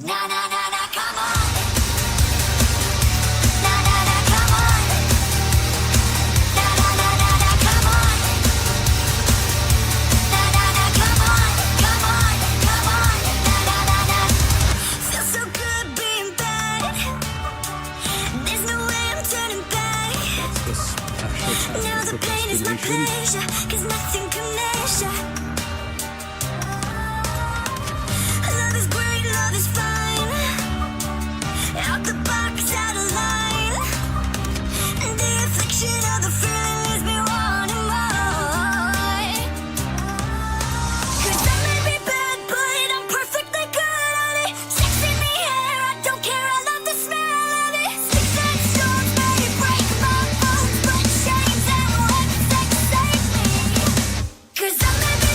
Na na na na, come on. Na na na, come on. Na na na na na, come on. Na na na, come on, come on, come on. Na na na na. Feels so good being bad. There's no way I'm turning back. Now the pain is my pleasure, 'cause nothing can measure. Love is great, love is fine. Out the box, out of line. The affliction of the feeling leaves me wanting more. 'Cause I may be bad, but I'm perfectly good at it. Sex in the air, I don't care, I love the smell of it. Sticks and stones may break my bones, but chains and wet sex save me. 'Cause I may be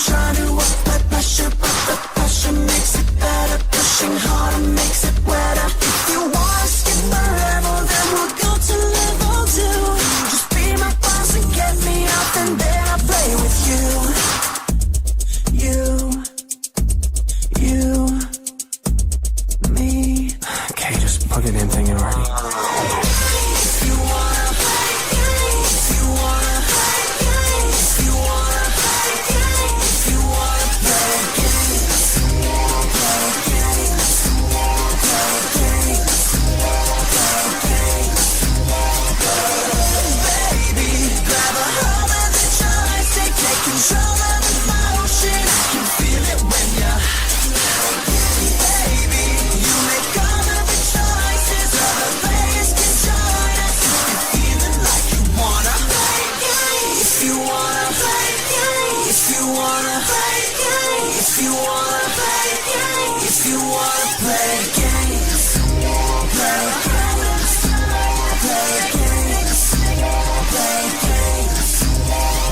trying to apply pressure, but the pressure makes it better. Pushing harder makes it wetter. If you wanna skip a level, then we'll go to level 2. Just be my boss and get me up, and then I'll play with you. Me. Okay, just plug an in thing in already. If you wanna play games, if you wanna play games, if you wanna play games, if you wanna play games, if you wanna play games, if you wanna play games, if you wanna play games, baby, grab a hold of the joystick, take control of the motion. I can feel it when you, baby, you make all of the choices. Other players can join us if you're feeling like you wanna play games. If you wanna play games, if you wanna play games, if you wanna play games, if you wanna play games, play games, play games, play games,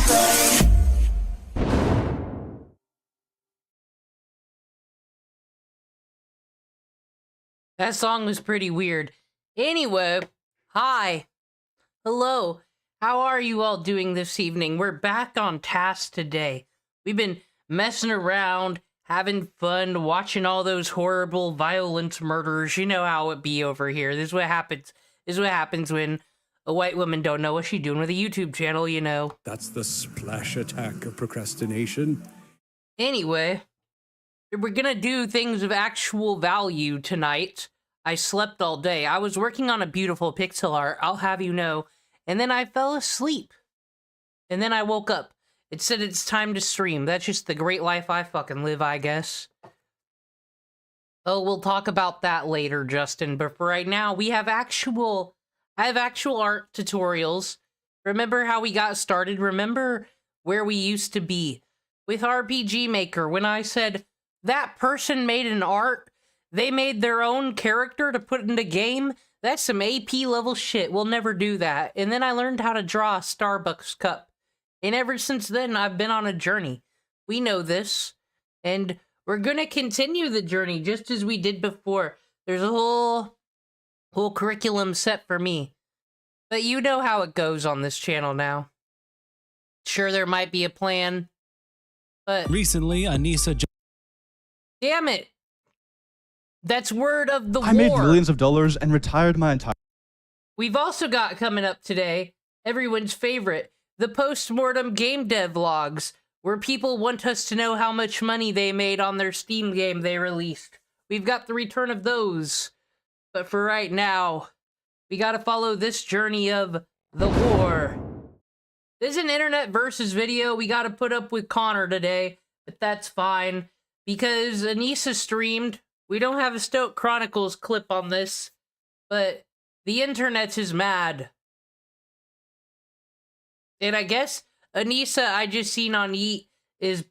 play. That song was pretty weird. Anyway, hi. Hello. How are you all doing this evening? We're back on task today. We've been messing around, having fun, watching all those horrible violence murders. You know how it be over here. This is what happens. This is what happens when a white woman don't know what she's doing with a YouTube channel, you know. That's the splash attack of procrastination. Anyway, we're gonna do things of actual value tonight. I slept all day. I was working on a beautiful pixel art, I'll have you know, and then I fell asleep. And then I woke up. It said it's time to stream. That's just the great life I fucking live, I guess. Oh, we'll talk about that later, Justin, but for right now, I have actual art tutorials. Remember how we got started? Remember where we used to be with RPG Maker when I said, that person made an art, they made their own character to put in the game? That's some AP level shit. We'll never do that. And then I learned how to draw a Starbucks cup. And ever since then, I've been on a journey. We know this. And we're gonna continue the journey just as we did before. There's a whole curriculum set for me. But you know how it goes on this channel now. Sure, there might be a plan, but recently, Anissa. Damn it! That's word of the war. I made millions of dollars and retired my entire... We've also got coming up today, everyone's favorite, the post-mortem game dev logs, where people want us to know how much money they made on their Steam game they released. We've got the return of those. But for right now, we gotta follow this journey of the war. This is an internet versus video. We gotta put up with Connor today, but that's fine. Because Anissa streamed, we don't have a Stoke Chronicles clip on this, but the internet is mad. And I guess Anissa, I just seen on Yeet, is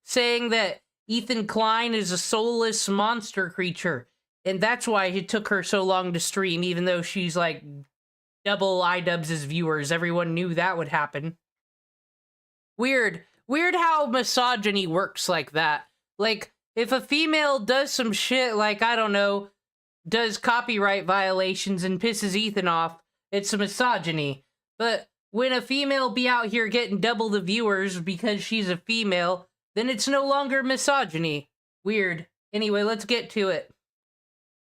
saying that Ethan Klein is a soulless monster creature. And that's why it took her so long to stream, even though she's like double iDubbbz' viewers. Everyone knew that would happen. Weird how misogyny works like that. Like, if a female does some shit like, I don't know, does copyright violations and pisses Ethan off, it's a misogyny. But when a female be out here getting double the viewers because she's a female, then it's no longer misogyny. Weird. Anyway, let's get to it.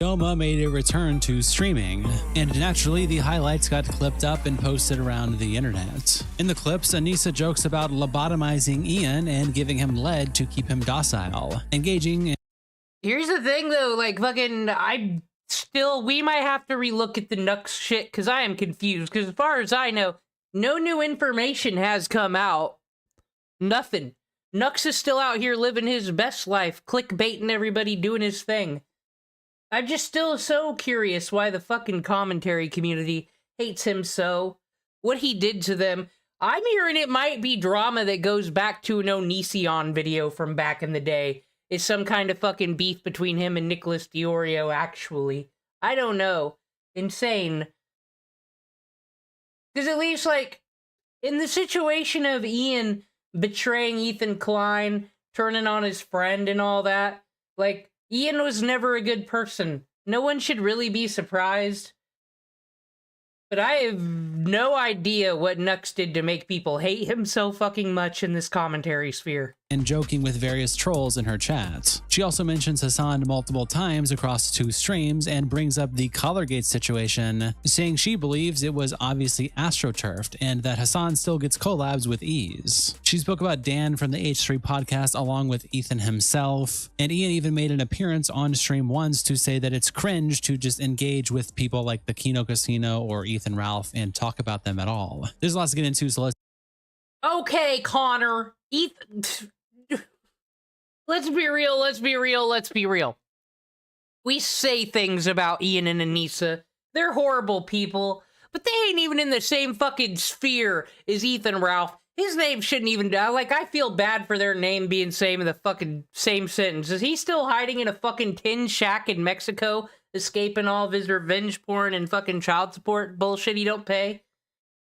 Yoma made a return to streaming, and naturally the highlights got clipped up and posted around the internet. In the clips, Anissa jokes about lobotomizing Ian and giving him lead to keep him docile, engaging in... Here's the thing though, like fucking, we might have to relook at the Nux shit, because I am confused, because as far as I know, no new information has come out. Nothing. Nux is still out here living his best life, clickbaiting everybody, doing his thing. I'm just still so curious why the fucking commentary community hates him so. What he did to them. I'm hearing it might be drama that goes back to an Onision video from back in the day. It's some kind of fucking beef between him and Nicholas Diorio, actually. I don't know. Insane. Because at least, like, in the situation of Ian betraying Ethan Klein, turning on his friend and all that. Like, Ian was never a good person. No one should really be surprised. But I have no idea what Nux did to make people hate him so fucking much in this commentary sphere. And joking with various trolls in her chat. She also mentions Hassan multiple times across 2 streams and brings up the Collargate situation, saying she believes it was obviously astroturfed and that Hassan still gets collabs with ease. She spoke about Dan from the H3 podcast along with Ethan himself, and Ian even made an appearance on stream once to say that it's cringe to just engage with people like the Kino Casino or Ethan Ralph and talk about them at all. There's lots to get into, so let's... Okay, Connor. Ethan... Let's be real. We say things about Ian and Anissa. They're horrible people, but they ain't even in the same fucking sphere as Ethan Ralph. His name shouldn't even die. Like, I feel bad for their name being same in the fucking same sentence. Is he still hiding in a fucking tin shack in Mexico, escaping all of his revenge porn and fucking child support bullshit he don't pay?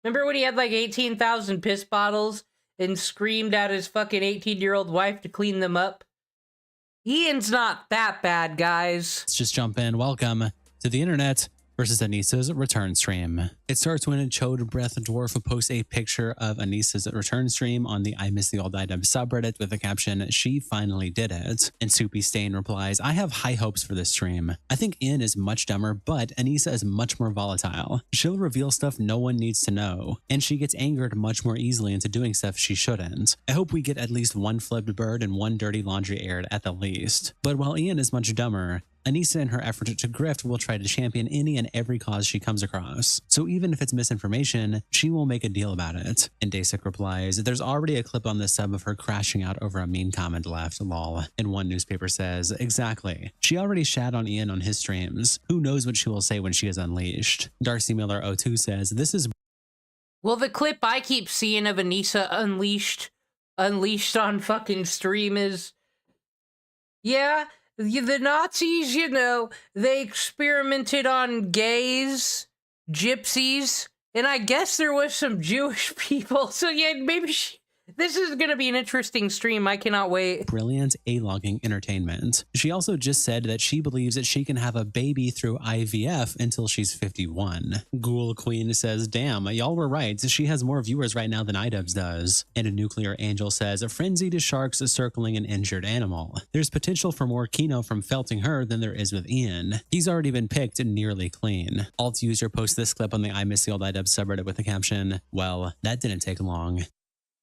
Remember when he had like 18,000 piss bottles and screamed at his fucking 18-year-old wife to clean them up? Ian's not that bad, guys. Let's just jump in. Welcome to the internet versus Anissa's return stream. It starts when a Chode Breath Dwarf posts a picture of Anissa's return stream on the I Miss the Old Item subreddit with the caption, "She finally did it." And Soupy Stain replies, "I have high hopes for this stream. I think Ian is much dumber, but Anissa is much more volatile. She'll reveal stuff no one needs to know, and she gets angered much more easily into doing stuff she shouldn't. I hope we get at least 1 flipped bird and 1 dirty laundry aired at the least. But while Ian is much dumber, Anissa, in her effort to grift, will try to champion any and every cause she comes across. So even if it's misinformation, she will make a deal about it." And Dasik replies, "There's already a clip on this sub of her crashing out over a mean comment left, lol." And one newspaper says, "Exactly. She already shat on Ian on his streams. Who knows what she will say when she is unleashed." Darcy Miller 02 says, "This is..." Well, the clip I keep seeing of Anissa unleashed on fucking stream is... Yeah... The Nazis, you know, they experimented on gays, gypsies, and I guess there was some Jewish people. So yeah, maybe this is going to be an interesting stream. I cannot wait. Brilliant A-logging entertainment. She also just said that she believes that she can have a baby through IVF until she's 51. Ghoul Queen says, "Damn, y'all were right. She has more viewers right now than iDubbbz does." And a Nuclear Angel says, "A frenzy to sharks circling an injured animal. There's potential for more Kino from felting her than there is with Ian. He's already been picked nearly clean." Alt user posts this clip on the I Miss the Old iDubbbz subreddit with the caption, "Well, that didn't take long."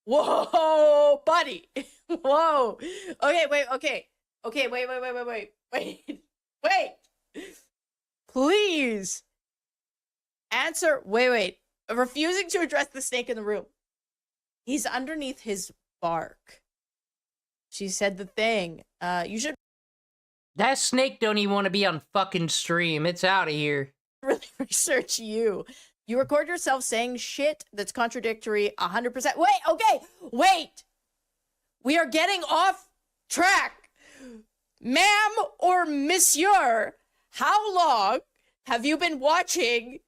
Whoa, buddy. Whoa. Okay, wait, okay. Okay, wait. Please. Answer. Wait. Refusing to address the snake in the room. He's underneath his bark. She said the thing. You should That snake don't even want to be on fucking stream. It's out of here. really research you. You record yourself saying shit that's contradictory 100%. Wait! We are getting off track. Ma'am or monsieur, how long have you been watching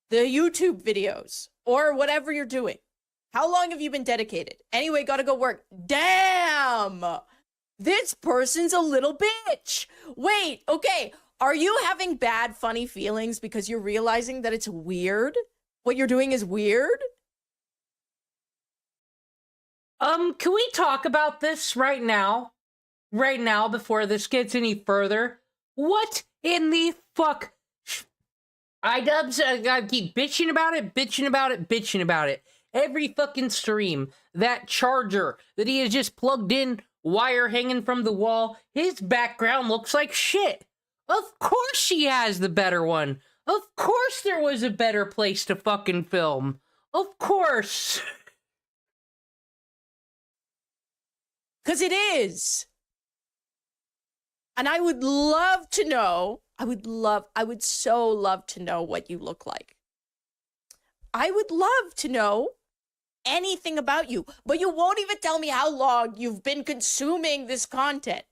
the YouTube videos or whatever you're doing? How long have you been dedicated? Anyway, gotta go work. Damn! This person's a little bitch. Wait, okay. Are you having bad, funny feelings because you're realizing that it's weird? What you're doing is weird? Can we talk about this right now? Right now, before this gets any further? What in the fuck? iDubbbz, I keep bitching about it. Every fucking stream. That charger that he has just plugged in, wire hanging from the wall, his background looks like shit. Of course she has the better one. Of course there was a better place to fucking film. Of course. 'Cause it is. And I would love to know, I would so love to know what you look like. I would love to know anything about you, but you won't even tell me how long you've been consuming this content.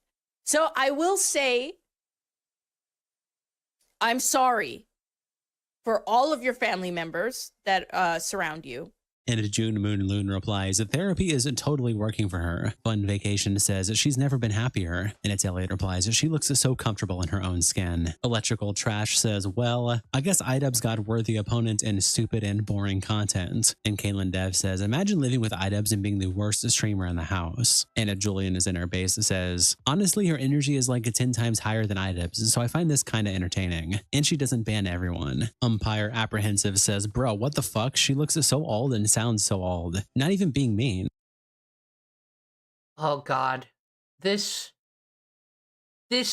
So I will say, I'm sorry for all of your family members that surround you. And June Moon Loon replies, therapy is totally working for her. Fun Vacation says she's never been happier. And it's Elliot replies, she looks so comfortable in her own skin. Electrical Trash says, well, I guess Idubbbz got worthy opponent in stupid and boring content. And Caitlin Dev says, imagine living with Idubbbz and being the worst streamer in the house. And Julian is in her base says, honestly, her energy is like 10 times higher than Idubbbz, so I find this kind of entertaining. And she doesn't ban everyone. Umpire Apprehensive says, bro, what the fuck? She looks so old and sounds so old. Not even being mean. Oh god. This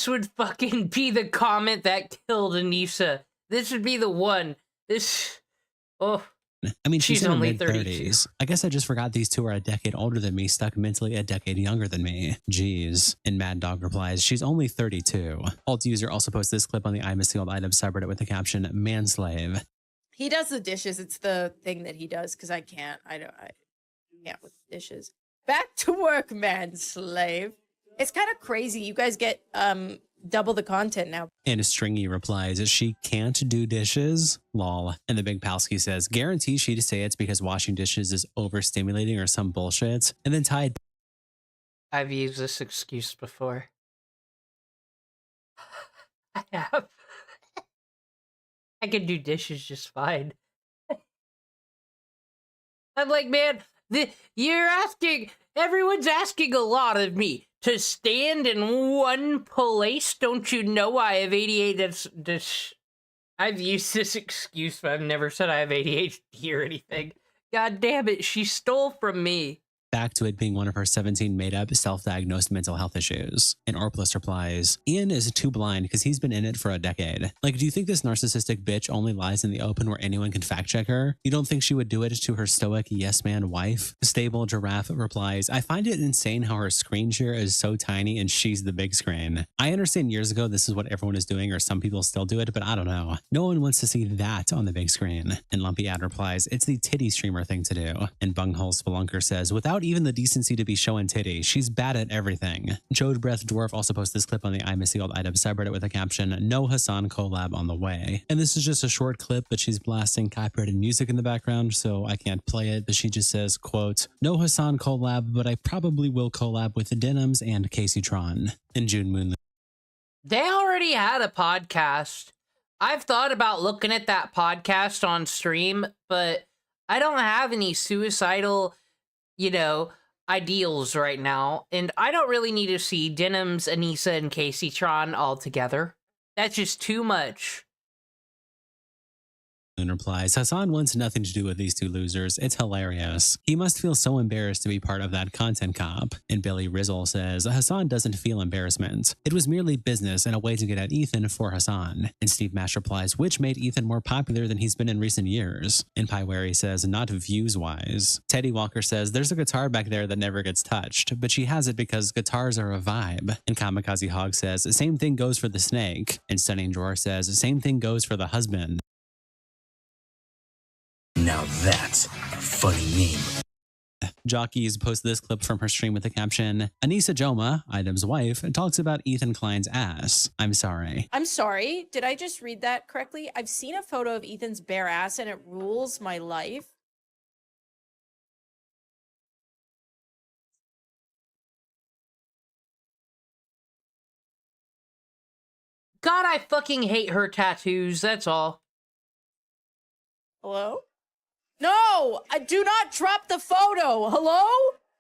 would fucking be the comment that killed Anissa. This would be the one. Oh. I mean, she's in her only mid-30s. I guess I just forgot these two are a decade older than me, stuck mentally a decade younger than me. Jeez. And Mad Dog replies, she's only 32. Alt user also posts this clip on the I'm a Sealed Item subreddit with the caption, manslave. He does the dishes. It's the thing that he does because I can't with dishes. Back to work, man, slave. It's kind of crazy. You guys get double the content now. And Stringy replies, she can't do dishes? Lol. And the Big Palsky says, guarantee she'd say it's because washing dishes is overstimulating or some bullshit. And then Tide. I've used this excuse before. I have. I can do dishes just fine. I'm like, man, everyone's asking a lot of me to stand in one place. Don't you know I have ADHD? I've used this excuse, but I've never said I have ADHD or anything. God damn it, she stole from me. Back to it being one of her 17 made-up, self-diagnosed mental health issues. And Orplus replies, Ian is too blind because he's been in it for a decade. Like, do you think this narcissistic bitch only lies in the open where anyone can fact-check her? You don't think she would do it to her stoic yes-man wife? Stable Giraffe replies, I find it insane how her screen share is so tiny and she's the big screen. I understand years ago this is what everyone is doing, or some people still do it, but I don't know. No one wants to see that on the big screen. And Lumpy Ad replies, it's the titty streamer thing to do. And Bunghole Spelunker says, without even the decency to be showing titty, she's bad at everything. Chode Breath Dwarf also posts this clip on the I'm a Sealed Item subreddit with a caption, no Hassan collab on the way. And this is just a short clip, but she's blasting copyrighted music in the background, so I can't play it, but she just says, quote, no Hassan collab, but I probably will collab with the Denims and Casey Tron. And June Moon. They already had a podcast. I've thought about looking at that podcast on stream, but I don't have any suicidal, ideals right now, and I don't really need to see Denims, Anissa, and Casey Tron all together. That's just too much. And replies, Hassan wants nothing to do with these two losers. It's hilarious. He must feel so embarrassed to be part of that content cop. And Billy Rizzle says, Hassan doesn't feel embarrassment. It was merely business and a way to get at Ethan for Hassan. And Steve Mash replies, which made Ethan more popular than he's been in recent years. And Pywary says, not views-wise. Teddy Walker says, there's a guitar back there that never gets touched, but she has it because guitars are a vibe. And Kamikaze Hog says, same thing goes for the snake. And Stunning Drawer says, same thing goes for the husband. Now that's a funny meme. Jockeys post this clip from her stream with the caption, Anissa Joma, Idubbbz's wife, talks about Ethan Klein's ass. I'm sorry. I'm sorry. Did I just read that correctly? I've seen a photo of Ethan's bare ass and it rules my life. God, I fucking hate her tattoos, that's all. Hello? No! Do not drop the photo! Hello?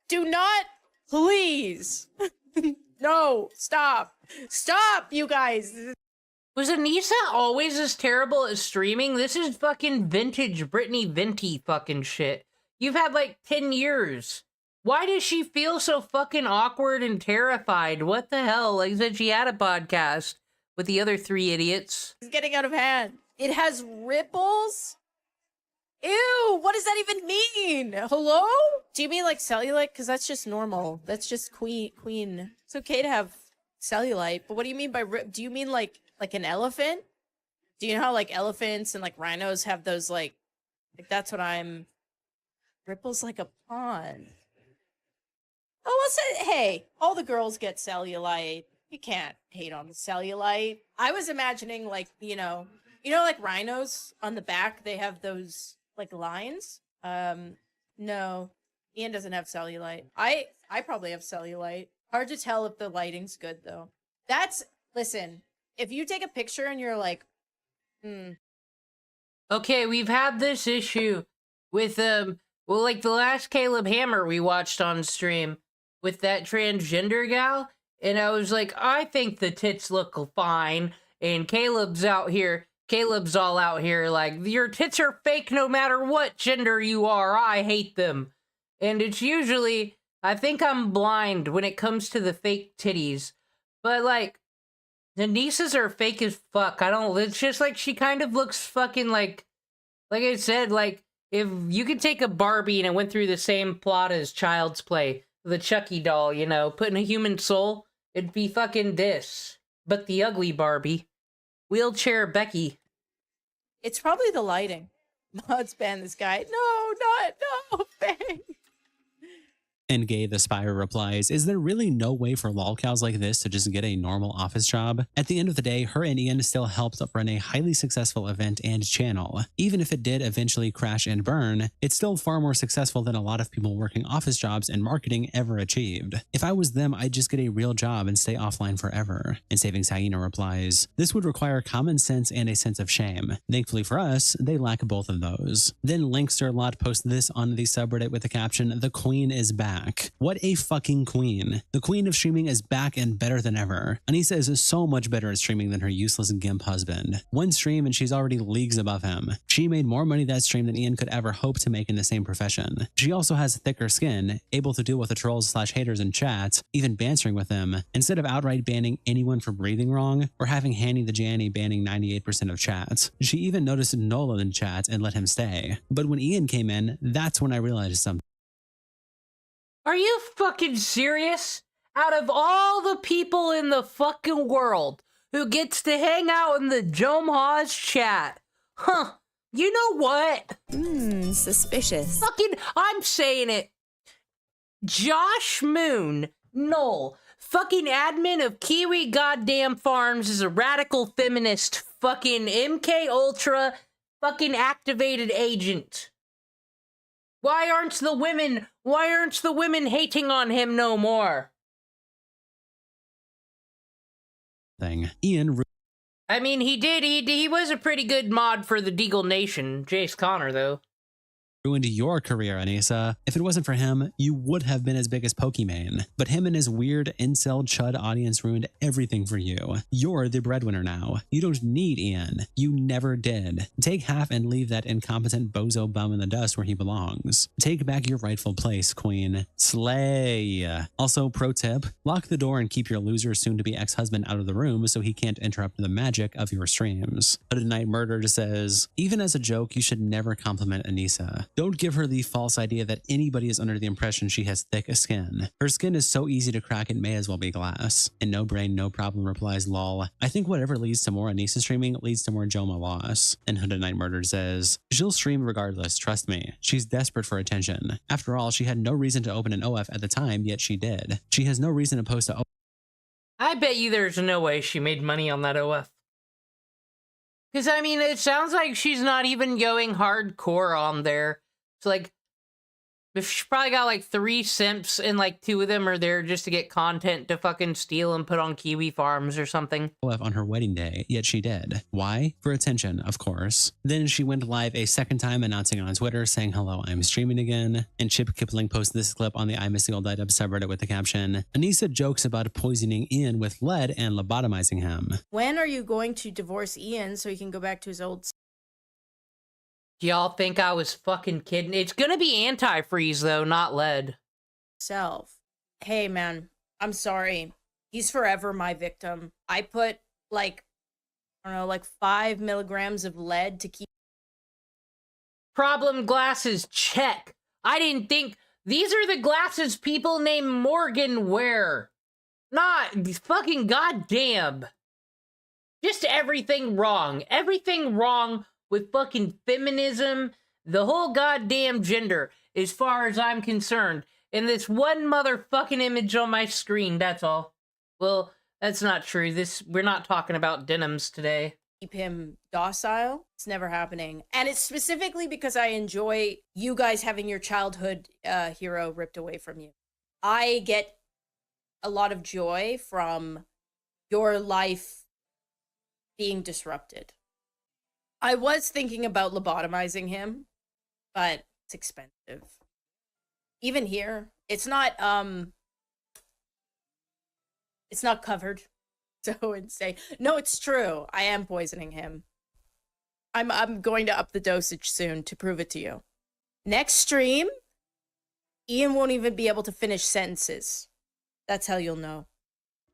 Do not, please. No, stop. Stop, you guys. Was Anissa always as terrible at streaming? This is fucking vintage Britney Venti fucking shit. You've had like 10 years. Why does she feel so fucking awkward and terrified? What the hell? Like I said, she had a podcast with the other 3 idiots. It's getting out of hand. It has ripples? Ew, what does that even mean? Hello? Do you mean like cellulite? Because that's just normal. That's just queen. It's okay to have cellulite, but what do you mean by do you mean like an elephant? Do you know how like elephants and like rhinos have those like that's what I'm... Ripples like a pond. Oh, well, hey, all the girls get cellulite. You can't hate on the cellulite. I was imagining like, like rhinos on the back, they have those like lines. No, Ian doesn't have cellulite. I probably have cellulite. Hard to tell if the lighting's good though. Listen, if you take a picture and you're like, Okay, we've had this issue with, well, like the last Caleb Hammer we watched on stream with that transgender gal, and I was like, I think the tits look fine, and Caleb's all out here like, your tits are fake no matter what gender you are, I hate them. And it's usually, I think I'm blind when it comes to the fake titties, but like, the nieces are fake as fuck. It's just like she kind of looks fucking like I said, like, if you could take a Barbie and it went through the same plot as Child's Play, the Chucky doll, you know, put in a human soul, it'd be fucking this. But the ugly Barbie. Wheelchair Becky. it's probably the lighting. Let's ban this guy. No, bang. And Gay the Spire replies, is there really no way for lolcows like this to just get a normal office job? At the end of the day, her and Ian still helped run a highly successful event and channel. Even if it did eventually crash and burn, it's still far more successful than a lot of people working office jobs and marketing ever achieved. If I was them, I'd just get a real job and stay offline forever. And Saving Hyena replies, this would require common sense and a sense of shame. Thankfully for us, they lack both of those. Then Linksterlot posts this on the subreddit with the caption, the Queen is back. What a fucking queen. The queen of streaming is back and better than ever. Anissa is so much better at streaming than her useless gimp husband. One stream and she's already leagues above him. She made more money that stream than Ian could ever hope to make in the same profession. She also has thicker skin, able to deal with the trolls / haters in chat, even bantering with them, instead of outright banning anyone for breathing wrong, or having Hanny the Janny banning 98% of chat. She even noticed Nolan in chat and let him stay. But when Ian came in, that's when I realized something. Are you fucking serious? Out of all the people in the fucking world who gets to hang out in the Jomha's chat, you know what? Suspicious. Fucking, I'm saying it. Josh Moon, Null, fucking admin of Kiwi Goddamn Farms is a radical feminist, fucking MK Ultra, fucking activated agent. Why aren't the women hating on him no more? Ian I mean, he was a pretty good mod for the Deagle Nation, Jace Connor, though. ruined your career, Anissa. If it wasn't for him, you would have been as big as Pokimane. But him and his weird incel chud audience ruined everything for you. You're the breadwinner now. You don't need Ian. You never did. Take half and leave that incompetent bozo bum in the dust where he belongs. Take back your rightful place, queen. Slay. Also, pro tip, lock the door and keep your loser soon-to-be ex-husband out of the room so he can't interrupt the magic of your streams. But Night Murder says, even as a joke, you should never compliment Anissa. Don't give her the false idea that anybody is under the impression she has thick skin. Her skin is so easy to crack it may as well be glass. And No Brain No Problem replies, lol. I think whatever leads to more Anissa streaming leads to more Joma loss. And Hooded Night Murder says, she'll stream regardless, trust me. She's desperate for attention. After all, she had no reason to open an OF at the time, yet she did. She has no reason to post a I bet you there's no way she made money on that OF. Because, I mean, it sounds like she's not even going hardcore on there. It's like, she probably got like 3 simps and like 2 of them are there just to get content to fucking steal and put on Kiwi Farms or something. OF on her wedding day, yet she did. Why? For attention, of course. Then she went live a second time announcing on Twitter saying, hello, I'm streaming again. And Chip Kipling posted this clip on the I Miss the Old Dub subreddit with the caption, Anissa jokes about poisoning Ian with lead and lobotomizing him. When are you going to divorce Ian so he can go back to his old Y'all think I was fucking kidding? It's gonna be antifreeze though, not lead. self? Hey man, I'm sorry. He's forever my victim. I put like, I don't know, like 5 milligrams of lead to keep. Problem glasses, check. I didn't think these are the glasses people named Morgan wear. Not fucking goddamn. Just everything wrong. Everything wrong with fucking feminism, the whole goddamn gender, as far as I'm concerned. And this one motherfucking image on my screen, that's all. Well, that's not true. We're not talking about denims today. keep him docile. It's never happening. And it's specifically because I enjoy you guys having your childhood hero ripped away from you. I get a lot of joy from your life being disrupted. I was thinking about lobotomizing him, but it's expensive. Even here, it's not covered. So insane. No, it's true. I am poisoning him. I'm going to up the dosage soon to prove it to you. Next stream, Ian won't even be able to finish sentences. That's how you'll know.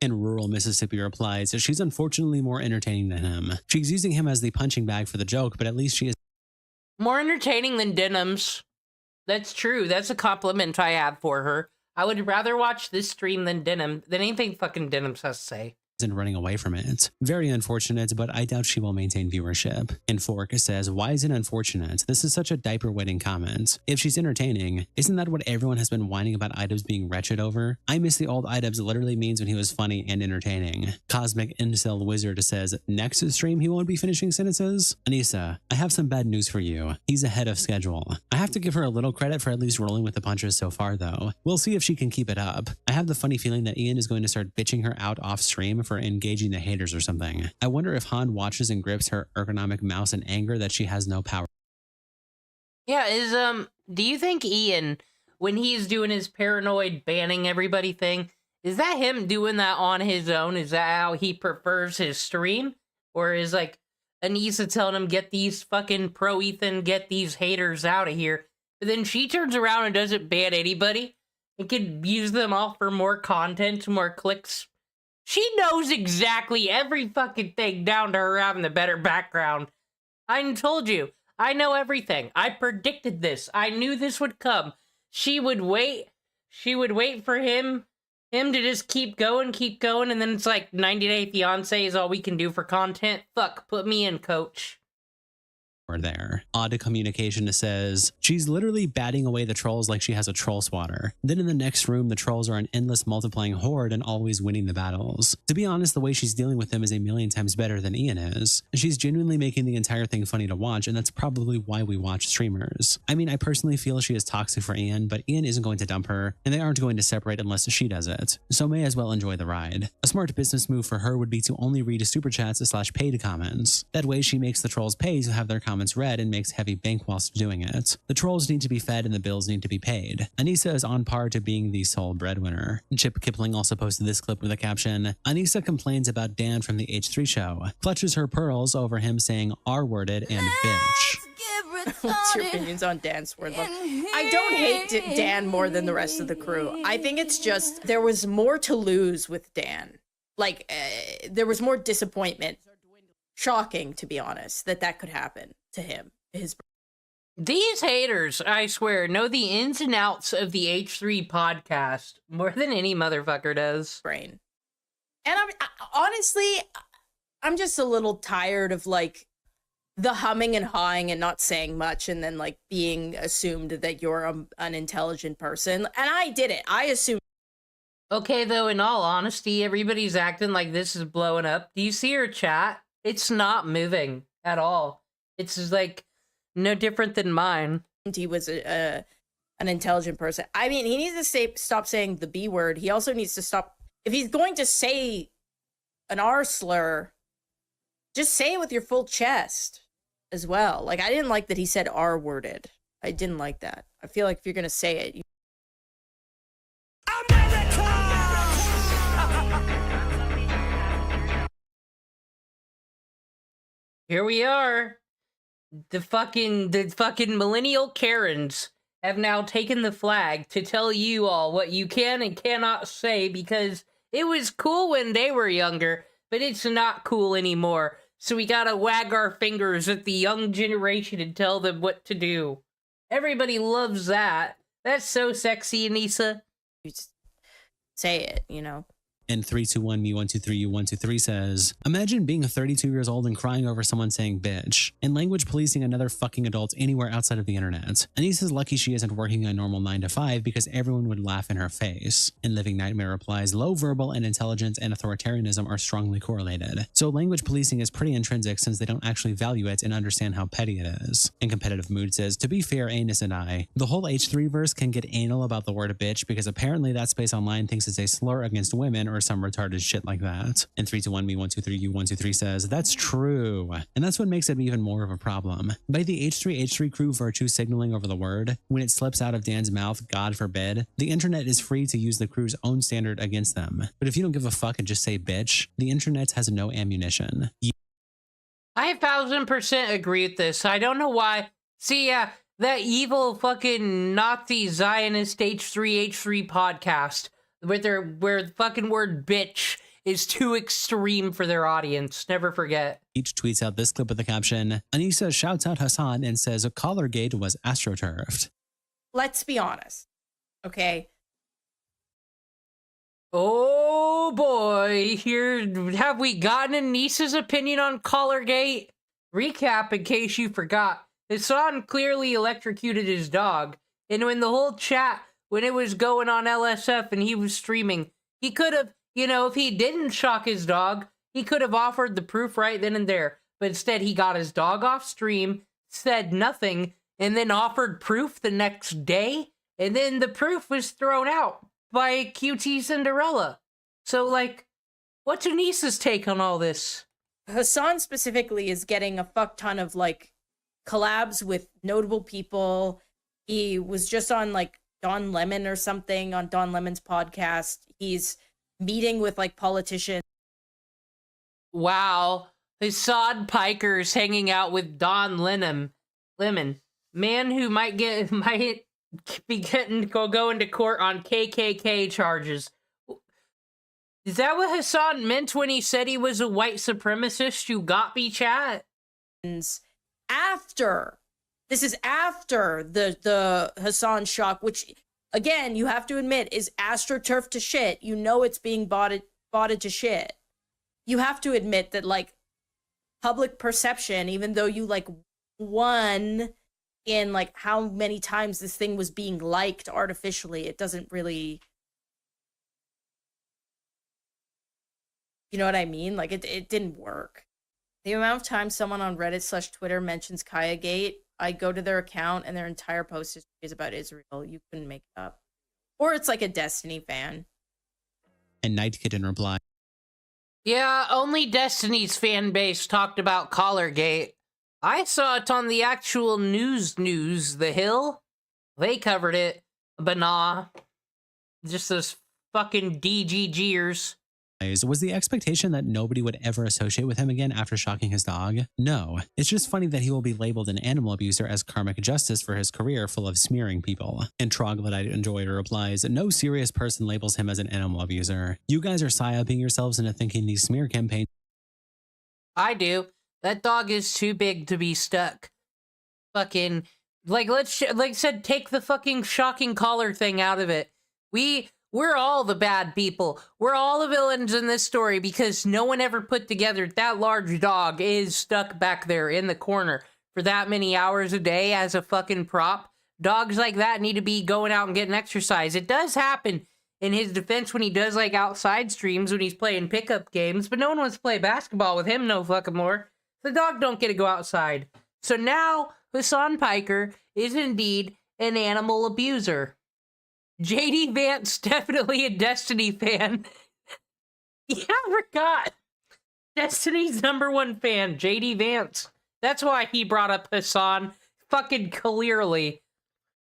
In rural Mississippi replies that she's unfortunately more entertaining than him. She's using him as the punching bag for the joke, but at least she is More entertaining than Denims. That's true. That's a compliment I have for her. I would rather watch this stream than anything fucking Denims has to say. and running away from it. Very unfortunate, but I doubt she will maintain viewership. And Fork says, why is it unfortunate? This is such a diaper-wetting comment. If she's entertaining, isn't that what everyone has been whining about items being wretched over? I miss the old items literally means when he was funny and entertaining. Cosmic Incel Wizard says, next stream he won't be finishing sentences? Anissa, I have some bad news for you. He's ahead of schedule. I have to give her a little credit for at least rolling with the punches so far though. We'll see if she can keep it up. I have the funny feeling that Ian is going to start bitching her out off stream for engaging the haters or something. I wonder if Han watches and grips her ergonomic mouse in anger that she has no power. Yeah, do you think Ian, when he's doing his paranoid banning everybody thing, is that him doing that on his own? Is that how he prefers his stream? Or is like Anissa telling him, get these fucking pro Ethan, get these haters out of here. But then she turns around and doesn't ban anybody. It could use them all for more content, more clicks. She knows exactly every fucking thing down to her having the better background. I told you. I know everything. I predicted this. I knew this would come. She would wait. She would wait for him to just keep going, and then it's like 90 Day Fiancé is all we can do for content. Fuck, put me in, coach. There. Odd communication says, she's literally batting away the trolls like she has a troll swatter. Then in the next room, the trolls are an endless multiplying horde and always winning the battles. To be honest, the way she's dealing with them is a million times better than Ian is. She's genuinely making the entire thing funny to watch, and that's probably why we watch streamers. I mean, I personally feel she is toxic for Ian, but Ian isn't going to dump her, and they aren't going to separate unless she does it. So may as well enjoy the ride. A smart business move for her would be to only read super chats / paid comments. That way she makes the trolls pay to have their comments read and makes heavy bank whilst doing it. The trolls need to be fed and the bills need to be paid. Anissa is on par to being the sole breadwinner. Chip Kipling also posted this clip with a caption, Anissa complains about Dan from the H3 show, clutches her pearls over him saying R-worded and bitch. What's your opinions on Dan's word love? I don't hate Dan more than the rest of the crew. I think it's just there was more to lose with Dan. Like, there was more disappointment. Shocking, to be honest, that could happen to him. These haters, I swear, know the ins and outs of the H3 podcast more than any motherfucker does. Brain. And honestly, I'm just a little tired of like the humming and hawing and not saying much and then like being assumed that you're an intelligent person. And I did it. I assumed. Okay, though, in all honesty, everybody's acting like this is blowing up. Do you see her chat? It's not moving at all. It's just like no different than mine. He was an intelligent person. I mean, he needs to stop saying the B word. He also needs to stop. If he's going to say an R slur, just say it with your full chest as well. Like, I didn't like that he said R worded. I didn't like that. I feel like if you're going to say it, Here we are. The fucking millennial Karens have now taken the flag to tell you all what you can and cannot say because it was cool when they were younger, but it's not cool anymore. So we gotta wag our fingers at the young generation and tell them what to do. Everybody loves that. That's so sexy, Anissa. you just say it, you know. And 321me123u123 says, imagine being 32 years old and crying over someone saying bitch, and language policing another fucking adult anywhere outside of the internet. Anissa's lucky she isn't working a normal 9 to 5 because everyone would laugh in her face. And Living Nightmare replies, low verbal and intelligence and authoritarianism are strongly correlated. So language policing is pretty intrinsic since they don't actually value it and understand how petty it is. And Competitive Mood says, to be fair, Anus and I, the whole H3 verse can get anal about the word bitch because apparently that space online thinks it's a slur against women or some retarded shit like that. And 321me123u123 says, that's true. And that's what makes it even more of a problem. By the H3 crew virtue signaling over the word, when it slips out of Dan's mouth, God forbid, the internet is free to use the crew's own standard against them. But if you don't give a fuck and just say bitch, the internet has no ammunition. I 1000% agree with this. I don't know why. See, that evil fucking Nazi Zionist H3 podcast where the fucking word bitch is too extreme for their audience. Never forget. Each tweets out this clip with the caption, Anissa shouts out Hassan and says Collargate was astroturfed. Let's be honest, okay? Oh boy, here, have we gotten Anissa's opinion on Collargate? Recap in case you forgot. Hassan clearly electrocuted his dog, and when the whole chat, when it was going on LSF and he was streaming, he could have, you know, if he didn't shock his dog, he could have offered the proof right then and there, but instead he got his dog off stream, said nothing, and then offered proof the next day, and then the proof was thrown out by QT Cinderella. So, like, what's Anissa's take on all this? Hassan specifically is getting a fuck ton of, like, collabs with notable people. He was just on, like, Don Lemon or something on Don Lemon's podcast. He's meeting with, like, politicians. Wow. Hassan Piker's hanging out with Don Lemon. Man who might be going to court on KKK charges. Is that what Hassan meant when he said he was a white supremacist? You got me, chat? After the Hassan shock, which again you have to admit is astroturf to shit. You know it's being botted to shit. You have to admit that, like, public perception, even though you, like, won in, like, how many times this thing was being liked artificially, it doesn't really, you know what I mean? Like, it didn't work. The amount of times someone on Reddit/Twitter mentions Kayagate, I go to their account and their entire post is about Israel. You couldn't make it up. Or it's like a Destiny fan. And Night Kitten replied, Yeah, only Destiny's fan base talked about Collargate. I saw it on the actual news, The Hill. They covered it, but nah. Just those fucking DGGers. was the expectation that nobody would ever associate with him again after shocking his dog? No. It's just funny that he will be labeled an animal abuser as karmic justice for his career full of smearing people. And Troglodyte Enjoyer replies, no serious person labels him as an animal abuser. You guys are psyoping yourselves into thinking these smear campaigns. I do. That dog is too big to be stuck. Fucking, like I said, take the fucking shocking collar thing out of it. We're all the bad people. We're all the villains in this story because no one ever put together that large dog is stuck back there in the corner for that many hours a day as a fucking prop. Dogs like that need to be going out and getting exercise. It does happen in his defense when he does, like, outside streams when he's playing pickup games, but no one wants to play basketball with him no fucking more. The dog don't get to go outside. So now Hassan Piker is indeed an animal abuser. JD Vance, definitely a Destiny fan. Yeah, I forgot. Destiny's #1 fan, JD Vance. That's why he brought up Hassan fucking clearly.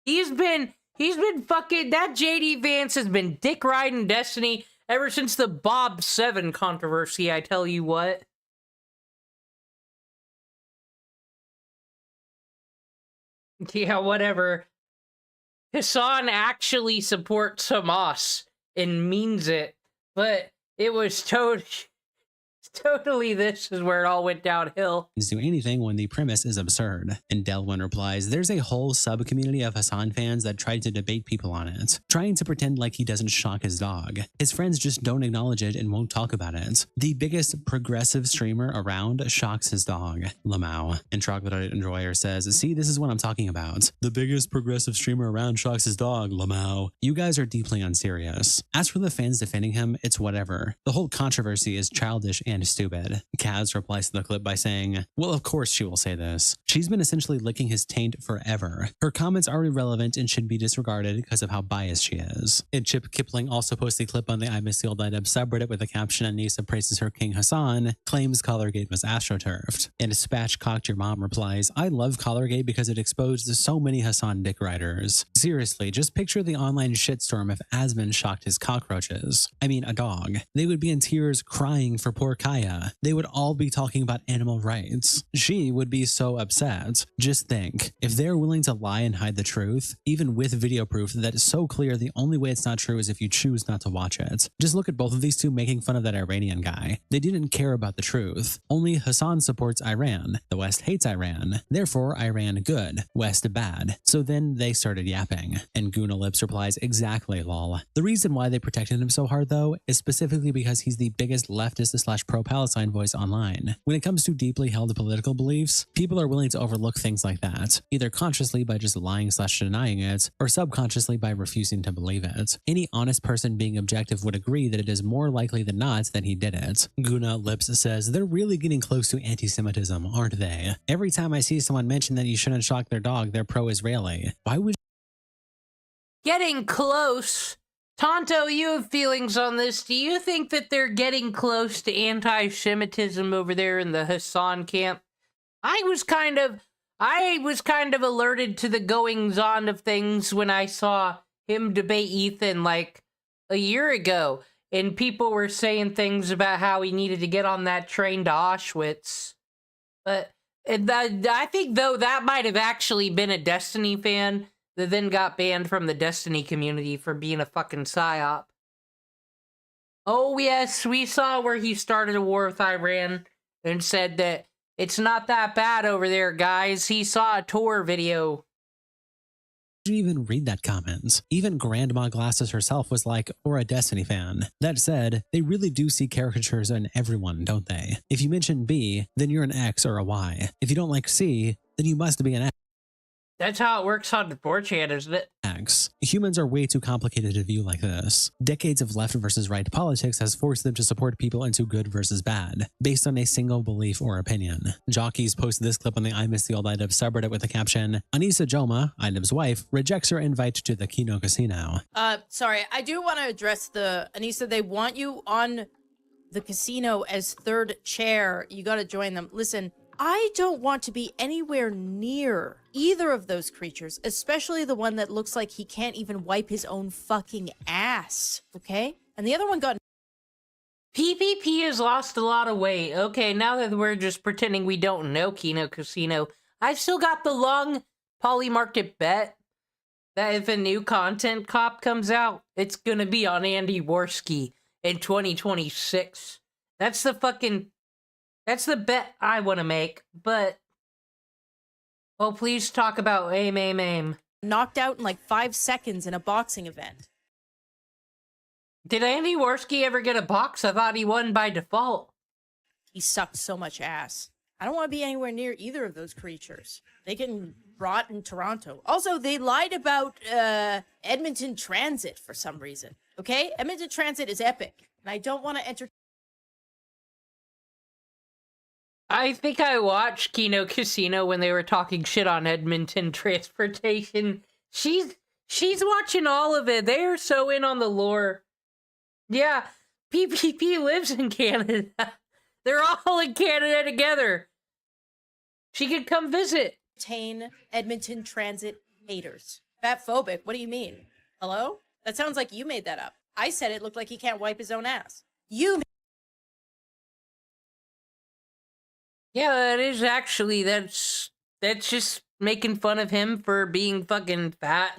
He's been fucking, that JD Vance has been dick riding Destiny ever since the Bob 7 controversy, I tell you what. Yeah, whatever. Hassan actually supports Hamas and means it, but it was Totally, this is where it all went downhill. Do anything when the premise is absurd. And Delwyn replies, there's a whole sub-community of Hassan fans that tried to debate people on it, trying to pretend like he doesn't shock his dog. His friends just don't acknowledge it and won't talk about it. The biggest progressive streamer around shocks his dog, Lamau. And Troglodyte Enjoyer says, see, this is what I'm talking about. The biggest progressive streamer around shocks his dog, Lamau. You guys are deeply unserious. As for the fans defending him, it's whatever. The whole controversy is childish and stupid. Kaz replies to the clip by saying, well, of course she will say this. She's been essentially licking his taint forever. Her comments are irrelevant and should be disregarded because of how biased she is. And Chip Kipling also posts a clip on the I Miss the Old Dub subreddit with the caption, Anissa praises her king Hassan, claims Collargate was astroturfed. And Spatchcocked Your Mom replies, I love Collargate because it exposed so many Hassan dick riders. Seriously, just picture the online shitstorm if Asmon shocked his cockroaches. I mean, a dog. They would be in tears crying for poor Kaya. They would all be talking about animal rights. She would be so upset. Just think, if they're willing to lie and hide the truth, even with video proof that is so clear the only way it's not true is if you choose not to watch it. Just look at both of these two making fun of that Iranian guy. They didn't care about the truth. Only Hassan supports Iran. The West hates Iran. Therefore, Iran good, West bad. So then they started yapping. And Guna Lips replies, exactly, lol. The reason why they protected him so hard though is specifically because he's the biggest leftist / pro-Palestine voice online. When it comes to deeply held political beliefs, people are willing to overlook things like that, either consciously by just lying / denying it, or subconsciously by refusing to believe it. Any honest person being objective would agree that it is more likely than not that he did it. Guna Lips says, they're really getting close to anti-Semitism, aren't they? Every time I see someone mention that you shouldn't shock their dog, they're pro-Israeli. Why would Getting close. Tonto, you have feelings on this. Do you think that they're getting close to anti-Semitism over there in the Hassan camp? I was kind of alerted to the goings-on of things when I saw him debate Ethan like a year ago, and people were saying things about how he needed to get on that train to Auschwitz. But I think, though, that might have actually been a Destiny fan that then got banned from the Destiny community for being a fucking psyop. Oh yes, we saw where he started a war with Iran and said that it's not that bad over there, guys. He saw a tour video. you even read that comment? Even Grandma Glasses herself was like, or a Destiny fan. That said, they really do see caricatures in everyone, don't they? If you mention B, then you're an X or a Y. If you don't like C, then you must be an X. That's how it works on the 4chan, isn't it? Humans are way too complicated to view like this. Decades of left versus right politics has forced them to support people into good versus bad, based on a single belief or opinion. Jockeys posted this clip on the I Miss the Old Dub subreddit with the caption, Anissa Joma, Idub's wife, rejects her invite to the Kino Casino. Sorry, I do want to address the, Anissa, they want you on the casino as third chair. You got to join them. Listen, I don't want to be anywhere near either of those creatures, especially the one that looks like he can't even wipe his own fucking ass, okay? And the other one got... PPP has lost a lot of weight. Okay, now that we're just pretending we don't know Kino Casino, I've still got the long polymarket bet that if a new content cop comes out, it's gonna be on Andy Worski in 2026. That's the bet I want to make, but... Oh, please talk about aim. knocked out in like 5 seconds in a boxing event. Did Andy Worski ever get a box? I thought he won by default. He sucked so much ass. I don't want to be anywhere near either of those creatures. They can rot in Toronto. Also, they lied about Edmonton Transit for some reason. Okay? Edmonton Transit is epic, and I don't want to enter... I think I watched Kino Casino when they were talking shit on Edmonton transportation. She's watching all of it. They are so in on the lore. Yeah, PPP lives in Canada. They're all in Canada together. She could come visit. Edmonton Transit haters. Fatphobic, what do you mean? Hello? That sounds like you made that up. I said it looked like he can't wipe his own ass. You... Yeah, that is actually, that's just making fun of him for being fucking fat.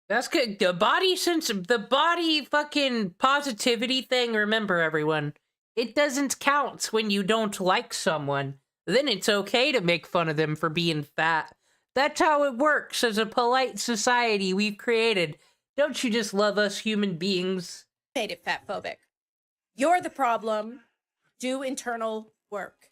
That's good. The body fucking positivity thing, remember everyone, it doesn't count when you don't like someone. Then it's okay to make fun of them for being fat. That's how it works as a polite society we've created. Don't you just love us human beings? Made it fat phobic. You're the problem. Do internal work.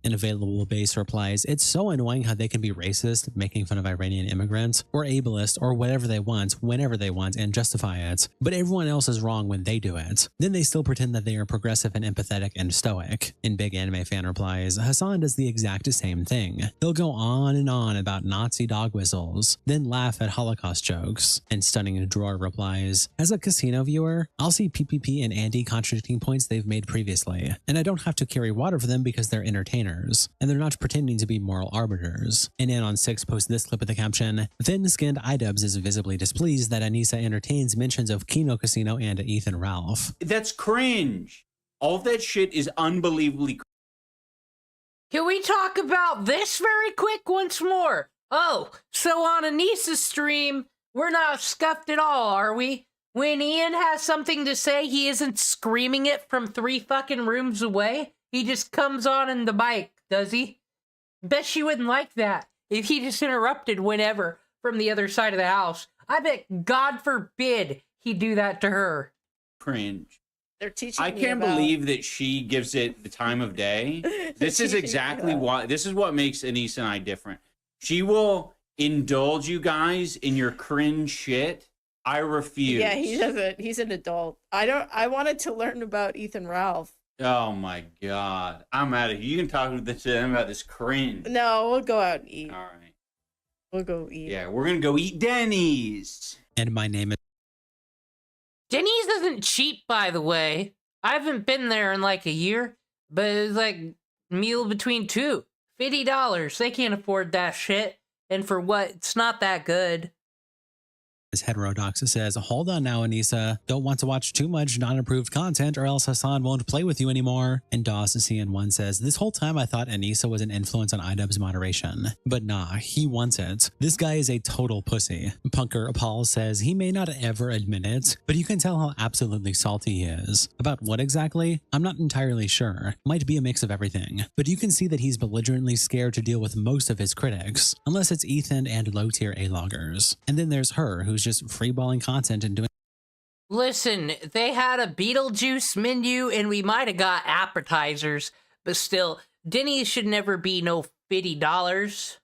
An available base replies, "It's so annoying how they can be racist, making fun of Iranian immigrants, or ableist, or whatever they want, whenever they want, and justify it. But everyone else is wrong when they do it. Then they still pretend that they are progressive and empathetic and stoic." And Big Anime Fan replies, "Hassan does the exact same thing. He'll go on and on about Nazi dog whistles, then laugh at Holocaust jokes." And Stunning Drawer replies, "As a casino viewer, I'll see PPP and Andy contradicting points they've made previously, and I don't have to carry water for them because they're entertainers. And they're not pretending to be moral arbiters." And Anon6 posts this clip with the caption, "Thin-skinned iDubbbz is visibly displeased that Anissa entertains mentions of Kino Casino and Ethan Ralph." That's cringe. All of that shit is unbelievably. Can we talk about this very quick once more? Oh, so on Anissa's stream, we're not scuffed at all, are we? When Ian has something to say, he isn't screaming it from 3 fucking rooms away. He just comes on in the mic, does he? Bet she wouldn't like that if he just interrupted whenever from the other side of the house. I bet, God forbid, he'd do that to her. Cringe. They're teaching I me can't about- believe that she gives it the time of day. This is exactly why. This is what makes Anissa and I different. She will indulge you guys in your cringe shit. I refuse. Yeah, he doesn't. He's an adult. I wanted to learn about Ethan Ralph. Oh my god. I'm out of here. You can talk to them about this cringe. No, we'll go out and eat. All right. We'll go eat. Yeah, we're gonna go eat Denny's. And my name is Denny's isn't cheap, by the way. I haven't been there in like a year, but it's like meal between two. $50. They can't afford that shit. And for what? It's not that good. Heterodox says, "Hold on now, Anissa. Don't want to watch too much non-approved content or else Hassan won't play with you anymore." And DawsCN1 says, "This whole time I thought Anissa was an influence on iDubbbz's moderation. But nah, he wants it. This guy is a total pussy." Punker Paul says, "He may not ever admit it, but you can tell how absolutely salty he is. About what exactly? I'm not entirely sure. Might be a mix of everything. But you can see that he's belligerently scared to deal with most of his critics, unless it's Ethan and low-tier A-loggers. And then there's her, who's just freeballing content and doing..." Listen, they had a Beetlejuice menu and we might have got appetizers, but still, Denny's should never be no $50.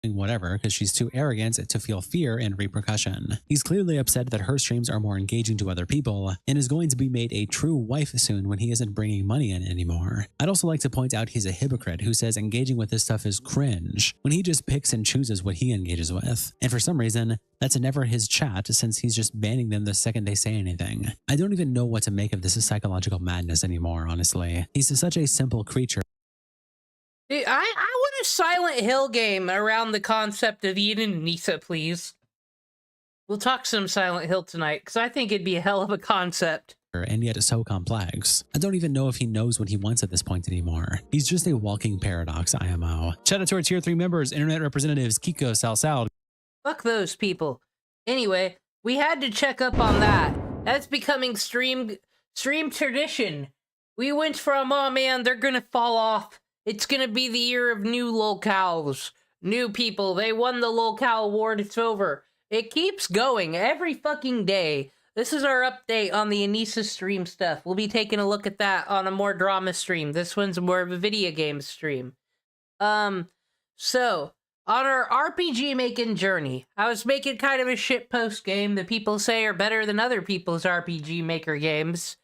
Whatever, because she's too arrogant to feel fear and repercussion. He's clearly upset that her streams are more engaging to other people and is going to be made a true wife soon when he isn't bringing money in anymore. I'd also like to point out he's a hypocrite who says engaging with this stuff is cringe when he just picks and chooses what he engages with. And for some reason, that's never his chat since he's just banning them the second they say anything. I don't even know what to make of this psychological madness anymore, honestly. He's such a simple creature. Dude, I want a Silent Hill game around the concept of Eden and Nisa, please. We'll talk some Silent Hill tonight, because I think it'd be a hell of a concept. And yet so complex. I don't even know if he knows what he wants at this point anymore. He's just a walking paradox, IMO. Shout out to our tier 3 members, internet representatives Kiko, Sal, Fuck those people. Anyway, we had to check up on that. That's becoming stream tradition. We went from, oh man, they're gonna fall off. It's gonna be the year of new locales. New people, they won the locale award, it's over. It keeps going every fucking day. This is our update on the Anissa stream stuff. We'll be taking a look at that on a more drama stream. This one's more of a video game stream. So, on our RPG making journey, I was making kind of a shitpost game that people say are better than other people's RPG maker games.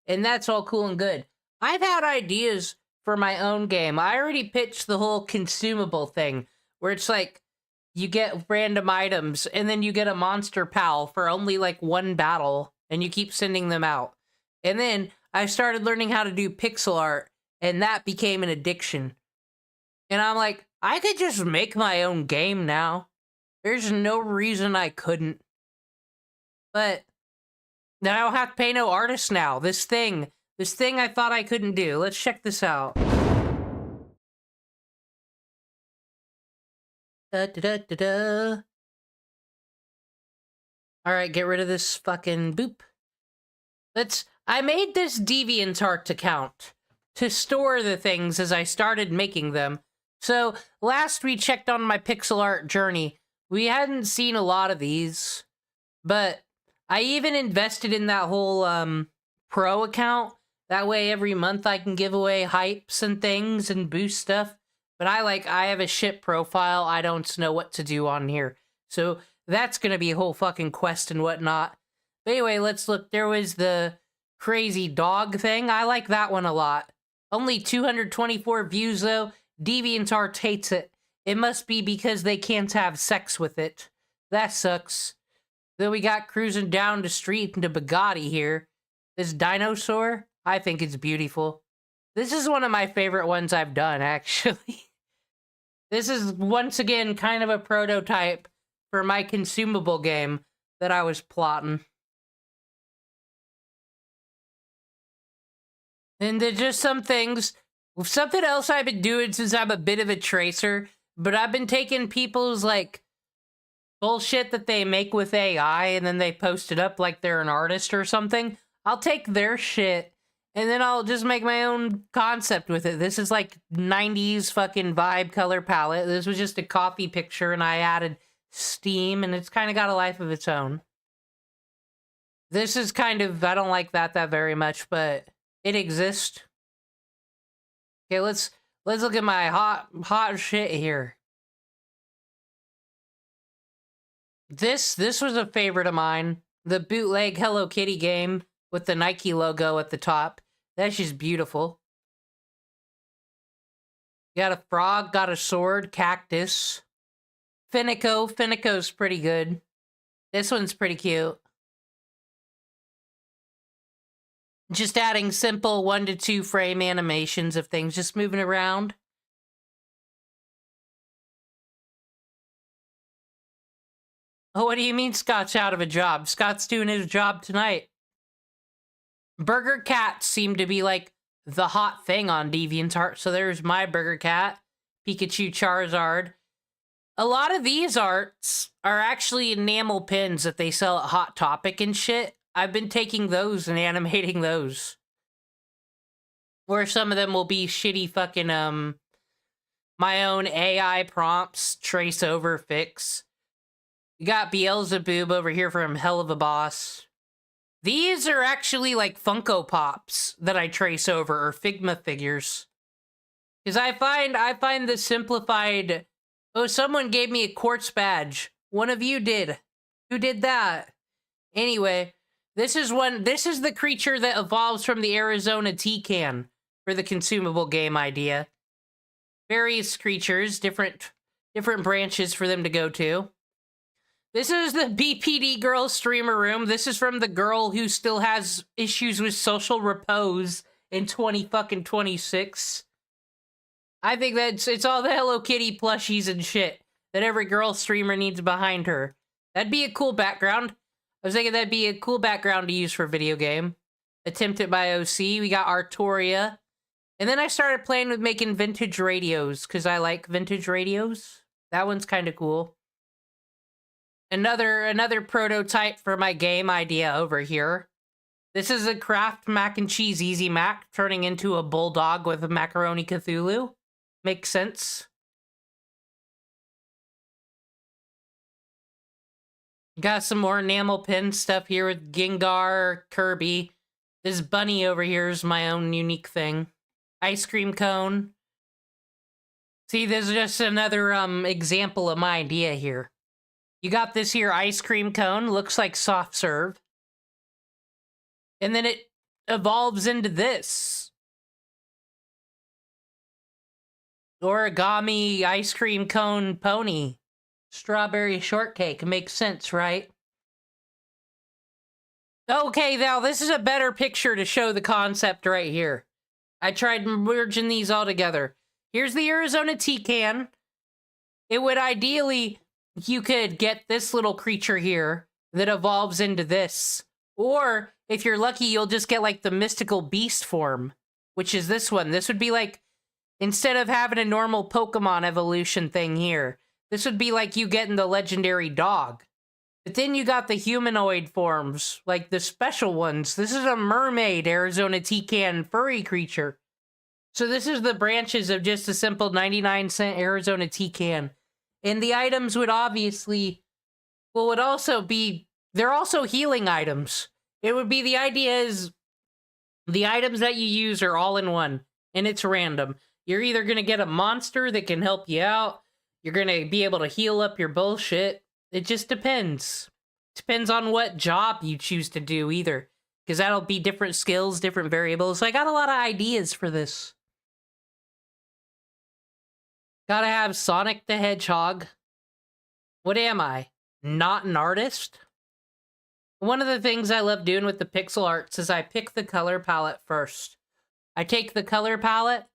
And that's all cool and good. I've had ideas for my own game. I already pitched the whole consumable thing, where it's like, you get random items, and then you get a monster pal for only like one battle, and you keep sending them out. And then I started learning how to do pixel art, and that became an addiction. And I'm like, I could just make my own game now. There's no reason I couldn't. But then I don't have to pay no artist now. This thing I thought I couldn't do. Let's check this out. Da, da, da, da, da. Alright, get rid of this fucking boop. I made this DeviantArt account to store the things as I started making them. So, last we checked on my pixel art journey, we hadn't seen a lot of these. But I even invested in that whole, pro account. That way every month I can give away hypes and things and boost stuff. But I have a shit profile, I don't know what to do on here. So, that's gonna be a whole fucking quest and whatnot. But anyway, let's look. There was the crazy dog thing. I like that one a lot. Only 224 views though. DeviantArt hates it. It must be because they can't have sex with it. That sucks. Then we got cruising down the street into Bugatti here. This dinosaur, I think it's beautiful. This is one of my favorite ones I've done, actually. This is, once again, kind of a prototype for my consumable game that I was plotting. And there's just some things. Something else I've been doing since I'm a bit of a tracer, but I've been taking people's, like, bullshit that they make with AI and then they post it up like they're an artist or something. I'll take their shit and then I'll just make my own concept with it. This is like 90s fucking vibe color palette. This was just a coffee picture and I added steam and it's kind of got a life of its own. This is kind of, I don't like that very much, but it exists. Okay, let's look at my hot shit here. This was a favorite of mine. The bootleg Hello Kitty game with the Nike logo at the top. That's just beautiful. Got a frog, got a sword, cactus. Finico. Finico's pretty good. This one's pretty cute. Just adding simple 1 to 2 frame animations of things just moving around. Oh, what do you mean Scott's out of a job? Scott's doing his job tonight. Burger cats seem to be like the hot thing on DeviantArt. So there's my burger cat, Pikachu Charizard. A lot of these arts are actually enamel pins that they sell at Hot Topic and shit. I've been taking those and animating those. Or some of them will be shitty fucking, my own AI prompts, trace over, fix. You got Beelzebub over here from Hell of a Boss. These are actually like Funko Pops that I trace over, or Figma figures. Because I find the simplified... Oh, someone gave me a quartz badge. One of you did. Who did that? Anyway, this is the creature that evolves from the Arizona Toucan for the consumable game idea. Various creatures, different branches for them to go to. This is the BPD girl streamer room. This is from the girl who still has issues with social repose in 2026. I think it's all the Hello Kitty plushies and shit that every girl streamer needs behind her. That'd be a cool background. I was thinking that'd be a cool background to use for a video game. Attempted by OC. We got Artoria. And then I started playing with making vintage radios, because I like vintage radios. That one's kind of cool. Another prototype for my game idea over here. This is a Kraft Mac and Cheese Easy Mac turning into a bulldog with a Macaroni Cthulhu. Makes sense. Got some more enamel pin stuff here with Gengar, Kirby. This bunny over here is my own unique thing. Ice cream cone. See, there's just another example of my idea here. You got this here ice cream cone, looks like soft serve. And then it evolves into this. Origami ice cream cone pony. Strawberry shortcake. Makes sense, right? Okay, now this is a better picture to show the concept right here. I tried merging these all together. Here's the Arizona Toucan. It would ideally... You could get this little creature here that evolves into this. Or, if you're lucky, you'll just get, like, the mystical beast form, which is this one. This would be, like, instead of having a normal Pokemon evolution thing here, this would be like you getting the legendary dog. But then you got the humanoid forms, like the special ones. This is a mermaid Arizona Toucan furry creature. So this is the branches of just a simple 99-cent Arizona Toucan. And the items would obviously, well, would also be, they're also healing items. It would be, the idea is, the items that you use are all in one, and it's random. You're either going to get a monster that can help you out, you're going to be able to heal up your bullshit. It just depends. Depends on what job you choose to do, either. Because that'll be different skills, different variables. So I got a lot of ideas for this. Gotta have Sonic the Hedgehog. What am I? Not an artist? One of the things I love doing with the pixel arts is I pick the color palette first. I take the color palette,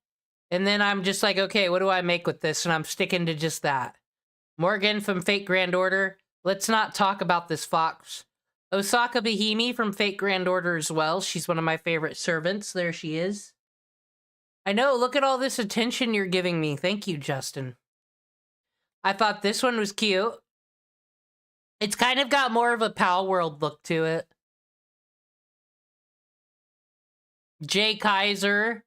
and then I'm just like, okay, what do I make with this? And I'm sticking to just that. Morgan from Fate Grand Order. Let's not talk about this fox. Osaka Bahimi from Fate Grand Order as well. She's one of my favorite servants. There she is. I know, look at all this attention you're giving me. Thank you, Justin. I thought this one was cute. It's kind of got more of a Pal World look to it. Jay Kaiser.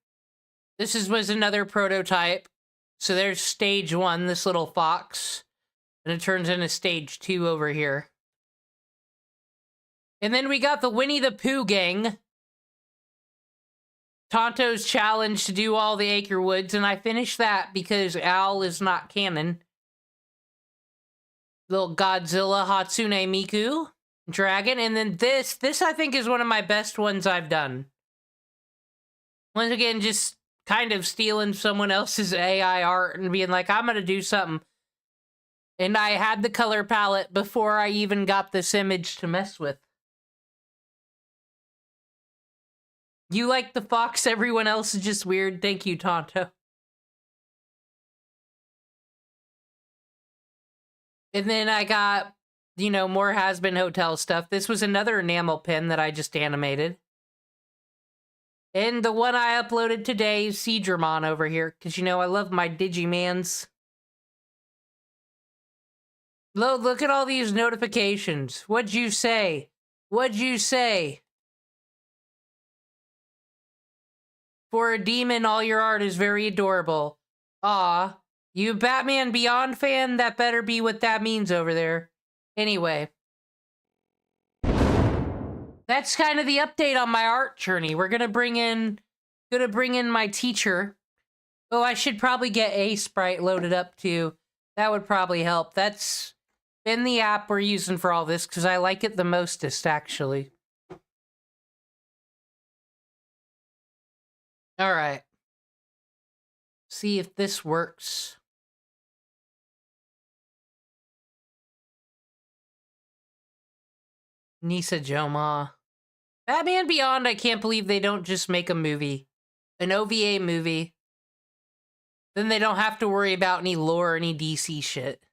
This was another prototype. So there's stage 1, this little fox. And it turns into stage 2 over here. And then we got the Winnie the Pooh gang. Tonto's challenge to do all the Acre Woods, and I finished that because Al is not canon. Little Godzilla Hatsune Miku dragon, and then this I think is one of my best ones I've done. Once again, just kind of stealing someone else's AI art and being like, I'm gonna do something. And I had the color palette before I even got this image to mess with. You like the fox, everyone else is just weird. Thank you, Tonto. And then I got, you know, more Has-Been Hotel stuff. This was another enamel pin that I just animated. And the one I uploaded today is Seedramon over here, because, you know, I love my Digimans. Look at all these notifications. What'd you say? What'd you say? For a demon, all your art is very adorable. Aw, you Batman Beyond fan? That better be what that means over there. Anyway. That's kind of the update on my art journey. We're gonna bring in my teacher. Oh, I should probably get a sprite loaded up too. That would probably help. That's been the app we're using for all this because I like it the mostest, actually. All right. See if this works. Nisa Joma. Batman Beyond, I can't believe they don't just make a movie. An OVA movie. Then they don't have to worry about any lore or any DC shit.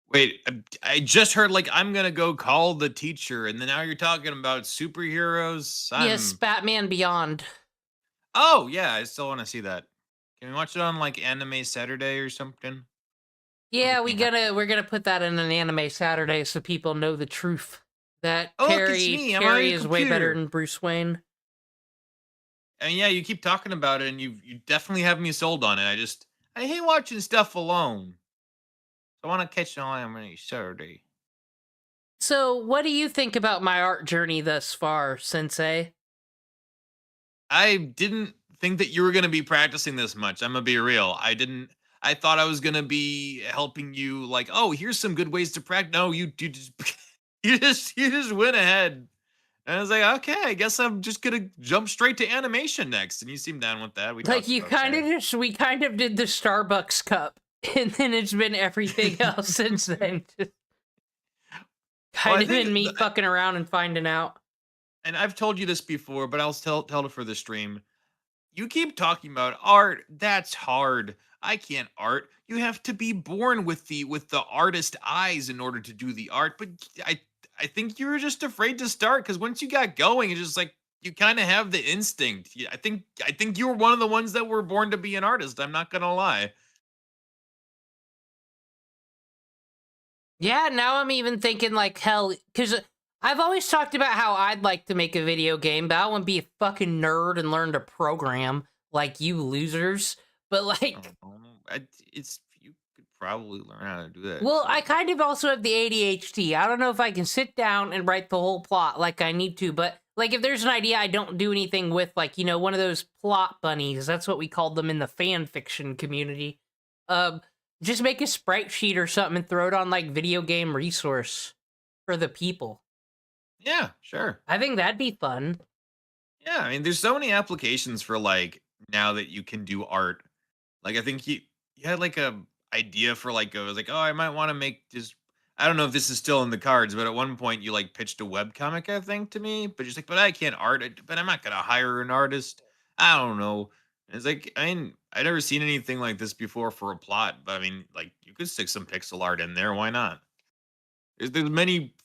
Wait, I just heard, like, I'm gonna go call the teacher, and then now you're talking about superheroes? Yes, Batman Beyond. Oh, yeah, I still want to see that. Can we watch it on, like, Anime Saturday or something? Yeah, we're gonna put that in an Anime Saturday so people know the truth. That Oh, look, it's Terry me. I'm on your is way better computer. than Bruce Wayne. And yeah, you keep talking about it, and you definitely have me sold on it. I hate watching stuff alone. I want to catch it on Anime Saturday. So, what do you think about my art journey thus far, Sensei? I didn't think that you were gonna be practicing this much. I'm gonna be real. I thought I was gonna be helping you, like, oh, here's some good ways to practice. No, you just you just went ahead. And I was like, okay, I guess I'm just gonna jump straight to animation next. And you seem down with that. We Like, talked you about kind that. of just, we kind of did the Starbucks cup, and then it's been everything else since then. Just kind of been me fucking around and finding out. And I've told you this before, but I'll tell it for the stream. You keep talking about art. That's hard. I can't art. You have to be born with the artist eyes in order to do the art. But I think you were just afraid to start because once you got going, it's just like you kind of have the instinct. I think you were one of the ones that were born to be an artist. I'm not gonna lie. Yeah, now I'm even thinking like hell, because I've always talked about how I'd like to make a video game, but I want to be a fucking nerd and learn to program like you losers. But I like, don't know. It's you could probably learn how to do that well, if you I want. kind of also have the ADHD. I don't know if I can sit down and write the whole plot like I need to, but like if there's an idea I don't do anything with, like, one of those plot bunnies, that's what we called them in the fan fiction community. Um, just make a sprite sheet or something and throw it on like video game resource for the people. Yeah, sure. I think that'd be fun. Yeah, I mean, there's so many applications for like now that you can do art. Like, I think you had like a idea for like I was like, oh, I might want to make just. I don't know if this is still in the cards, but at one point you like pitched a webcomic, I think, to me. But just like, but I can't art it. But I'm not gonna hire an artist. I don't know. And it's like, I mean, I'd never seen anything like this before for a plot. But I mean, like, you could stick some pixel art in there. Why not? There's many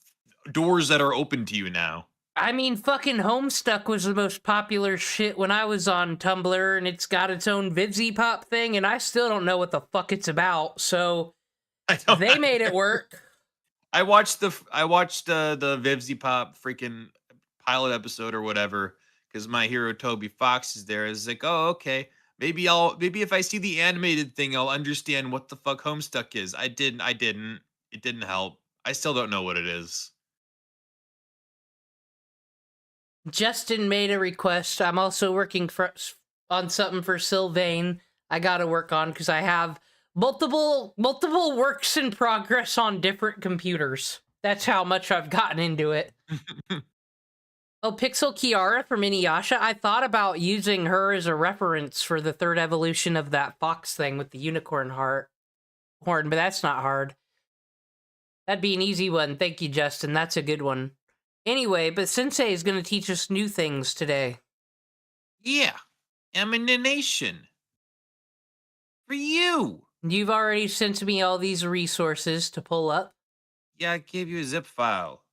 doors that are open to you now. I mean, fucking Homestuck was the most popular shit when I was on Tumblr, and it's got its own Vivzy Pop thing, and I still don't know what the fuck it's about, so I don't. they made it work. I watched the Vivzy Pop freaking pilot episode or whatever because my hero Toby Fox is there. It's like, oh, okay. Maybe if I see the animated thing, I'll understand what the fuck Homestuck is. I didn't. It didn't help. I still don't know what it is. Justin made a request. I'm also working on something for Sylvain. I gotta work on because I have multiple works in progress on different computers. That's how much I've gotten into it. Oh, Pixel Kiara from Inuyasha. I thought about using her as a reference for the third evolution of that fox thing with the unicorn horn, but that's not hard. That'd be an easy one. Thank you, Justin. That's a good one. Anyway, but Sensei is going to teach us new things today. Yeah, emanation for you. You've already sent me all these resources to pull up. Yeah, I gave you a zip file.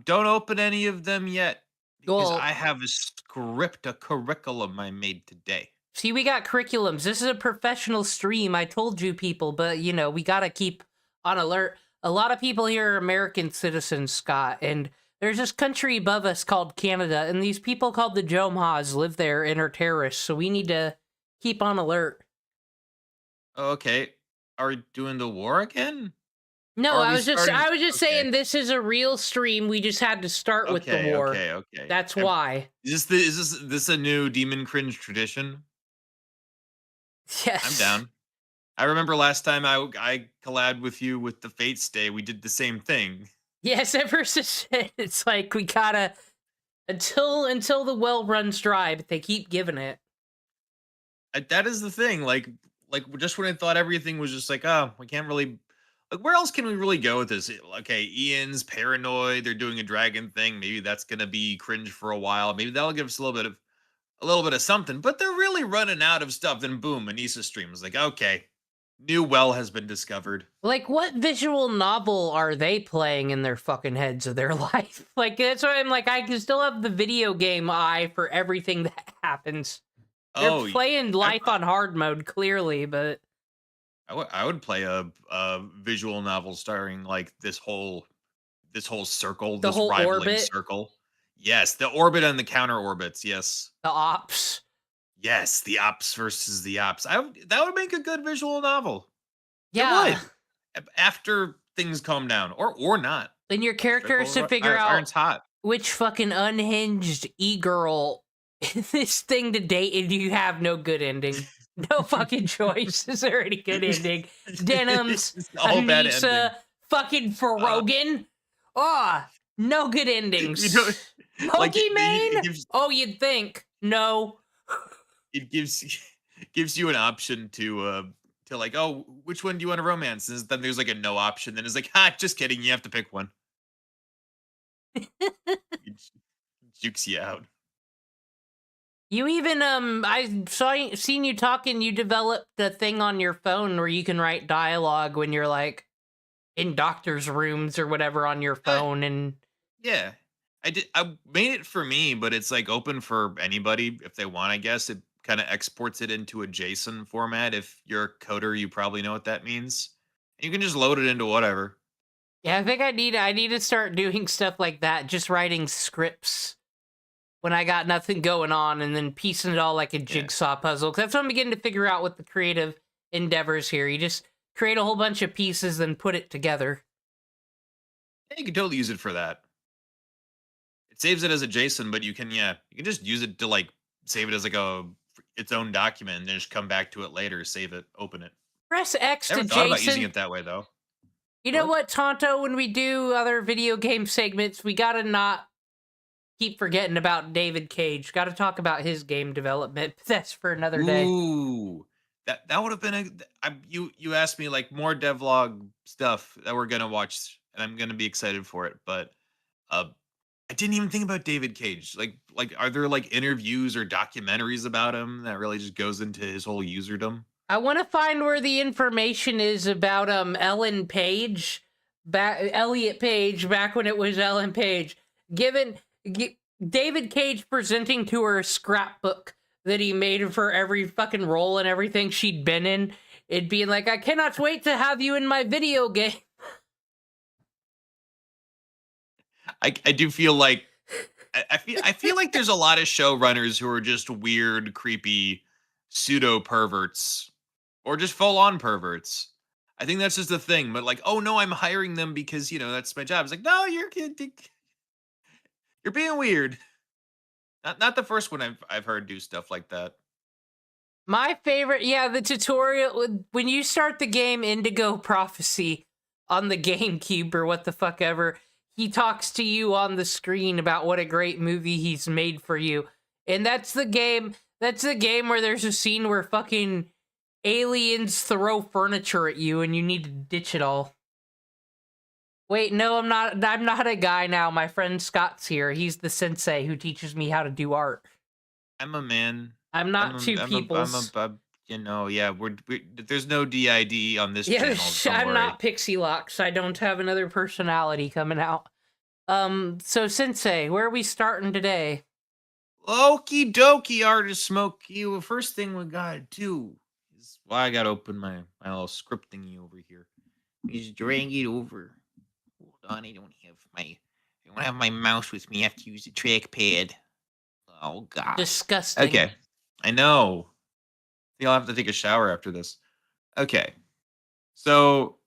Don't open any of them yet because Well, I have a curriculum I made today. see, we got curriculums. This is a professional stream. I told you people, but we got to keep on alert. A lot of people here are American citizens, Scott, and there's this country above us called Canada, and these people called the Jomhas live there and are terrorists, so we need to keep on alert. Okay, are we doing the war again? No, Are I we was just starting- I was just okay. saying this is a real stream. We just had to start with the war. Okay. That's why. Is this a new Demon Cringe tradition? Yes. I'm down. I remember last time I collabed with you with the Fates Day, we did the same thing. Yes, ever since it's like we gotta until the well runs dry, but they keep giving it. That is the thing. Like just when I thought everything was just like, oh, we can't really. Like, where else can we really go with this? Okay, Ian's paranoid. They're doing a dragon thing. Maybe that's gonna be cringe for a while. Maybe that'll give us a little bit of something. But they're really running out of stuff. Then boom, Anissa stream was like, okay, new well has been discovered. Like, what visual novel are they playing in their fucking heads of their life? Like, that's why I'm like, I can still have the video game eye for everything that happens. They're playing life on hard mode, clearly, but I would play a visual novel starring like this whole circle, The this whole rivaling orbit? circle. Yes, the orbit and the counter orbits. Yes, the ops. yes, the ops versus the ops. That would make a good visual novel. Yeah. It would. After things calm down, or not. Then your character has to figure Iron's out hot. which fucking unhinged e-girl this thing to date, and you have no good ending. No fucking choice. Is there any good ending? Denims, It's all bad ending. Anissa, fucking Farogan. No good endings. You know, like, Pokimane? it gives- Oh, you'd think. No. It gives you an option to like, oh, which one do you want to romance? And then there's like a no option. Then it's like, just kidding. You have to pick one. It jukes you out. You even, I seen you talking, you developed a thing on your phone where you can write dialogue when you're, like, in doctor's rooms or whatever on your phone, and... Yeah. I made it for me, but it's, like, open for anybody if they want, I guess. It kind of exports it into a JSON format. If you're a coder, you probably know what that means. You can just load it into whatever. Yeah, I think I need to start doing stuff like that, just writing scripts when I got nothing going on and then piecing it all like a jigsaw puzzle. 'Cause that's what I'm beginning to figure out with the creative endeavors here. You just create a whole bunch of pieces and put it together. Yeah, you can totally use it for that. It saves it as a JSON, but you can just use it to like save it as like its own document and then just come back to it later, save it, open it. Press X Never to thought about using JSON. it that way though. You know what, Tonto? When we do other video game segments, we gotta not keep forgetting about David Cage. Gotta talk about his game development. That's for another day. Ooh, that would have been you asked me like more devlog stuff that we're gonna watch, and I'm gonna be excited for it. But I didn't even think about David Cage. Like, are there like interviews or documentaries about him that really just goes into his whole userdom? I want to find where the information is about Ellen Page, Elliot Page, back when it was Ellen Page, David Cage presenting to her a scrapbook that he made for every fucking role and everything she'd been in. It'd be like, I cannot wait to have you in my video game. I do feel like I feel like there's a lot of showrunners who are just weird, creepy, pseudo perverts, or just full on perverts. I think that's just the thing. But like, oh no, I'm hiring them because that's my job. It's like, no, you're being weird. Not the first one I've heard do stuff like that. My favorite, the tutorial, when you start the game Indigo Prophecy on the GameCube or what the fuck ever, he talks to you on the screen about what a great movie he's made for you. And that's the game where there's a scene where fucking aliens throw furniture at you and you need to ditch it all. Wait, no, I'm not a guy now. My friend Scott's here. He's the sensei who teaches me how to do art. I'm a man. I'm not two peoples. There's no DID on this channel. I'm not Pixie Locks. I don't have another personality coming out. So Sensei, where are we starting today? Okie dokie, Artist Smokey. The first thing we gotta do is I gotta open my little script thingy over here. Just drag it over. Hold on, I don't have my mouse with me. I have to use the trackpad. Oh god. Disgusting. Okay. I know. I think I'll have to take a shower after this. Okay. So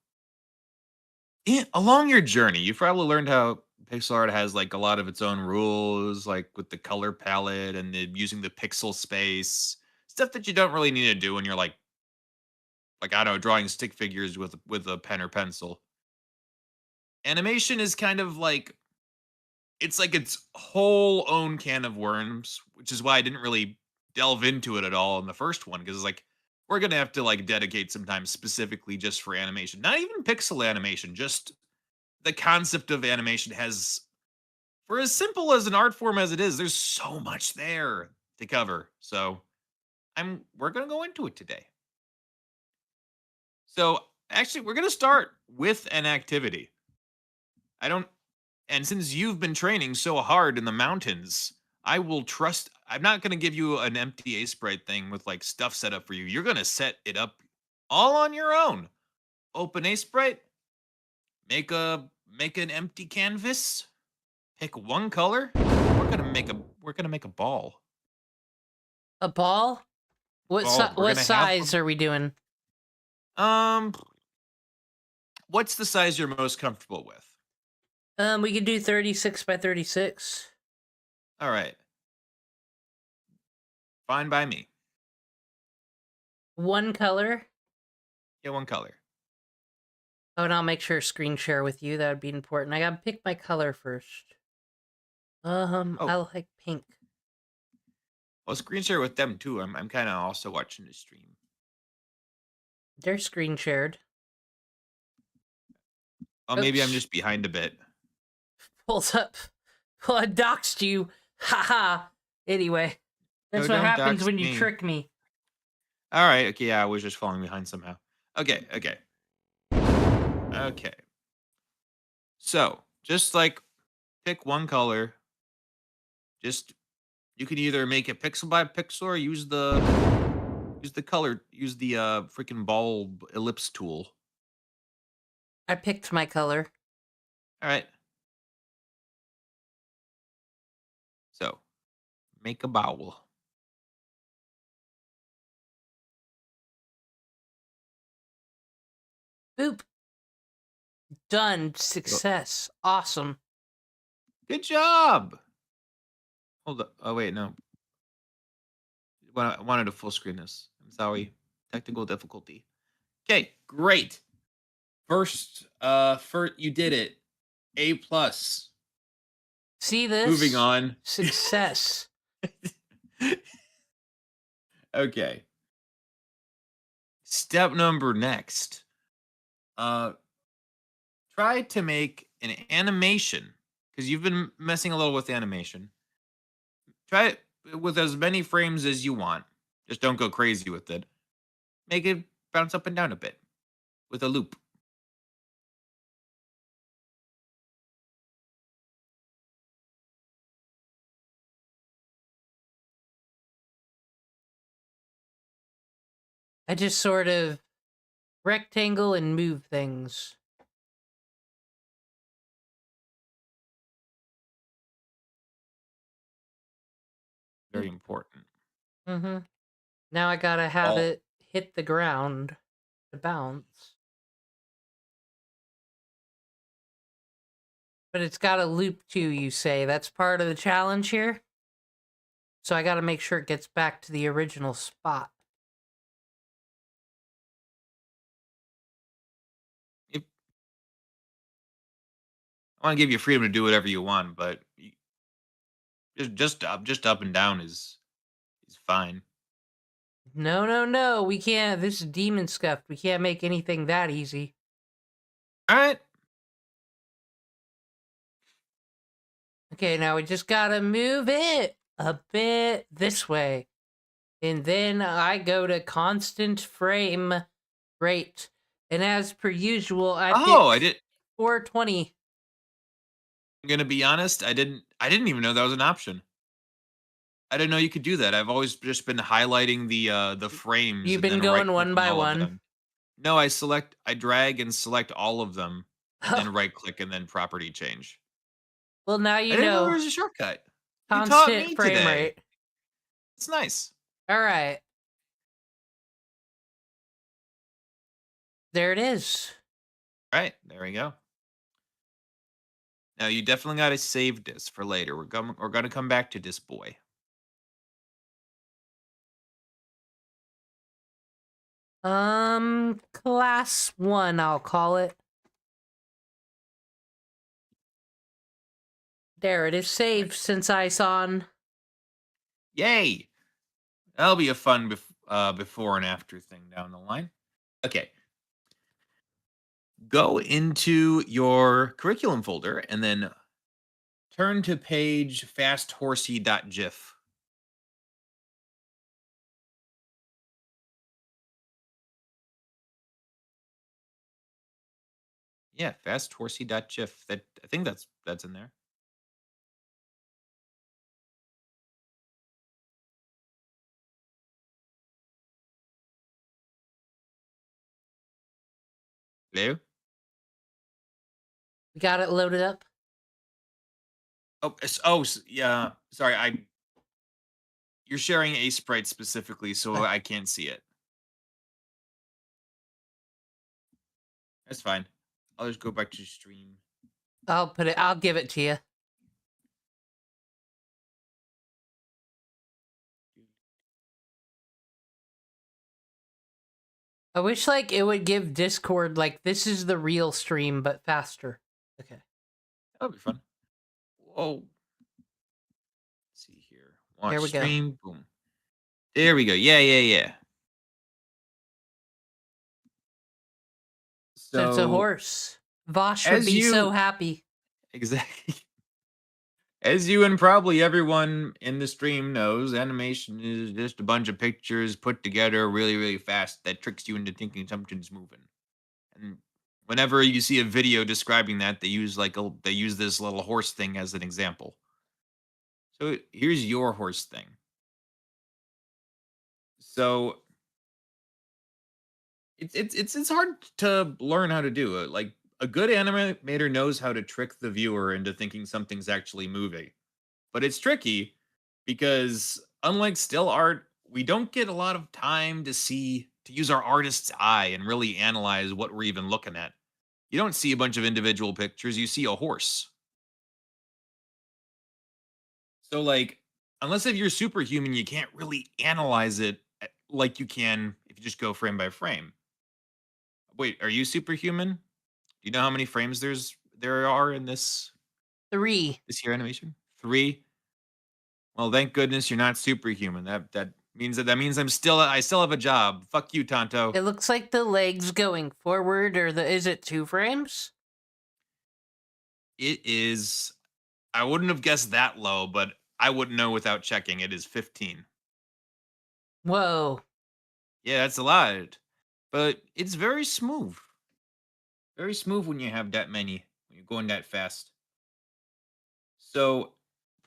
along your journey, you've probably learned how pixel art has like a lot of its own rules, like with the color palette and using the pixel space, stuff that you don't really need to do when you're like I don't know, drawing stick figures with a pen or pencil. Animation is kind of like it's like its whole own can of worms, which is why I didn't really delve into it at all in the first one, because it's like we're gonna have to like dedicate some time specifically just for animation. Not even pixel animation, just the concept of animation has, for as simple as an art form as it is, there's so much there to cover. So we're gonna go into it today. So actually we're gonna start with an activity. And since you've been training so hard in the mountains, I'm not going to give you an empty sprite thing with like stuff set up for you. You're going to set it up all on your own. Open sprite, make an empty canvas, pick one color. We're going to make a ball. A ball? What size are we doing? What's the size you're most comfortable with? We could do 36 by 36. All right. Fine by me. One color? Yeah, one color. Oh, and I'll make sure screen share with you. That would be important. I gotta pick my color first. I like pink. Well, screen share with them too. I'm kind of also watching the stream. They're screen shared. Oh, maybe I'm just behind a bit. Pulls up. Well, I doxed you. Haha. Anyway, that's what happens when you trick me. All right. Okay. Yeah, I was just falling behind somehow. Okay. So, just like pick one color. You can either make it pixel by pixel or use the freaking bulb ellipse tool. I picked my color. All right. So, make a bowel. Boop. Done. Success. Awesome. Good job. Hold up. Oh, wait, no. I wanted to full screen this. I'm sorry. Technical difficulty. Okay, great. First, you did it. A plus. See this? Moving on. Success. Okay. Step number next. Try to make an animation because you've been messing a little with animation. Try it with as many frames as you want. Just don't go crazy with it. Make it bounce up and down a bit with a loop. I just sort of rectangle and move things. Very important. Mm-hmm. Now I gotta have Oh. it hit the ground to bounce. But it's got a loop too, you say. That's part of the challenge here? So I gotta make sure it gets back to the original spot. I want to give you freedom to do whatever you want, but just up and down is fine. No, no, no. We can't. This is demon scuffed. We can't make anything that easy. All right. Okay, now we just gotta move it a bit this way. And then I go to constant frame rate. And as per usual, I I pick did. 420. I'm gonna be honest. I didn't even know that was an option. I didn't know you could do that. I've always just been highlighting the frames. You've and been then going one right-clicking by all of one. them. No, I drag and select all of them, and then right click and then property change. Well, now I you didn't know there know. was a shortcut. You taught Constant me frame today. rate. It's nice. All right. There it is. All right, there we go. Now you definitely got to save this for later. We're gonna come back to this boy. Class 1, I'll call it. There it is saved since ISON. Yay! That'll be a fun before and after thing down the line. Okay. Go into your curriculum folder and then turn to page fasthorsey.gif. Yeah, fasthorsey.gif. I think that's in there. Hello? We got it loaded up. Yeah. Sorry, you're sharing a sprite specifically, so I can't see it. That's fine. I'll just go back to stream. I'll give it to you. I wish like it would give Discord like this is the real stream but faster. Okay. That'll be fun. Whoa. Let's see here. Watch There we go. stream. Boom. There we go. Yeah. So it's a So horse. Vosh would as be so you- happy. exactly. As you and probably everyone in the stream knows, animation is just a bunch of pictures put together really, really fast that tricks you into thinking something's moving. And whenever you see a video describing that, they use this little horse thing as an example. So here's your horse thing. So it's hard to learn how to do it. Like A good animator knows how to trick the viewer into thinking something's actually moving. But it's tricky because unlike still art, we don't get a lot of time to use our artist's eye and really analyze what we're even looking at. You don't see a bunch of individual pictures, you see a horse. So like unless if you're superhuman, you can't really analyze it like you can if you just go frame by frame. Wait, are you superhuman? Do you know how many frames there are in Three. this here animation? 3. Well, thank goodness you're not superhuman. That means I still have a job. Fuck you, Tonto. It looks like the legs going forward, or is it 2 frames? It is. I wouldn't have guessed that low, but I wouldn't know without checking. It is 15. Whoa. Yeah, that's a lot. But it's very smooth. Very smooth when you have that many, when you're going that fast. So,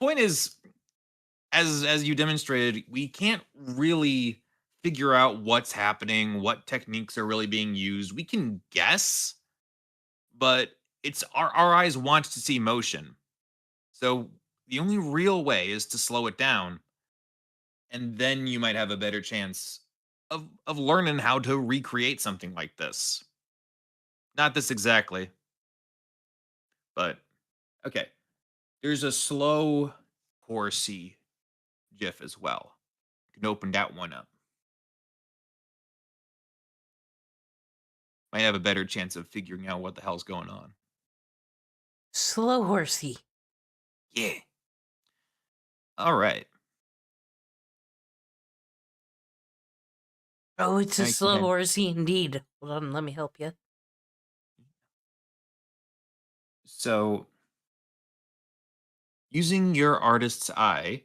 point is, as you demonstrated, we can't really figure out what's happening, what techniques are really being used. We can guess, but it's our eyes want to see motion. So the only real way is to slow it down, and then you might have a better chance of learning how to recreate something like this. Not this exactly, but okay. There's a slow horsey GIF as well. You can open that one up. Might have a better chance of figuring out what the hell's going on. Slow horsey. Yeah. All right. Oh, it's a Now you can slow head- horsey indeed. Hold on, let me help you. So, using your artist's eye,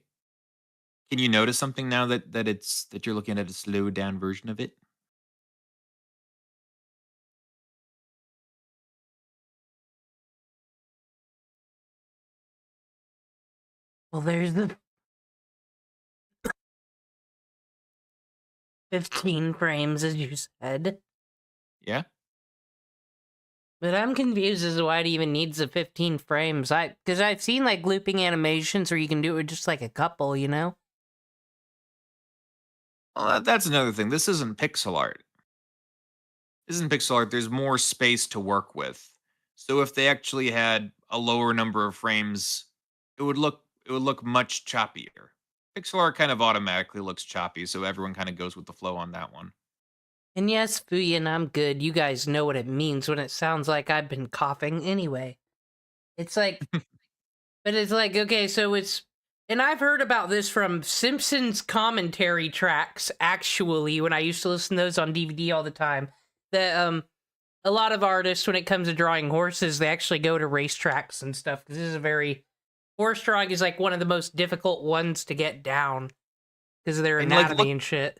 can you notice something now that you're looking at a slowed down version of it? Well, there's the 15 frames, as you said. Yeah. But I'm confused as to why it even needs the 15 frames. Because I've seen like looping animations where you can do it with just like a couple, you know? Well, that's another thing. This isn't pixel art. This isn't pixel art. There's more space to work with. So if they actually had a lower number of frames, it would look much choppier. Pixel art kind of automatically looks choppy, so everyone kind of goes with the flow on that one. And yes, Fuyin, I'm good. You guys know what it means when it sounds like I've been coughing anyway. It's like, but it's like, okay, so it's, and I've heard about this from Simpsons commentary tracks, actually, when I used to listen to those on DVD all the time. That, a lot of artists, when it comes to drawing horses, they actually go to racetracks and stuff. This is a very, horse drawing is like one of the most difficult ones to get down because of their And, like, anatomy look- and shit.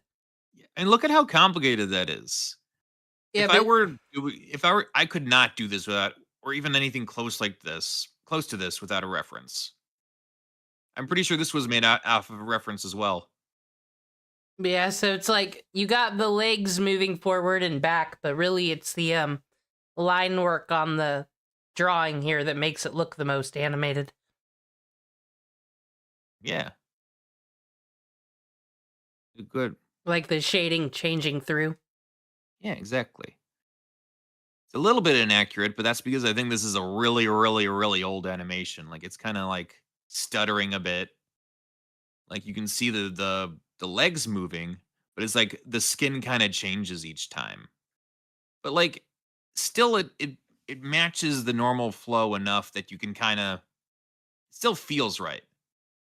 And look at how complicated that is. Yeah, I could not do this without, or even anything close to this without a reference. I'm pretty sure this was made out off of a reference as well. yeah, so it's like you got the legs moving forward and back, but really it's the line work on the drawing here that makes it look the most animated. Yeah. Good. Like the shading changing through. Yeah, exactly. It's a little bit inaccurate, but that's because I think this is a really, really, really old animation. Like it's kind of like stuttering a bit. Like you can see the legs moving, but it's like the skin kind of changes each time. But like still it matches the normal flow enough that you can kind of still feels right.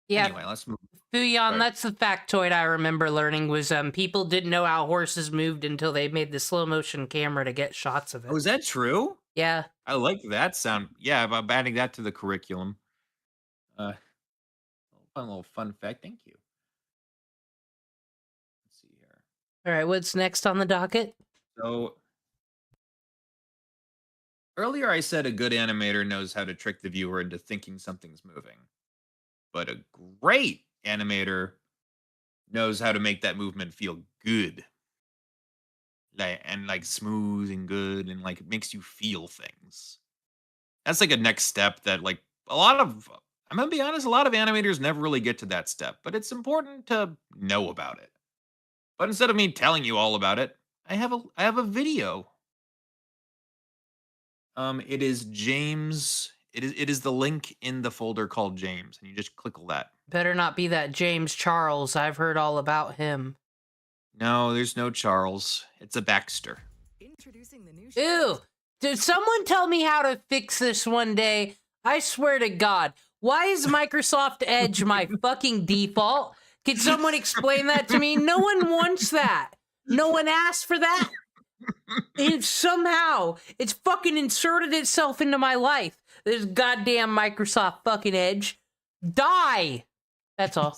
Yeah, Anyway, let's move. Fuyon, Sorry. that's the factoid I remember learning was people didn't know how horses moved until they made the slow motion camera to get shots of it. Oh, is that true? Yeah. I like that sound. Yeah, I'm adding that to the curriculum. Fun little fun fact. Thank you. Let's see here. All right, what's next on the docket? So earlier I said a good animator knows how to trick the viewer into thinking something's moving. But a great animator knows how to make that movement feel good. like smooth and good and like it makes you feel things. That's like a next step that like a lot of I'm gonna be honest, a lot of animators never really get to that step, but it's important to know about it. But instead of me telling you all about it, I have a video. It is James. It is the link in the folder called James, and you just click that. Better not be that James Charles. I've heard all about him. No, there's no Charles. It's a Baxter. Ew! Did someone tell me how to fix this one day? I swear to God. Why is Microsoft Edge my fucking default? Can someone explain that to me? No one wants that. No one asked for that. And somehow, it's fucking inserted itself into my life. This goddamn Microsoft fucking Edge. Die! That's all.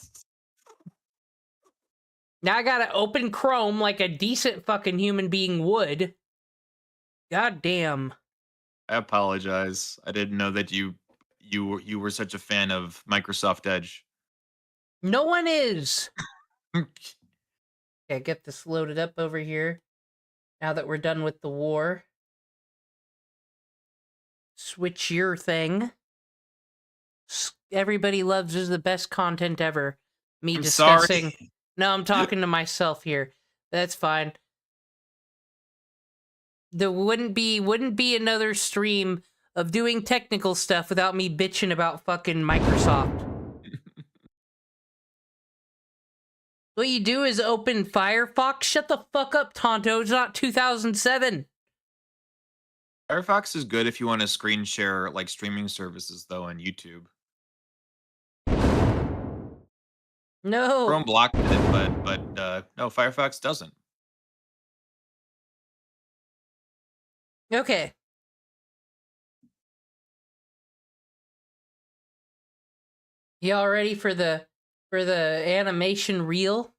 Now I gotta open Chrome like a decent fucking human being would. God damn. I apologize. I didn't know that you were such a fan of Microsoft Edge. No one is. Okay, get this loaded up over here. Now that we're done with the war. Switch your thing. Everybody Loves is the best content ever. Me I'm discussing. sorry. No, I'm talking to myself here. That's fine. There wouldn't be another stream of doing technical stuff without me bitching about fucking Microsoft. What you do is open Firefox. Shut the fuck up, Tonto. It's not 2007. Firefox is good if you want to screen share like streaming services though on YouTube. No. Chrome blocked it, but no, Firefox doesn't. Okay. Y'all ready for the animation reel?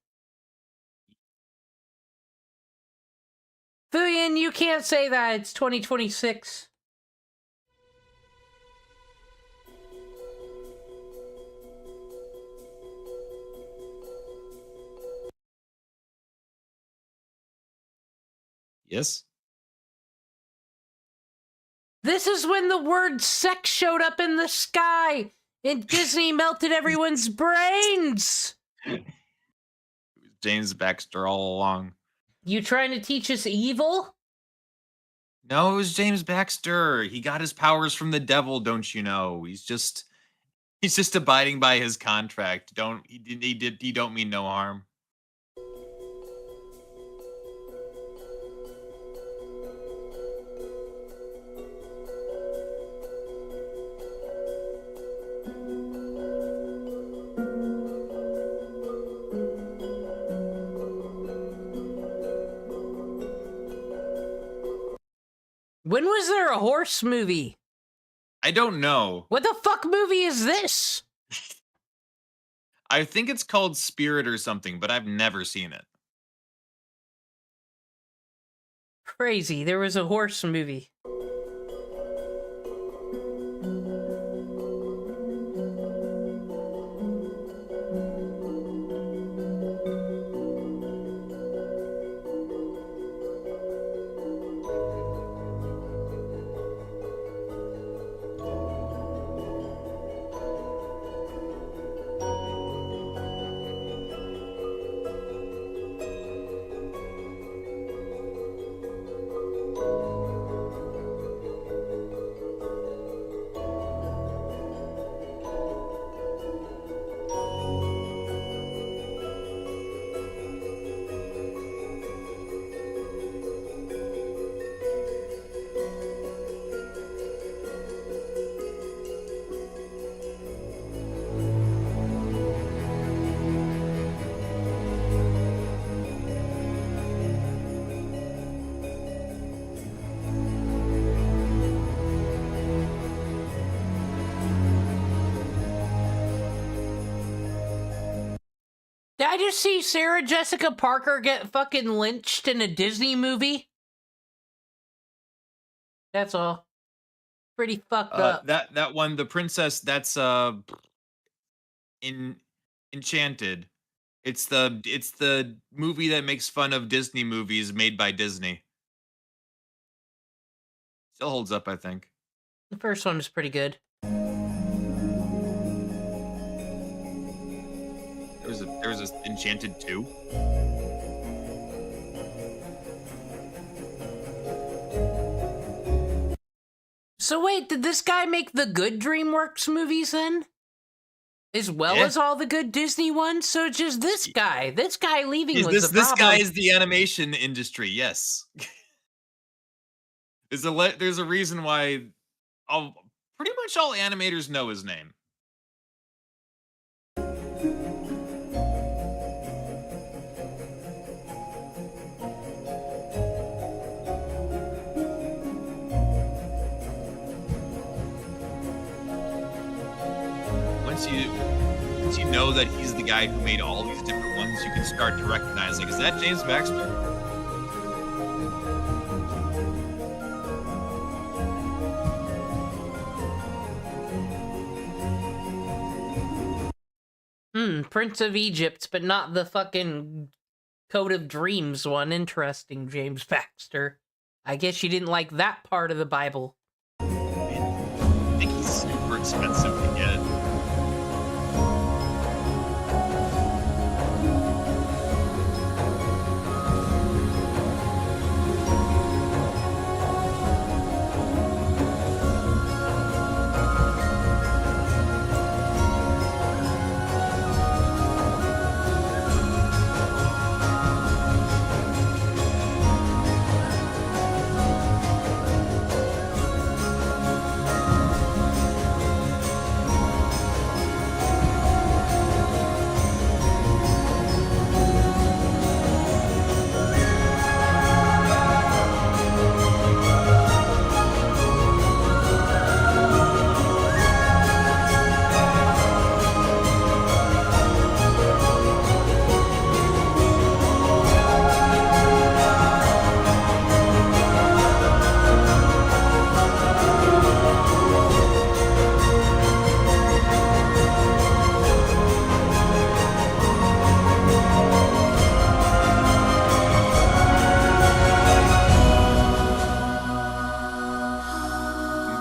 Fuyin, you can't say that. It's 2026. Yes. This is when the word sex showed up in the sky and Disney melted everyone's brains. It was James Baxter all along. You trying to teach us evil? No, it was James Baxter. He got his powers from the devil, don't you know? He's just abiding by his contract. He don't mean no harm. When was there a horse movie? I don't know. What the fuck movie is this? I think it's called Spirit or something, but I've never seen it. Crazy. There was a horse movie. Did I just see Sarah Jessica Parker get fucking lynched in a Disney movie? That's all. Pretty fucked up. That one, the princess, that's in Enchanted. It's the movie that makes fun of Disney movies made by Disney. Still holds up, I think. The first one was pretty good. There was a Enchanted 2. So wait, did this guy make the good DreamWorks movies then? As well Yeah. as all the good Disney ones? So it's just this guy. This guy leaving was the This problem. guy is the animation industry. Yes. There's a reason why pretty much all animators know his name. Once you know that he's the guy who made all these different ones, you can start to recognize, like, is that James Baxter? Prince of Egypt, but not the fucking Code of Dreams one. Interesting, James Baxter. I guess you didn't like that part of the Bible. I think he's super expensive to get.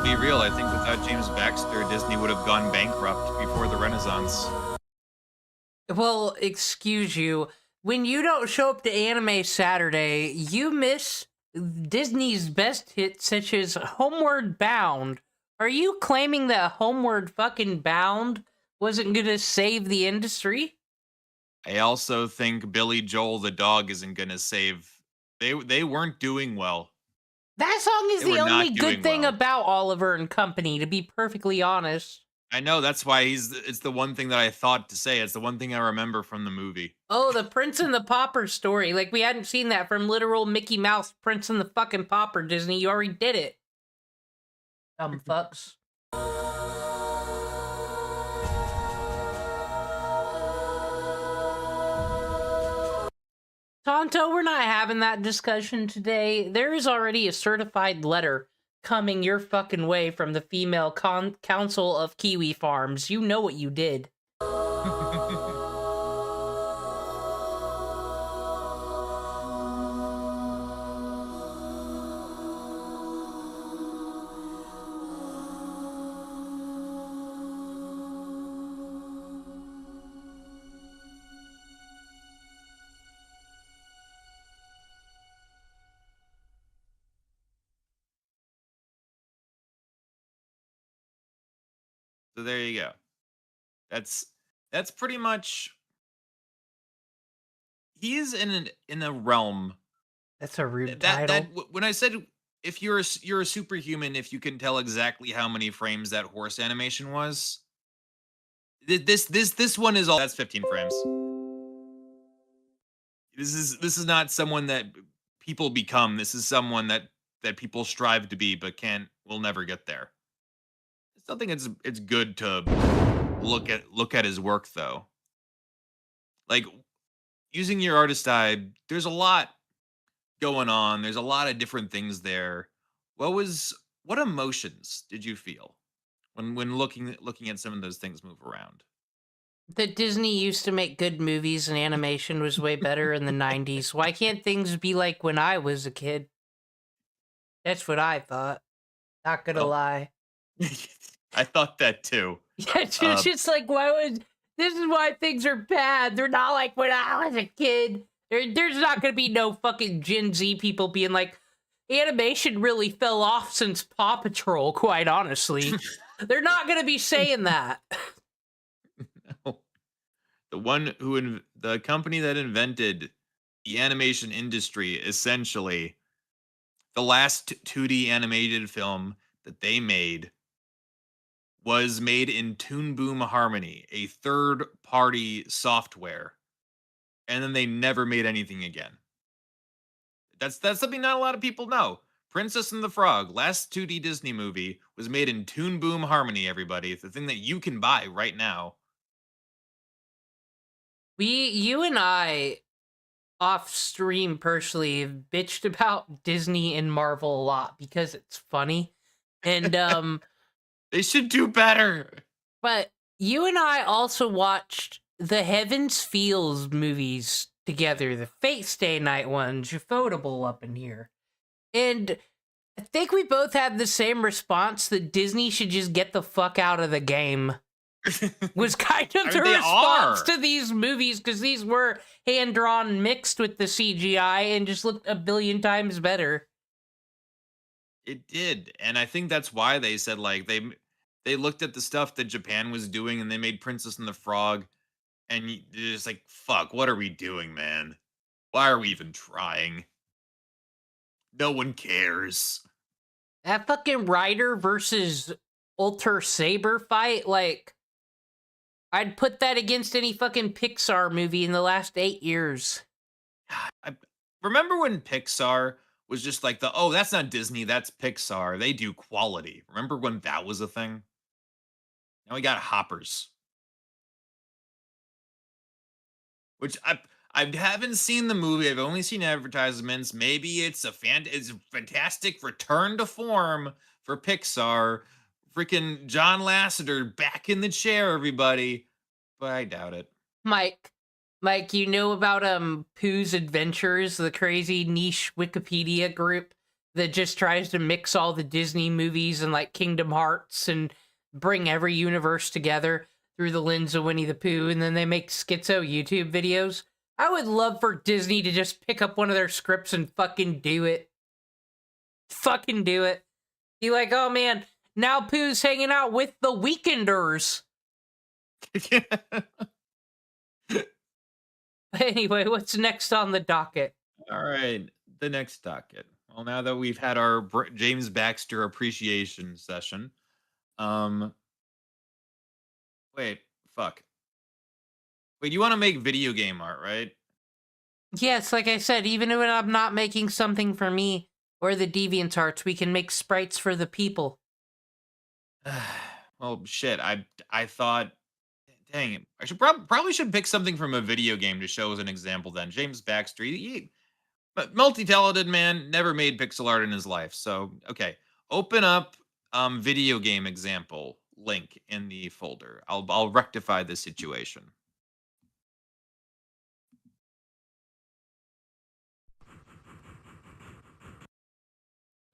Be real, I think without James Baxter, Disney would have gone bankrupt before the Renaissance. Well, excuse you. When you don't show up to Anime Saturday, you miss Disney's best hits such as Homeward Bound. Are you claiming that Homeward fucking Bound wasn't gonna save the industry? I also think Billy Joel the dog isn't gonna save. They weren't doing well. That song is They the were not only good doing thing well. about Oliver and Company, to be perfectly honest. I know, that's why it's the one thing that I thought to say. It's the one thing I remember from the movie. Oh, the Prince and the Pauper story. Like, we hadn't seen that from literal Mickey Mouse, Prince and the fucking Pauper, Disney. You already did it. Dumb fucks. Tonto, we're not having that discussion today. There is already a certified letter coming your fucking way from the female council of Kiwi Farms. You know what you did. So there you go. That's pretty much. He is in a realm That's a rude that title. when I said if you're a superhuman if you can tell exactly how many frames that horse animation was. This one is all that's 15 frames. This is not someone that people become. This is someone that people strive to be but will never get there. I still think it's good to look at his work though. Like using your artist eye, there's a lot going on. There's a lot of different things there. What emotions did you feel when looking at some of those things move around? That Disney used to make good movies and animation was way better in the 90s. Why can't things be like when I was a kid? That's what I thought. Not gonna Well, lie. I thought that too. Yeah, it's Um, just like, why would... This is why things are bad. They're not like when I was a kid. There's not gonna be no fucking Gen Z people being like, animation really fell off since Paw Patrol, quite honestly. They're not gonna be saying that. The company that invented the animation industry, essentially, the last 2D animated film that they made was made in Toon Boom Harmony, a third-party software, and then they never made anything again. That's something not a lot of people know. Princess and the Frog, last 2D Disney movie, was made in Toon Boom Harmony, everybody. It's the thing that you can buy right now. You and I, off stream personally, have bitched about Disney and Marvel a lot because it's funny. And, They should do better. but you and I also watched the Heavens Feels movies together, the Fate Stay Night ones, your photable up in here. And I think we both had the same response that Disney should just get the fuck out of the game. Was kind of I the mean, they response are. to these movies, because these were hand-drawn mixed with the CGI and just looked a billion times better. It did, and I think that's why they said, like, they looked at the stuff that Japan was doing, and they made Princess and the Frog, and they're just like, fuck, what are we doing, man? Why are we even trying? No one cares. That fucking Rider versus Ultra Saber fight, like, I'd put that against any fucking Pixar movie in the last 8 years. I remember when Pixar was just like oh, that's not Disney, that's Pixar. They do quality. Remember when that was a thing? Now we got Hoppers. Which I haven't seen the movie. I've only seen advertisements. Maybe it's it's a fantastic return to form for Pixar. Freaking John Lasseter back in the chair, everybody. But I doubt it. Mike, you know about Pooh's Adventures, the crazy niche Wikipedia group that just tries to mix all the Disney movies and like Kingdom Hearts and bring every universe together through the lens of Winnie the Pooh, and then they make schizo YouTube videos? I would love for Disney to just pick up one of their scripts and fucking do it. Fucking do it. Be like, oh man, now Pooh's hanging out with the Weekenders. Anyway, what's next on the docket? All right, the next docket. Well, now that we've had our James Baxter appreciation session, wait, fuck. Wait, you want to make video game art, right? Yes, like I said, even when I'm not making something for me or the DeviantArts, we can make sprites for the people. Well, shit. I thought, dang it, I should probably should pick something from a video game to show as an example. Then James Baxter, but multi-talented man, never made pixel art in his life. So okay, open up video game example link in the folder. I'll rectify the situation.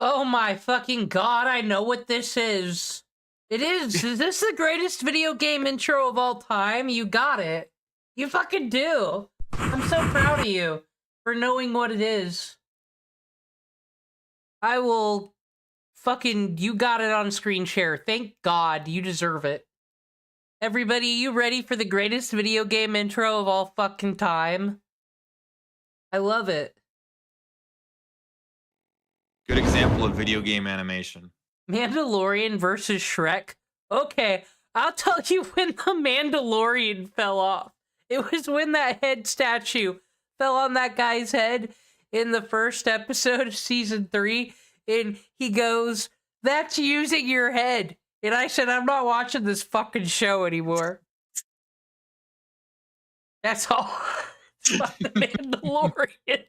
Oh my fucking god, I know what this is. It is. Is this the greatest video game intro of all time? You got it. You fucking do. I'm so proud of you for knowing what it is. I will fucking... You got it on screen share. Thank God. You deserve it. Everybody, you ready for the greatest video game intro of all fucking time? I love it. Good example of video game animation. Mandalorian versus Shrek? Okay, I'll tell you when the Mandalorian fell off. It was when that head statue fell on that guy's head in the first episode of season 3, and he goes, "That's using your head." And I said, I'm not watching this fucking show anymore. That's all. Fuck the Mandalorian.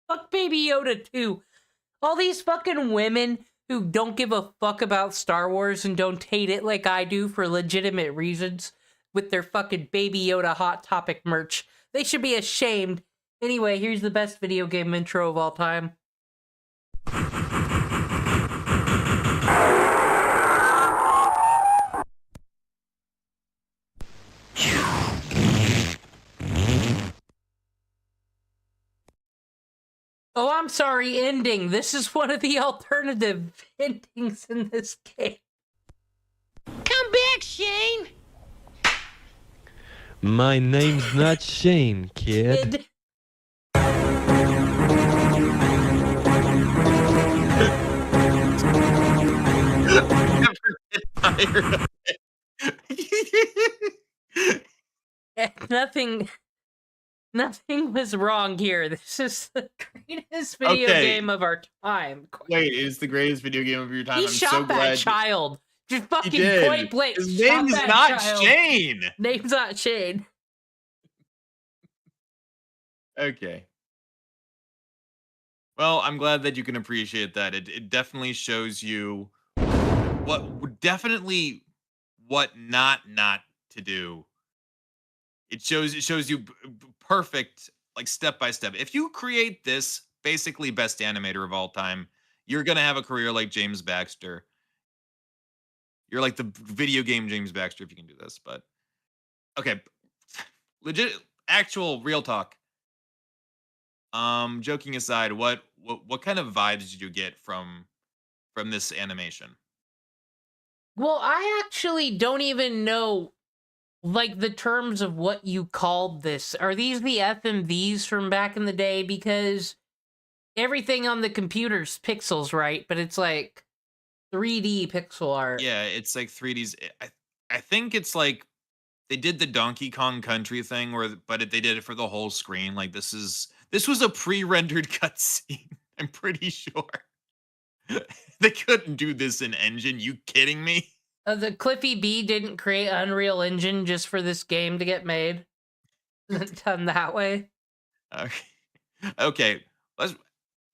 Fuck Baby Yoda too. All these fucking women who don't give a fuck about Star Wars and don't hate it like I do for legitimate reasons with their fucking Baby Yoda Hot Topic merch. They should be ashamed. Anyway, here's the best video game intro of all time. Oh, I'm sorry, ending. This is one of the alternative endings in this game. Come back, Shane! My name's not Shane, kid. Never get tired of it. Nothing was wrong here. This is the greatest video Okay. game of our time. Wait, it's the greatest video game of your time. He I'm shot so that glad. child. Just He fucking did. point blank. His shot name is that not child. Shane. Name's not Shane. Okay. Well, I'm glad that you can appreciate that. It definitely shows you what not to do. It shows you perfect, like, step by step. If you create this basically best animator of all time, you're gonna have a career like James Baxter. You're like the video game James Baxter if you can do this. But okay, legit, actual, real talk. Joking aside, what kind of vibes did you get from this animation? Well, I actually don't even know, like, the terms of what you called this. Are these the FMVs from back in the day? Because everything on the computer's pixels, right? But it's like 3D pixel art. Yeah, it's like 3Ds. I think it's like they did the Donkey Kong Country thing, but they did it for the whole screen. Like this was a pre-rendered cutscene. I'm pretty sure they couldn't do this in Engine. You kidding me? The Cliffy B didn't create Unreal Engine just for this game to get made. Done that way. Okay.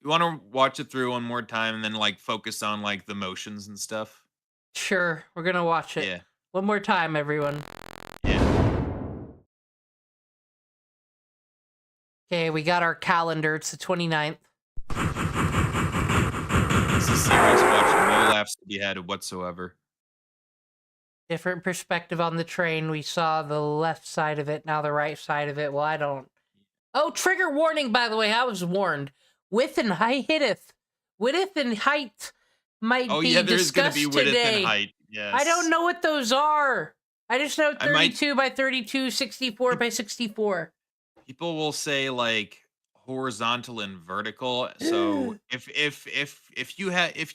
You want to watch it through one more time and then like focus on like the motions and stuff? Sure, we're gonna watch it. Yeah. One more time, everyone. Yeah. Okay, we got our calendar. It's the 29th. This is serious watching. No laughs to be had whatsoever. Different perspective on the train. We saw the left side of it, now the right side of it. Well, I don't. Oh, trigger warning, by the way. I was warned. Width and height hitteth. Width and height might be there's gonna discussed be width today. and height. Yes. I don't know what those are. I just know I might- 32 by 32, 64 by 64. People will say like horizontal and vertical. So if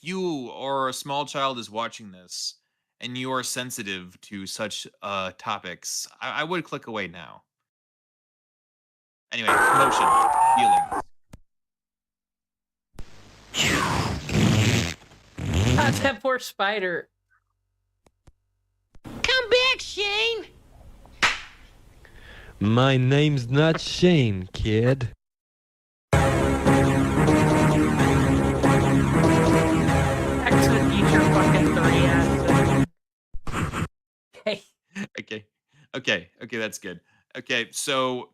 you or a small child is watching this and you are sensitive to such topics, I would click away now. Anyway, motion, feelings. How's that poor spider? Come back, Shane! My name's not Shane, kid. Back to the Future fucking 3 ass. Okay, that's good. Okay, so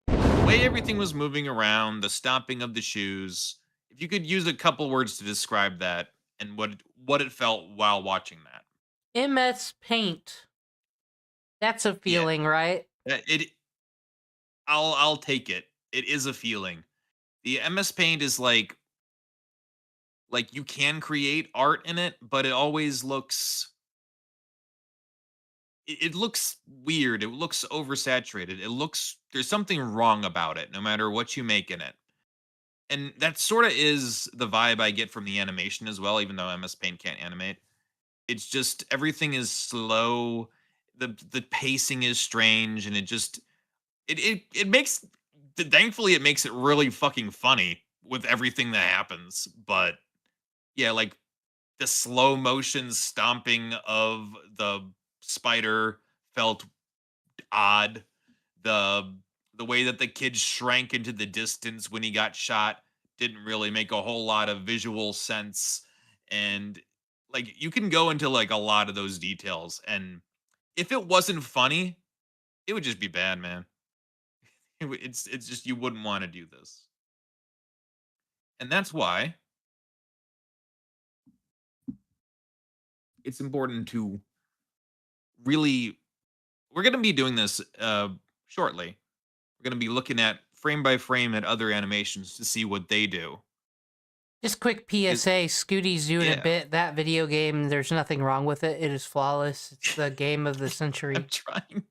the way everything was moving around, the stomping of the shoes, if you could use a couple words to describe that and what it felt while watching that. MS Paint. That's a feeling, right? I'll take it. It is a feeling. The MS Paint is like you can create art in it, but it always looks it looks weird. It looks oversaturated. There's something wrong about it no matter what you make in it. And that sort of is the vibe I get from the animation as well, even though MS Paint can't animate. It's just everything is slow. The pacing is strange, and it makes, thankfully it makes it really fucking funny with everything that happens. But yeah, like the slow motion stomping of the spider felt odd. The way that the kid shrank into the distance when he got shot didn't really make a whole lot of visual sense. And like you can go into like a lot of those details, and if it wasn't funny, It would just be bad, man. It's just you wouldn't want to do this. And that's why it's important to really we're going to be doing this shortly. We're going to be looking at frame by frame at other animations to see what they do. Just quick PSA, Scooty's doing a bit. That video game, there's nothing wrong with it. It is flawless. It's the game of the century. I'm trying.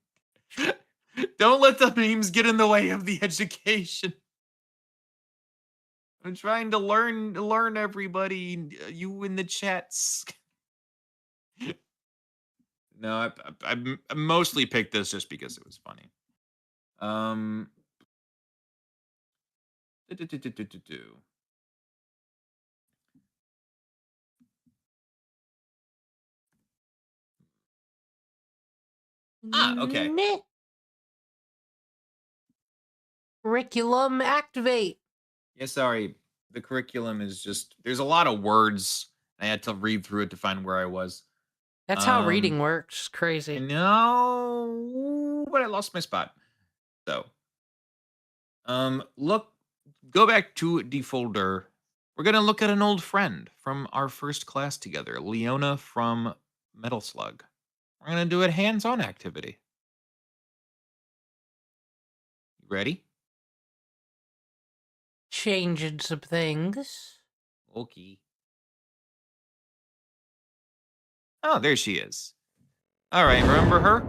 Don't let the memes get in the way of the education. I'm trying to learn everybody, you in the chats. No, I mostly picked this just because it was funny. Okay. Meh. Curriculum activate. Yeah, sorry. The curriculum is just there's a lot of words. I had to read through it to find where I was. That's how reading works. Crazy. No, but I lost my spot. So, go back to the folder. We're gonna look at an old friend from our first class together, Leona from Metal Slug. We're gonna do a hands-on activity. You ready? Changing some things. Okay. Oh, there she is. All right, remember her?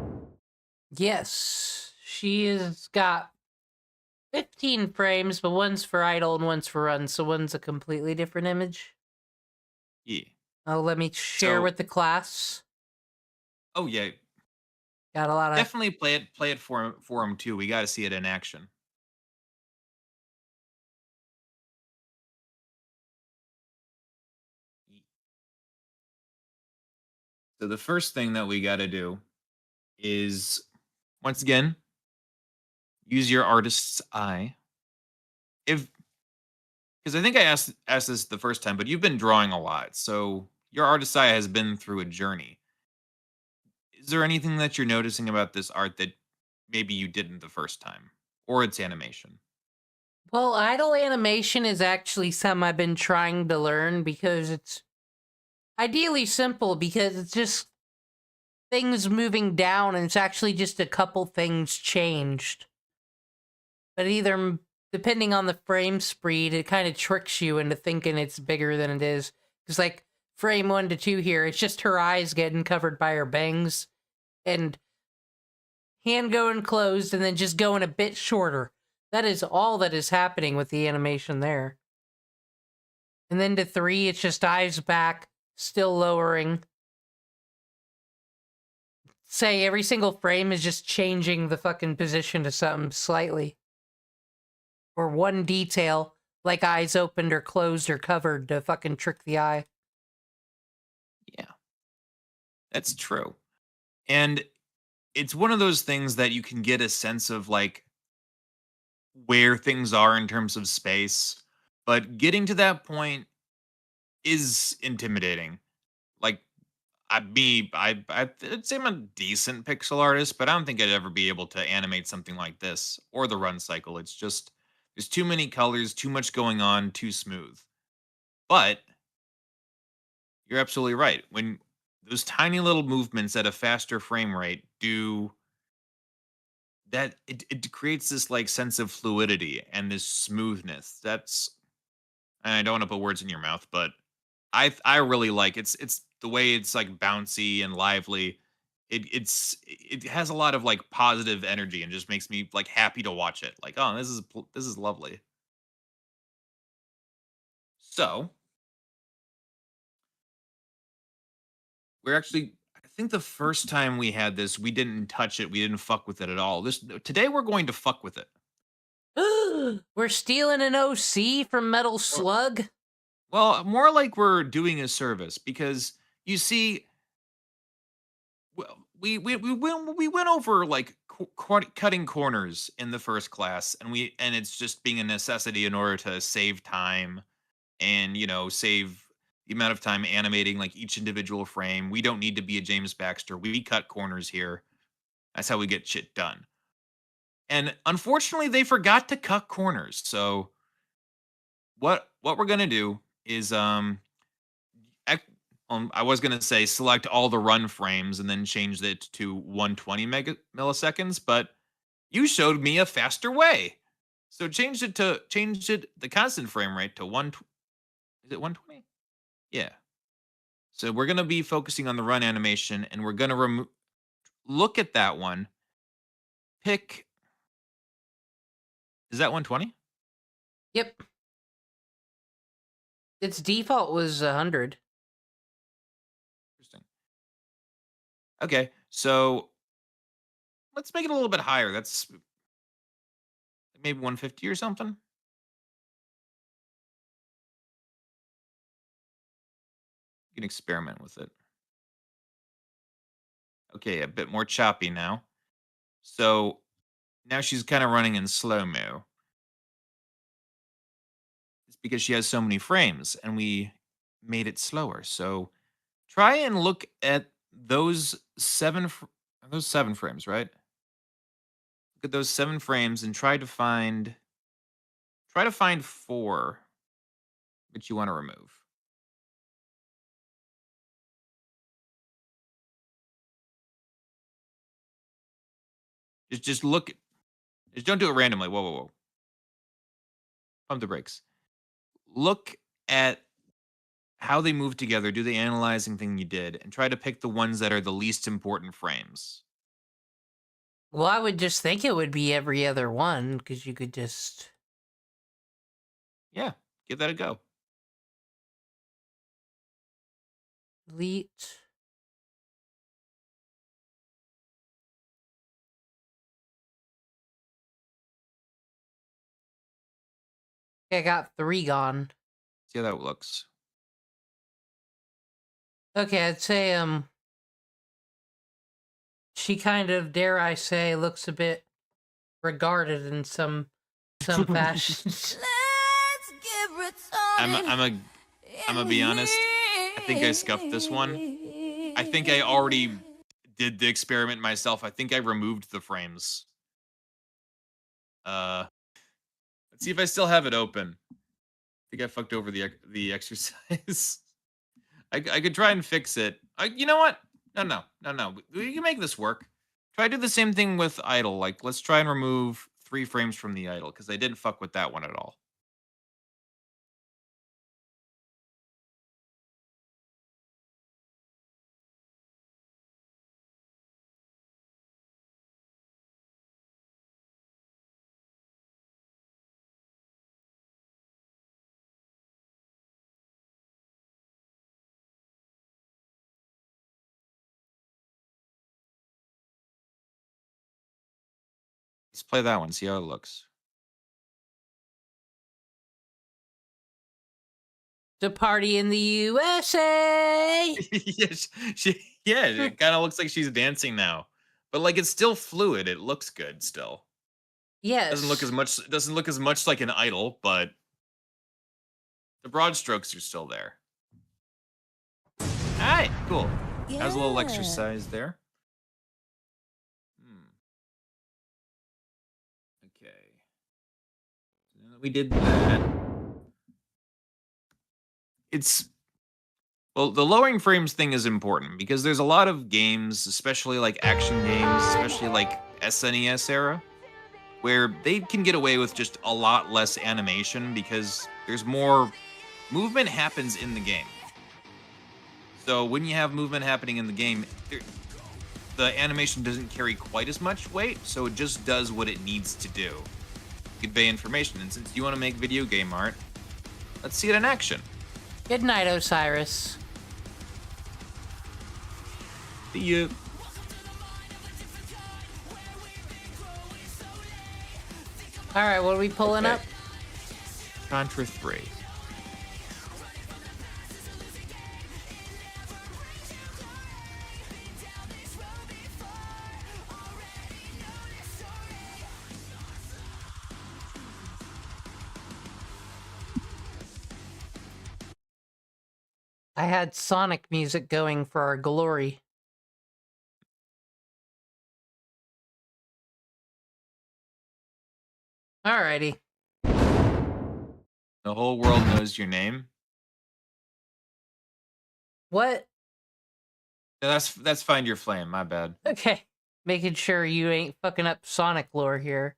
Yes. She has got 15 frames, but one's for idle and one's for run, so one's a completely different image. Yeah. Oh, let me share So- with the class. Oh yeah. Got a lot of Definitely play it for him too. We got to see it in action. So the first thing that we got to do is once again use your artist's eye. Because I think I asked this the first time, but you've been drawing a lot, so your artist's eye has been through a journey. Is there anything that you're noticing about this art that maybe you didn't the first time, or its animation? Well, idle animation is actually something I've been trying to learn because it's ideally simple because it's just things moving down and it's actually just a couple things changed. But either, depending on the frame speed, it kind of tricks you into thinking it's bigger than it is. Because, like, frame 1 to 2 here, it's just her eyes getting covered by her bangs and hand going closed and then just going a bit shorter. That is all that is happening with the animation there. And then to 3, it's just eyes back, still lowering. Say every single frame is just changing the fucking position to something slightly. Or one detail, like eyes opened or closed or covered to fucking trick the eye. Yeah. That's true. And it's one of those things that you can get a sense of like where things are in terms of space, but getting to that point is intimidating. Like I'd say I'm a decent pixel artist, but I don't think I'd ever be able to animate something like this or the run cycle. It's just there's too many colors, too much going on, too smooth. But you're absolutely right. When those tiny little movements at a faster frame rate do that, it creates this like sense of fluidity and this smoothness. That's and I don't want to put words in your mouth, but I really like it's the way it's like bouncy and lively. It has a lot of like positive energy and just makes me like happy to watch it. Like, oh, this is lovely. So we're actually I think the first time we had this, we didn't touch it. We didn't fuck with it at all. Today we're going to fuck with it. We're stealing an OC from Metal Slug? Well, more like we're doing a service because you see, well, we went over like cutting corners in the first class, and it's just being a necessity in order to save time and save the amount of time animating like each individual frame. We don't need to be a James Baxter. We cut corners here. That's how we get shit done. And unfortunately, they forgot to cut corners. So what we're gonna do is I was gonna say select all the run frames and then change it to 120 milliseconds, but you showed me a faster way. So change it the constant frame rate to is it 120? Yeah. So we're gonna be focusing on the run animation, and we're gonna look at that one. Pick. Is that 120? Yep. Its default was 100. Interesting. Okay, so let's make it a little bit higher. That's maybe 150 or something. You can experiment with it. Okay, a bit more choppy now. So now she's kind of running in slow-mo. It's because she has so many frames, and we made it slower. So try and look at those those 7 frames, right? Look at those 7 frames and try to find 4 that you want to remove. Just look. Just don't do it randomly. Whoa, whoa, whoa. Pump the brakes. Look at how they move together. Do the analyzing thing you did, and try to pick the ones that are the least important frames. Well, I would just think it would be every other one, because you could just... Yeah, give that a go. delete. I got 3 gone. See how that looks. Okay, I'd say, she kind of, dare I say, looks a bit regarded in some fashion. Let's get retarded. I'm gonna be honest. I think I scuffed this one. I think I already did the experiment myself. I think I removed the frames. Let's see if I still have it open. I think I fucked over the exercise. I could try and fix it. You know what? No. We can make this work. Try to do the same thing with idle. Like, let's try and remove 3 frames from the idle, because I didn't fuck with that one at all. Let's play that one. See how it looks. The party in the USA. Yes, it kind of looks like she's dancing now, but like it's still fluid. It looks good still. Yes. Doesn't look as much like an idol, but the broad strokes are still there. All right, cool. That was a little exercise there. Okay. So now that we did that, well, the lowering frames thing is important because there's a lot of games, especially like action games, especially like SNES era, where they can get away with just a lot less animation because there's more movement happens in the game. So when you have movement happening in the game, the animation doesn't carry quite as much weight, so it just does what it needs to do. Convey information, and since you want to make video game art, let's see it in action. Good night, Osiris. See you. All right, what are we pulling up? Contra 3. I had Sonic music going for our glory. Alrighty. The whole world knows your name. What? No, that's Find Your Flame. My bad. Okay. Making sure you ain't fucking up Sonic lore here.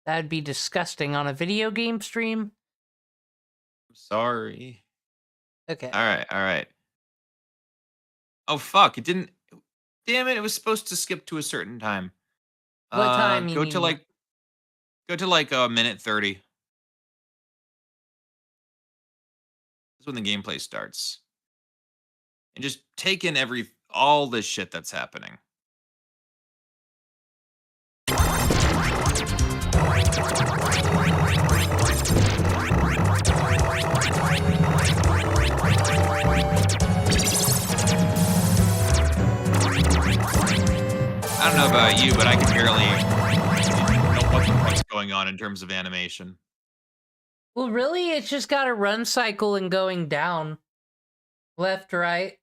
That'd be disgusting on a video game stream. I'm sorry. Okay. All right. Oh fuck! It didn't. Damn it! It was supposed to skip to a certain time. What time you Go need to me? like. Go to like a minute 30. That's when the gameplay starts. And just take in all this shit that's happening. I don't know about you, but I can barely know what the fuck's going on in terms of animation. Well, really, it's just got a run cycle and going down. Left, right.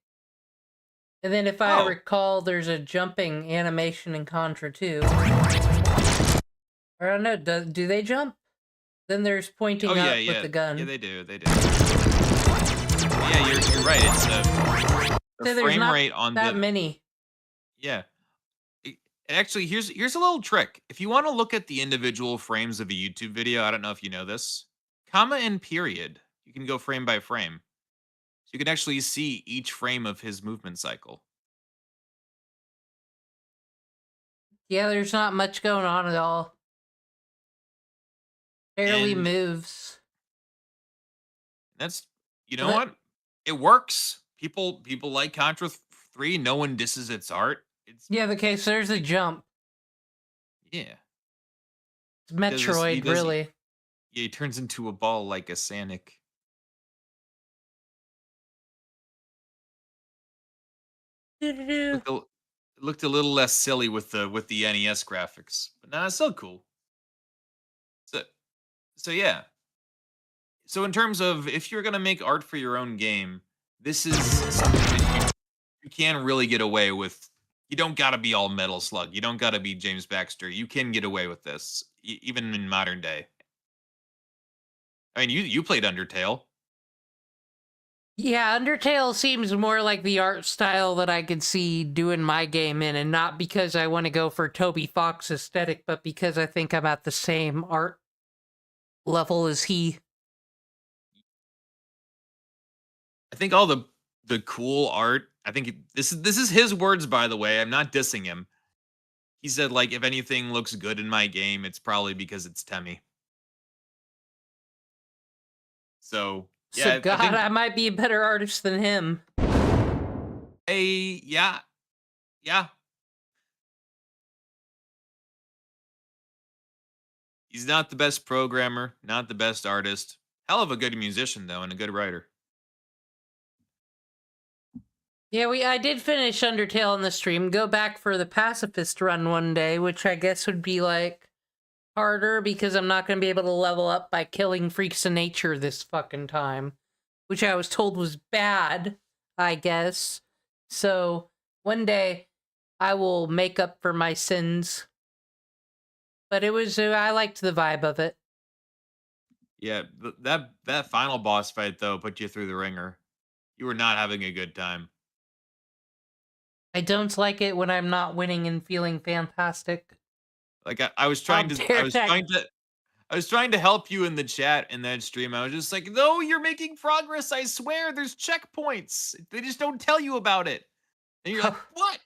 And then if I recall, there's a jumping animation in Contra 2. Or I don't know, do they jump? Then there's pointing up with the gun. Yeah, they do. Yeah, you're right. It's the frame rate on that many. Yeah. Actually, here's a little trick. If you want to look at the individual frames of a YouTube video, I don't know if you know this, comma and period, you can go frame by frame. So you can actually see each frame of his movement cycle. Yeah, there's not much going on at all. Barely moves. That's, you know what? It works. People like Contra 3. No one disses its art. Yeah, okay, so there's a jump. Yeah. It's Metroid, really. Yeah, he turns into a ball like a Sanic. Looked a little less silly with the NES graphics, but nah, it's still cool. So yeah. So in terms of if you're gonna make art for your own game, this is something that you can really get away with. You don't gotta be all Metal Slug. You don't gotta be James Baxter. You can get away with this, even in modern day. I mean, you played Undertale. Yeah, Undertale seems more like the art style that I could see doing my game in, and not because I want to go for Toby Fox aesthetic, but because I think I'm at the same art level as he. I think all the cool art, I think this is his words, by the way. I'm not dissing him. He said, like, if anything looks good in my game, it's probably because it's Temmie. So, yeah. So, God, I might be a better artist than him. Yeah. He's not the best programmer, not the best artist. Hell of a good musician, though, and a good writer. Yeah, I did finish Undertale on the stream. Go back for the pacifist run one day, which I guess would be, like, harder because I'm not going to be able to level up by killing freaks of nature this fucking time. Which I was told was bad, I guess. So, one day, I will make up for my sins. But it was, I liked the vibe of it. Yeah, that final boss fight, though, put you through the ringer. You were not having a good time. I don't like it when I'm not winning and feeling fantastic. Like I was trying to help you in the chat in that stream. I was just like, no, you're making progress. I swear, there's checkpoints. They just don't tell you about it. And you're like, what?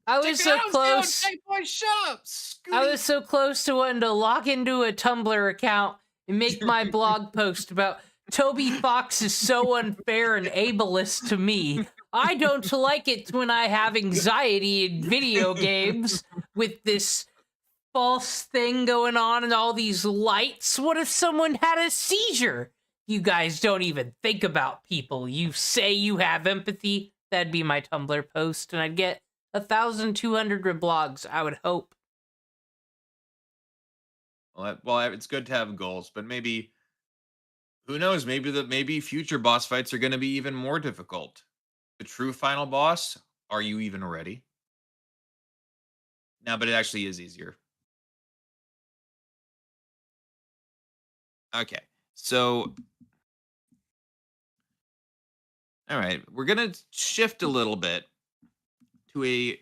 I was so close. Checkpoint, shut up. Scooty. I was so close to wanting to log into a Tumblr account and make my blog post about Toby Fox is so unfair and ableist to me. I don't like it when I have anxiety in video games with this false thing going on and all these lights. What if someone had a seizure? You guys don't even think about people. You say you have empathy. That'd be my Tumblr post, and I'd get 1,200 reblogs, I would hope. Well, it's good to have goals, but maybe, who knows? Maybe future boss fights are going to be even more difficult. The true final boss, are you even ready? No, but it actually is easier. Okay. So, all right, we're gonna shift a little bit to a.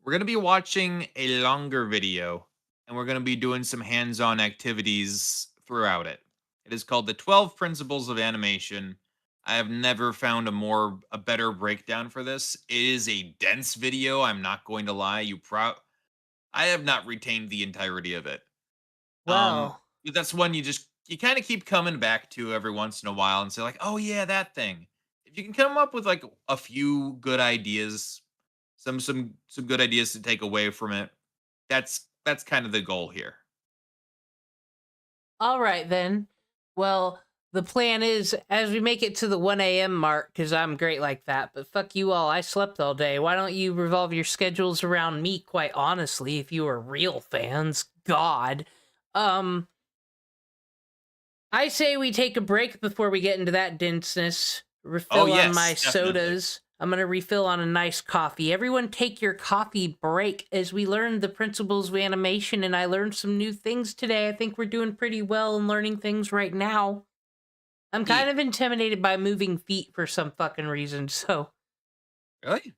We're gonna be watching a longer video, and we're gonna be doing some hands-on activities throughout it. It is called the 12 Principles of Animation. I have never found a better breakdown for this. It is a dense video. I'm not going to lie. I have not retained the entirety of it. Well, But that's one you kind of keep coming back to every once in a while and say like, oh yeah, that thing. If you can come up with like a few good ideas, some good ideas to take away from it, that's kind of the goal here. all right then. Well, the plan is as we make it to the 1 a.m. mark, because I'm great like that, but fuck you all, I slept all day. Why don't you revolve your schedules around me, quite honestly, if you are real fans? God. I say we take a break before we get into that denseness. Refill yes, on my definitely. sodas. I'm gonna refill on a nice coffee. Everyone take your coffee break as we learn the principles of animation, and I learned some new things today. I think we're doing pretty well in learning things right now. I'm kind of intimidated by moving feet for some fucking reason, so Really?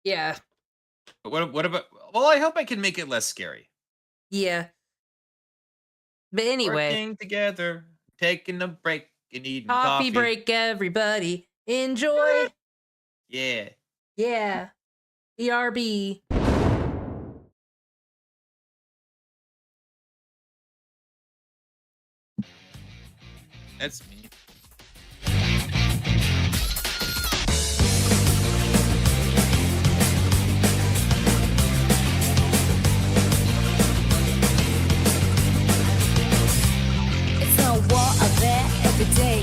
yeah. But what about? Well, I hope I can make it less scary. Yeah. But anyway, Working together, taking a break, and eating coffee coffee. break, everybody. Enjoy. Yeah. Yeah. BRB. That's me. It's a war out there every day.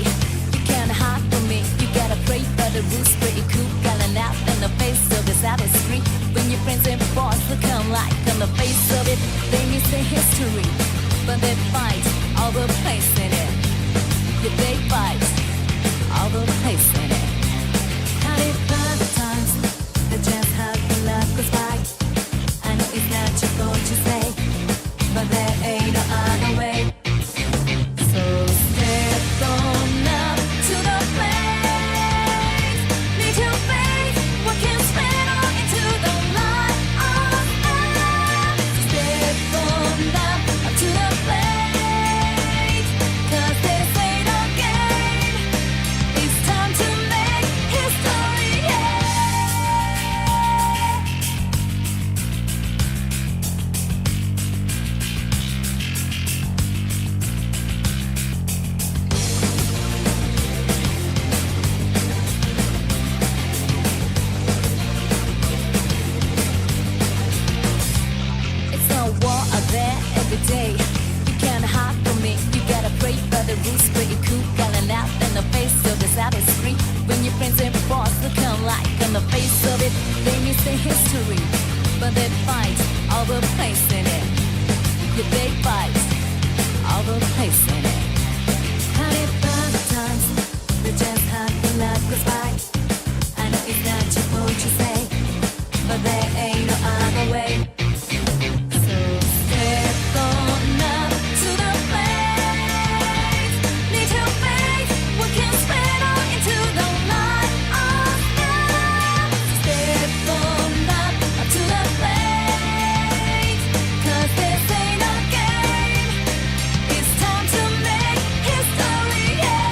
You can't hide from me. You gotta pray for the rules, pretty cool. Gotta laugh in the face of this artistry. When your friends and boss look alike on the face of it, they miss the history. But they fight all the place in it. Yeah, they fight all the place in it. Had it by the times, they just had the love goes by. I know it's not your fault to say, but there ain't no other way. So step on up to the plate. Need to face what can spin on into the light of us. Step on up to the plate. 'Cause this ain't a game. It's time to make history, yeah. It's a war out there every day. You can't hide from me. You gotta pray for the rules, pretty cool. Gotta laugh in the face of this artistry. When your friends and boss look alike on the face of it, they miss the history. But they fight all the place in it. Yeah, they fight all the place in it. Had it by the times, they just had the life goes by. I know it's not your fault you say, but there ain't no other way. So step on up to the plate. Need to face what can spin on into the light of us. Step on up to the plate. 'Cause this ain't a game. It's time to make history, yeah.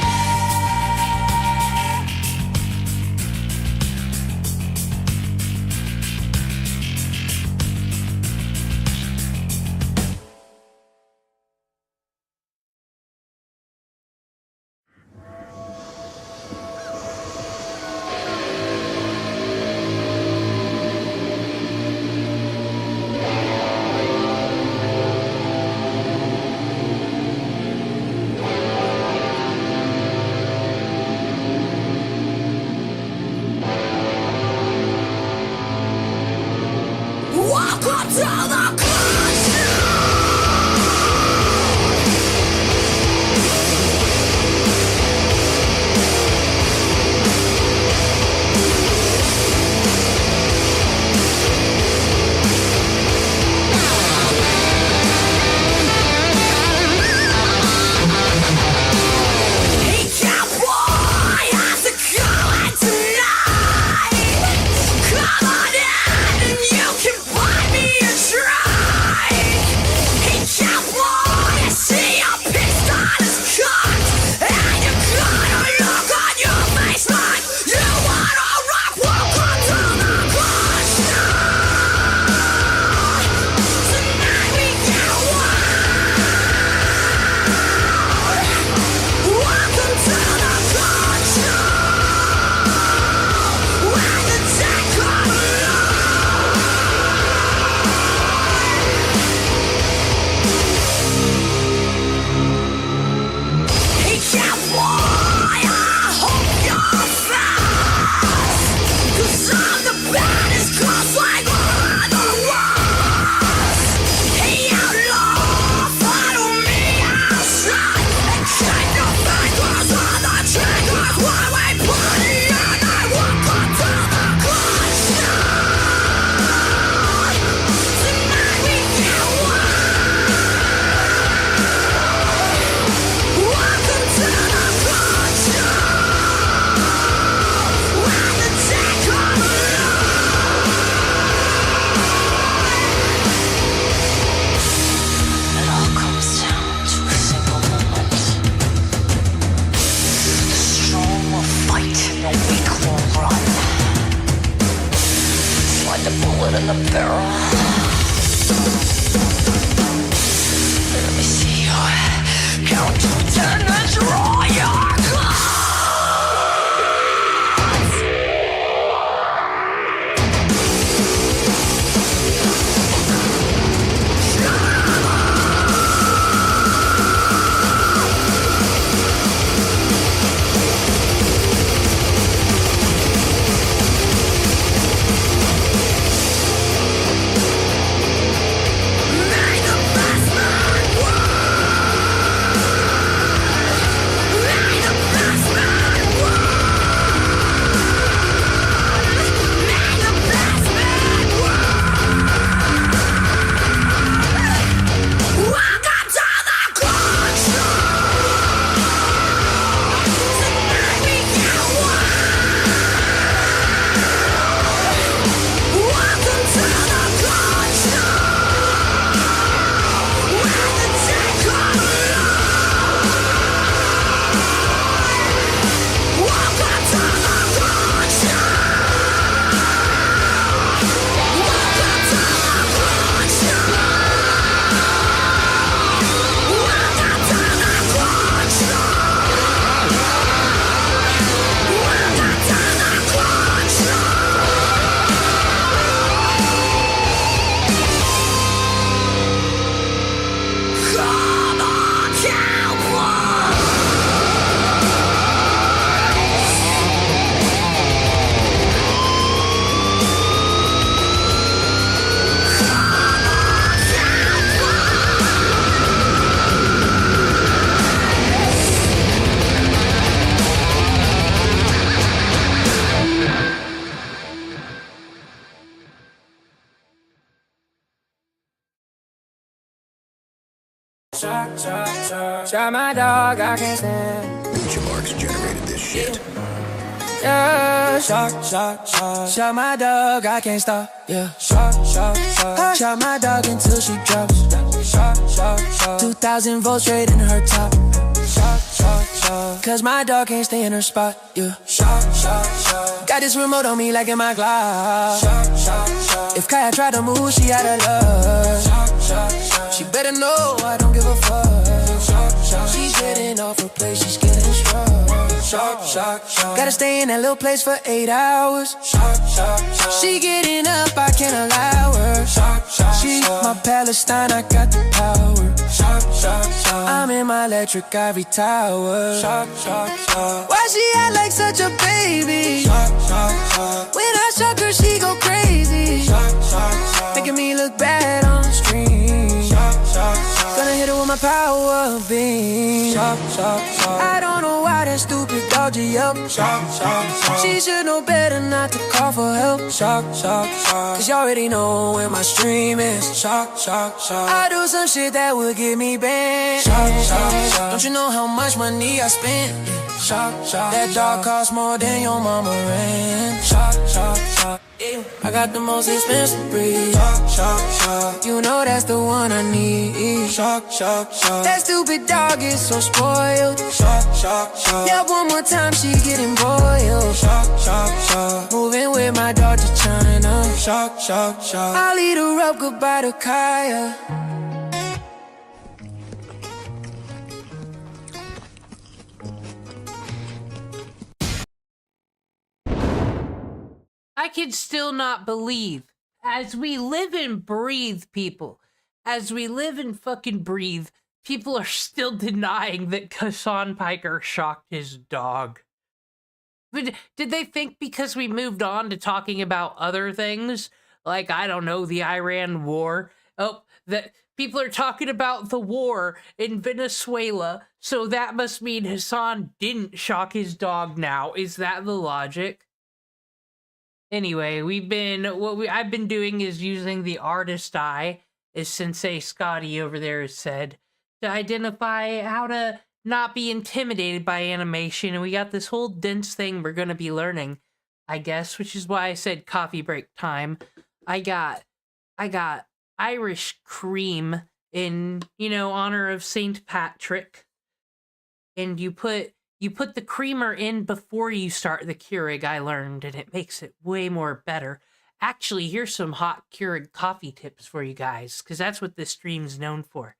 Welcome to the Shot my dog, I can't stand. Benchmarks generated this shit. Yeah, shot my dog, I can't stop. Yeah, shot my dog until she drops. 2,000 volts straight in her top. Cause my dog can't stay in her spot. Yeah, got this remote on me like in my Glock. If Kaya tried to move, she had a love. She better know I don't give a fuck. She's getting off her place, she's getting strong. Gotta stay in that little place for 8 hours. She getting up, I can't allow her. She my Palestine, I got the power. I'm in my electric ivory tower. Why she act like such a baby? When I shock her, she go crazy, making me look bad on the stream. Gonna hit her with my power beam. I don't know why that stupid dog up. She should know better not to call for help. Cause you already know where my stream is. I do some shit that would get me banned. Don't you know how much money I spent? That dog costs more than your mama rent. I got the most expensive breed. You know that's the one I need. That stupid dog is so spoiled. Yeah, one more time she getting boiled. Moving with my dog to China. I'll lead her up, goodbye to Kaya. I can still not believe, as we live and breathe, people, as we live and fucking breathe, people are still denying that Hassan Piker shocked his dog. But did they think because we moved on to talking about other things, like, I don't know, the Iran war, that people are talking about the war in Venezuela, so that must mean Hassan didn't shock his dog now? Is that the logic? Anyway, I've been doing is using the artist eye, as Sensei Scotty over there has said, to identify how to not be intimidated by animation. And we got this whole dense thing we're gonna be learning, I guess, which is why I said coffee break time. I got Irish cream in, honor of St. Patrick. And you put the creamer in before you start the Keurig, I learned, and it makes it way more better. Actually, here's some hot Keurig coffee tips for you guys, because that's what this stream's known for.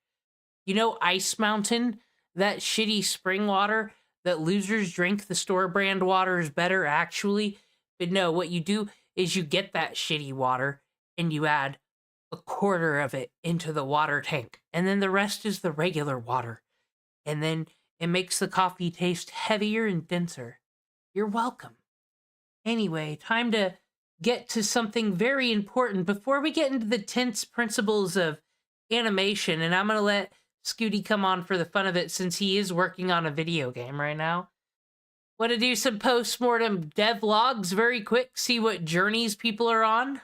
You know Ice Mountain? That shitty spring water that losers drink, the store brand water is better, actually. But no, what you do is you get that shitty water, and you add a quarter of it into the water tank, and then the rest is the regular water. And then it makes the coffee taste heavier and denser. You're welcome. Anyway, time to get to something very important before we get into the tense principles of animation, and I'm going to let Scooty come on for the fun of it since he is working on a video game right now. Want to do some post-mortem devlogs very quick, see what journeys people are on?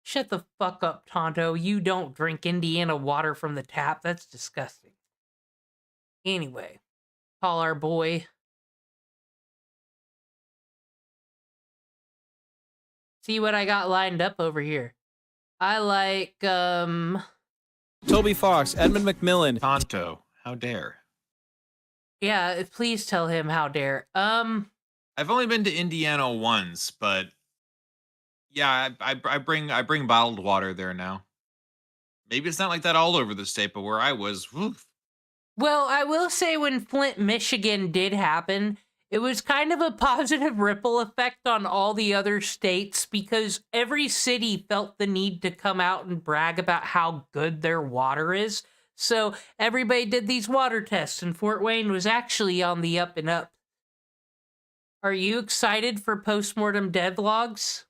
Shut the fuck up, Tonto. You don't drink Indiana water from the tap. That's disgusting. Anyway, call our boy. See what I got lined up over here. I like, Toby Fox, Edmund McMillan. Tonto, how dare. Yeah, please tell him how dare. I've only been to Indiana once, but yeah, I bring bottled water there now. Maybe it's not like that all over the state, but where I was, woof. Well, I will say when Flint, Michigan did happen, it was kind of a positive ripple effect on all the other states because every city felt the need to come out and brag about how good their water is. So everybody did these water tests, and Fort Wayne was actually on the up and up. Are you excited for postmortem devlogs?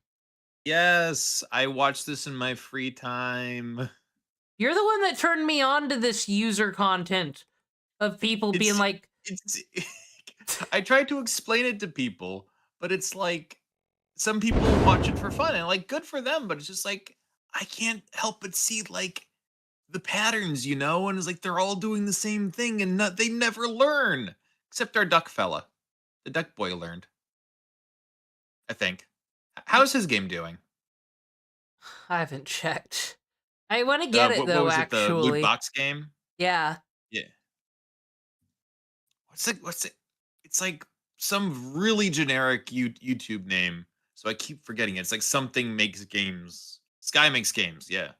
Yes, I watch this in my free time. You're the one that turned me on to this user content of people being like... I tried to explain it to people, but it's like some people watch it for fun and like good for them, but it's just like I can't help but see like the patterns, you know, and it's like they're all doing the same thing and they never learn. Except our duck fella. The duck boy learned. I think. How's his game doing? I haven't checked. I want to get it what though, was it, the loot actually. box game? Yeah. Yeah. What's it? It's like some really generic YouTube name. So I keep forgetting it. It's like something makes games. Sky makes games, yeah.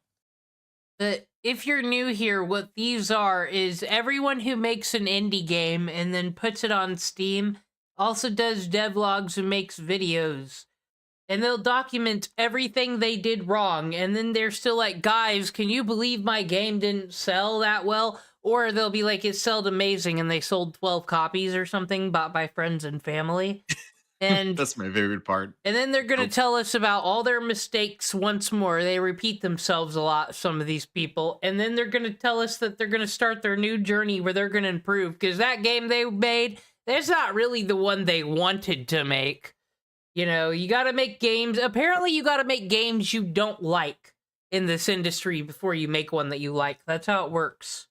But if you're new here, what these are is everyone who makes an indie game and then puts it on Steam also does devlogs and makes videos. And they'll document everything they did wrong, and then they're still like, guys, can you believe my game didn't sell that well? Or they'll be like, it sold amazing, and they sold 12 copies or something bought by friends and family. And That's my favorite part. and then they're going to tell us about all their mistakes once more. They repeat themselves a lot, some of these people. And then they're going to tell us that they're going to start their new journey where they're going to improve. Because that game they made, that's not really the one they wanted to make. You know, you got to make games. Apparently, you got to make games you don't like in this industry before you make one that you like. That's how it works.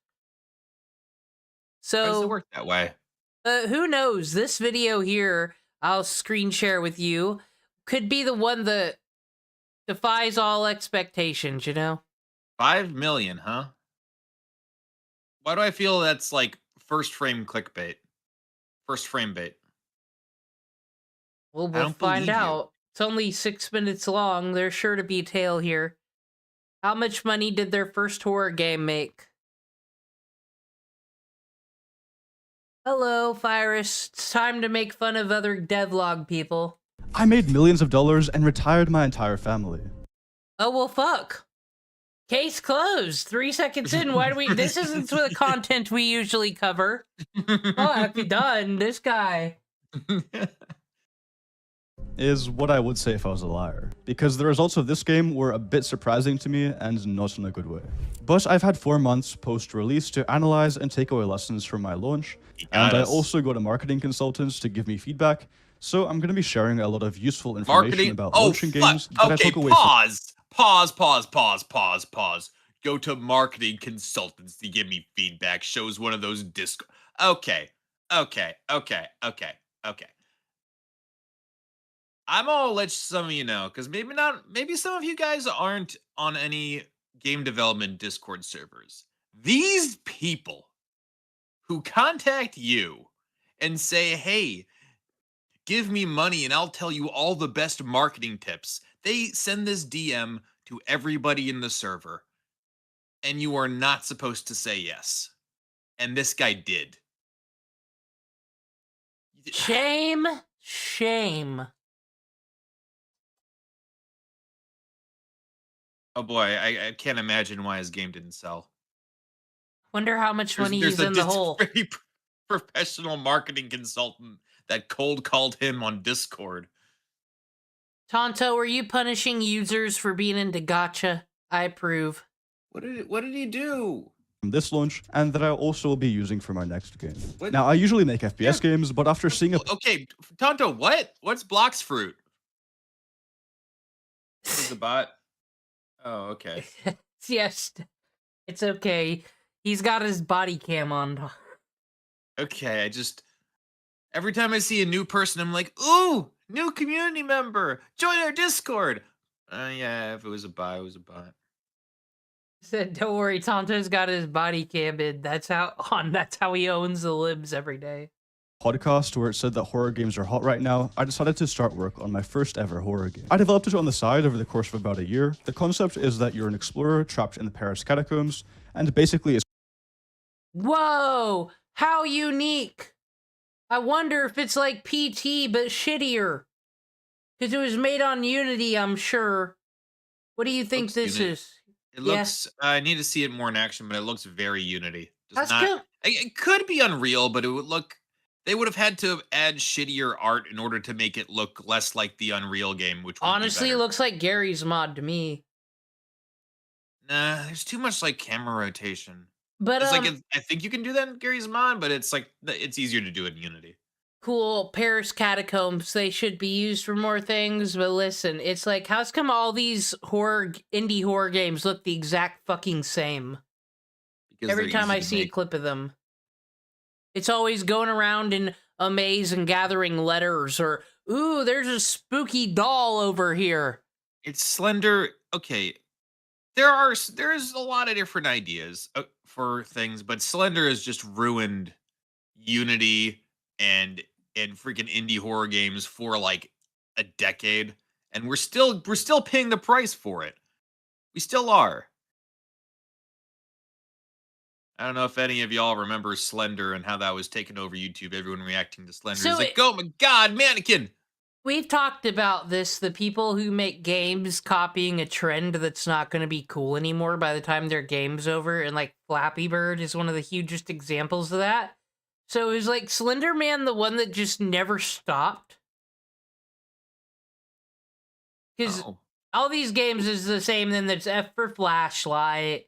How does So, it work that way? who knows? This video here, I'll screen share with you, could be the one that defies all expectations, you know? 5 million, huh? Why do I feel that's like first frame clickbait? First frame bait. Well, I we'll don't find believe you. out. It's only 6 minutes long. There's sure to be a tale here. How much money did their first horror game make? Hello, Virus. It's time to make fun of other devlog people. I made millions of dollars and retired my entire family. Oh, well, fuck. Case closed. 3 seconds in. Why do we... This isn't the content we usually cover. Fuck, done. This guy. Is what I would say if I was a liar, because the results of this game were a bit surprising to me and not in a good way. But I've had 4 months post-release to analyze and take away lessons from my launch, and I also got a marketing consultant to give me feedback, so I'm going to be sharing a lot of useful information about launching games that I took away Pause. Go to marketing consultants to give me feedback. Shows one of those disc. Okay. I'm gonna let some of you know, because maybe some of you guys aren't on any game development Discord servers. These people who contact you and say, hey, give me money and I'll tell you all the best marketing tips. They send this DM to everybody in the server, and you are not supposed to say yes. And this guy did. Shame. Shame. Oh boy, I can't imagine why his game didn't sell. Wonder how much money he's in the hole. Very professional marketing consultant that cold called him on Discord. Tonto, are you punishing users for being into gacha? I approve. What did he do? from this launch, and that I also will be using for my next game. Now, I usually make FPS games, but after seeing a... Okay, Tonto, what? What's Blox Fruit? What is the bot? Oh, okay. Yes, it's okay. He's got his body cam on. Okay, every time I see a new person, I'm like, ooh, new community member, join our Discord. Yeah, if it was a bot, it was a bot. Said, don't worry, Tonto's got his body cam in. That's how he owns the libs every day. Podcast where it said that horror games are hot right now, I decided to start work on my first ever horror game. I developed it on the side over the course of about a year. The concept is that you're an explorer trapped in the Paris catacombs, and basically it's... Whoa! How unique! I wonder if it's like PT, but shittier. Because it was made on Unity, I'm sure. What do you think this is? It looks, I need to see it more in action, but it looks very Unity. That's good. It could be Unreal, but it would look... They would have had to add shittier art in order to make it look less like the Unreal game, which would honestly, it looks like Gary's mod to me. Nah, there's too much like camera rotation. But it's like I think you can do that in Gary's mod, but it's like it's easier to do it in Unity. Cool, Paris catacombs. They should be used for more things. But listen, it's like, how's come all these indie horror games look the exact fucking same? because Every they're time easy I to see a make. clip of them, it's always going around in a maze and gathering letters, or ooh, there's a spooky doll over here. It's Slender. Okay, there's a lot of different ideas for things, but Slender has just ruined Unity and freaking indie horror games for like a decade, and we're still paying the price for it. We still are. I don't know if any of y'all remember Slender and how that was taking over YouTube. Everyone reacting to Slender. So It's like, oh my god, mannequin. We've talked about this, the people who make games copying a trend that's not going to be cool anymore by the time their game's over, and like Flappy Bird is one of the hugest examples of that. So is like Slender Man the one that just never stopped? Because all these games is the same, then there's F for flashlight,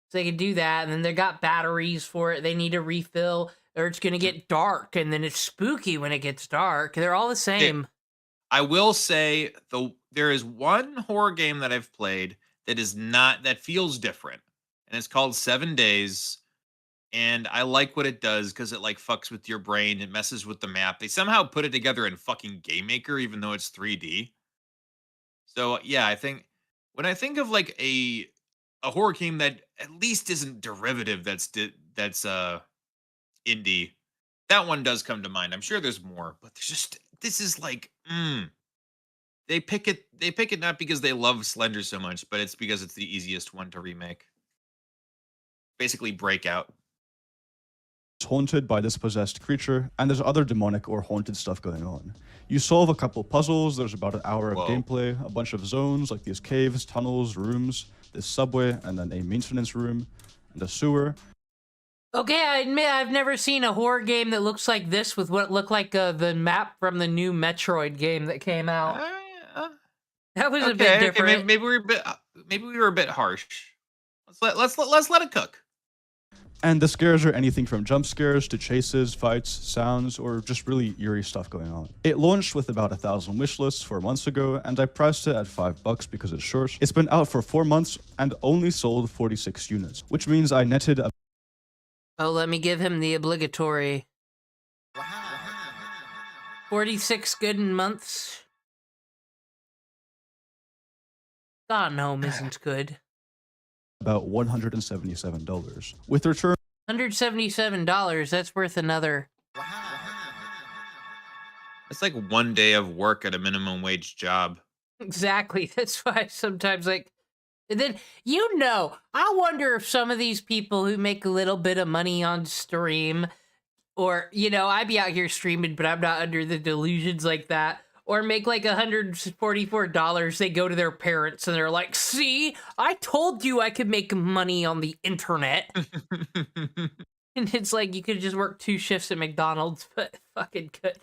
so they can do that, and then they got batteries for it, they need a refill, or it's gonna get dark, and then it's spooky when it gets dark. They're all the same. I will say, there is one horror game that I've played that feels different, and it's called 7 Days. And I like what it does because it like fucks with your brain. It messes with the map. They somehow put it together in fucking Game Maker, even though it's 3D. So yeah, I think when I think of like a horror game that at least isn't derivative, that's indie, that one does come to mind. I'm sure there's more, but this is like they pick it not because they love Slender so much, but it's because it's the easiest one to remake. Basically, Breakout. Haunted by this possessed creature, and there's other demonic or haunted stuff going on. You solve a couple puzzles, there's about an hour of gameplay, a bunch of zones like these caves, tunnels, rooms, this subway, and then a maintenance room, and a sewer. Okay, I admit I've never seen a horror game that looks like this with what looked like the map from the new Metroid game that came out. That was a bit different. Okay, maybe we were a bit harsh. Let's let it cook. And the scares are anything from jump scares to chases, fights, sounds, or just really eerie stuff going on. It launched with about 1,000 wishlists 4 months ago, and I priced it at $5 because it's short. It's been out for 4 months and only sold 46 units, which means I netted a... Oh, let me give him the obligatory 46 good months. Gone Home isn't good. About $177. With return... $177, that's worth another... It's like 1 day of work at a minimum wage job. Exactly, that's why sometimes like... And then, I wonder if some of these people who make a little bit of money on stream, or, I'd be out here streaming, but I'm not under the delusions like that, or make like $144, they go to their parents and they're like, see, I told you I could make money on the internet. And it's like, you could just work 2 shifts at McDonald's, but fucking good.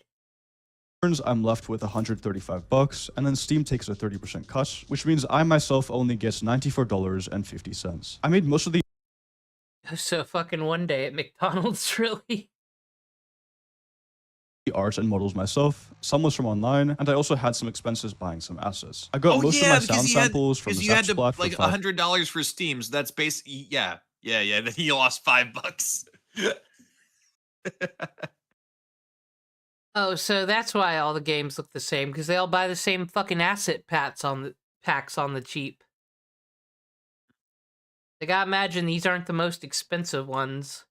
I'm left with $135, and then Steam takes a 30% cut, which means I myself only get $94.50. I made most of the... So fucking 1 day at McDonald's, really? art and models myself, some was from online, and I also had some expenses buying some assets. I got most of my sound samples from the you had to Zapsplat for like $100 for Steam, so that's basically yeah. Then he lost $5. Oh, so that's why all the games look the same, because they all buy the same fucking asset packs on the cheap. I gotta imagine these aren't the most expensive ones.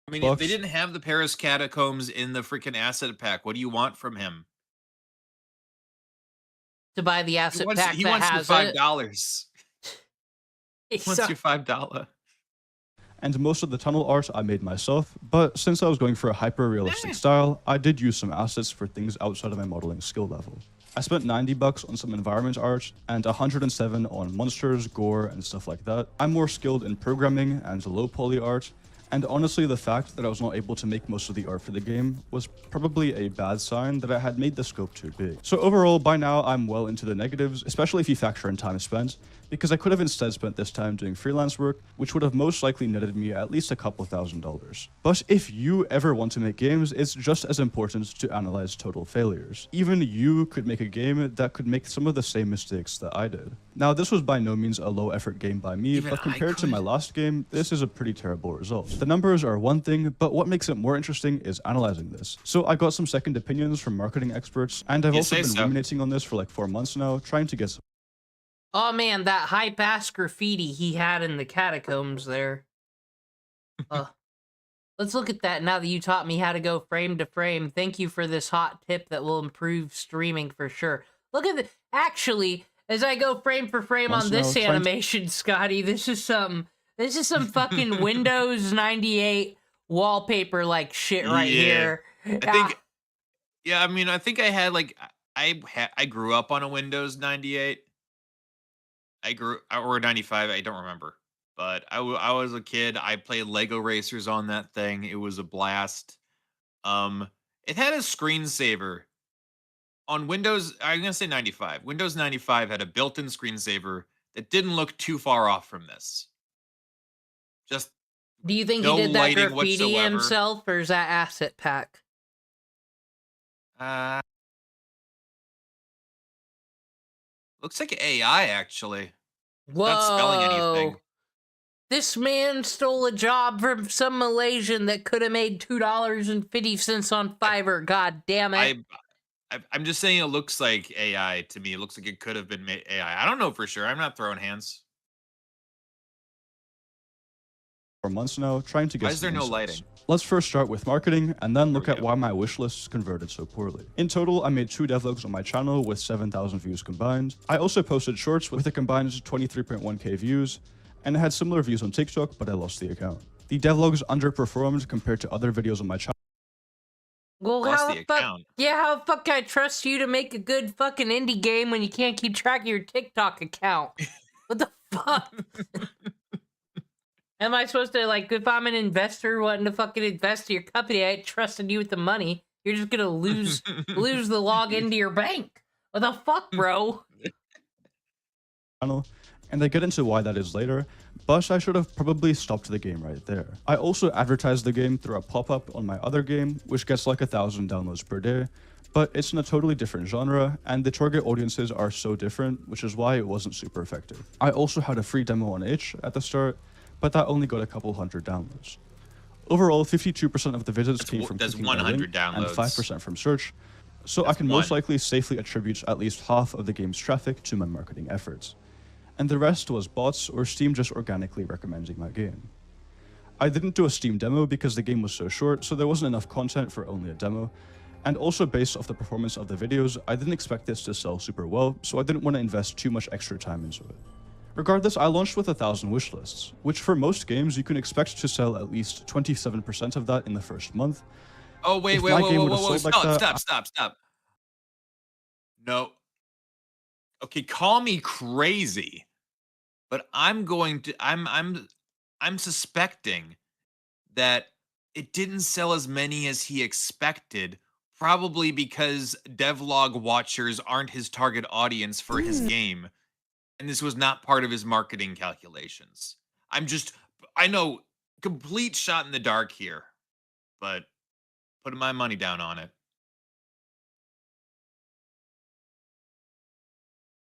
I mean, if they didn't have the Paris Catacombs in the freaking asset pack, what do you want from him? To buy the asset pack he that wants has your $5. He wants your $5. And most of the tunnel art I made myself, but since I was going for a hyper-realistic style, I did use some assets for things outside of my modeling skill level. I spent $90 on some environment art, and $107 on monsters, gore, and stuff like that. I'm more skilled in programming and low poly art, and honestly the fact that I was not able to make most of the art for the game was probably a bad sign that I had made the scope too big. So overall, by now I'm well into the negatives, especially if you factor in time spent, because I could have instead spent this time doing freelance work, which would have most likely netted me at least a couple $1,000s. But if you ever want to make games, it's just as important to analyze total failures. Even you could make a game that could make some of the same mistakes that I did. Now, this was by no means a low effort game by me, but compared to my last game, this is a pretty terrible result. The numbers are one thing, but what makes it more interesting is analyzing this. So I got some second opinions from marketing experts, and I've also been ruminating on this for like 4 months now, trying to get some. Oh man, that hype-ass graffiti he had in the catacombs there. Let's look at that now that you taught me how to go frame to frame. Thank you for this hot tip that will improve streaming for sure. Look at the... Actually, as I go frame for frame on this animation, Scotty, this is some fucking Windows 98 wallpaper like shit right here. I mean, I think I had like... I grew up on a Windows 98. Or 95, I don't remember. But I was a kid. I played Lego Racers on that thing. It was a blast. It had a screensaver. On Windows, I'm going to say 95. Windows 95 had a built-in screensaver that didn't look too far off from this. Just do you think he did that graffiti himself, or is that asset pack? Looks like AI, actually. Whoa. Not spelling anything. This man stole a job from some Malaysian that could have made $2.50 on Fiverr. God damn it. I'm just saying it looks like AI to me. It looks like it could have been AI. I don't know for sure. I'm not throwing hands. For months now, trying to get. Why is there no lighting? Let's first start with marketing, and then look at why my wishlist converted so poorly. In total, I made 2 devlogs on my channel with 7,000 views combined. I also posted shorts with a combined 23.1k views, and I had similar views on TikTok, but I lost the account. The devlogs underperformed compared to other videos on my channel. Well, how the fuck can I trust you to make a good fucking indie game when you can't keep track of your TikTok account? What the fuck? Am I supposed to, like, if I'm an investor wanting to fucking invest in your company, I ain't trusting you with the money. You're just gonna lose the login to your bank. What the fuck, bro? And I get into why that is later, but I should have probably stopped the game right there. I also advertised the game through a pop-up on my other game, which gets like 1,000 downloads per day, but it's in a totally different genre, and the target audiences are so different, which is why it wasn't super effective. I also had a free demo on itch at the start, but that only got a couple hundred downloads. Overall, 52% of the visits came from clicking my link and 5% from search, so I can most likely safely attribute at least half of the game's traffic to my marketing efforts. And the rest was bots or Steam just organically recommending my game. I didn't do a Steam demo because the game was so short, so there wasn't enough content for only a demo, and also based off the performance of the videos, I didn't expect this to sell super well, so I didn't want to invest too much extra time into it. Regardless, I launched with 1,000 wishlists, which for most games you can expect to sell at least 27% of that in the first month. Oh wait, stop. No. Okay, call me crazy, but I'm suspecting that it didn't sell as many as he expected, probably because devlog watchers aren't his target audience for his game. And this was not part of his marketing calculations. I know, complete shot in the dark here, but putting my money down on it.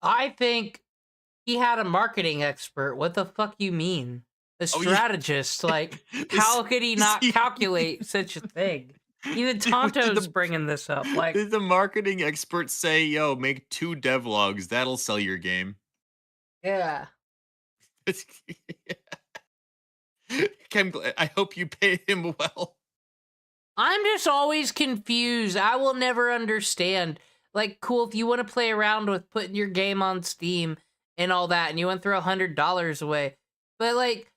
I think he had a marketing expert. What the fuck you mean? A strategist. Like, how could he not calculate such a thing? Even Tonto's bringing this up. Like, did the marketing expert say, yo, make 2 devlogs, that'll sell your game? Yeah. I hope you paid him well. I'm just always confused. I will never understand. Like, cool, if you want to play around with putting your game on Steam and all that, and you want to throw $100 away. But, like,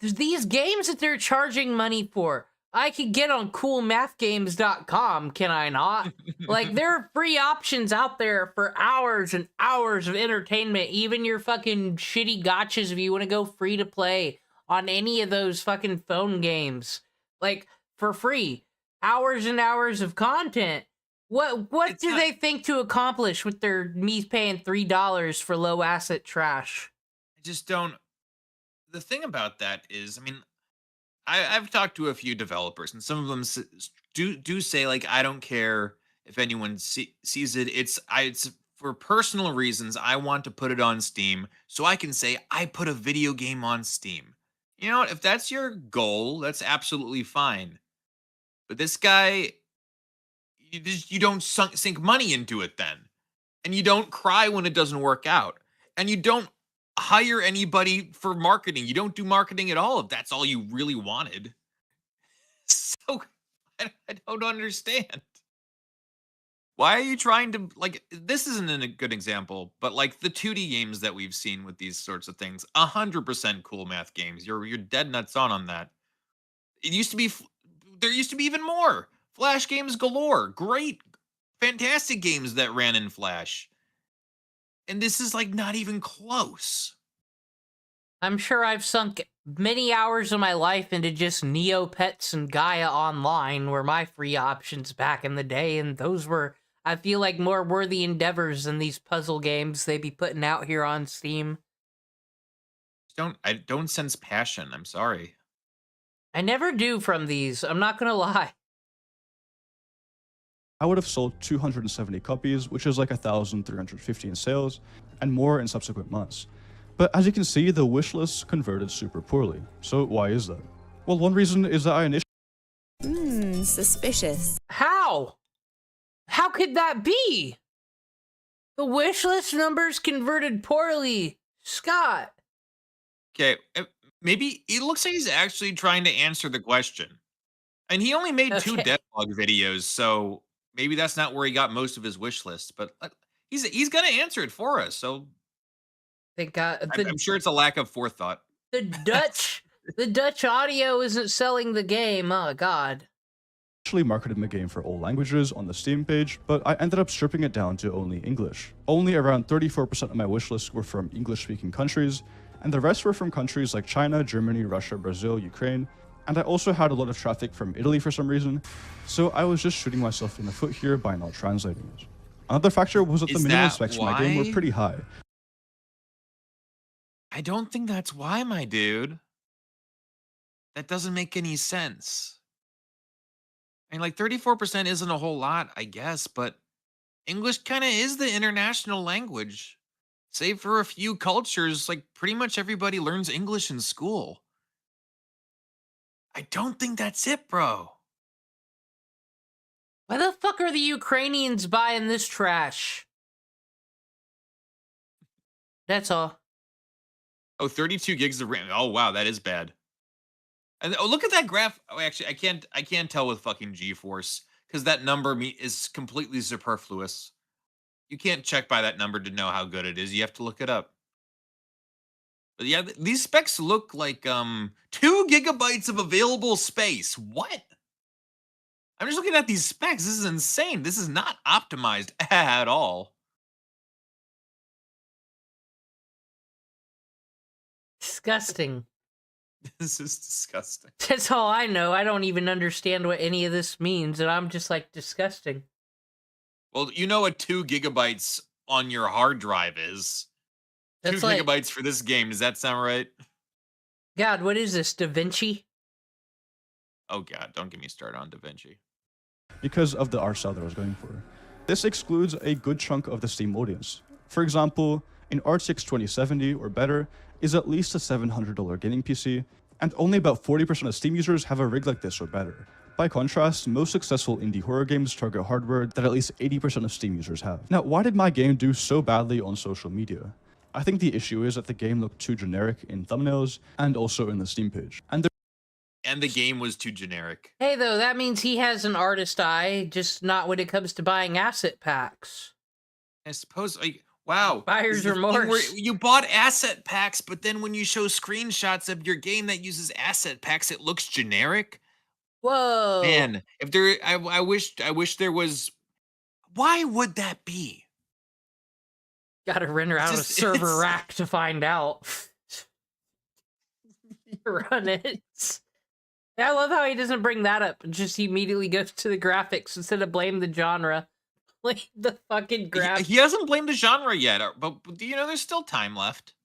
these games that they're charging money for, I could get on coolmathgames.com, can I not? Like, there are free options out there for hours and hours of entertainment. Even your fucking shitty gotchas if you want to go free to play on any of those fucking phone games. Like, for free. Hours and hours of content. What do they think to accomplish with their me paying $3 for low asset trash? I just don't. The thing about that is, I mean, I've talked to a few developers, and some of them do say like, I don't care if anyone sees it. It's for personal reasons. I want to put it on Steam so I can say I put a video game on Steam. You know what? If that's your goal, that's absolutely fine. But this guy, you don't sink money into it then, and you don't cry when it doesn't work out, and you don't hire anybody for marketing. You don't do marketing at all if that's all you really wanted. So I don't understand. Why are you trying to, like, this isn't a good example, but like the 2D games that we've seen with these sorts of things, 100% cool math games. You're dead nuts on that. It used to be there used to be even more Flash games galore. Great, fantastic games that ran in Flash. And this is like not even close. I'm sure I've sunk many hours of my life into just Neopets and Gaia Online were my free options back in the day, and those were, I feel like, more worthy endeavors than these puzzle games they be putting out here on Steam. I don't sense passion. I'm sorry. I never do from these, I'm not gonna lie. I would have sold 270 copies, which is like 1,350 in sales, and more in subsequent months. But as you can see, the wishlist converted super poorly. So why is that? Well, one reason is that I initially Suspicious. How? How could that be? The wishlist numbers converted poorly. Scott. Okay, maybe it looks like he's actually trying to answer the question. And he only made 2 Okay. devlog videos, so maybe that's not where he got most of his wish list. But he's gonna answer it for us. So They got I'm sure it's a lack of forethought. the Dutch audio isn't selling the game. Oh God. marketed the game for all languages on the Steam page, but I ended up stripping it down to only English. Only around 34% of my wishlist were from English-speaking countries, and the rest were from countries like China, Germany, Russia, Brazil, Ukraine, and I also had a lot of traffic from Italy for some reason, so I was just shooting myself in the foot here by not translating it. Another factor was that the Is minimum that specs for my game were why? pretty high. I don't think that's why, my dude. That doesn't make any sense. I mean, like 34% isn't a whole lot, I guess, but English kind of is the international language. Save for a few cultures, like pretty much everybody learns English in school. I don't think that's it, bro. Why the fuck are the Ukrainians buying this trash? That's all. Oh, 32 gigs of RAM. Oh, wow, that is bad. And oh, look at that graph. Oh, actually, I can't tell with fucking GeForce because that number is completely superfluous. You can't check by that number to know how good it is. You have to look it up. But yeah, these specs look like 2 gigabytes of available space. What? I'm just looking at these specs. This is insane. This is not optimized at all. Disgusting. This is disgusting. That's all I know. I don't even understand what any of this means, and I'm just like, disgusting. Well, you know what 2 gigabytes on your hard drive is. That's 2 like, gigabytes for this game. Does that sound right? God, what is this, Da Vinci? Oh, God, don't get me started on Da Vinci. Because of the art style that I was going for. This excludes a good chunk of the Steam audience. For example, an RTX 2070 or better is at least a $700 gaming PC, and only about 40% of Steam users have a rig like this or better. By contrast, most successful indie horror games target hardware that at least 80% of Steam users have. Now, why did my game do so badly on social media? I think the issue is that the game looked too generic in thumbnails and also in the Steam page. And the game was too generic. Hey, though, that means he has an artist eye, just not when it comes to buying asset packs. I suppose, like, wow. Buyer's this is the thing remorse. where you bought asset packs, but then when you show screenshots of your game that uses asset packs, it looks generic. Whoa. Man, if there, I wish there was. Why would that be? Gotta render out a just- server it's- rack to find out. Run it. I love how he doesn't bring that up. Just he immediately goes to the graphics instead of blame the genre. Like the fucking graphics. He hasn't blamed the genre yet, but you know, there's still time left.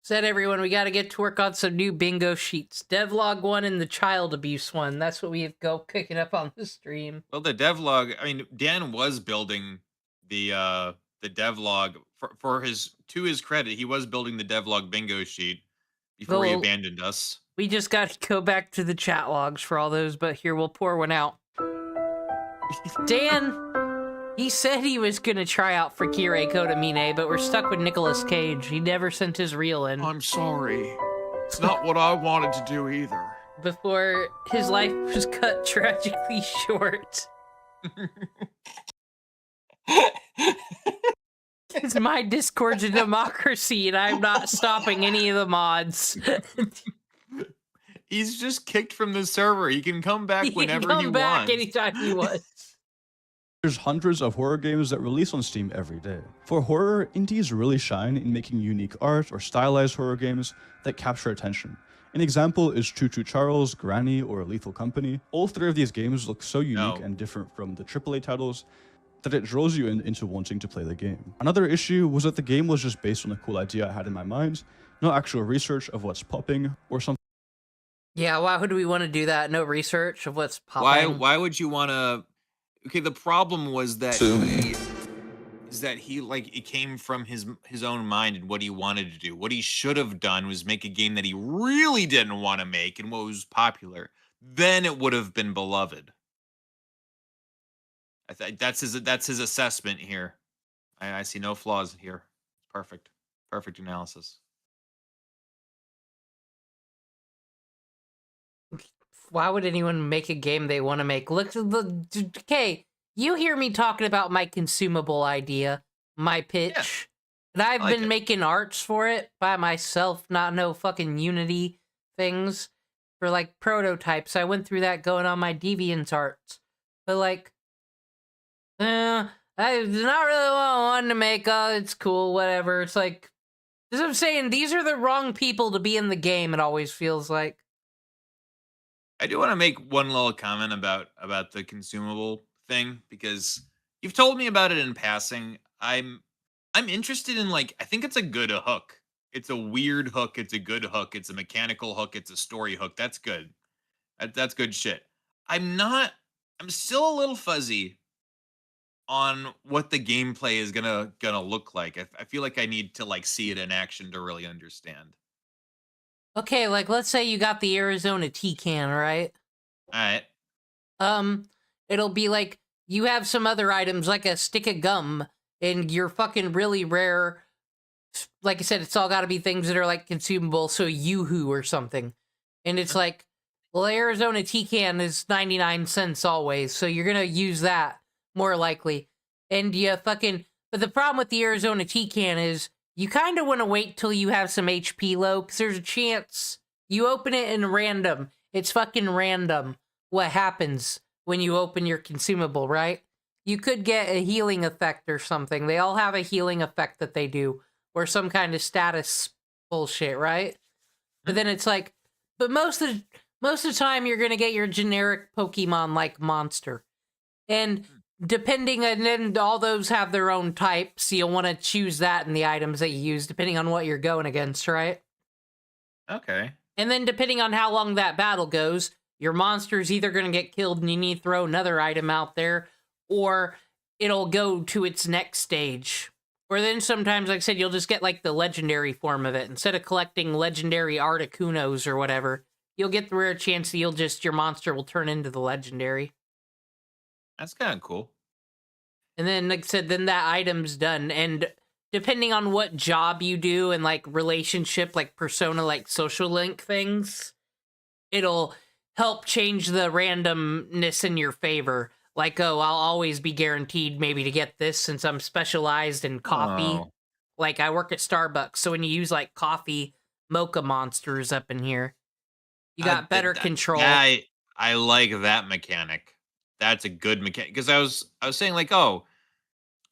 Said everyone, we got to get to work on some new bingo sheets. Devlog 1 and the child abuse one. That's what we have go cooking up on the stream. Well, the devlog. I mean, Dan was building the devlog for his, to his credit, he was building the devlog bingo sheet before he Well, abandoned us. We just got to go back to the chat logs for all those, but here, we'll pour one out. Dan, he said he was going to try out for Kirei Kotomine, but we're stuck with Nicolas Cage. He never sent his reel in. I'm sorry. It's not what I wanted to do either. Before his life was cut tragically short. It's my Discord's a democracy, and I'm not stopping any of the mods. He's just kicked from the server. He can come back whenever he wants. Anytime he wants. There's hundreds of horror games that release on Steam every day. For horror, indies really shine in making unique art or stylized horror games that capture attention. An example is Choo Choo Charles, Granny, or Lethal Company. All three of these games look so unique and different from the AAA titles that it draws you into wanting to play the game. Another issue was that the game was just based on a cool idea I had in my mind, no actual research of what's popping or something. Yeah, why would we want to do that? No research of what's popping. Why would you want to? Okay, the problem was that he like it came from his own mind and what he wanted to do. What he should have done was make a game that he really didn't want to make and what was popular. Then it would have been beloved. I think that's his assessment here. I see no flaws here. Perfect analysis. Why would anyone make a game they want to make? Look, okay, you hear me talking about my consumable idea, my pitch, and I've been making arts for it by myself, not no fucking Unity things for like prototypes. I went through that going on my Deviant arts, but like, I not really want to make. It's cool, whatever. It's like, as I'm saying, these are the wrong people to be in the game. It always feels like. I do want to make one little comment about the consumable thing because you've told me about it in passing. I'm interested in, like, I think it's a good hook. It's a weird hook. It's a good hook. It's a mechanical hook. It's a story hook. That's good. That's good shit. I'm still a little fuzzy on what the gameplay is gonna look like. I feel like I need to like see it in action to really understand. Okay, like, let's say you got the Arizona tea can, right? Alright. It'll be like, you have some other items, like a stick of gum, and your fucking really rare, like I said, it's all gotta be things that are, like, consumable, so Yoo-hoo or something. And it's like, well, Arizona tea can is 99 cents always, so you're gonna use that, more likely. And you fucking, but the problem with the Arizona tea can is, you kind of want to wait till you have some HP low, because there's a chance you open it in random. It's fucking random what happens when you open your consumable, right? You could get a healing effect or something. They all have a healing effect that they do, or some kind of status bullshit, right? But then it's like, but most of the time you're gonna get your generic Pokemon-like monster, and depending, and then all those have their own types, so you'll want to choose that in the items that you use, depending on what you're going against, right? Okay. And then depending on how long that battle goes, your monster's either going to get killed and you need to throw another item out there, or it'll go to its next stage. Or then sometimes, like I said, you'll just get like the legendary form of it. Instead of collecting legendary Articunos or whatever, you'll get the rare chance that your monster will turn into the legendary. That's kind of cool. And then, like I said, then that item's done. And depending on what job you do and, like, relationship, like, persona, like, social link things, it'll help change the randomness in your favor. Like, oh, I'll always be guaranteed maybe to get this since I'm specialized in coffee. Oh. Like, I work at Starbucks, so when you use, like, coffee mocha monsters up in here, you got better control. I like that mechanic. That's a good mechanic, because I was saying like, oh,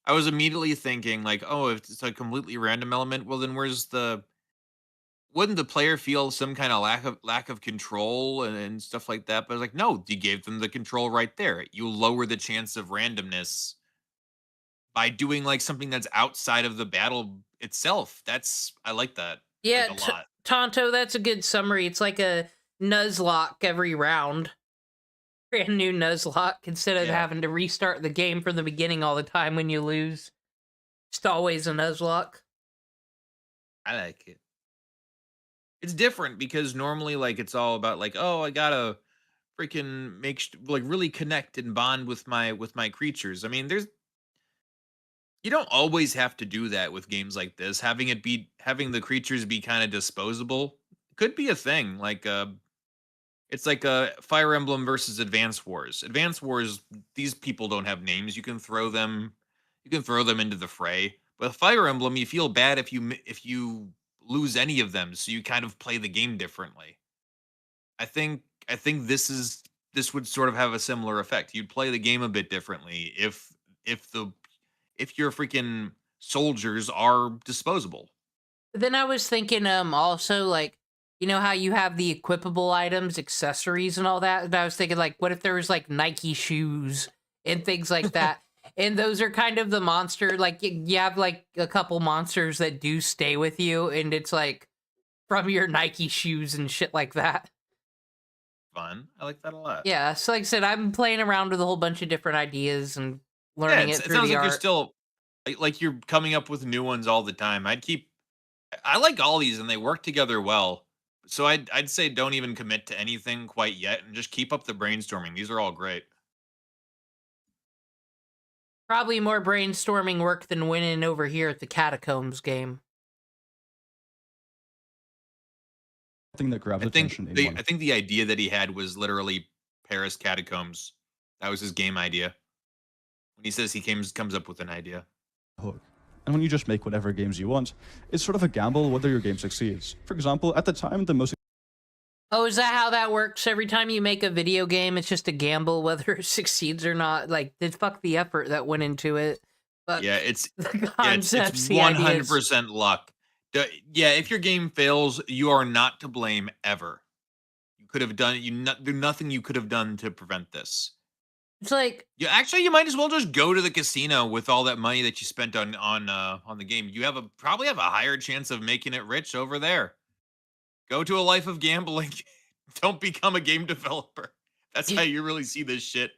I was immediately thinking like, oh, if it's a completely random element, well then wouldn't the player feel some kind of lack of control and stuff like that? But I was like, no, you gave them the control right there. You lower the chance of randomness by doing like something that's outside of the battle itself. I like that. Yeah, like a lot. Tonto, that's a good summary. It's like a Nuzlocke every round. Brand new Nuzlocke instead of Yeah. having to restart the game from the beginning all the time when you lose. Just always a Nuzlocke. I like it. It's different because normally, like, it's all about like, oh, I gotta freaking like really connect and bond with my creatures. I mean, you don't always have to do that with games like this. Having the creatures be kind of disposable could be a thing. Like it's like a Fire Emblem versus Advance Wars. Advance Wars, these people don't have names. You can throw them into the fray. But Fire Emblem, you feel bad if you lose any of them, so you kind of play the game differently. I think this would sort of have a similar effect. You'd play the game a bit differently if your freaking soldiers are disposable. Then I was thinking, also like, you know how you have the equipable items, accessories, and all that. And I was thinking, like, what if there was like Nike shoes and things like that? And those are kind of the monster. Like, you have like a couple monsters that do stay with you, and it's like from your Nike shoes and shit like that. Fun. I like that a lot. Yeah, so like I said, I'm playing around with a whole bunch of different ideas and learning it It through sounds the like you're art. still like you're coming up with new ones all the time. I like all these and they work together well. So I'd say don't even commit to anything quite yet and just keep up the brainstorming. These are all great. Probably more brainstorming work than winning over here at the Catacombs game. Thing that grabs attention in one I think the idea that he had was literally Paris Catacombs. That was his game idea. When he says he comes up with an idea. hook. And when you just make whatever games you want, it's sort of a gamble whether your game succeeds. For example, at the time, the most Oh, is that how that works? Every time you make a video game, it's just a gamble whether it succeeds or not. Like, fuck the effort that went into it. But Yeah, it's the yeah, concepts, it's the 100% luck. Yeah, if your game fails, you are not to blame ever. You could have done there's nothing you could have done to prevent this. It's like You might as well just go to the casino with all that money that you spent on the game. You probably have a higher chance of making it rich over there. Go to a life of gambling. Don't become a game developer. That's how you really see this shit.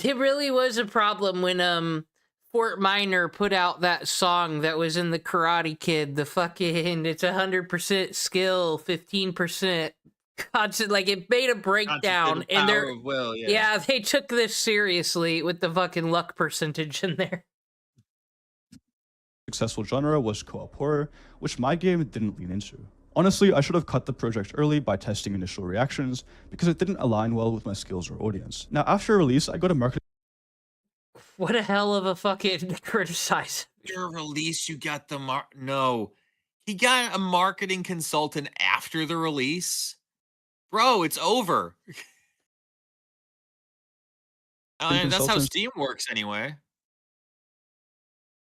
it really was a problem when Fort Minor put out that song that was in the Karate Kid, the fucking it's 100% skill, 15% constant, like it made a breakdown and Power of will, yeah, they took this seriously with the fucking luck percentage in there. successful genre was co-op horror, which my game didn't lean into. Honestly, I should have cut the project early by testing initial reactions, because it didn't align well with my skills or audience. Now, after release, I got a marketing What a hell of a fucking criticize. Your release, you got the no. He got a marketing consultant after the release. Bro, it's over. That's how consultant Steam works anyway.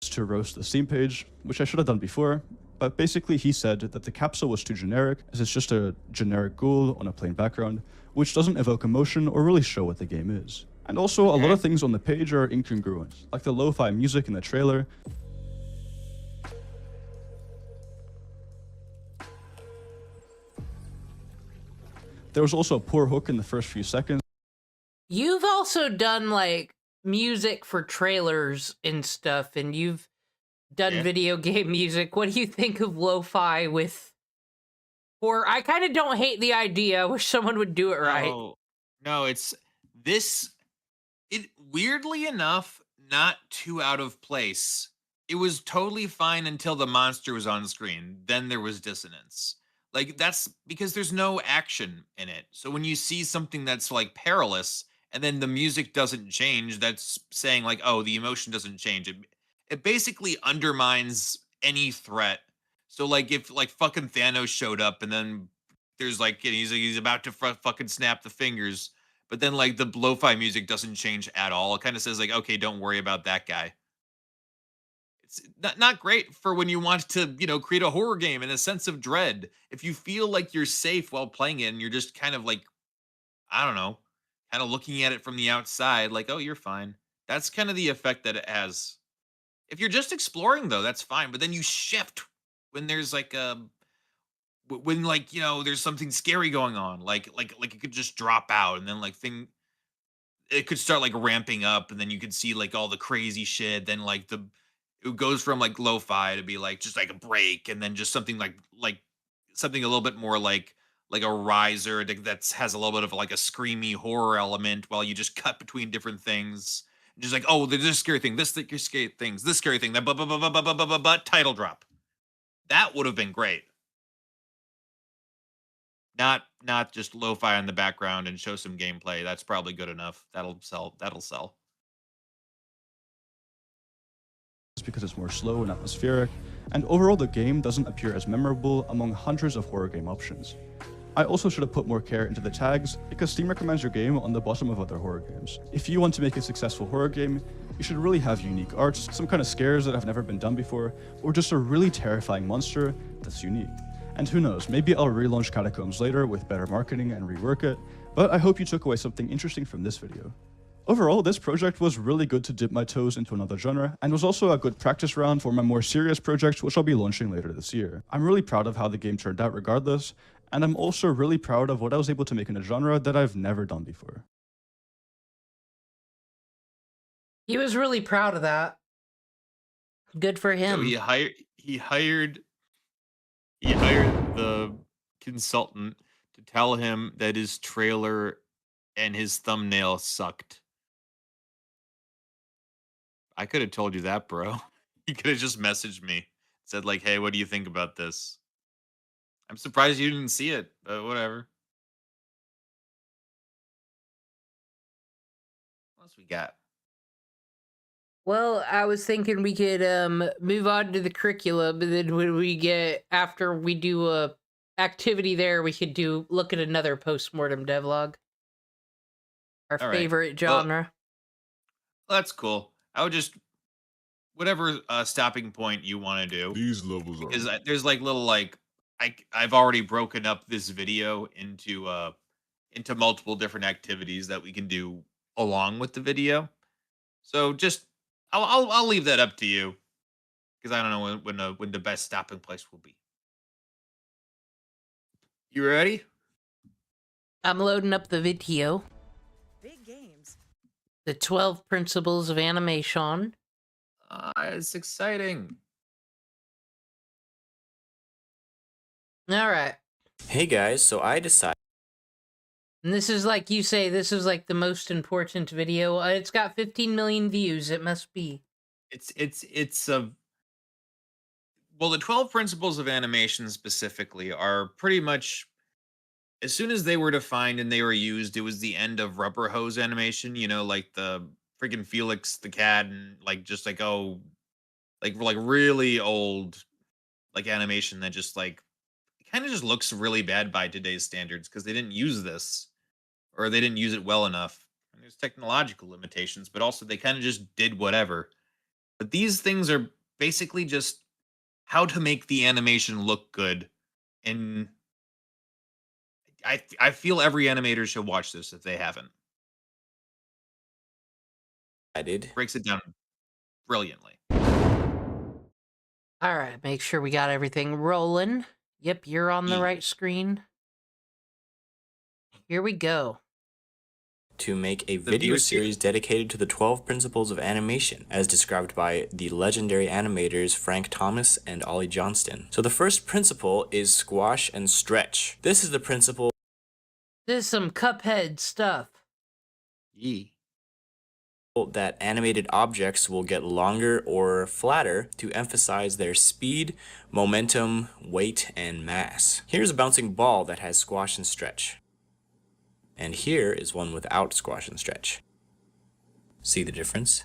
to roast the Steam page, which I should have done before, but basically he said that the capsule was too generic, as it's just a generic ghoul on a plain background, which doesn't evoke emotion or really show what the game is. And also, a lot of things on the page are incongruent, like the lo-fi music in the trailer. There was also a poor hook in the first few seconds. You've also done like music for trailers and stuff, and you've done video game music. What do you think of lo-fi with horror? I kind of don't hate the idea. I wish someone would do it right. No, it's this. It weirdly enough, not too out of place. It was totally fine until the monster was on screen. Then there was dissonance. Like that's because there's no action in it. So when you see something that's like perilous and then the music doesn't change, that's saying like, oh, the emotion doesn't change. It basically undermines any threat. So like if like fucking Thanos showed up and then there's like he's about to fucking snap the fingers, but then like the lo-fi music doesn't change at all. It kind of says like, okay, don't worry about that guy. It's not great for when you want to, create a horror game in a sense of dread. If you feel like you're safe while playing it and you're just kind of like, I don't know, kind of looking at it from the outside, like, oh, you're fine. That's kind of the effect that it has. If you're just exploring, though, that's fine. But then you shift when there's like when like there's something scary going on, like it could just drop out, and then it could start like ramping up, and then you could see like all the crazy shit. Then like it goes from like lo-fi to be like just like a break, and then just something like something a little bit more like a riser that has a little bit of like a screamy horror element, while you just cut between different things. Just like, oh, there's this scary thing, this scary things, this scary thing, that but title drop. That would have been great. Not just lo-fi in the background and show some gameplay. That's probably good enough. That'll sell. It's because it's more slow and atmospheric, and overall the game doesn't appear as memorable among hundreds of horror game options. I also should have put more care into the tags, because Steam recommends your game on the bottom of other horror games. If you want to make a successful horror game, you should really have unique arts, some kind of scares that have never been done before, or just a really terrifying monster that's unique. And who knows, maybe I'll relaunch Catacombs later with better marketing and rework it, but I hope you took away something interesting from this video. Overall, this project was really good to dip my toes into another genre, and was also a good practice round for my more serious project, which I'll be launching later this year. I'm really proud of how the game turned out regardless, and I'm also really proud of what I was able to make in a genre that I've never done before. He was really proud of that. Good for him. So he hired the consultant to tell him that his trailer and his thumbnail sucked. I could have told you that, bro. You could have just messaged me, said like, "Hey, what do you think about this?" I'm surprised you didn't see it, but whatever. What else we got? Well, I was thinking we could move on to the curriculum, and then when we get after we do a activity there, we could look at another postmortem devlog. Our All right. favorite genre. Well, that's cool. I would just whatever stopping point you want to do. These levels are Because there's like little like I've already broken up this video into multiple different activities that we can do along with the video. So just I'll leave that up to you, because I don't know when the best stopping place will be. You ready? I'm loading up the video. Big games. The 12 Principles of Animation. It's exciting. All right. Hey guys, so I decided. And this is like you say, this is like the most important video. It's got 15 million views. It must be. It's a well, the 12 principles of animation specifically are pretty much, as soon as they were defined and they were used, it was the end of rubber hose animation, like the freaking Felix the cat, and like just like like really old like animation that just like kind of just looks really bad by today's standards, because they didn't use this, or they didn't use it well enough. And there's technological limitations, but also they kind of just did whatever. But these things are basically just how to make the animation look good. And I feel every animator should watch this if they haven't. I did. Breaks it down brilliantly. All right, make sure we got everything rolling. Yep, you're on the right screen. Here we go. To make a video series dedicated to the 12 principles of animation, as described by the legendary animators Frank Thomas and Ollie Johnston. So the first principle is squash and stretch. This is the principle. This is some Cuphead stuff. That animated objects will get longer or flatter to emphasize their speed, momentum, weight, and mass. Here's a bouncing ball that has squash and stretch. And here is one without squash and stretch. See the difference?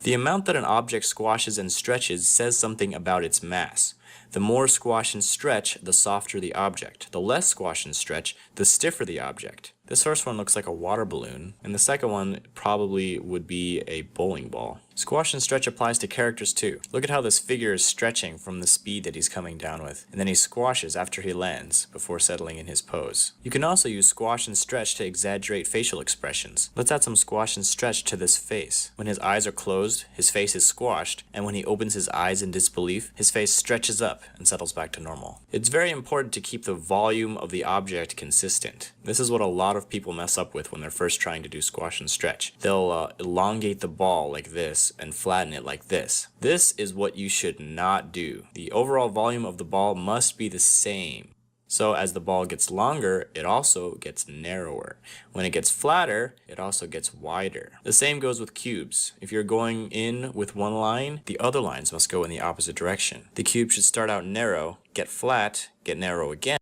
The amount that an object squashes and stretches says something about its mass. The more squash and stretch, the softer the object. The less squash and stretch, the stiffer the object. This first one looks like a water balloon, and the second one probably would be a bowling ball. Squash and stretch applies to characters too. Look at how this figure is stretching from the speed that he's coming down with, and then he squashes after he lands before settling in his pose. You can also use squash and stretch to exaggerate facial expressions. Let's add some squash and stretch to this face. When his eyes are closed, his face is squashed, and when he opens his eyes in disbelief, his face stretches up and settles back to normal. It's very important to keep the volume of the object consistent. This is what a lot of people mess up with when they're first trying to do squash and stretch. They'll elongate the ball like this and flatten it like this. This is what you should not do. The overall volume of the ball must be the same. So as the ball gets longer, it also gets narrower. When it gets flatter, it also gets wider. The same goes with cubes. If you're going in with one line, the other lines must go in the opposite direction. The cube should start out narrow, get flat, get narrow again.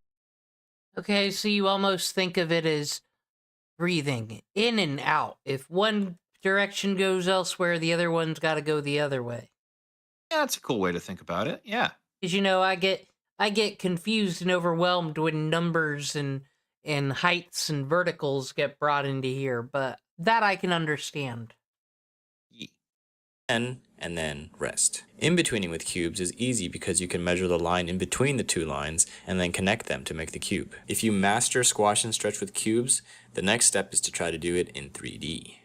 Okay, so you almost think of it as breathing in and out. If one direction goes elsewhere, the other one's got to go the other way. Yeah, that's a cool way to think about it. Yeah. Because, you know, I get confused and overwhelmed when numbers and heights and verticals get brought into here, but that I can understand. And then rest. In-betweening with cubes is easy because you can measure the line in between the two lines and then connect them to make the cube. If you master squash and stretch with cubes, the next step is to try to do it in 3D.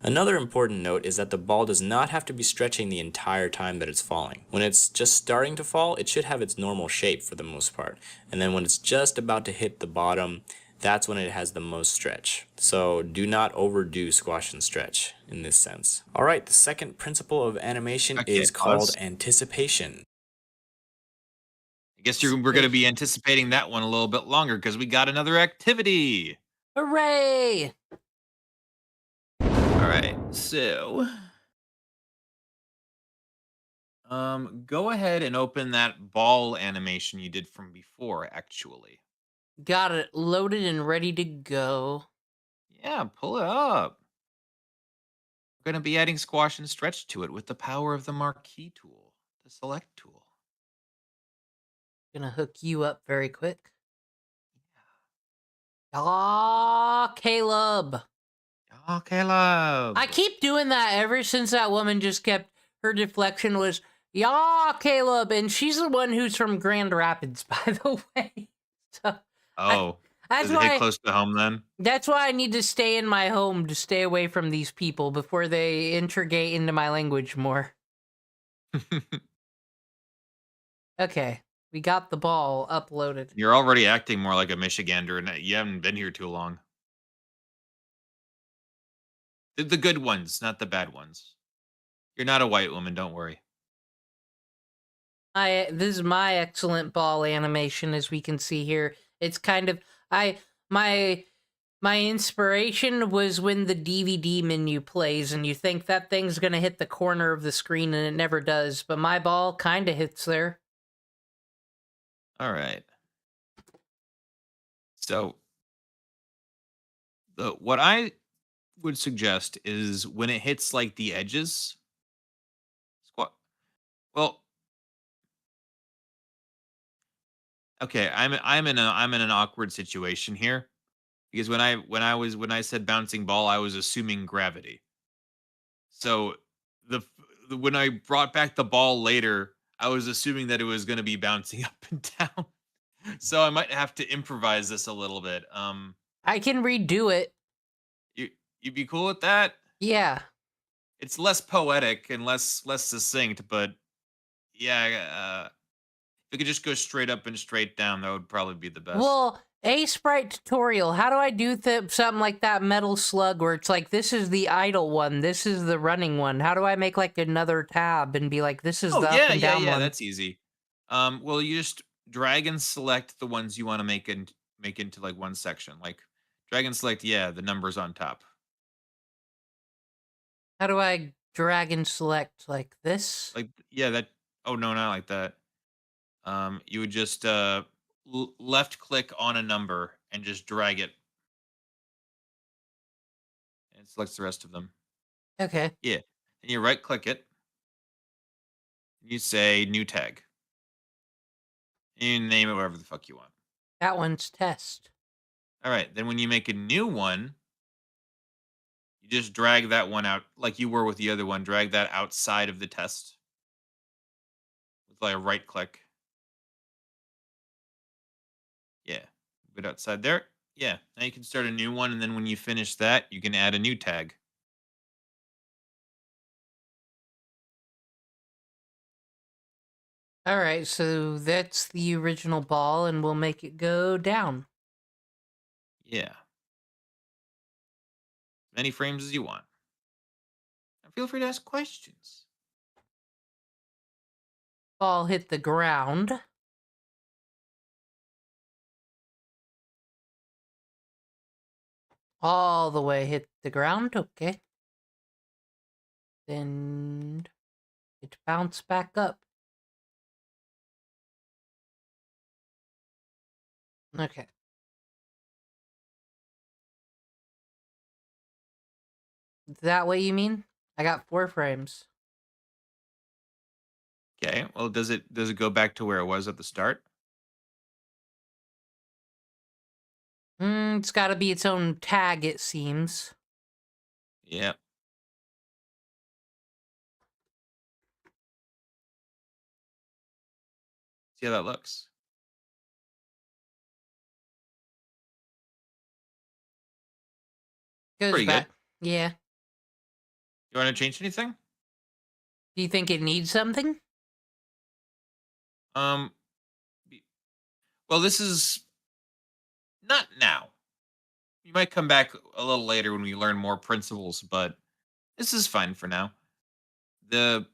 Another important note is that the ball does not have to be stretching the entire time that it's falling. When it's just starting to fall, it should have its normal shape for the most part. And then when it's just about to hit the bottom, that's when it has the most stretch. So do not overdo squash and stretch in this sense. Alright, the second principle of animation is called anticipation. I guess we're going to be anticipating that one a little bit longer because we got another activity. Hooray! Alright, so go ahead and open that ball animation you did from before, actually. Got it loaded and ready to go. Yeah, pull it up. We're going to be adding squash and stretch to it with the power of the marquee tool, the select tool. Gonna hook you up very quick. Ah, Caleb. Oh, Caleb. I keep doing that ever since that woman just kept, her deflection was, "Yeah, Caleb," and she's the one who's from Grand Rapids, by the way. So, does it hit close to home then? That's why I need to stay in my home to stay away from these people before they integrate into my language more. Okay, we got the ball uploaded. You're already acting more like a Michigander, and you haven't been here too long. The good ones, not the bad ones. You're not a white woman, don't worry. This is my excellent ball animation, as we can see here. It's kind of my inspiration was when the DVD menu plays and you think that thing's gonna hit the corner of the screen and it never does, but my ball kind of hits there. All right. So what I would suggest is when it hits like the edges, well, okay, I'm in an awkward situation here because when I said bouncing ball, I was assuming gravity. So when I brought back the ball later, I was assuming that it was going to be bouncing up and down. So I might have to improvise this a little bit. I can redo it. You'd be cool with that? Yeah. It's less poetic and less succinct, but yeah, if it could just go straight up and straight down, that would probably be the best. Well, a sprite tutorial. How do I do something like that Metal Slug where it's like, this is the idle one, this is the running one? How do I make like another tab and be like, this is the up and down one? That's easy. Well, you just drag and select the ones you want to make into like one section. Like drag and select, the numbers on top. How do I drag and select like this? Like, that. Oh, no, not like that. You would just left click on a number and just drag it. And it selects the rest of them. Okay. Yeah. And you right click it. You say new tag. And you name it whatever the fuck you want. That one's test. All right. Then when you make a new one, You just drag that one out like you were with the other one. Drag that outside of the test with like a right click. Yeah, move it outside there. Yeah, now you can start a new one, and then when you finish that, you can add a new tag. All right, so that's the original ball, and we'll make it go down. Yeah. As many frames as you want. And feel free to ask questions. Ball hit the ground. All the way hit the ground, okay. Then it bounced back up. Okay. That way you mean? I got 4 frames. Okay. Well, does it go back to where it was at the start? It's got to be its own tag, it seems. Yeah. See how that looks. Goes Pretty back. good. Yeah. You want to change anything? Do you think it needs something? Well, this is not now. You might come back a little later when we learn more principles, but this is fine for now. Let's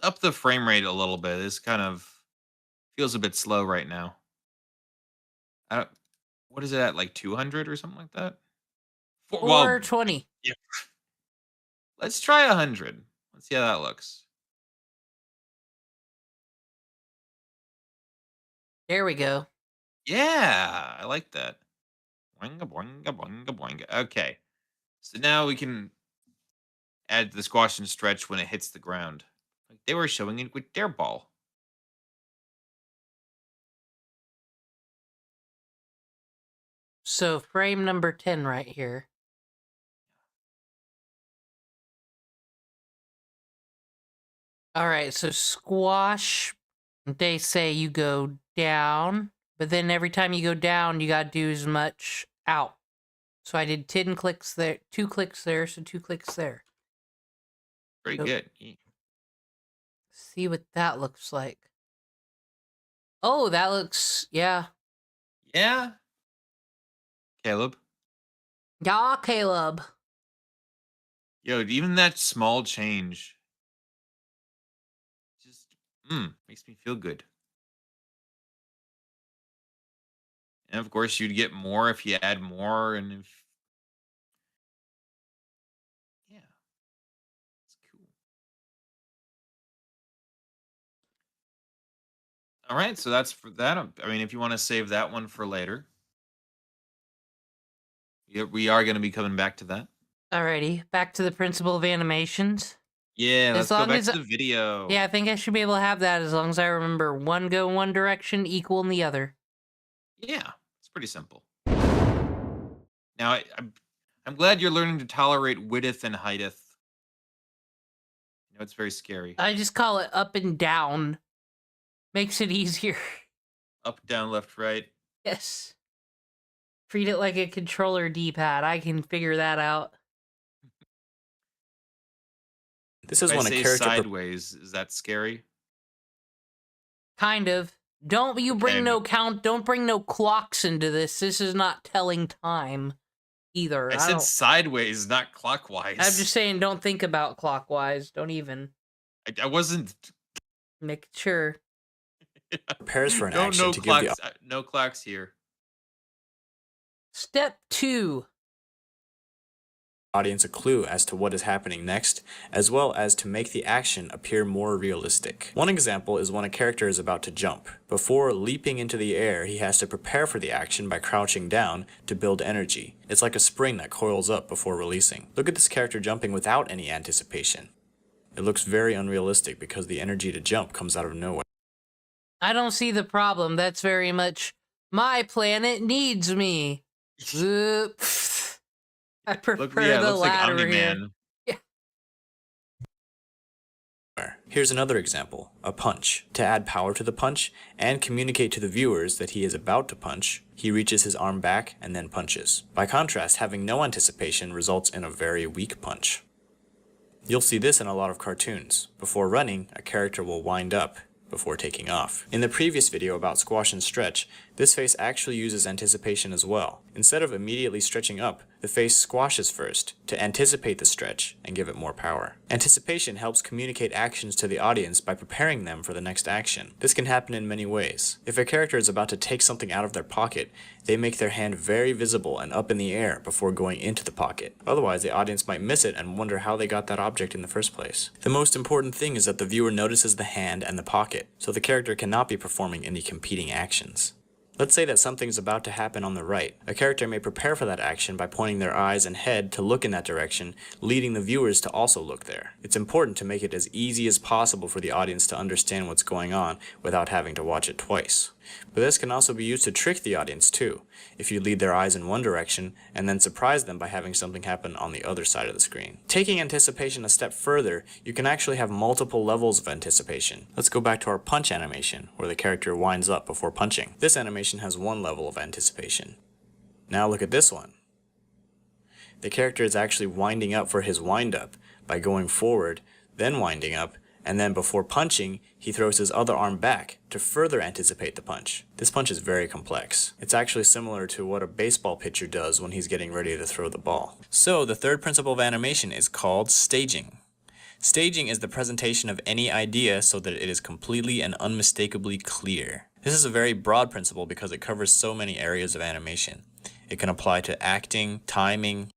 up the frame rate a little bit. This kind of feels a bit slow right now. What is it at, like 200 or something like that? 420. Yeah. Let's try 100. Let's see how that looks. There we go. Yeah, I like that. Boinga, boinga, boinga, boinga. Okay. So now we can add the squash and stretch when it hits the ground. Like they were showing it with their ball. So frame number 10 right here. All right, so squash, they say you go down, but then every time you go down, you got to do as much out. So I did 10 clicks there, 2 clicks there, so 2 clicks there. Very So, good. see what that looks like. Oh, that looks, yeah. Yeah. Caleb. Yeah, Caleb. Yo, even that small change just makes me feel good. And of course, you'd get more if you add more, and if yeah, it's cool. All right, so that's for that. I mean, if you want to save that one for later, we are going to be coming back to that. Alrighty, back to the principle of animations. Yeah, let's As go long back as to the video. Yeah, I think I should be able to have that as long as I remember one go in one direction, equal in the other. Yeah, it's pretty simple. Now, I'm glad you're learning to tolerate widdeth and heighteth. You know, it's very scary. I just call it up and down. Makes it easier. Up, down, left, right. Yes. Treat it like a controller D-pad. I can figure that out. This is If I when a say character sideways. Is that scary? Kind of. Don't you bring no count. Don't bring no clocks into this. This is not telling time either. I said sideways, not clockwise. I'm just saying, don't think about clockwise. Don't even. I wasn't. Make sure. prepares for an action No to clocks. give the No clocks here. Step 2. audience a clue as to what is happening next, as well as to make the action appear more realistic. One example is when a character is about to jump. Before leaping into the air, he has to prepare for the action by crouching down to build energy. It's like a spring that coils up before releasing. Look at this character jumping without any anticipation. It looks very unrealistic because the energy to jump comes out of nowhere. I don't see the problem. That's very much my planet needs me. I prefer Yeah, it the looks like latter here. Omni-Man. Here's another example, a punch. To add power to the punch and communicate to the viewers that he is about to punch, he reaches his arm back and then punches. By contrast, having no anticipation results in a very weak punch. You'll see this in a lot of cartoons. Before running, a character will wind up before taking off. In the previous video about squash and stretch, this face actually uses anticipation as well. Instead of immediately stretching up, the face squashes first to anticipate the stretch and give it more power. Anticipation helps communicate actions to the audience by preparing them for the next action. This can happen in many ways. If a character is about to take something out of their pocket, they make their hand very visible and up in the air before going into the pocket. Otherwise, the audience might miss it and wonder how they got that object in the first place. The most important thing is that the viewer notices the hand and the pocket, so the character cannot be performing any competing actions. Let's say that something's about to happen on the right. A character may prepare for that action by pointing their eyes and head to look in that direction, leading the viewers to also look there. It's important to make it as easy as possible for the audience to understand what's going on without having to watch it twice. But this can also be used to trick the audience too, if you lead their eyes in one direction and then surprise them by having something happen on the other side of the screen. Taking anticipation a step further, you can actually have multiple levels of anticipation. Let's go back to our punch animation, where the character winds up before punching. This animation has one level of anticipation. Now look at this one. The character is actually winding up for his wind up by going forward, then winding up, and then before punching, he throws his other arm back to further anticipate the punch. This punch is very complex. It's actually similar to what a baseball pitcher does when he's getting ready to throw the ball. So the third principle of animation is called staging. Staging is the presentation of any idea so that it is completely and unmistakably clear. This is a very broad principle because it covers so many areas of animation. It can apply to acting, timing.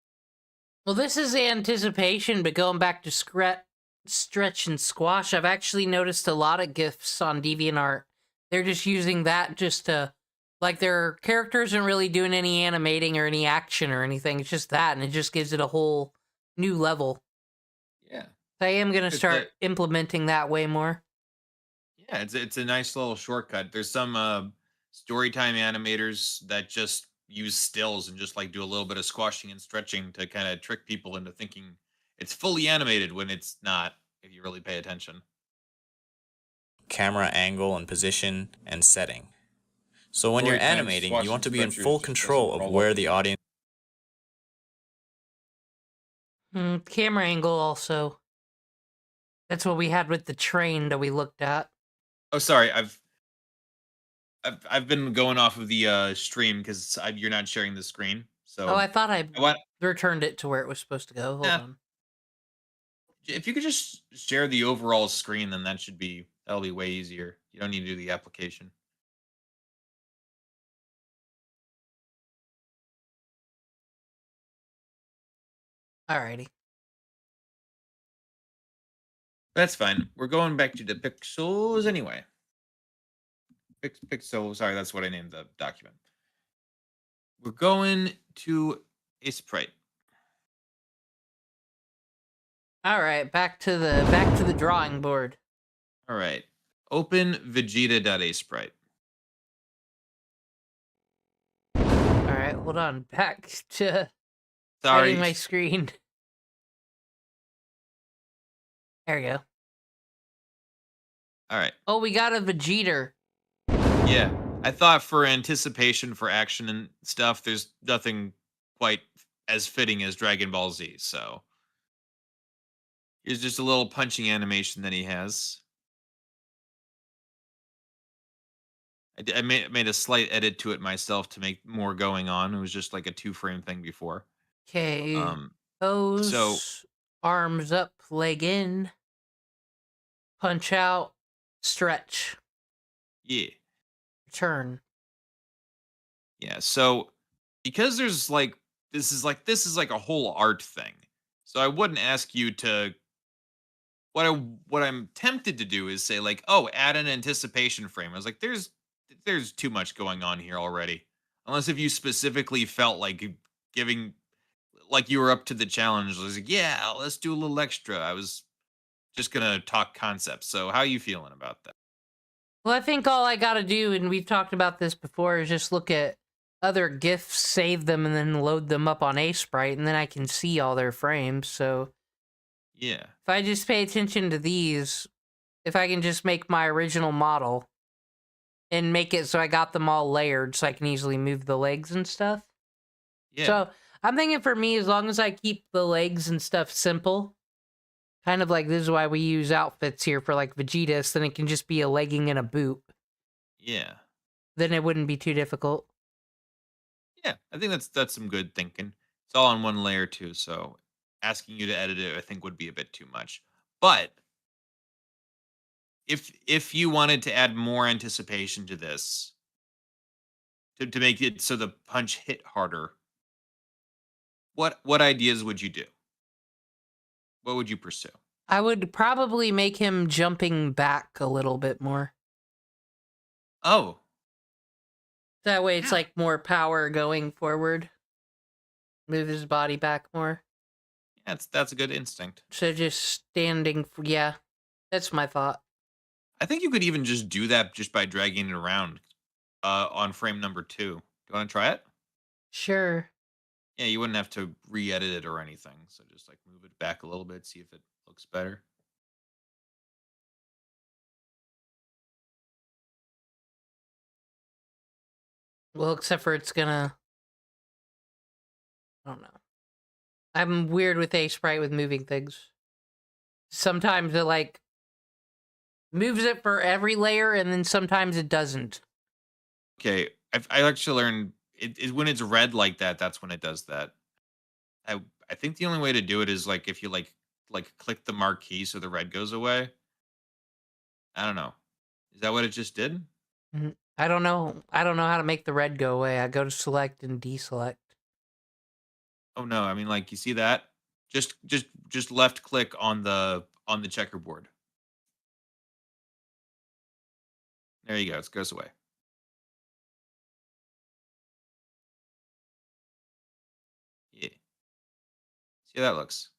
Well, this is anticipation, but going back to stretch and squash, I've actually noticed a lot of GIFs on DeviantArt. They're just using that just to, like, their characters aren't really doing any animating or any action or anything. It's just that, and it just gives it a whole new level. Yeah. So I am going to start implementing that way more. Yeah, it's a nice little shortcut. There's some storytime animators that just use stills and just like do a little bit of squashing and stretching to kind of trick people into thinking it's fully animated when it's not, if you really pay attention. Camera angle and position and setting. So when you're animating, you want to be in full control of where the audience... Camera angle also. That's what we had with the train that we looked at. Oh, sorry, I've been going off of the stream because you're not sharing the screen. So I thought I returned it to where it was supposed to go. Hold on. If you could just share the overall screen, then that'll be way easier. You don't need to do the application. Alrighty. That's fine. We're going back to the pixels anyway. Pixel, sorry, that's what I named the document. We're going to a sprite. All right, back to the drawing board. All right. Open Vegeta.asprite. All right, hold on. Back to Sorry, my screen. There we go. All right. Oh, we got a Vegeta. Yeah. I thought for anticipation for action and stuff, there's nothing quite as fitting as Dragon Ball Z. So here's just a little punching animation that he has. I made a slight edit to it myself to make more going on. It was just like a 2-frame thing before. Okay. Pose, arms up, leg in, punch out, stretch. Yeah. Turn. Yeah, so because there's like this is like a whole art thing. So I wouldn't ask you to what I'm tempted to do is say like, "Oh, add an anticipation frame." I was like, there's too much going on here already. Unless if you specifically felt like giving like you were up to the challenge. I was like, "Yeah, let's do a little extra." I was just going to talk concepts. So how are you feeling about that? Well, I think all I gotta do, and we've talked about this before, is just look at other GIFs, save them, and then load them up on Sprite, and then I can see all their frames. So Yeah. if I just pay attention to these, if I can just make my original model and make it so I got them all layered so I can easily move the legs and stuff. Yeah. So I'm thinking for me, as long as I keep the legs and stuff simple, kind of like this is why we use outfits here for like Vegeta's, then it can just be a legging and a boot. Yeah. Then it wouldn't be too difficult. Yeah. I think that's some good thinking. It's all on one layer too, so asking you to edit it, I think, would be a bit too much. But if you wanted to add more anticipation to this, to make it so the punch hit harder, what ideas would you do? What would you pursue? I would probably make him jumping back a little bit more. Oh, That way it's like more power going forward. Move his body back more. that's a good instinct. So just standing, yeah, that's my thought. I think you could even just do that just by dragging it around on frame number 2. Do you want to try it? Sure. Yeah, you wouldn't have to re-edit it or anything. So just like move it back a little bit, see if it looks better. Well, except for it's gonna... I don't know. I'm weird with Sprite with moving things. Sometimes it like moves it for every layer, and then sometimes it doesn't. Okay, I actually learned it when it's red like that. That's when it does that. I think the only way to do it is like if you like click the marquee so the red goes away. I don't know. Is that what it just did? I don't know. I don't know how to make the red go away. I go to select and deselect. Oh no, I mean like you see that? Just left click on the checkerboard. There you go. It goes away. Yeah. See how that looks.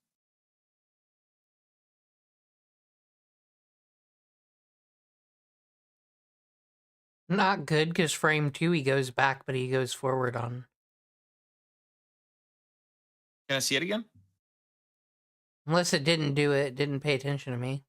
Not good, because frame 2 he goes back, but he goes forward on. Can I see it again? Unless it didn't do it, didn't pay attention to me.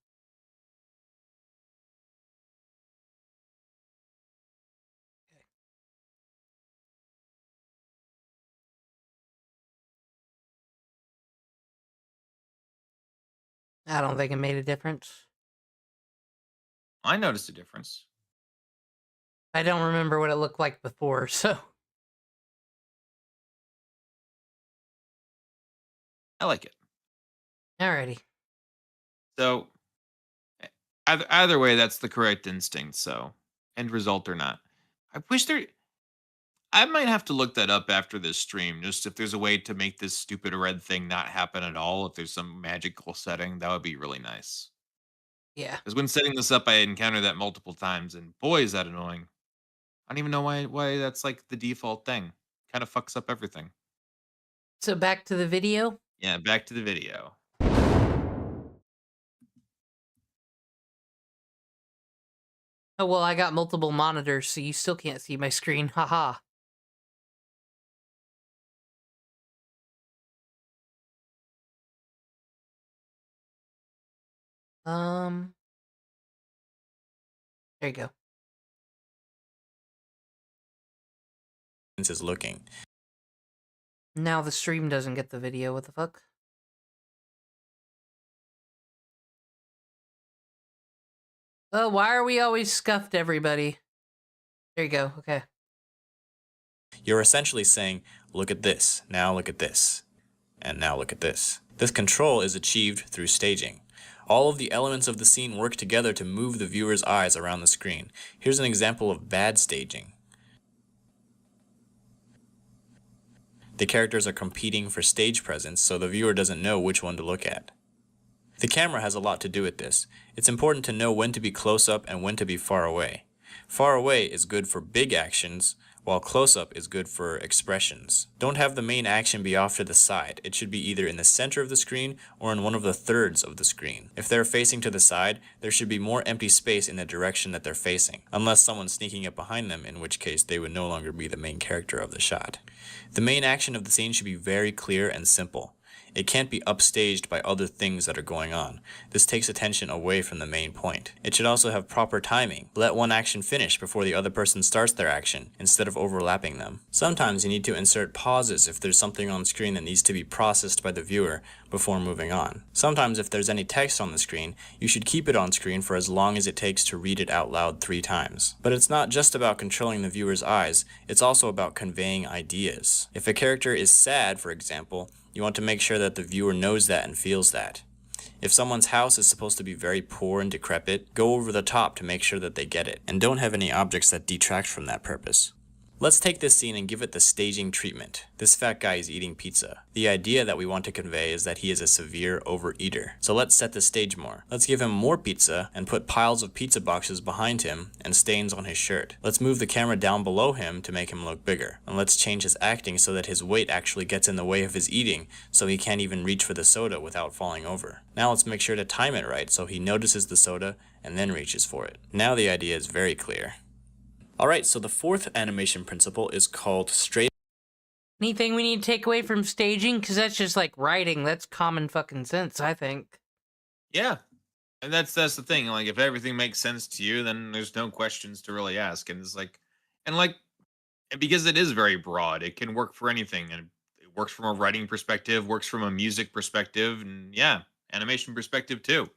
I don't think it made a difference. I noticed a difference. I don't remember what it looked like before, so. I like it. Alrighty. So either way, that's the correct instinct. So end result or not. I wish I might have to look that up after this stream, just if there's a way to make this stupid red thing not happen at all. If there's some magical setting, that would be really nice. Yeah. Because when setting this up, I encountered that multiple times, and boy, is that annoying. I don't even know why that's like the default thing. Kind of fucks up everything. So back to the video? Yeah, back to the video. Oh, well, I got multiple monitors, so you still can't see my screen. Haha. There you go. Is looking. Now the stream doesn't get the video. What the fuck? Oh, why are we always scuffed, everybody? There you go. Okay. You're essentially saying, look at this, now look at this, and now look at this. This control is achieved through staging. All of the elements of the scene work together to move the viewer's eyes around the screen. Here's an example of bad staging. The characters are competing for stage presence, so the viewer doesn't know which one to look at. The camera has a lot to do with this. It's important to know when to be close up and when to be far away. Far away is good for big actions, while close-up is good for expressions. Don't have the main action be off to the side. It should be either in the center of the screen or in one of the thirds of the screen. If they're facing to the side, there should be more empty space in the direction that they're facing, unless someone's sneaking up behind them, in which case they would no longer be the main character of the shot. The main action of the scene should be very clear and simple. It can't be upstaged by other things that are going on. This takes attention away from the main point. It should also have proper timing. Let one action finish before the other person starts their action, instead of overlapping them. Sometimes you need to insert pauses if there's something on screen that needs to be processed by the viewer before moving on. Sometimes if there's any text on the screen, you should keep it on screen for as long as it takes to read it out loud 3 times. But it's not just about controlling the viewer's eyes, it's also about conveying ideas. If a character is sad, for example, you want to make sure that the viewer knows that and feels that. If someone's house is supposed to be very poor and decrepit, go over the top to make sure that they get it, and don't have any objects that detract from that purpose. Let's take this scene and give it the staging treatment. This fat guy is eating pizza. The idea that we want to convey is that he is a severe overeater. So let's set the stage more. Let's give him more pizza and put piles of pizza boxes behind him and stains on his shirt. Let's move the camera down below him to make him look bigger. And let's change his acting so that his weight actually gets in the way of his eating, so he can't even reach for the soda without falling over. Now let's make sure to time it right so he notices the soda and then reaches for it. Now the idea is very clear. Alright, so the 4th animation principle is called straight. Anything we need to take away from staging? Because that's just like writing. That's common fucking sense, I think. Yeah. And that's the thing. Like, if everything makes sense to you, then there's no questions to really ask. And it's like, because it is very broad, it can work for anything. And it works from a writing perspective, works from a music perspective, and yeah, animation perspective too.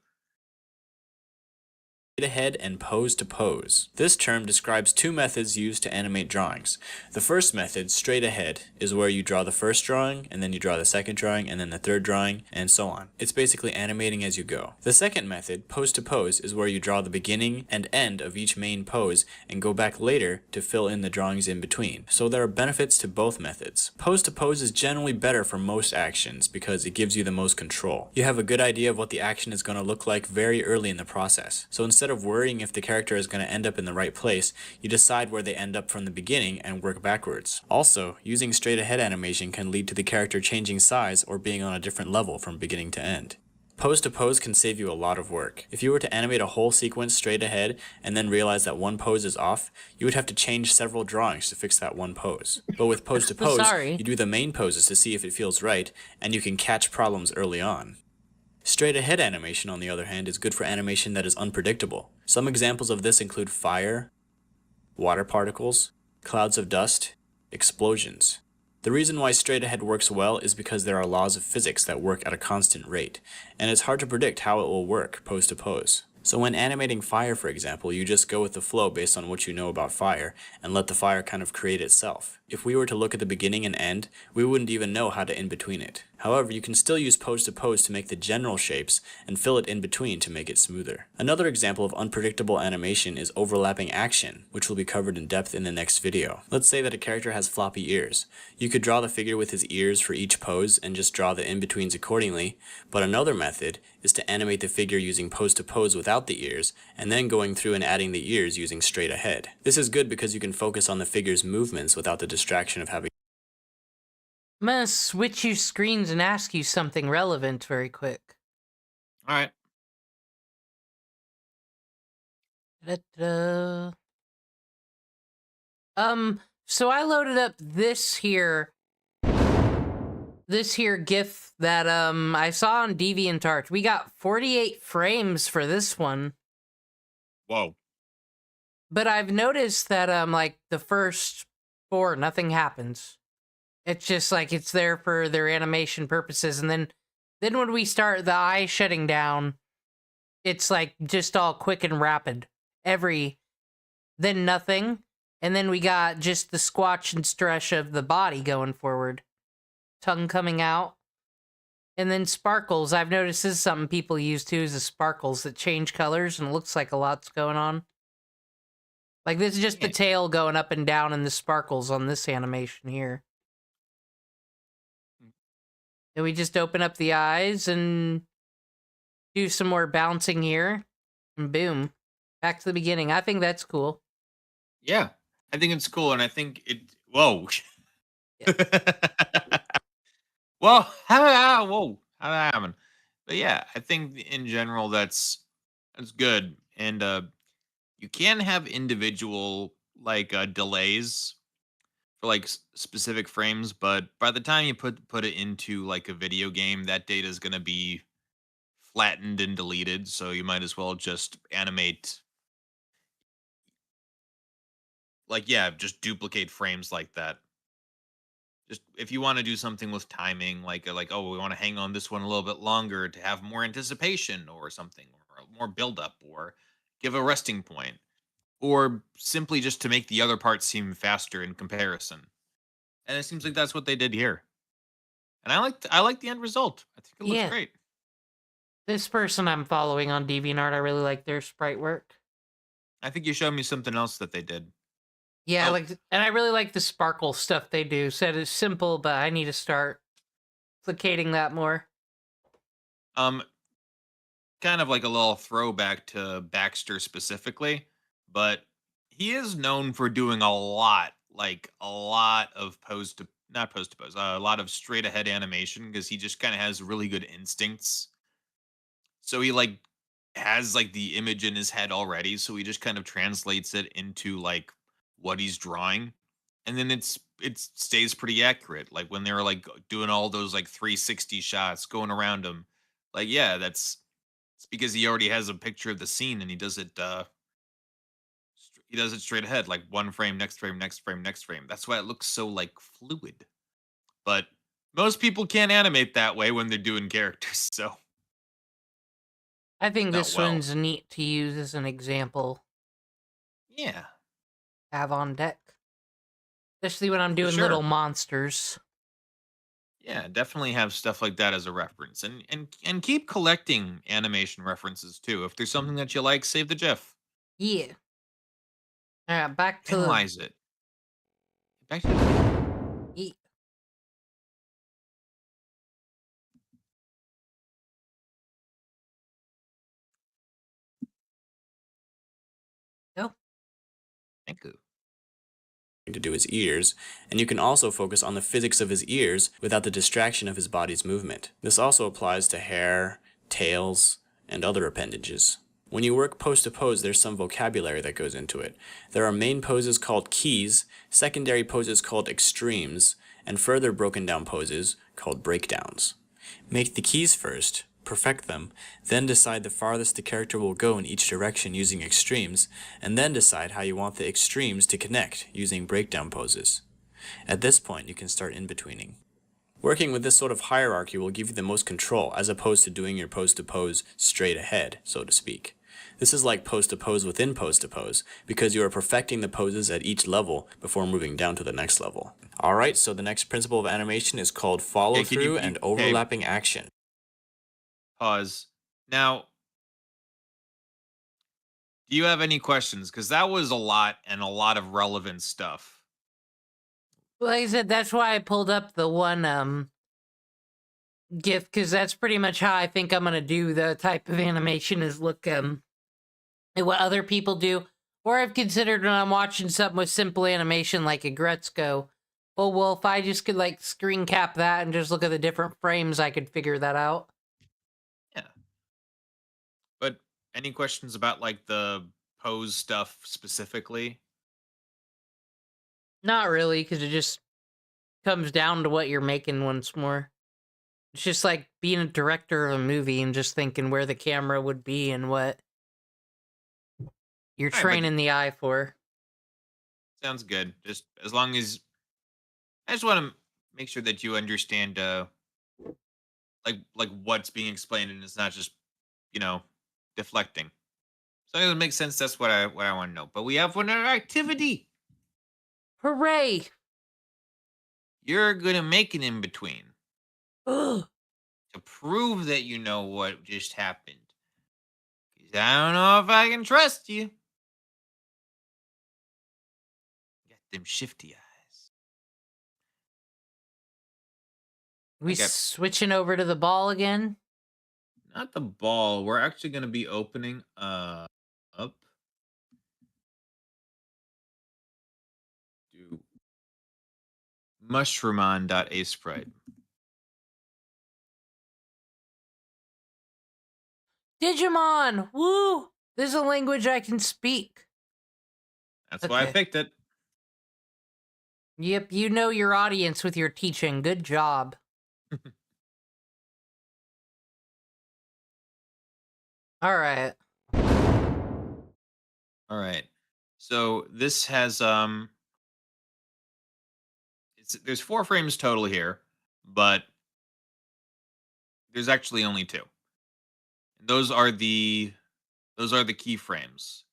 Ahead and pose to pose. This term describes 2 methods used to animate drawings. The first method, straight ahead, is where you draw the first drawing, and then you draw the second drawing, and then the third drawing, and so on. It's basically animating as you go. The second method, pose to pose, is where you draw the beginning and end of each main pose and go back later to fill in the drawings in between. So there are benefits to both methods. Pose to pose is generally better for most actions because it gives you the most control. You have a good idea of what the action is going to look like very early in the process. So instead of worrying if the character is going to end up in the right place, you decide where they end up from the beginning and work backwards. Also, using straight ahead animation can lead to the character changing size or being on a different level from beginning to end. Pose to pose can save you a lot of work. If you were to animate a whole sequence straight ahead and then realize that one pose is off, you would have to change several drawings to fix that one pose. But with pose to pose, you do the main poses to see if it feels right, and you can catch problems early on. Straight ahead animation, on the other hand, is good for animation that is unpredictable. Some examples of this include fire, water particles, clouds of dust, explosions. The reason why straight ahead works well is because there are laws of physics that work at a constant rate, and it's hard to predict how it will work pose to pose. So when animating fire, for example, you just go with the flow based on what you know about fire and let the fire kind of create itself. If we were to look at the beginning and end, we wouldn't even know how to in between it. However, you can still use pose to pose to make the general shapes and fill it in between to make it smoother. Another example of unpredictable animation is overlapping action, which will be covered in depth in the next video. Let's say that a character has floppy ears. You could draw the figure with his ears for each pose and just draw the in-betweens accordingly, but another method is to animate the figure using pose to pose without the ears, and then going through and adding the ears using straight ahead. This is good because you can focus on the figure's movements without the distraction of having. I'm gonna switch you screens and ask you something relevant very quick. All right. Da-da. So I loaded up this here GIF that I saw on DeviantArt. We got 48 frames for this one. Whoa. But I've noticed that like the first 4, nothing happens. It's just like it's there for their animation purposes, and then when we start the eye shutting down, it's like just all quick and rapid. Then nothing, and then we got just the squatch and stretch of the body going forward. Tongue coming out. And then sparkles. I've noticed this is something people use too, is the sparkles that change colors, and it looks like a lot's going on. Like this is just the tail going up and down and the sparkles on this animation here. And we just open up the eyes and do some more bouncing here. And boom. Back to the beginning. I think that's cool. Yeah. I think it's cool, and I think it. Whoa. Well, whoa, how that happen? But yeah, I think in general that's good, and you can have individual like delays for like specific frames, but by the time you put it into like a video game, that data is going to be flattened and deleted, so you might as well just animate like yeah, just duplicate frames like that. Just if you want to do something with timing, like oh, we want to hang on this one a little bit longer to have more anticipation or something, or more buildup, or give a resting point, or simply just to make the other part seem faster in comparison. And it seems like that's what they did here. And I like the end result. I think it looks Yeah. great. This person I'm following on DeviantArt, I really like their sprite work. I think you showed me something else that they did. Yeah, Oh. and I really like the sparkle stuff they do. Said it's simple, but I need to start placating that more. Kind of like a little throwback to Baxter specifically, but he is known for doing a lot of pose to not pose to pose, a lot of straight ahead animation because he just kind of has really good instincts. So he like has like the image in his head already, so he just kind of translates it into like what he's drawing, and then it stays pretty accurate. Like when they're like doing all those like 360 shots going around him, like yeah, it's because he already has a picture of the scene and he does it he does it straight ahead, like one frame, next frame, next frame, next frame. That's why it looks so like fluid. But most people can't animate that way when they're doing characters, so I think not this well. one's neat to use as an example. Yeah. Have on deck. Especially when I'm doing sure. little monsters. Yeah, definitely have stuff like that as a reference. And keep collecting animation references too. If there's something that you like, save the GIF. Yeah. Alright, back to Analyze it. Back to Yeah. Go. Thank you. To do his ears, and you can also focus on the physics of his ears without the distraction of his body's movement. This also applies to hair, tails, and other appendages. When you work pose to pose, there's some vocabulary that goes into it. There are main poses called keys, secondary poses called extremes, and further broken down poses called breakdowns. Make the keys first, perfect them, then decide the farthest the character will go in each direction using extremes, and then decide how you want the extremes to connect using breakdown poses. At this point, you can start in-betweening. Working with this sort of hierarchy will give you the most control, as opposed to doing your pose-to-pose straight ahead, so to speak. This is like pose-to-pose within pose-to-pose, because you are perfecting the poses at each level before moving down to the next level. Alright, so the next principle of animation is called follow-through and overlapping action. Pause. Now, do you have any questions? Because that was a lot and a lot of relevant stuff. Like I said, that's why I pulled up the one GIF, because that's pretty much how I think I'm gonna do the type of animation is look at what other people do. Or I've considered when I'm watching something with simple animation like a Gretzko. Well, if I just could like screen cap that and just look at the different frames, I could figure that out. Yeah. But any questions about like the pose stuff specifically? Not really, because it just comes down to what you're making once more. It's just like being a director of a movie and just thinking where the camera would be and what you're Right, but- training the eye for. Sounds good. Just as long as I just want to make sure that you understand like what's being explained and it's not just, deflecting. So it makes sense. That's what I want to know. But we have one other activity. Hooray! You're gonna make an in between Ugh. to prove that you know what just happened. 'Cause I don't know if I can trust you. Got them shifty eyes. We Okay. switching over to the ball again? Not the ball. We're actually gonna be opening up Mushroomon.asprite. Digimon! Woo! This is a language I can speak. That's why I Okay. picked it. Yep, you know your audience with your teaching. Good job. All right. All right. So this has there's 4 frames total here, but there's actually only 2. Those are the keyframes.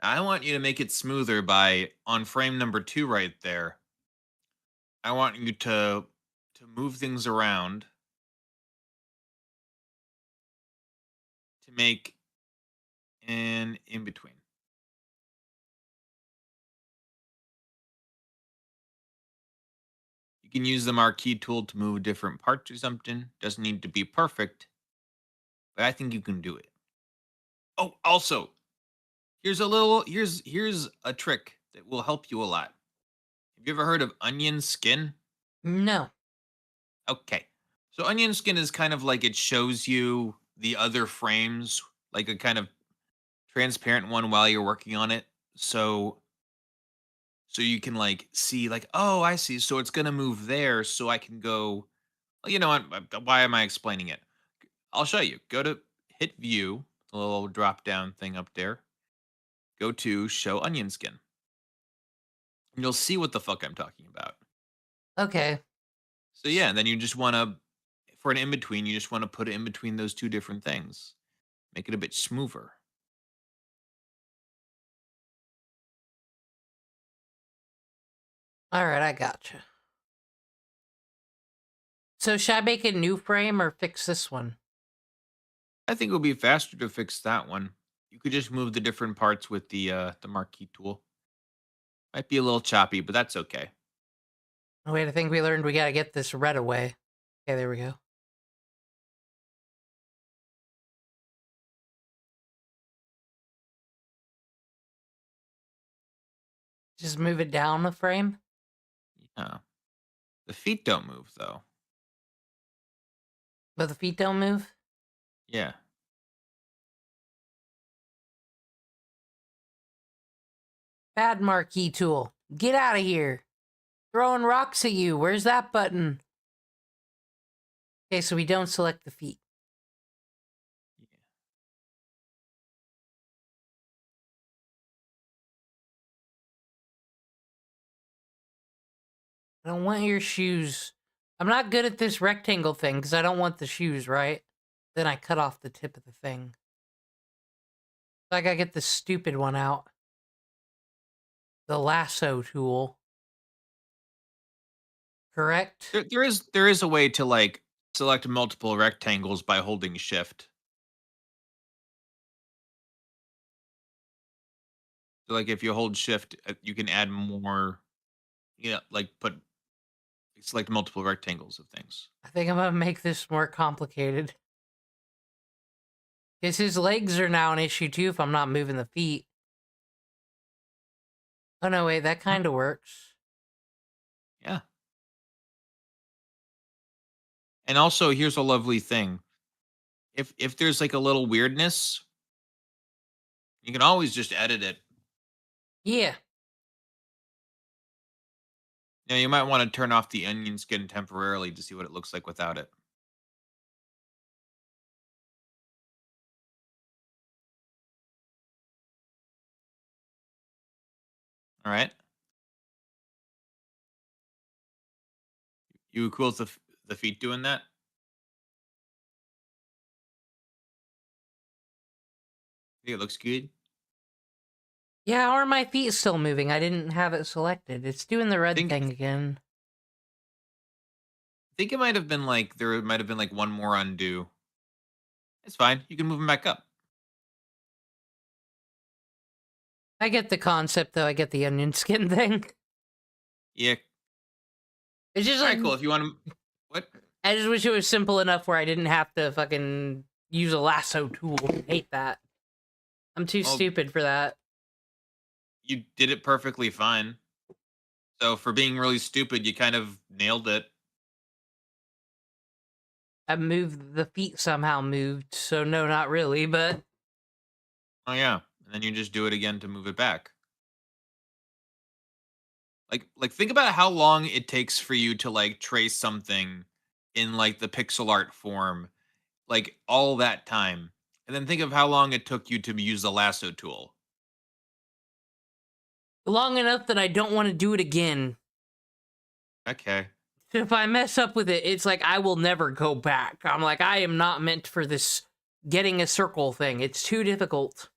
I want you to make it smoother by on frame number 2 right there. I want you to move things around to make an in between. You can use the marquee tool to move different parts or something. Doesn't need to be perfect, but I think you can do it. Oh, also, here's a trick that will help you a lot. Have you ever heard of onion skin? No. Okay. So onion skin is kind of like it shows you the other frames, like a kind of transparent one while you're working on it. So you can like see like, oh, I see. So it's going to move there. So I can go, well, you know what? Why am I explaining it? I'll show you. Go to hit view, the little drop down thing up there. Go to show onion skin. And you'll see what the fuck I'm talking about. Okay. So yeah, and then you just want to, for an in between, you just want to put it in between those 2 different things. Make it a bit smoother. All right, I gotcha. So should I make a new frame or fix this one? I think it would be faster to fix that one. You could just move the different parts with the marquee tool. Might be a little choppy, but that's okay. Oh, wait, I think we learned we gotta get this red away. Okay, there we go. Just move it down a frame? Yeah. The feet don't move though. But the feet don't move? Yeah. Bad marquee tool. Get out of here. Throwing rocks at you. Where's that button? Okay, so we don't select the feet. I don't want your shoes. I'm not good at this rectangle thing because I don't want the shoes, right? Then I cut off the tip of the thing. So I gotta get the stupid one out. The lasso tool. Correct? There is a way to like select multiple rectangles by holding shift. So like if you hold shift, you can add more, like select multiple rectangles of things. I think I'm gonna make this more complicated. Because his legs are now an issue too if I'm not moving the feet. Oh no, wait, that kind of works. Yeah. And also, here's a lovely thing. If there's like a little weirdness, you can always just edit it. Yeah. Now, you might want to turn off the onion skin temporarily to see what it looks like without it. All right. You cool with the feet doing that? Think it looks good? Yeah, how are my feet still moving? I didn't have it selected. It's doing the red thing again. I think it might have been like, there might have been like one more undo. It's fine. You can move them back up. I get the concept, though. I get the onion skin thing. Yeah. It's just All like... right, cool. If you want to... What? I just wish it was simple enough where I didn't have to fucking use a lasso tool. I hate that. I'm too stupid for that. You did it perfectly fine. So for being really stupid, you kind of nailed it. I moved, the feet somehow moved, so no, not really, but... Oh yeah, and then you just do it again to move it back. Like think about how long it takes for you to like trace something in like the pixel art form, like all that time. And then think of how long it took you to use the lasso tool. Long enough that I don't want to do it again. Okay. If I mess up with it, it's like I will never go back. I'm like, I am not meant for this getting a circle thing. It's too difficult.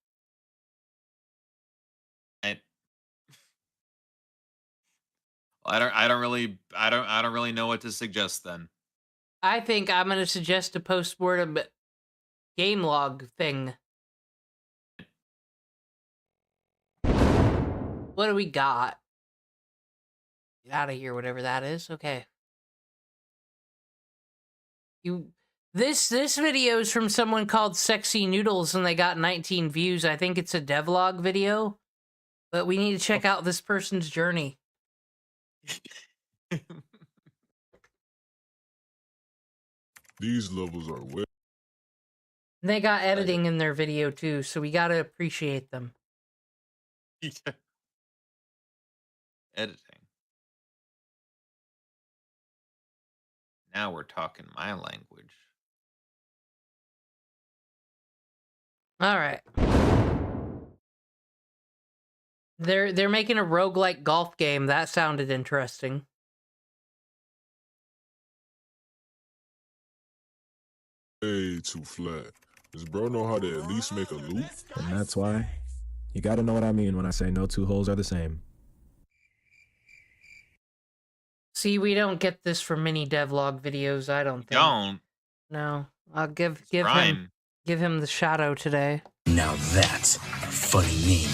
I don't really know what to suggest then. I think I'm gonna suggest a post-mortem game log thing. What do we got? Get out of here, whatever that is. Okay. This video is from someone called Sexy Noodles, and they got 19 views. I think it's a devlog video, but we need to check out this person's journey. These levels are wet. They got editing in their video too, so we gotta appreciate them. Editing. Now we're talking my language. All right. They're making a roguelike golf game. That sounded interesting. Way too flat. Does bro know how to at least make a loop? And that's why you gotta know what I mean when I say no two holes are the same. See, we don't get this from many devlog videos, I don't think. Don't. No. I'll give him the shadow today. Now that's a funny name.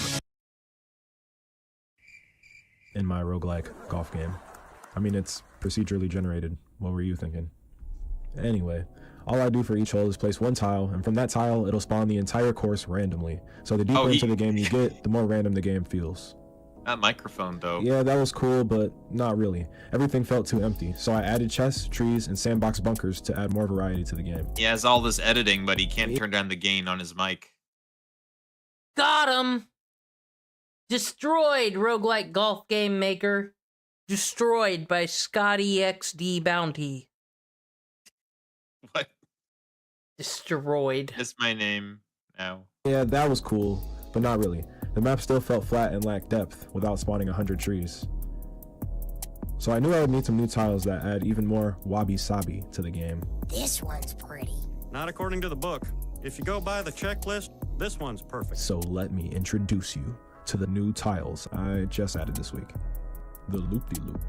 In my roguelike golf game. I mean, it's procedurally generated. What were you thinking? Anyway, all I do for each hole is place one tile, and from that tile, it'll spawn the entire course randomly. So the deeper into the game you get, the more random the game feels. That microphone, though. Yeah, that was cool, but not really. Everything felt too empty, so I added chests, trees, and sandbox bunkers to add more variety to the game. He has all this editing, but he can't turn down the gain on his mic. Got him! Destroyed, roguelike golf game maker. Destroyed by Scotty XD Bounty. What? Destroyed. That's my name now. Yeah, that was cool, but not really. The map still felt flat and lacked depth without spawning 100 trees. So I knew I would need some new tiles that add even more wabi-sabi to the game. This one's pretty. Not according to the book. If you go by the checklist, this one's perfect. So let me introduce you to the new tiles I just added this week. The loop-de-loop.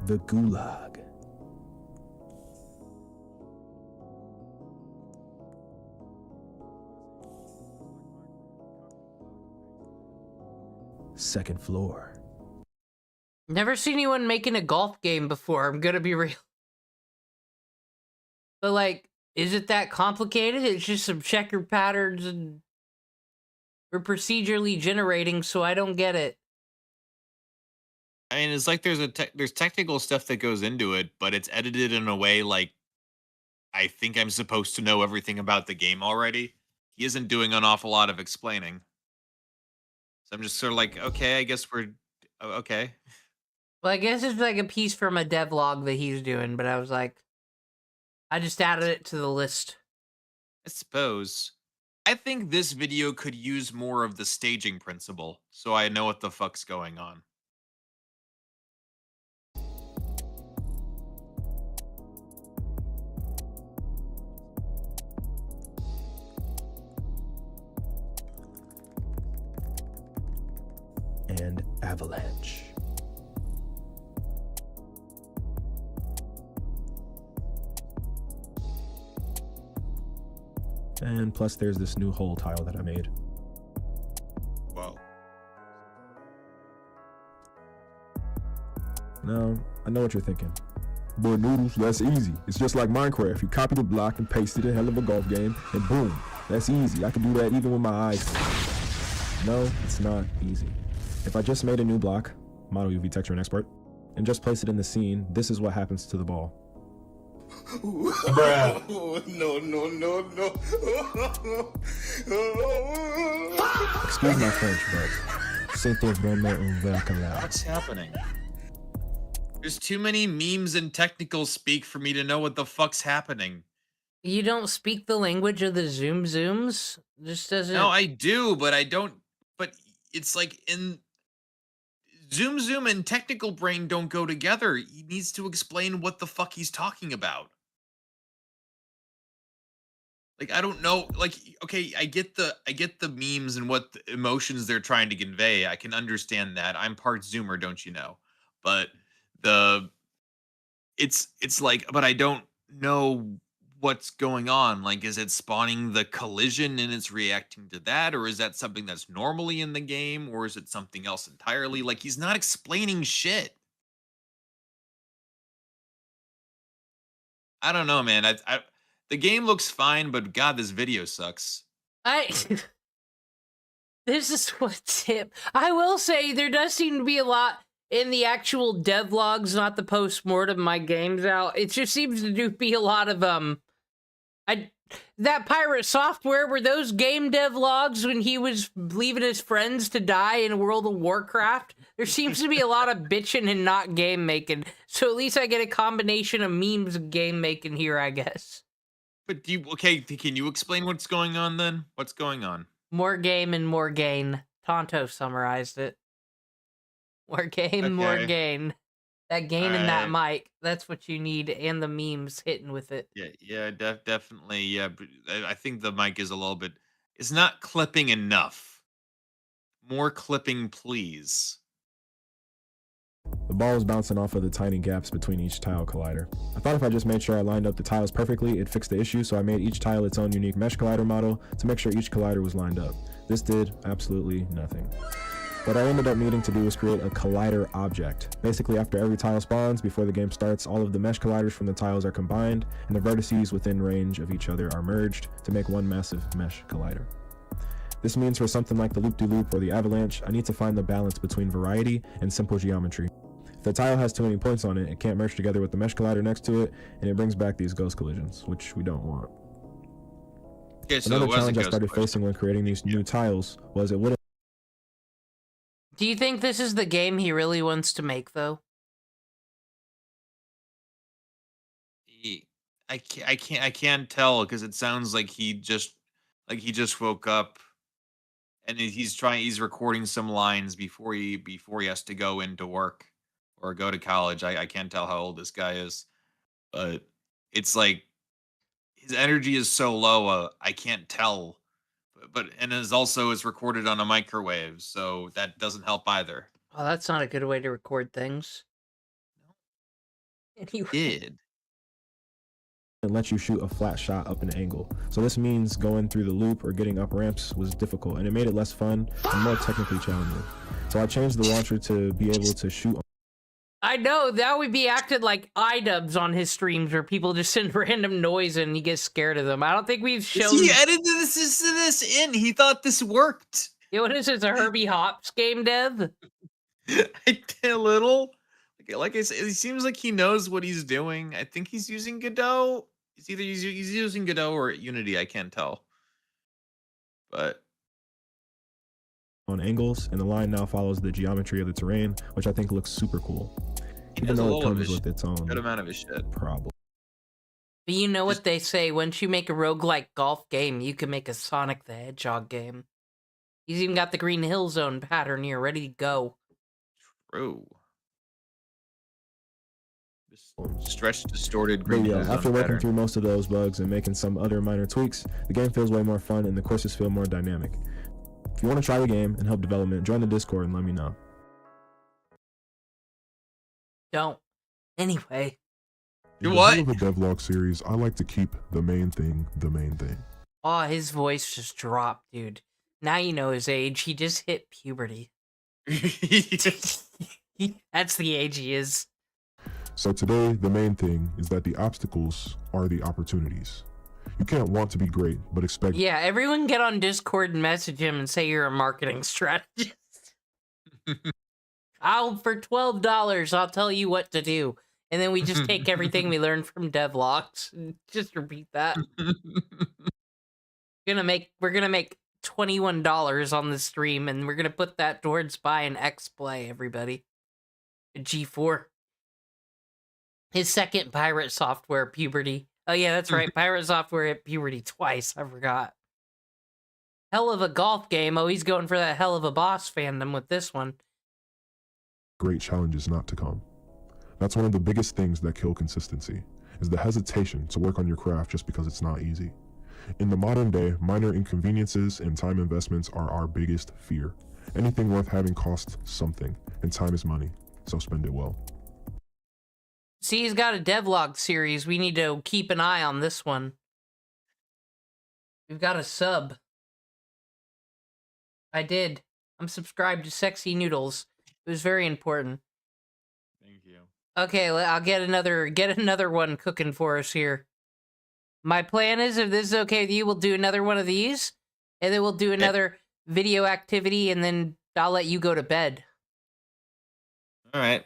The gulag. Second floor. Never seen anyone making a golf game before, I'm gonna be real. But like, is it that complicated? It's just some checker patterns and we're procedurally generating, so I don't get it. I mean, it's like there's technical stuff that goes into it, but it's edited in a way like I think I'm supposed to know everything about the game already. He isn't doing an awful lot of explaining. So I'm just sort of like, okay, I guess we're okay. Well, I guess it's like a piece from a devlog that he's doing, but I was like, I just added it to the list. I suppose. I think this video could use more of the staging principle, so I know what the fuck's going on. And avalanche. And plus there's this new hole tile that I made. Whoa. Now, I know what you're thinking. Boy, Noodles, that's easy. It's just like Minecraft. You copy the block and paste it in a hell of a golf game, and boom, That's easy. I can do that even with my eyes closed. No, it's not easy. If I just made a new block, model UV texture and export, and just place it in the scene, this is what happens to the ball. Bruh. No. Excuse my French, but c'était vraiment un verre là. What's happening? There's too many memes and technical speak for me to know what the fuck's happening. You don't speak the language of the Zoom Zooms? Just doesn't. No, I do, but I don't. But it's like in Zoom and technical brain don't go together. He needs to explain what the fuck he's talking about. Like, I don't know. Like, okay, I get the memes and what the emotions they're trying to convey. I can understand that. I'm part Zoomer, don't you know? But it's like, but I don't know what's going on. Like, is it spawning the collision and it's reacting to that, or is that something that's normally in the game, or is it something else entirely? Like, he's not explaining shit. I don't know, man. I the game looks fine, but God, this video sucks. This is what's hip. I will say there does seem to be a lot in the actual devlogs, not the post-mortem my game's out. It just seems to be a lot of that pirate software, were those game devlogs when he was leaving his friends to die in World of Warcraft? There seems to be a lot of bitching and not game making. So at least I get a combination of memes and game making here, I guess. But can you explain what's going on then? What's going on? More game and more gain. Tonto summarized it. More game, more gain. That gain and that mic, that's what you need, and the memes hitting with it. Yeah, definitely. Yeah, but I think the mic is a little bit. It's not clipping enough. More clipping, please. The ball was bouncing off of the tiny gaps between each tile collider. I thought if I just made sure I lined up the tiles perfectly, it'd fix the issue, so I made each tile its own unique mesh collider model to make sure each collider was lined up. This did absolutely nothing. What I ended up needing to do was create a collider object. Basically, after every tile spawns, before the game starts, all of the mesh colliders from the tiles are combined, and the vertices within range of each other are merged to make one massive mesh collider. This means for something like the loop-de-loop or the avalanche, I need to find the balance between variety and simple geometry. If the tile has too many points on it, it can't merge together with the mesh collider next to it, and it brings back these ghost collisions, which we don't want. Okay, so another challenge I started facing when creating these new tiles was it wouldn't. Do you think this is the game he really wants to make, though? I can't tell, because it sounds like he just woke up and he's recording some lines before he has to go into work or go to college. I can't tell how old this guy is, but it's like his energy is so low. I can't tell. But it's recorded on a microwave, so that doesn't help either. Oh, that's not a good way to record things. Anyway. Did. And let you shoot a flat shot up an angle. So this means going through the loop or getting up ramps was difficult, and it made it less fun and more technically challenging. So I changed the launcher to be able to shoot. I know, that would be acted like iDubbbz on his streams where people just send random noise and he gets scared of them. I don't think we've shown... He edited this in. He thought this worked. Yeah, what is this, a Herbie Hops game dev? A little. Like I said, it seems like he knows what he's doing. I think he's using Godot. It's either he's using Godot or Unity. I can't tell. But... on angles, and the line now follows the geometry of the terrain, which I think looks super cool. Even though it comes with its own good amount of his shit. Problem. But you know what they say, once you make a roguelike golf game, you can make a Sonic the Hedgehog game. He's even got the Green Hill Zone pattern here, ready to go. True. Stretched, distorted Green Hill Zone after working pattern. through most of those bugs and making some other minor tweaks, the game feels way more fun and the courses feel more dynamic. If you want to try the game and help development, join the Discord and let me know. Don't. Anyway. In the middle of a devlog series, I like to keep the main thing the main thing. Oh, his voice just dropped, dude. Now you know his age. He just hit puberty. That's the age he is. So today, the main thing is that the obstacles are the opportunities. You can't want to be great, but expect Yeah, everyone get on Discord and message him and say you're a marketing strategist. For $12, I'll tell you what to do. And then we just take everything we learned from devlogs and just repeat that. We're gonna make $21 on the stream, and we're gonna put that towards buying X Play, everybody. G4. His second pirate software puberty. Oh yeah, that's right. Pirate software at puberty twice. I forgot. Hell of a golf game. Oh, he's going for that hell of a boss fandom with this one. great challenges not to come. That's one of the biggest things that kill consistency, is the hesitation to work on your craft just because it's not easy. In the modern day, minor inconveniences and time investments are our biggest fear. Anything worth having costs something, and time is money, so spend it well. See, he's got a devlog series. We need to keep an eye on this one. We've got a sub. I did. I'm subscribed to Sexy Noodles. It was very important. Thank you. Okay, I'll get another one cooking for us here. My plan is, if this is okay with you, we'll do another one of these, and then we'll do another video activity, and then I'll let you go to bed. All right.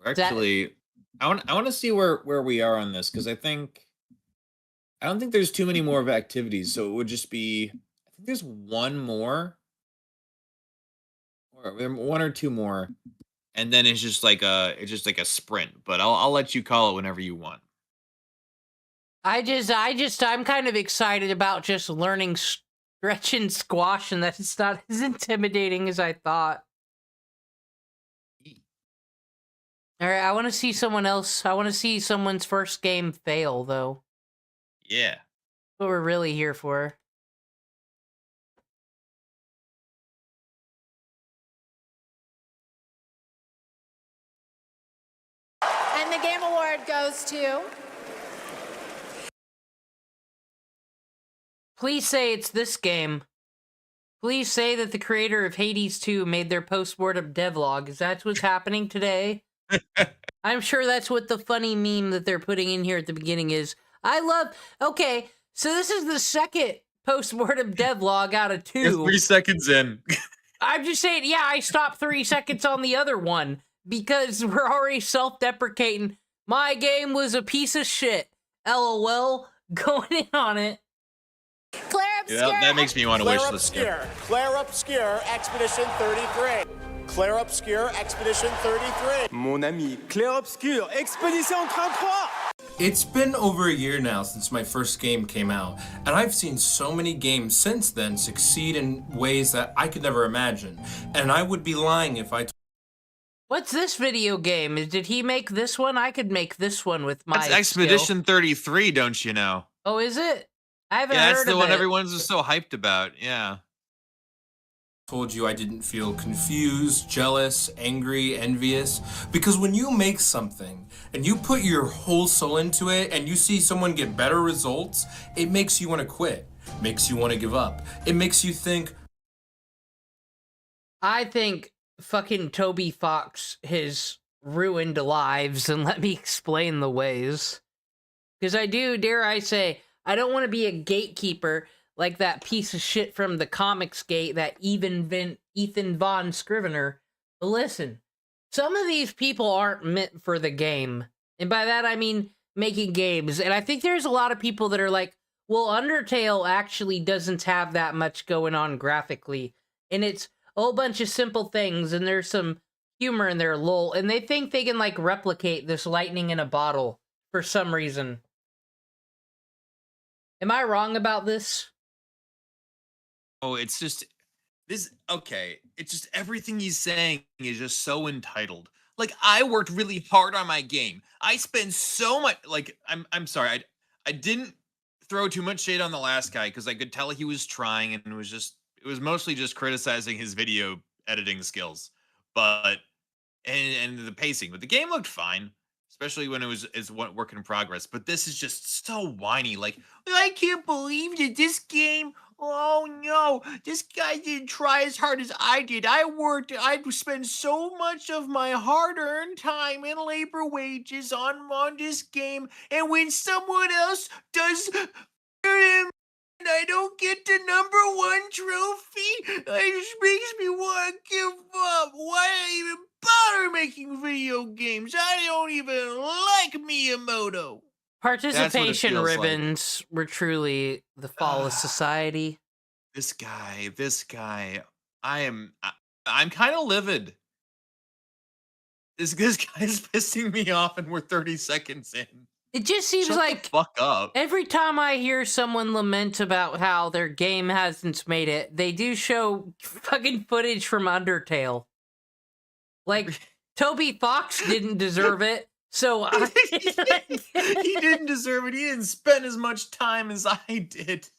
Actually, I want to see where we are on this, because I don't think there's too many more of activities, so it would just be, I think there's one more, or one or two more, and then it's just like a sprint. But I'll let you call it whenever you want. I'm kind of excited about just learning stretch and squash, and that it's not as intimidating as I thought. All right, I want to see someone else. I want to see someone's first game fail, though. Yeah. That's what we're really here for. And the game award goes to... Please say it's this game. Please say that the creator of Hades 2 made their post-mortem devlog. Is that what's happening today? I'm sure that's what the funny meme that they're putting in here at the beginning is. Okay, so this is the second post-mortem devlog out of 2. You're 3 seconds in. I'm just saying, yeah, I stopped 3 seconds on the other one because we're already self-deprecating. My game was a piece of shit. LOL, going in on it. Claire Obscure. Yeah, that makes me want to wish this game. Claire Obscure, Expedition 33. Claire Obscure, Expedition 33. Mon ami, Claire Obscure, Expedition 33. It's been over a year now since my first game came out, and I've seen so many games since then succeed in ways that I could never imagine. And I would be lying if I What's this video game? Did he make this one? I could make this one with my That's Expedition 33, don't you know? Oh, is it? I haven't Yeah, heard that's the of one it. everyone's just so hyped about. Yeah. told you I didn't feel confused, jealous, angry, envious. Because when you make something and you put your whole soul into it and you see someone get better results, it makes you want to quit, makes you want to give up. It makes you think, I think fucking Toby Fox has ruined lives, and let me explain the ways. Because dare I say, I don't want to be a gatekeeper like that piece of shit from the Comics Gate, that Ethan Von Scrivener. But listen, some of these people aren't meant for the game. And by that I mean making games. And I think there's a lot of people that are like, well, Undertale actually doesn't have that much going on graphically. And it's a whole bunch of simple things, and there's some humor in there, lol. And they think they can, like, replicate this lightning in a bottle for some reason. Am I wrong about this? Oh, it's just okay. It's just everything he's saying is just so entitled. Like, I worked really hard on my game. I spent so much, like, I'm sorry. I didn't throw too much shade on the last guy because I could tell he was trying, and it was mostly just criticizing his video editing skills. But and the pacing. But the game looked fine. Especially when it was work in progress. But this is just so whiny. Like, I can't believe that this game, oh no, this guy didn't try as hard as I did. I spent so much of my hard-earned time and labor wages on this game. And when someone else does him. And I don't get the #1 trophy. It just makes me want to give up. Why did I even bother making video games? I don't even like Miyamoto. Participation ribbons were truly the fall of society. This guy. I'm kind of livid. This guy's pissing me off, and we're 30 seconds in. It just seems Shut like the fuck up. every time I hear someone lament about how their game hasn't made it, they do show fucking footage from Undertale. Like, Toby Fox didn't deserve it, so He didn't deserve it. He didn't spend as much time as I did.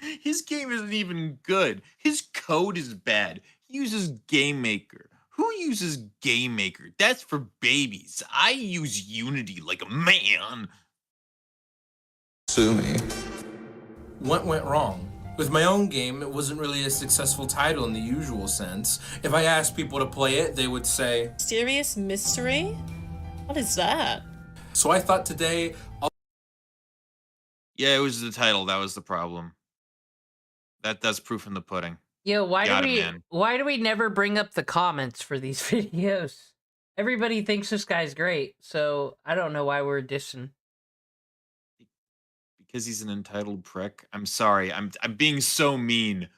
His game isn't even good. His code is bad. He uses Game Maker. Who uses Game Maker? That's for babies. I use Unity like a man. Sue me. What went wrong? With my own game, it wasn't really a successful title in the usual sense. If I asked people to play it, they would say, Mysterious Mystery? What is that? So I thought today, Yeah, it was the title. That was the problem. That's proof in the pudding. Yo, why Got do it, we man. why do we never bring up the comments for these videos? Everybody thinks this guy's great, so I don't know why we're dissing. Because he's an entitled prick. I'm sorry. I'm being so mean.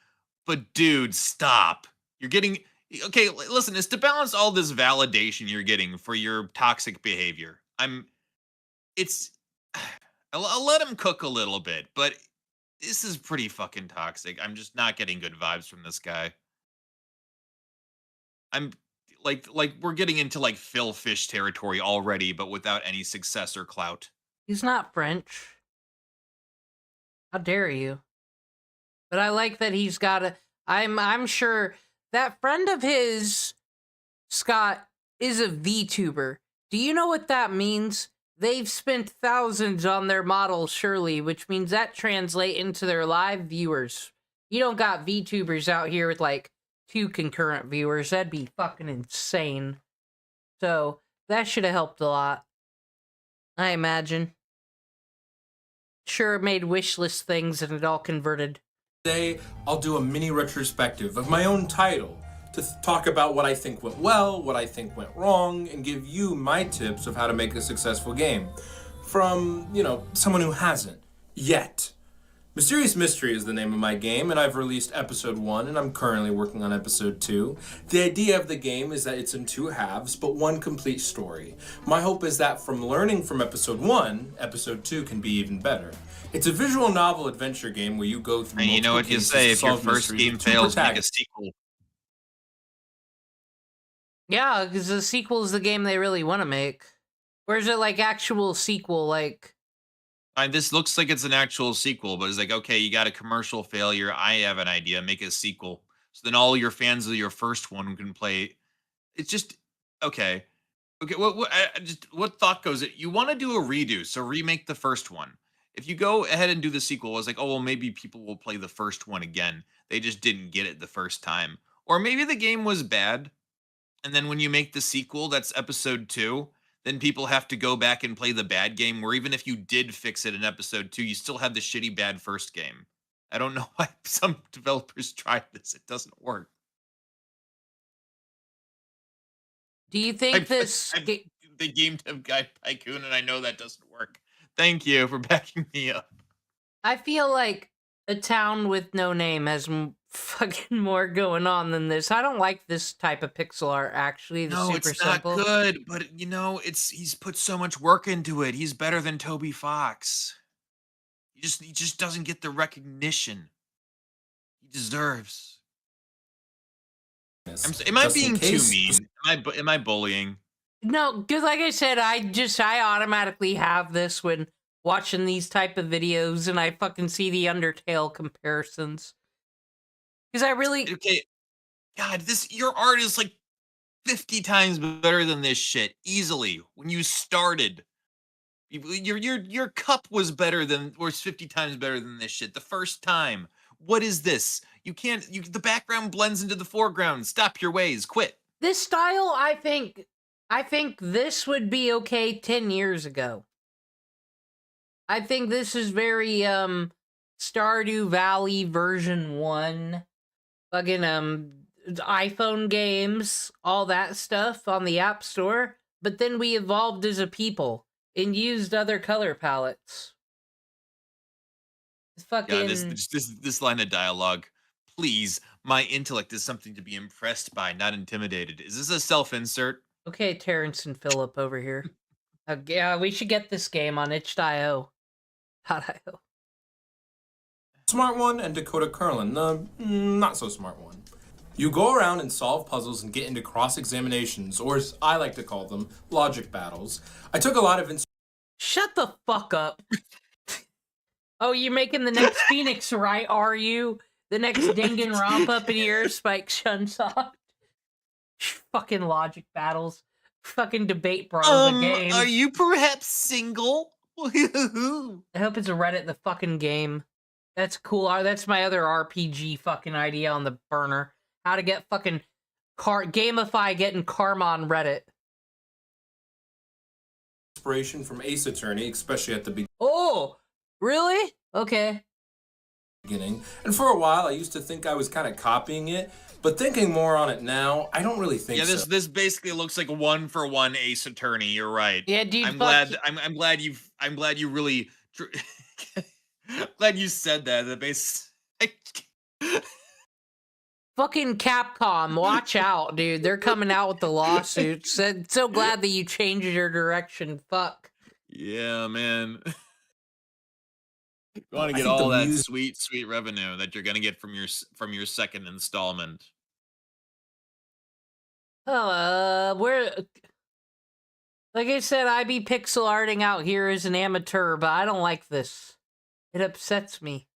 But dude, stop. You're getting okay, listen, it's to balance all this validation you're getting for your toxic behavior. I'll let him cook a little bit, but this is pretty fucking toxic. I'm just not getting good vibes from this guy. I'm like we're getting into like Phil Fish territory already, but without any success or clout. He's not French. How dare you? But I like that he's got a... I'm sure that friend of his, Scott, is a VTuber. Do you know what that means? They've spent thousands on their models, surely, which means that translate into their live viewers. You don't got VTubers out here with, like, 2 concurrent viewers. That'd be fucking insane. So, that should have helped a lot. I imagine. Sure, it made wish list things and it all converted. today I'll do a mini retrospective of my own title to talk about what I think went well, what I think went wrong, and give you my tips of how to make a successful game. From, someone who hasn't yet. Mysterious Mystery is the name of my game, and I've released episode 1, and I'm currently working on episode 2. The idea of the game is that it's in 2 halves, but 1 complete story. My hope is that from learning from episode 1, episode 2 can be even better. It's a visual novel adventure game where you go through And you know what you say, if your first game fails, make a sequel. Yeah, because the sequel is the game they really want to make. Or is it like actual sequel, like... This looks like it's an actual sequel, but it's like, okay, you got a commercial failure. I have an idea. Make a sequel. So then all your fans of your first one can play. It's just, okay. Okay, what thought goes it? You want to do a redo, so remake the first one. If you go ahead and do the sequel, it's like, oh, well, maybe people will play the first one again. They just didn't get it the first time. Or maybe the game was bad. And then when you make the sequel, that's episode 2. Then people have to go back and play the bad game, where even if you did fix it in episode 2, you still had the shitty bad first game. I don't know why some developers tried this. It doesn't work. Do you think the game dev guy Tycoon, and I know that doesn't work. Thank you for backing me up. I feel like A Town with No Name has fucking more going on than this. I don't like this type of pixel art, actually. No, super it's not simple. good, but he's put so much work into it. He's better than Toby Fox. He just doesn't get the recognition he deserves. Am I being too mean? Am I bullying? No, because like I said, I automatically have this when watching these type of videos, and I fucking see the Undertale comparisons. Because I really... Okay, God, your art is like 50 times better than this shit, easily. When you started, your cup was 50 times better than this shit the first time. What is this? The background blends into the foreground. Stop your ways. Quit. This style, I think this would be okay 10 years ago. I think this is very Stardew Valley version 1. Fucking iPhone games, all that stuff on the App Store. But then we evolved as a people and used other color palettes. Fucking Yeah, this line of dialogue. Please, my intellect is something to be impressed by, not intimidated. Is this a self-insert? Okay, Terrence and Phillip over here. Yeah, we should get this game on itch.io. Smart one and Dakota Curlin, the not so smart one. You go around and solve puzzles and get into cross-examinations, or as I like to call them, logic battles. I took a lot of Shut the fuck up. Oh, you're making the next Phoenix, right? Are you? The next Danganronpa in your Spike Chunsoft? Fucking logic battles. Fucking debate bros the game. Are you perhaps single? I hope it's a Reddit the fucking game. That's cool. That's my other RPG fucking idea on the burner. How to get fucking gamify getting karma on Reddit. inspiration from Ace Attorney, especially at the Oh, really? Okay. beginning. And for a while, I used to think I was kind of copying it, but thinking more on it now, I don't really think so. This basically looks like 1-for-1 Ace Attorney. You're right. Yeah, dude. I'm glad you really glad you said that. The base. Fucking Capcom, watch out, dude. They're coming out with the lawsuits. So glad that you changed your direction. Fuck. Yeah, man. You want to get all that sweet revenue that you're gonna get from your second installment. We're like I said, I be pixel arting out here as an amateur, but I don't like this. It upsets me.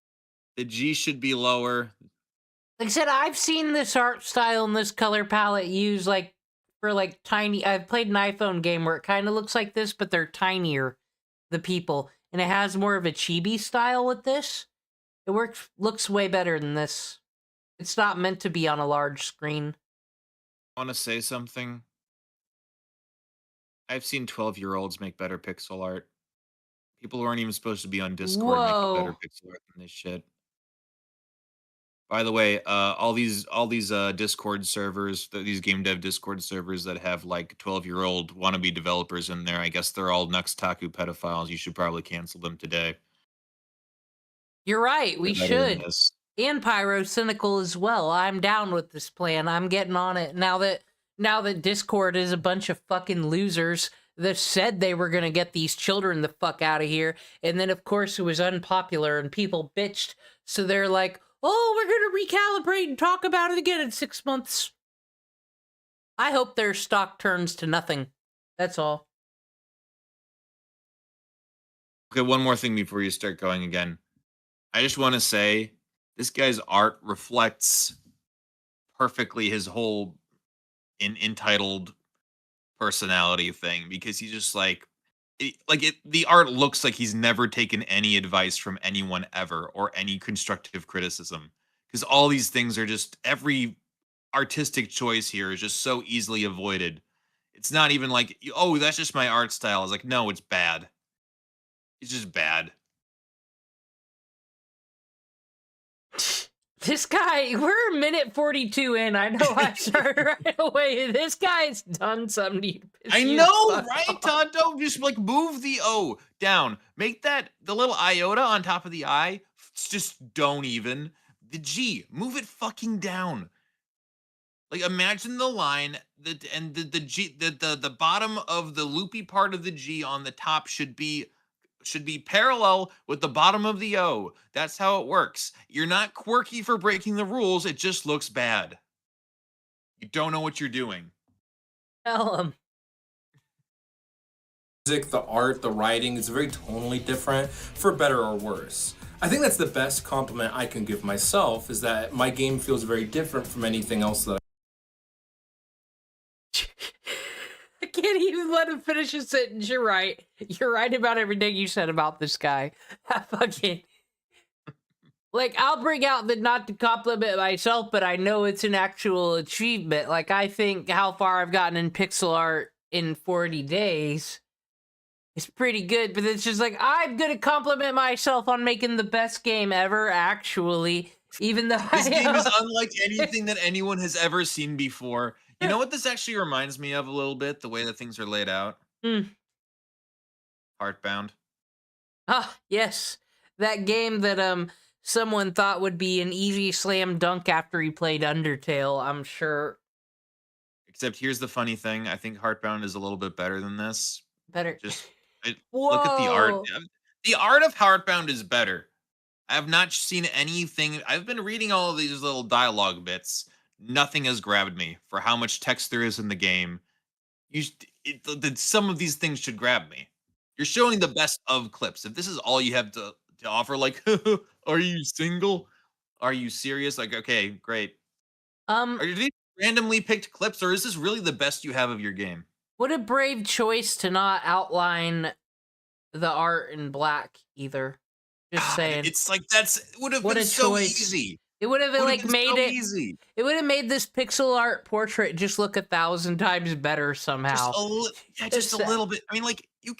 The G should be lower. Like I said, I've seen this art style and this color palette used for tiny. I've played an iPhone game where it kind of looks like this, but they're tinier, the people, and it has more of a chibi style with this. It looks way better than this. It's not meant to be on a large screen. I want to say something. I've seen 12-year-olds make better pixel art. People who aren't even supposed to be on Discord make better pixel art than this shit. By the way, all these Discord servers, these game dev Discord servers that have like 12-year-old wannabe developers in there, I guess they're all Nuxtaku pedophiles. You should probably cancel them today. You're right, we should. And Pyrocynical as well. I'm down with this plan. I'm getting on it now that Discord is a bunch of fucking losers that said they were gonna get these children the fuck out of here, and then of course it was unpopular and people bitched, so they're like, oh, we're gonna recalibrate and talk about it again in 6 months. I hope their stock turns to nothing. That's all. Okay, one more thing before you start going again. I just want to say this guy's art reflects perfectly his whole entitled personality thing, because he's just the art looks like he's never taken any advice from anyone ever or any constructive criticism, because all these things are just, every artistic choice here is just so easily avoided. It's not even like, oh, that's just my art style. It's like, no, it's bad. It's just bad. This guy, we're a minute 42 in. I know I started right away. This guy's done something to you. I know, right, Tonto? Just move the O down. Make that the little iota on top of the I. Just don't even. The G, move it fucking down. Imagine the line and the G, the bottom of the loopy part of the G on the top should be parallel with the bottom of the O. That's how it works. You're not quirky for breaking the rules. It just looks bad. You don't know what you're doing. Tell him. Music, the art, the writing is very tonally different, for better or worse. I think that's the best compliment I can give myself, is that my game feels very different from anything else that I can't even let him finish his sentence. You're right. You're right about everything you said about this guy. Fucking... I'll bring out the not to compliment myself, but I know it's an actual achievement. I think how far I've gotten in pixel art in 40 days. It's pretty good, but it's just like, I'm gonna compliment myself on making the best game ever, actually. Even though This game is unlike anything that anyone has ever seen before. You know what this actually reminds me of a little bit? The way that things are laid out. Heartbound. Ah, yes. That game that someone thought would be an easy slam dunk after he played Undertale, I'm sure. Except here's the funny thing. I think Heartbound is a little bit better than this. Better. Just look at the art. Whoa. The art of Heartbound is better. I have not seen anything. I've been reading all of these little dialogue bits. Nothing has grabbed me for how much text there is in the game. Some of these things should grab me. You're showing the best of clips. If this is all you have to offer, like, are you single? Are you serious? Like, okay, great. Are these randomly picked clips, or is this really the best you have of your game? What a brave choice to not outline the art in black either. Just saying. It's like would have been so easy. It would have like made so it easy. It would have made this pixel art portrait just look 1,000 times better somehow. Just a little bit. I mean, like, you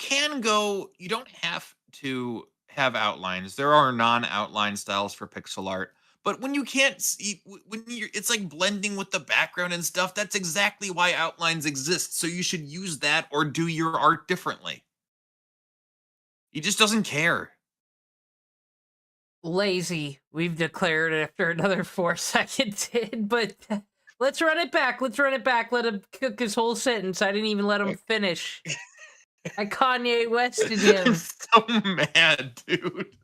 don't have to have outlines. There are non-outline styles for pixel art. But when you can't see, it's like blending with the background and stuff. That's exactly why outlines exist. So you should use that or do your art differently. He just doesn't care. Lazy, we've declared after another 4 seconds in, but let's run it back. Let him cook his whole sentence. I didn't even let him finish. I Kanye Wested him. I'm so mad, dude.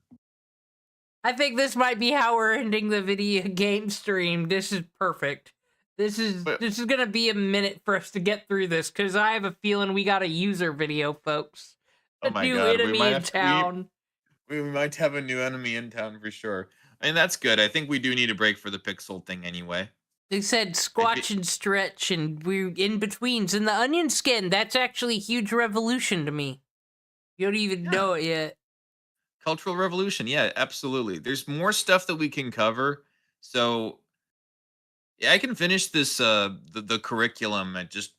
I think this might be how we're ending the video game stream. This is perfect. This is gonna be a minute for us to get through this, because I have a feeling we got a user video, folks. Oh my new God, enemy in town. We might have a new enemy in town for sure. I mean, that's good. I think we do need a break for the pixel thing anyway. They said squatch and stretch, and we're in betweens. And the onion skin, that's actually a huge revolution to me. You don't even know it yet. Cultural revolution, yeah, absolutely. There's more stuff that we can cover. So, yeah, I can finish this the curriculum, and just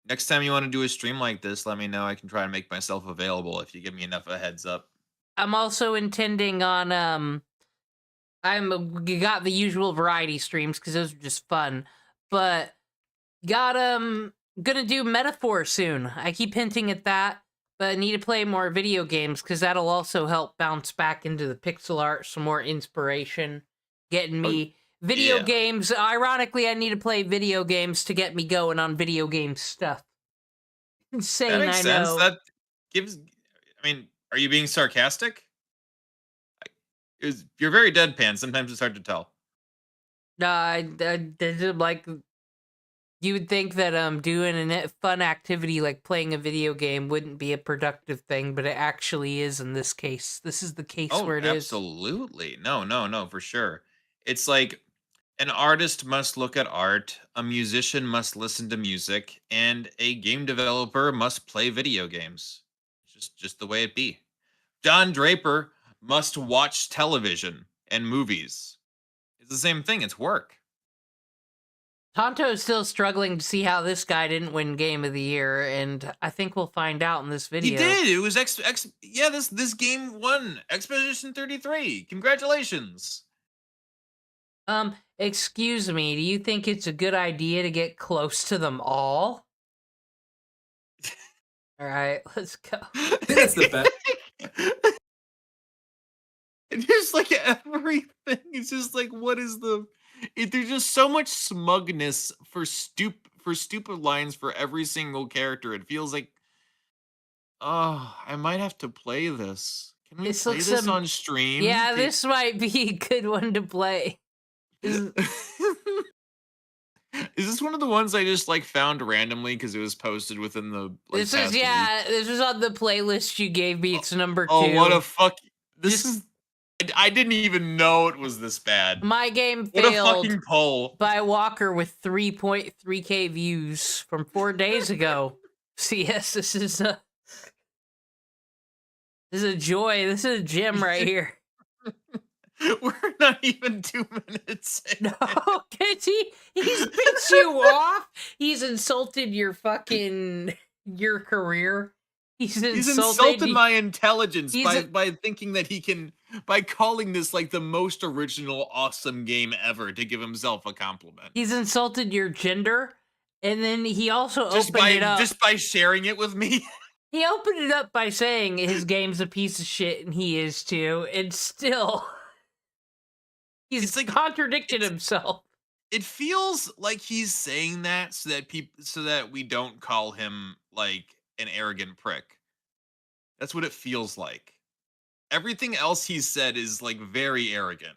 next time you want to do a stream like this, let me know. I can try and make myself available if you give me enough of a heads up. I'm also intending on got the usual variety streams because those are just fun, but gonna do Metaphor soon. I keep hinting at that, but I need to play more video games because that'll also help bounce back into the pixel art, some more inspiration, getting me video games. Ironically, I need to play video games to get me going on video game stuff. Insane, That makes I sense. know. That gives. I mean, are you being sarcastic? You're very deadpan. Sometimes it's hard to tell. Like, you would think that doing a fun activity like playing a video game wouldn't be a productive thing, but it actually is in this case. This is the case where it is. Absolutely. No, for sure. It's like an artist must look at art, a musician must listen to music, and a game developer must play video games. Just the way it be. Don Draper must watch television and movies. It's the same thing. It's work. Tonto's still struggling to see how this guy didn't win Game of the Year, and I think we'll find out in this video. He did. It was this game won Expedition 33. Congratulations. Excuse me, do you think it's a good idea to get close to them all? All right, let's go. That's the best. And just like everything, it's just like, what is there's just so much smugness for stupid lines for every single character. It feels like, oh, I might have to play this. Can we play this on stream? Yeah, this might be a good one to play. Is this one of the ones I just like found randomly because it was posted within the this was on the playlist you gave me. It's number 2. Oh, what a fuck. I didn't even know it was this bad. My game What a failed fucking poll. by Walker with 3.3k views from 4 days ago. So yes, this is a joy. This is a gem right here. We're not even 2 minutes in. No, he's pissed you off. He's insulted your career. He's insulted my intelligence he's by thinking that he can, by calling this like the most original, awesome game ever to give himself a compliment. He's insulted your gender, and then he also opened it up. Just by sharing it with me. He opened it up by saying his game's a piece of shit, and he is too, and still, he's like, contradicted himself. It feels like he's saying that so that we don't call him like an arrogant prick. That's what it feels like. Everything else he's said is like very arrogant.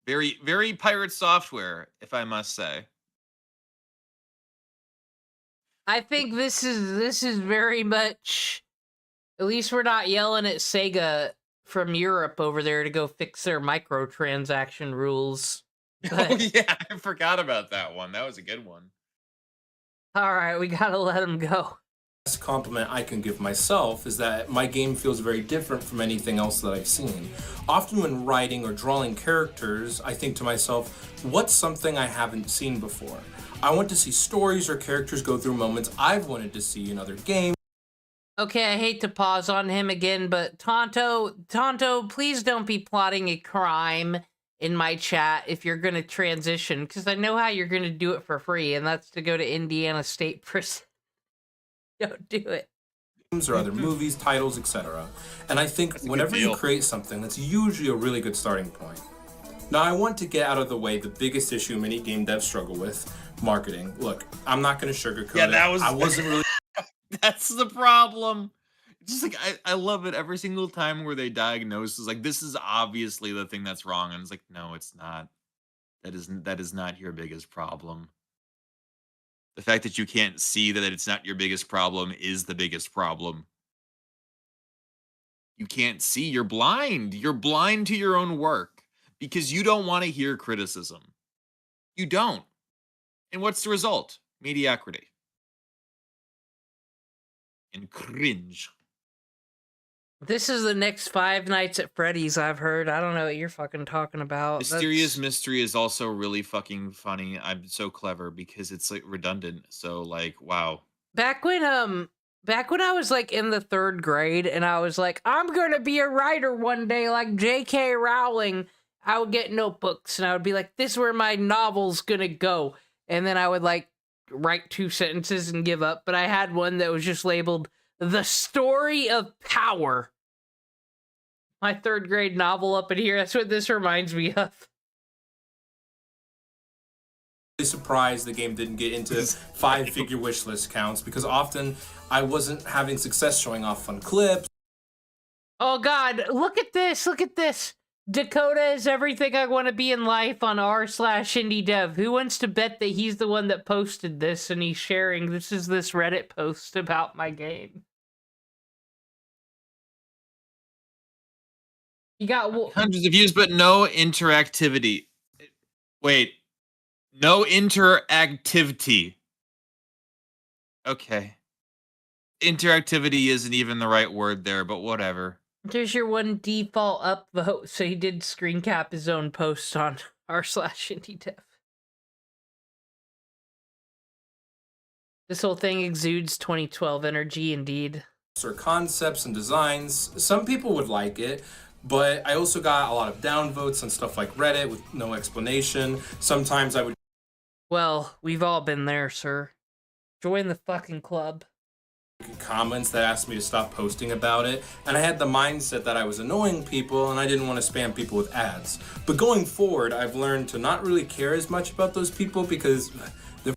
Very, very pirate software, if I must say. I think this is very much, at least we're not yelling at Sega from Europe over there to go fix their microtransaction rules. Oh yeah, I forgot about that one. That was a good one. All right, we gotta let him go. Best compliment I can give myself is that my game feels very different from anything else that I've seen. Often when writing or drawing characters, I think to myself, what's something I haven't seen before? I want to see stories or characters go through moments I've wanted to see in other games. Okay, I hate to pause on him again, but Tonto, please don't be plotting a crime in my chat if you're gonna transition, because I know how you're gonna do it for free, and that's to go to Indiana State Prison. Don't do it. Or other movies, titles, etc. And I think whenever you create something, that's usually a really good starting point. Now, I want to get out of the way the biggest issue many game devs struggle with, marketing. Look, I'm not going to sugarcoat it. I wasn't really... That's the problem. It's just like, I love it every single time where they diagnose is like, this is obviously the thing that's wrong. And it's like, no, it's not. That is not your biggest problem. The fact that you can't see that it's not your biggest problem is the biggest problem. You can't see. You're blind. You're blind to your own work because you don't want to hear criticism. You don't. And what's the result? Mediocrity. And cringe. This is the next Five Nights at Freddy's, I've heard. I don't know what you're fucking talking about. Mysterious Mystery is also really fucking funny. I'm so clever because it's like redundant. So like, wow. Back when I was like in the 3rd grade and I was like, I'm gonna be a writer one day like J.K. Rowling, I would get notebooks and I would be like, this is where my novel's gonna go. And then I would like write 2 sentences and give up. But I had one that was just labeled The Story of Power. My 3rd grade novel up in here. That's what this reminds me of. Surprised the game didn't get into 5-figure wish list counts because often I wasn't having success showing off fun clips. Oh god, look at this, look at this. Dakota is everything I want to be in life on r/indie-dev. Who wants to bet that he's the one that posted this and he's sharing this Reddit post about my game? You got hundreds of views, but no interactivity. Wait, no interactivity. Okay. Interactivity isn't even the right word there, but whatever. There's your one default upvote. So he did screen cap his own post on r/indie-dev. This whole thing exudes 2012 energy, indeed. Or concepts and designs. Some people would like it, but I also got a lot of downvotes on stuff like Reddit with no explanation. Sometimes I would... Well, we've all been there, sir. Join the fucking club. Comments that asked me to stop posting about it, and I had the mindset that I was annoying people and I didn't want to spam people with ads. But going forward, I've learned to not really care as much about those people because they're...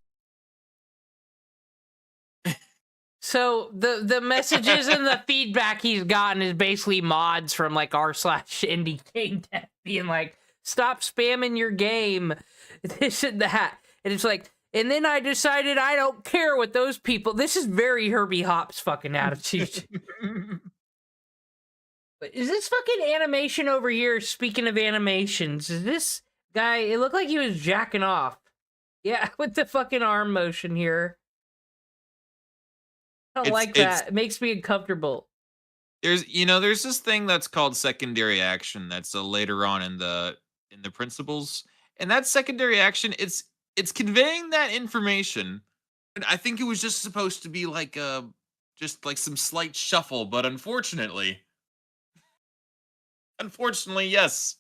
So the messages and the feedback he's gotten is basically mods from like r/indie game dev being like, stop spamming your game, this and that. And it's like, and then I decided I don't care what those people... This is very Herbie Hop's fucking attitude. But is this fucking animation over here, speaking of animations, is this guy... It looked like he was jacking off. Yeah, with the fucking arm motion here. I don't like that. It makes me uncomfortable. There's this thing that's called secondary action that's later on in the principles. And that secondary action, it's conveying that information. And I think it was just supposed to be like a just like some slight shuffle, but unfortunately, yes.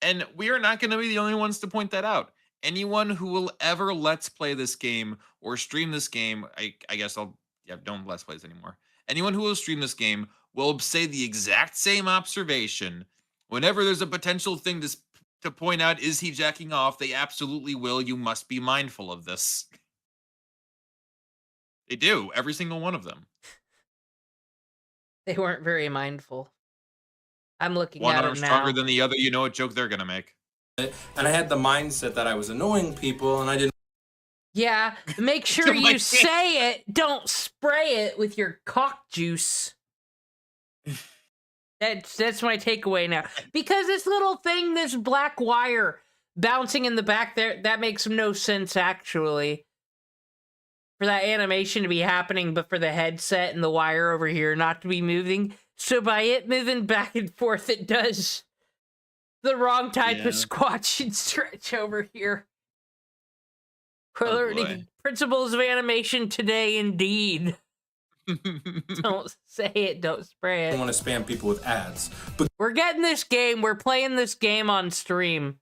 And we are not going to be the only ones to point that out. Anyone who will ever let's play this game or stream this game, I guess don't let's plays anymore. Anyone who will stream this game will say the exact same observation. Whenever there's a potential thing to point out, is he jacking off? They absolutely will. You must be mindful of this. They do, every single one of them. They weren't very mindful. I'm looking One at arm it now. stronger than the other. You know what joke they're gonna make. And I had the mindset that I was annoying people, and I didn't. Yeah, make sure you say it. Don't spray it with your cock juice. That's my takeaway now. Because this little thing, this black wire bouncing in the back there, that makes no sense actually. For that animation to be happening, but for the headset and the wire over here not to be moving. So by it moving back and forth, it does the wrong type of squash and stretch over here. We're learning principles of animation today, indeed. Don't say it, don't spray it. I don't want to spam people with ads. But we're getting this game, we're playing this game on stream.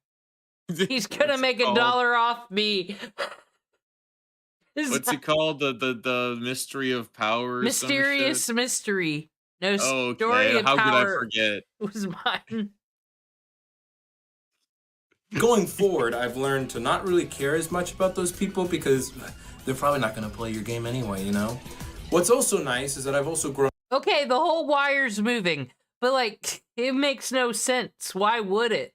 He's gonna make $1 off me. What's it called? The mystery of power? Mysterious mystery. No okay. Story of How power. could I forget? It was mine. going forward, I've learned to not really care as much about those people because they're probably not going to play your game anyway, you know? What's also nice is that I've also grown. Okay, the whole wire's moving, but like, it makes no sense. Why would it?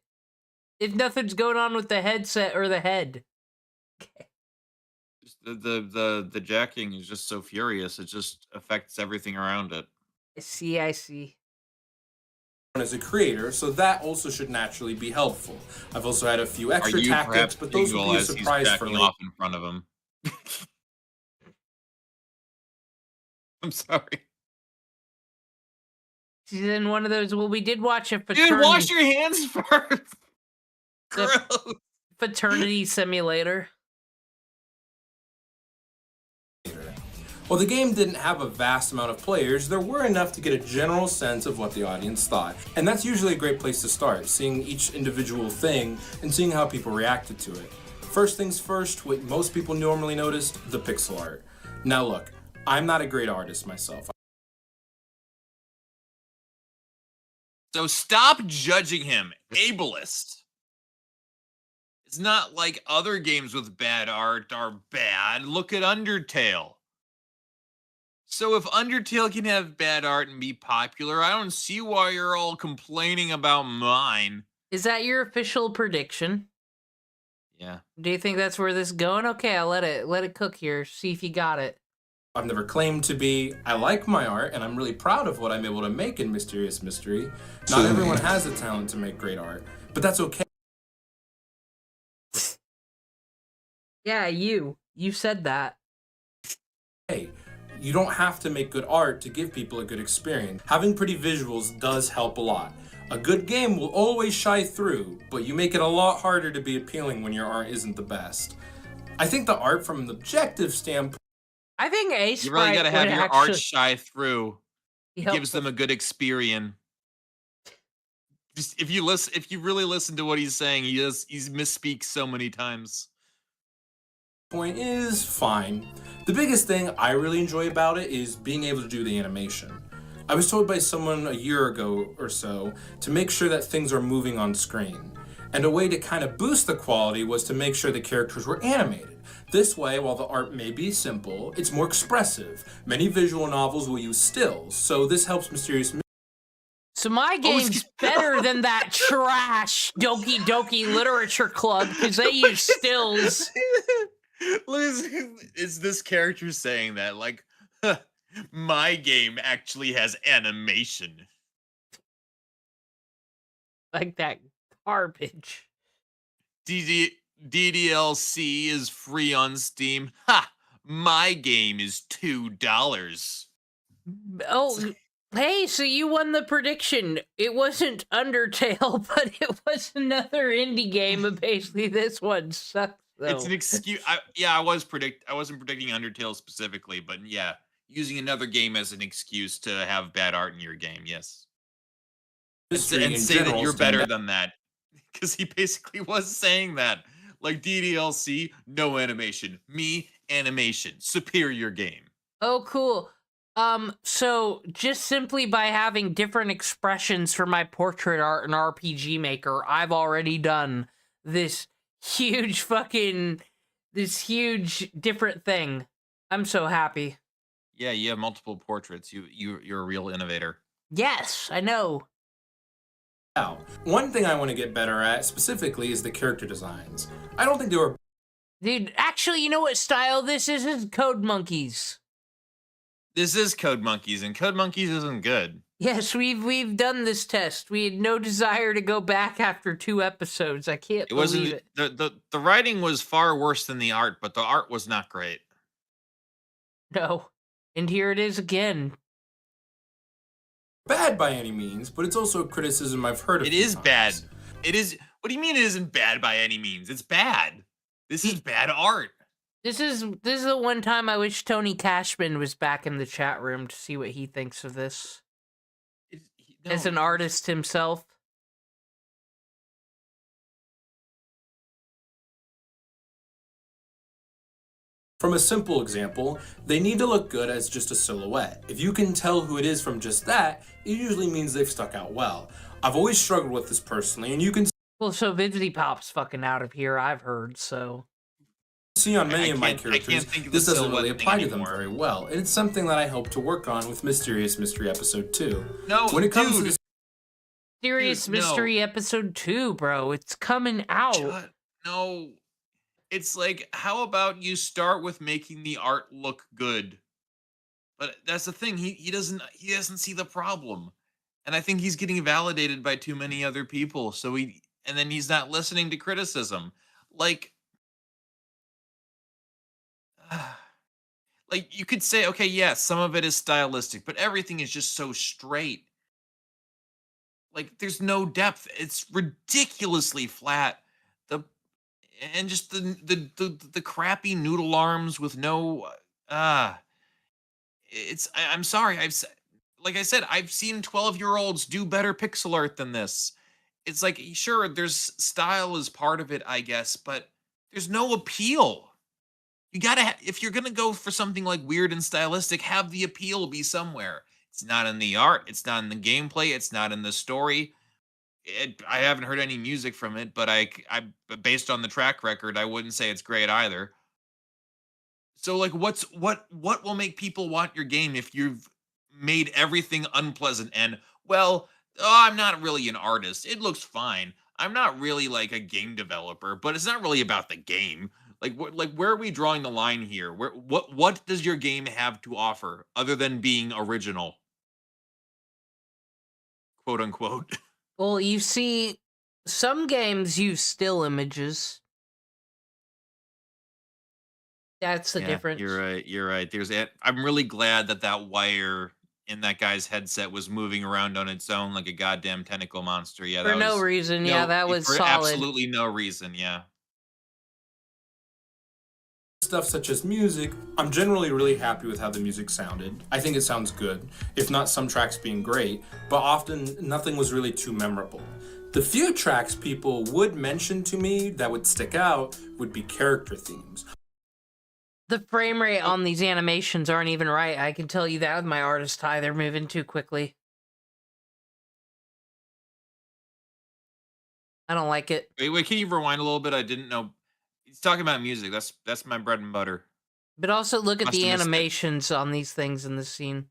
If nothing's going on with the headset or the head. Okay. The jacking is just so furious. It just affects everything around it. I see. As a creator, so that also should naturally be helpful. I've also had a few extra tactics, but those will be a surprise for me. Off in front of him. I'm sorry. She's in one of those. Well, we did watch a fraternity. Dude, wash your hands first. Gross. Fraternity simulator. While the game didn't have a vast amount of players, there were enough to get a general sense of what the audience thought. And that's usually a great place to start, seeing each individual thing and seeing how people reacted to it. First things first, what most people normally noticed, the pixel art. Now look, I'm not a great artist myself. So stop judging him, ableist. It's not like other games with bad art are bad. Look at Undertale. So if Undertale can have bad art and be popular, I don't see why you're all complaining about mine. Is that your official prediction? Yeah. Do you think that's where this is going? Okay, I'll let it cook here. See if you got it. I've never claimed to be. I like my art, and I'm really proud of what I'm able to make in Mysterious Mystery. Not everyone has the talent to make great art, but that's okay. Yeah, you said that. Hey, you don't have to make good art to give people a good experience. Having pretty visuals does help a lot. A good game will always shine through, but you make it a lot harder to be appealing when your art isn't the best. I think the art from an objective standpoint, I think a sprite you really gotta have your art shine through. It helps gives them a good experience. Just if you really listen to what he's saying, he's misspeaks so many times. point is fine. The biggest thing I really enjoy about it is being able to do the animation. I was told by someone a year ago or so to make sure that things are moving on screen. And a way to kind of boost the quality was to make sure the characters were animated. This way, while the art may be simple, it's more expressive. Many visual novels will use stills, so this helps Mysterious. So my game's better than that trash Doki Doki Literature Club because they use stills. Is this character saying that? Like, my game actually has animation. Like that garbage. DDLC is free on Steam. Ha! My game is $2. Oh, hey, so you won the prediction. It wasn't Undertale, but it was another indie game, but basically this one sucks. Though. It's an excuse. I wasn't predicting Undertale specifically, but yeah, using another game as an excuse to have bad art in your game. Yes. And Industry in say that general you're stand better out. than that. Because he basically was saying that. Like DDLC, no animation. Me, animation. Superior game. Oh, cool. So just simply by having different expressions for my portrait art in RPG Maker, I've already done this huge different thing. I'm so happy. Yeah, you have multiple portraits. You're a real innovator. Yes, I know. Now, one thing I want to get better at specifically is the character designs. I don't think they were. Dude, actually, you know what style this is? This is Code Monkeys. This is Code Monkeys, and Code Monkeys isn't good. Yes, we've done this test. We had no desire to go back after 2 episodes. I can't It believe wasn't it. the writing was far worse than the art, but the art was not great. No. And here it is again. Bad by any means, but it's also a criticism I've heard of. It is bad. It is. What do you mean it isn't bad by any means? It's bad. This is bad art. This is the one time I wish Tony Cashman was back in the chat room to see what he thinks of this. As an artist himself. From a simple example, they need to look good as just a silhouette. If you can tell who it is from just that, it usually means they've stuck out well. I've always struggled with this personally, and you can Well, so Vivzy Pop's fucking out of here, I've heard, so. see on many of my characters, think of this the doesn't really silhouette apply thing to them very well, and it's something that I hope to work on with Mysterious Mystery Episode 2. No, when it comes to dude. this, Serious Dude, no. Mystery Episode 2, bro. It's coming out. No. It's like, how about you start with making the art look good? But that's the thing. He doesn't see the problem. And I think he's getting validated by too many other people. And then he's not listening to criticism. Like you could say, okay, yes, some of it is stylistic, but everything is just so straight. Like there's no depth. It's ridiculously flat. And just the crappy noodle arms with no I'm sorry. Like I said, I've seen 12-year-olds do better pixel art than this. It's like, sure, there's style is part of it, I guess, but there's no appeal. You gotta, if you're gonna go for something like weird and stylistic, have the appeal be somewhere. It's not in the art, it's not in the gameplay, it's not in the story. I haven't heard any music from it, but I based on the track record, I wouldn't say it's great either. So like, what will make people want your game if you've made everything unpleasant and, well, I'm not really an artist. It looks fine. I'm not really like a game developer, but it's not really about the game. Like where are we drawing the line here? What does your game have to offer other than being original? Quote unquote. Well, you see, some games use still images. That's the difference. You're right. You're right. I'm really glad that wire in that guy's headset was moving around on its own like a goddamn tentacle monster. Yeah, For no reason. Yeah, that was for solid. absolutely no reason. Yeah. stuff such as music, I'm generally really happy with how the music sounded. I think it sounds good, if not some tracks being great, but often nothing was really too memorable. The few tracks people would mention to me that would stick out would be character themes. The frame rate on these animations aren't even right. I can tell you that with my artist eye. They're moving too quickly. I don't like it. Wait, can you rewind a little bit? I didn't know. He's talking about music. That's my bread and butter. But also look at Must the have missed it. animations on these things in this scene.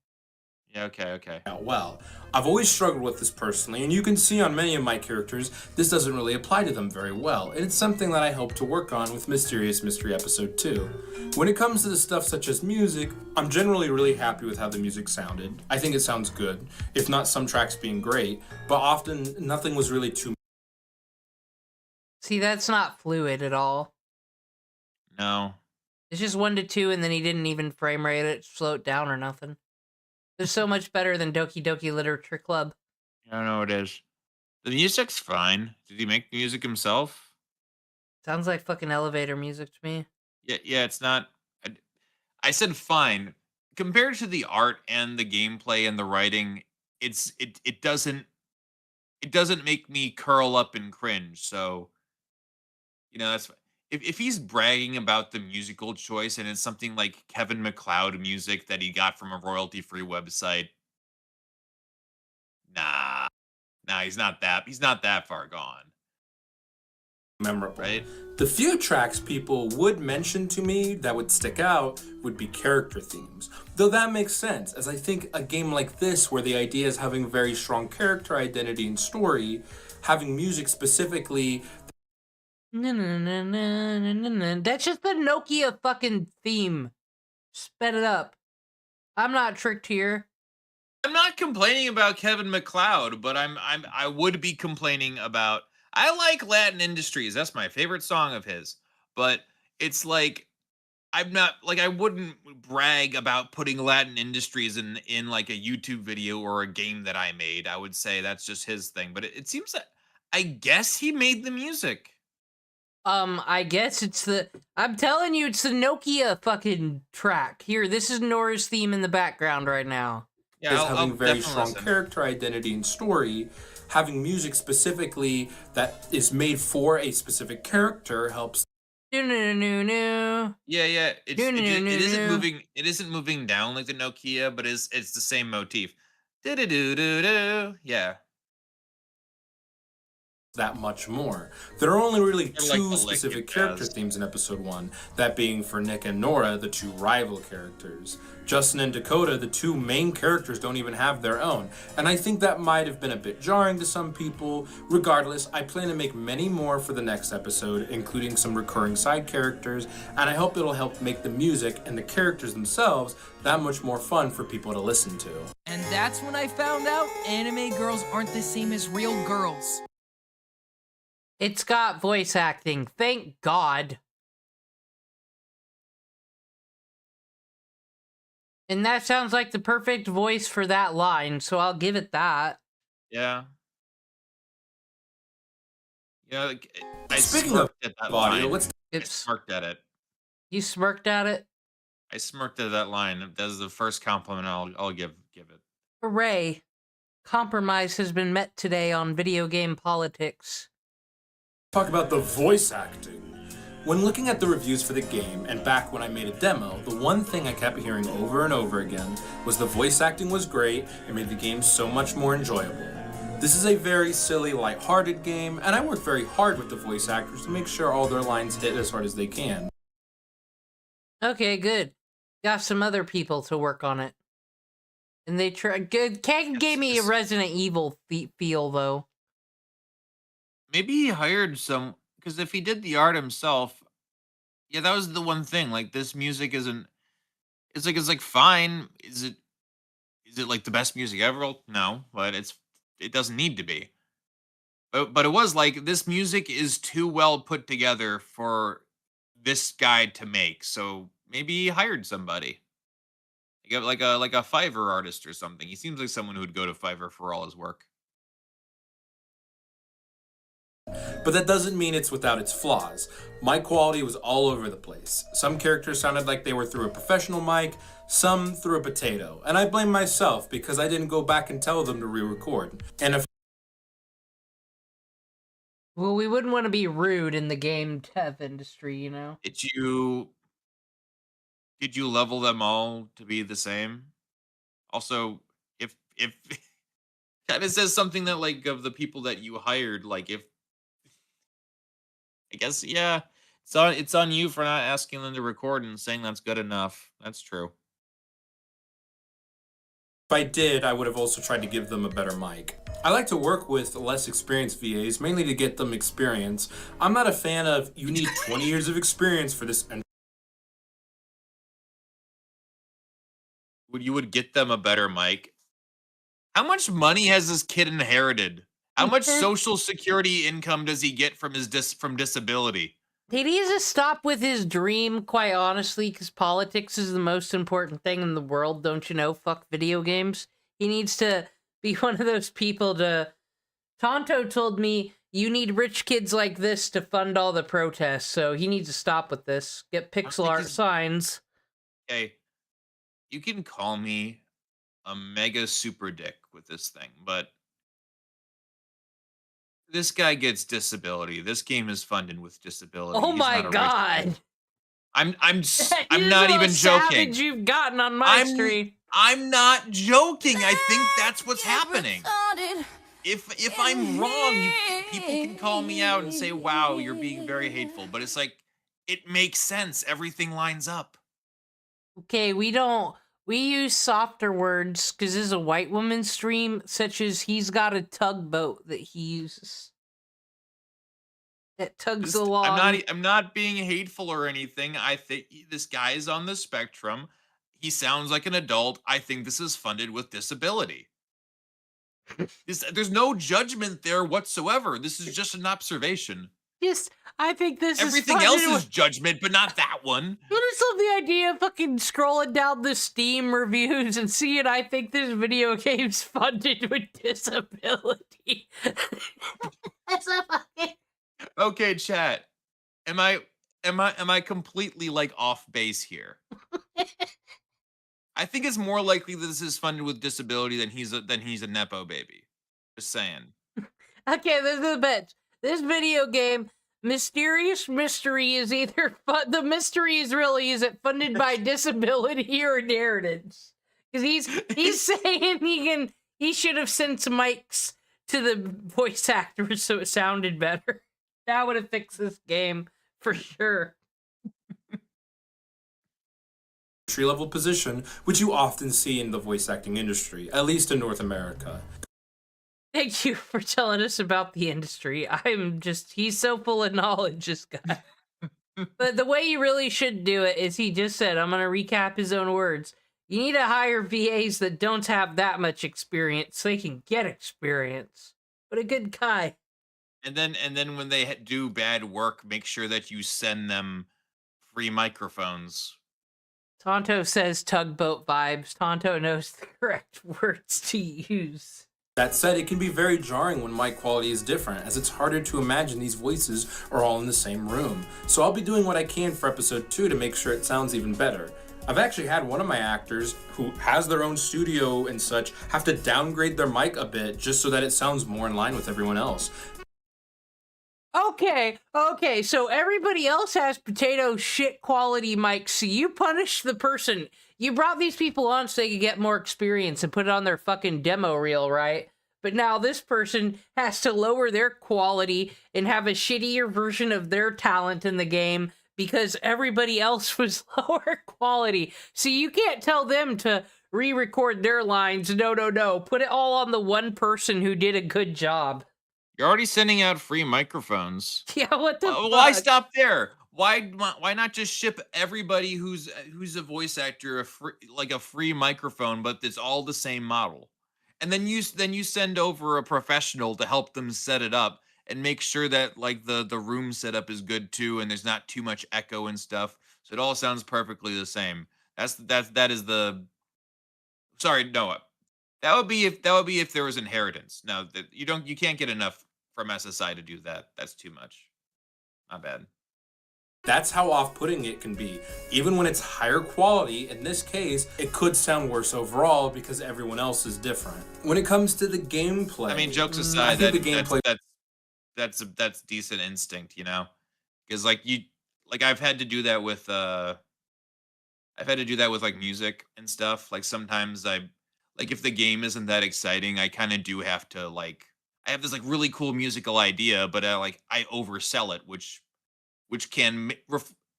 Yeah, okay. Well, I've always struggled with this personally, and you can see on many of my characters, this doesn't really apply to them very well, and it's something that I hope to work on with Mysterious Mystery Episode 2. When it comes to the stuff such as music, I'm generally really happy with how the music sounded. I think it sounds good, if not some tracks being great, but often nothing was really too. See, that's not fluid at all. No. It's just 1 to 2, and then he didn't even frame rate it, slow it down or nothing. It's so much better than Doki Doki Literature Club. I don't know what it is. The music's fine. Did he make the music himself? Sounds like fucking elevator music to me. Yeah, it's not. I said fine. compared to the art and the gameplay and the writing, it doesn't make me curl up and cringe. So, that's if he's bragging about the musical choice and it's something like Kevin MacLeod music that he got from a royalty-free website, nah, he's not that far gone. Memorable. Right? The few tracks people would mention to me that would stick out would be character themes. Though that makes sense, as I think a game like this, where the idea is having very strong character identity and story, having music specifically. That's just the Nokia fucking theme. Sped it up. I'm not tricked here. I'm not complaining about Kevin MacLeod, but I would be complaining about. I like Latin Industries. That's my favorite song of his. But it's like I'm not like I wouldn't brag about putting Latin Industries in like a YouTube video or a game that I made. I would say that's just his thing. But it seems that I guess he made the music. I guess I'm telling you, it's the Nokia fucking track. Here, this is Nora's theme in the background right now. Yeah, is having very strong character identity and story. Having music specifically that is made for a specific character helps. Yeah. It isn't moving. It isn't moving down like the Nokia, but it's the same motif. Yeah. That much more. There are only really They're like two the specific liquid character jazz. themes in episode 1, that being for Nick and Nora, the two rival characters. Justin and Dakota, the two main characters, don't even have their own, and I think that might have been a bit jarring to some people. Regardless, I plan to make many more for the next episode, including some recurring side characters, and I hope it'll help make the music and the characters themselves that much more fun for people to listen to. And that's when I found out anime girls aren't the same as real girls. It's got voice acting, thank God. And that sounds like the perfect voice for that line, so I'll give it that. Yeah. I Speaking smirked of at that audio, line. I It's smirked at it. You smirked at it? I smirked at that line. That's the first compliment I'll give it. Hooray. Compromise has been met today on video game politics. Talk about the voice acting. When looking at the reviews for the game, and back when I made a demo, the one thing I kept hearing over and over again was the voice acting was great and made the game so much more enjoyable. This is a very silly, lighthearted game, and I work very hard with the voice actors to make sure all their lines hit as hard as they can. Okay, good. Got some other people to work on it. And they good. Kang gave me a Resident Evil feel, though. Maybe he hired some, because if he did the art himself, yeah, that was the one thing. Like, this music isn't. It's like fine. Is it like the best music ever? No, but it doesn't need to be. But it was like, this music is too well put together for this guy to make. So maybe he hired somebody, like a Fiverr artist or something. He seems like someone who would go to Fiverr for all his work. But that doesn't mean it's without its flaws. Mic quality was all over the place. Some characters sounded like they were through a professional mic, some through a potato. And I blame myself because I didn't go back and tell them to re-record. And if Well, we wouldn't want to be rude in the game dev industry, you know? Did you level them all to be the same? Also, if kind of says something that, like, of the people that you hired, like, if I guess, yeah, it's on you for not asking them to record and saying that's good enough. That's true. If I did, I would have also tried to give them a better mic. I like to work with less experienced VAs, mainly to get them experience. I'm not a fan of, you need 20 years of experience for this. And You would get them a better mic. How much money has this kid inherited? How much social security income does he get from from disability? He needs to stop with his dream, quite honestly, because politics is the most important thing in the world, don't you know? Fuck video games. He needs to be one of those people to... Tonto told me, you need rich kids like this to fund all the protests, so he needs to stop with this. Get pixel art signs. Okay. You can call me a mega super dick with this thing, but this guy gets disability. This game is funded with disability. Oh He's my not a rich god. kid. I'm This I'm is not the even most joking. savage you've gotten on my stream. I'm not joking. I think that's what's happening. If I'm wrong, people can call me out and say, "Wow, you're being very hateful." But it's like it makes sense. Everything lines up. Okay, we use softer words because this is a white woman stream, such as he's got a tugboat that he uses. That tugs along. I'm not being hateful or anything. I think this guy is on the spectrum. He sounds like an adult. I think this is funded with disability. There's no judgment there whatsoever. This is just an observation. Yes, I think this Everything is else funded is judgment, but not that one. I just love the idea of fucking scrolling down the Steam reviews and seeing I think this video game's funded with disability. That's a fucking... Okay, chat. Am I completely like off base here? I think it's more likely that this is funded with disability than he's a nepo baby. Just saying. Okay, this is the bet. This video game, Mysterious Mystery, is either the mystery is really, is it funded by disability or inheritance? Because he's saying he should have sent some mics to the voice actors so it sounded better. That would have fixed this game for sure. Entry-level position, which you often see in the voice acting industry, at least in North America. Thank you for telling us about the industry. He's so full of knowledge, this guy. But the way you really should do it is he just said, I'm going to recap his own words. You need to hire VAs that don't have that much experience so they can get experience. What a good guy. And then when they do bad work, make sure that you send them free microphones. Tonto says tugboat vibes. Tonto knows the correct words to use. That said, it can be very jarring when mic quality is different, as it's harder to imagine these voices are all in the same room. So I'll be doing what I can for episode 2 to make sure it sounds even better. I've actually had one of my actors, who has their own studio and such, have to downgrade their mic a bit just so that it sounds more in line with everyone else. Okay, so everybody else has potato shit quality mics, so you punish the person. You brought these people on so they could get more experience and put it on their fucking demo reel, right? But now this person has to lower their quality and have a shittier version of their talent in the game because everybody else was lower quality. So you can't tell them to re-record their lines. No. Put it all on the one person who did a good job. You're already sending out free microphones. Yeah, what the fuck? Why stop there? Why not just ship everybody who's a voice actor a free microphone, but it's all the same model? And then you send over a professional to help them set it up and make sure that like the room setup is good too, and there's not too much echo and stuff, so it all sounds perfectly the same. That is the sorry, Noah. That would be if there was inheritance. Now that you can't get enough from SSI to do that. That's too much. Not bad. That's how off-putting it can be. Even when it's higher quality, in this case, it could sound worse overall because everyone else is different. When it comes to the gameplay, I mean, jokes aside, that's decent instinct, you know, because I've had to do that with like music and stuff. Like sometimes if the game isn't that exciting, I kind of do have to I have this like really cool musical idea, but I oversell it, which can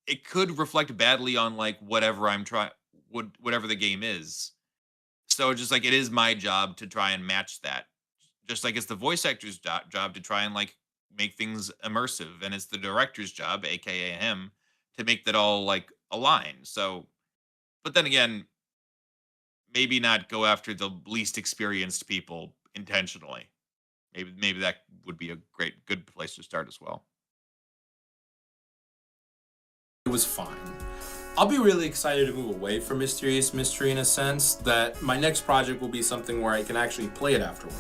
it could reflect badly on like whatever I'm trying, whatever the game is. So just like it is my job to try and match that. Just like it's the voice actor's job to try and like make things immersive, and it's the director's job, aka him, to make that all like align. So, but then again, maybe not go after the least experienced people intentionally. Maybe that would be a good place to start as well. It was fine. I'll be really excited to move away from Mysterious Mystery in a sense that my next project will be something where I can actually play it afterward.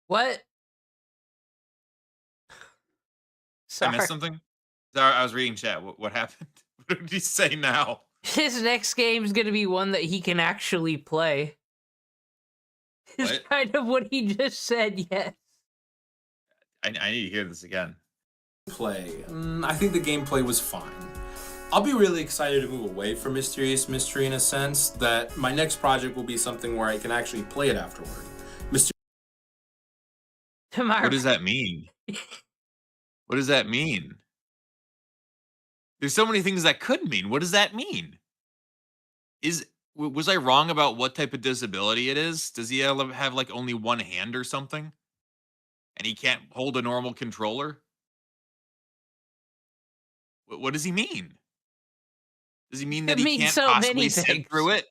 What? I missed something? Sorry, I was reading chat. What happened? What did he say now? His next game is gonna be one that he can actually play. Is What? kind of what he just said, yes. I need to hear this again. I think the gameplay was fine. I'll be really excited to move away from Mysterious Mystery in a sense that my next project will be something where I can actually play it afterward. What does that mean? What does that mean? There's so many things that could mean. What does that mean? Was I wrong about what type of disability it is? Does he have like only one hand or something? And he can't hold a normal controller? What does he mean? Does he mean that he can't so possibly many sit things. through it?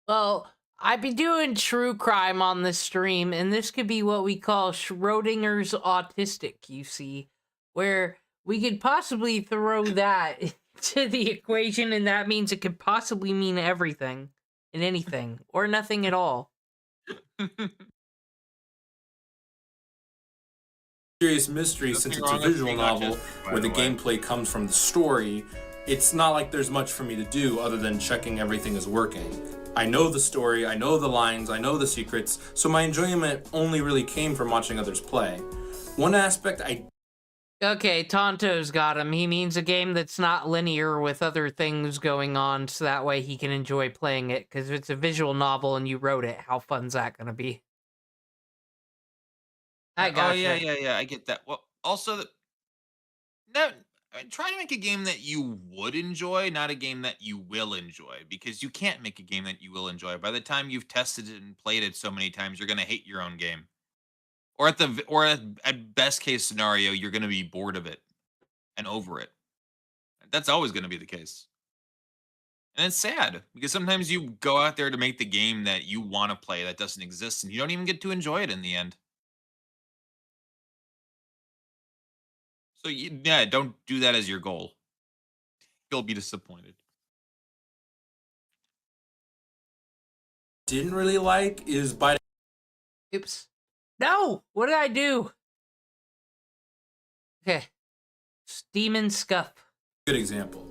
Well, I've been doing true crime on this stream, and this could be what we call Schrodinger's autistic, you see, where we could possibly throw that into the equation, and that means it could possibly mean everything and anything, or nothing at all. Mysterious Mystery, since it's a visual novel where the gameplay comes from the story, it's not like there's much for me to do other than checking everything is working. I know the story, I know the lines, I know the secrets, so my enjoyment only really came from watching others play. One aspect Okay, Tonto's got him. He means a game that's not linear with other things going on, so that way he can enjoy playing it, because if it's a visual novel and you wrote it, how fun's that gonna be? I Oh gotcha. yeah. I get that. Well, also, no, try to make a game that you would enjoy, not a game that you will enjoy, because you can't make a game that you will enjoy. By the time you've tested it and played it so many times, you're gonna hate your own game. Or at best case scenario, you're gonna be bored of it and over it. That's always gonna be the case. And it's sad because sometimes you go out there to make the game that you want to play that doesn't exist, and you don't even get to enjoy it in the end. So yeah, don't do that as your goal. You'll be disappointed. didn't really like is by Oops. No! What did I do? Okay. Demon Scuff. good example.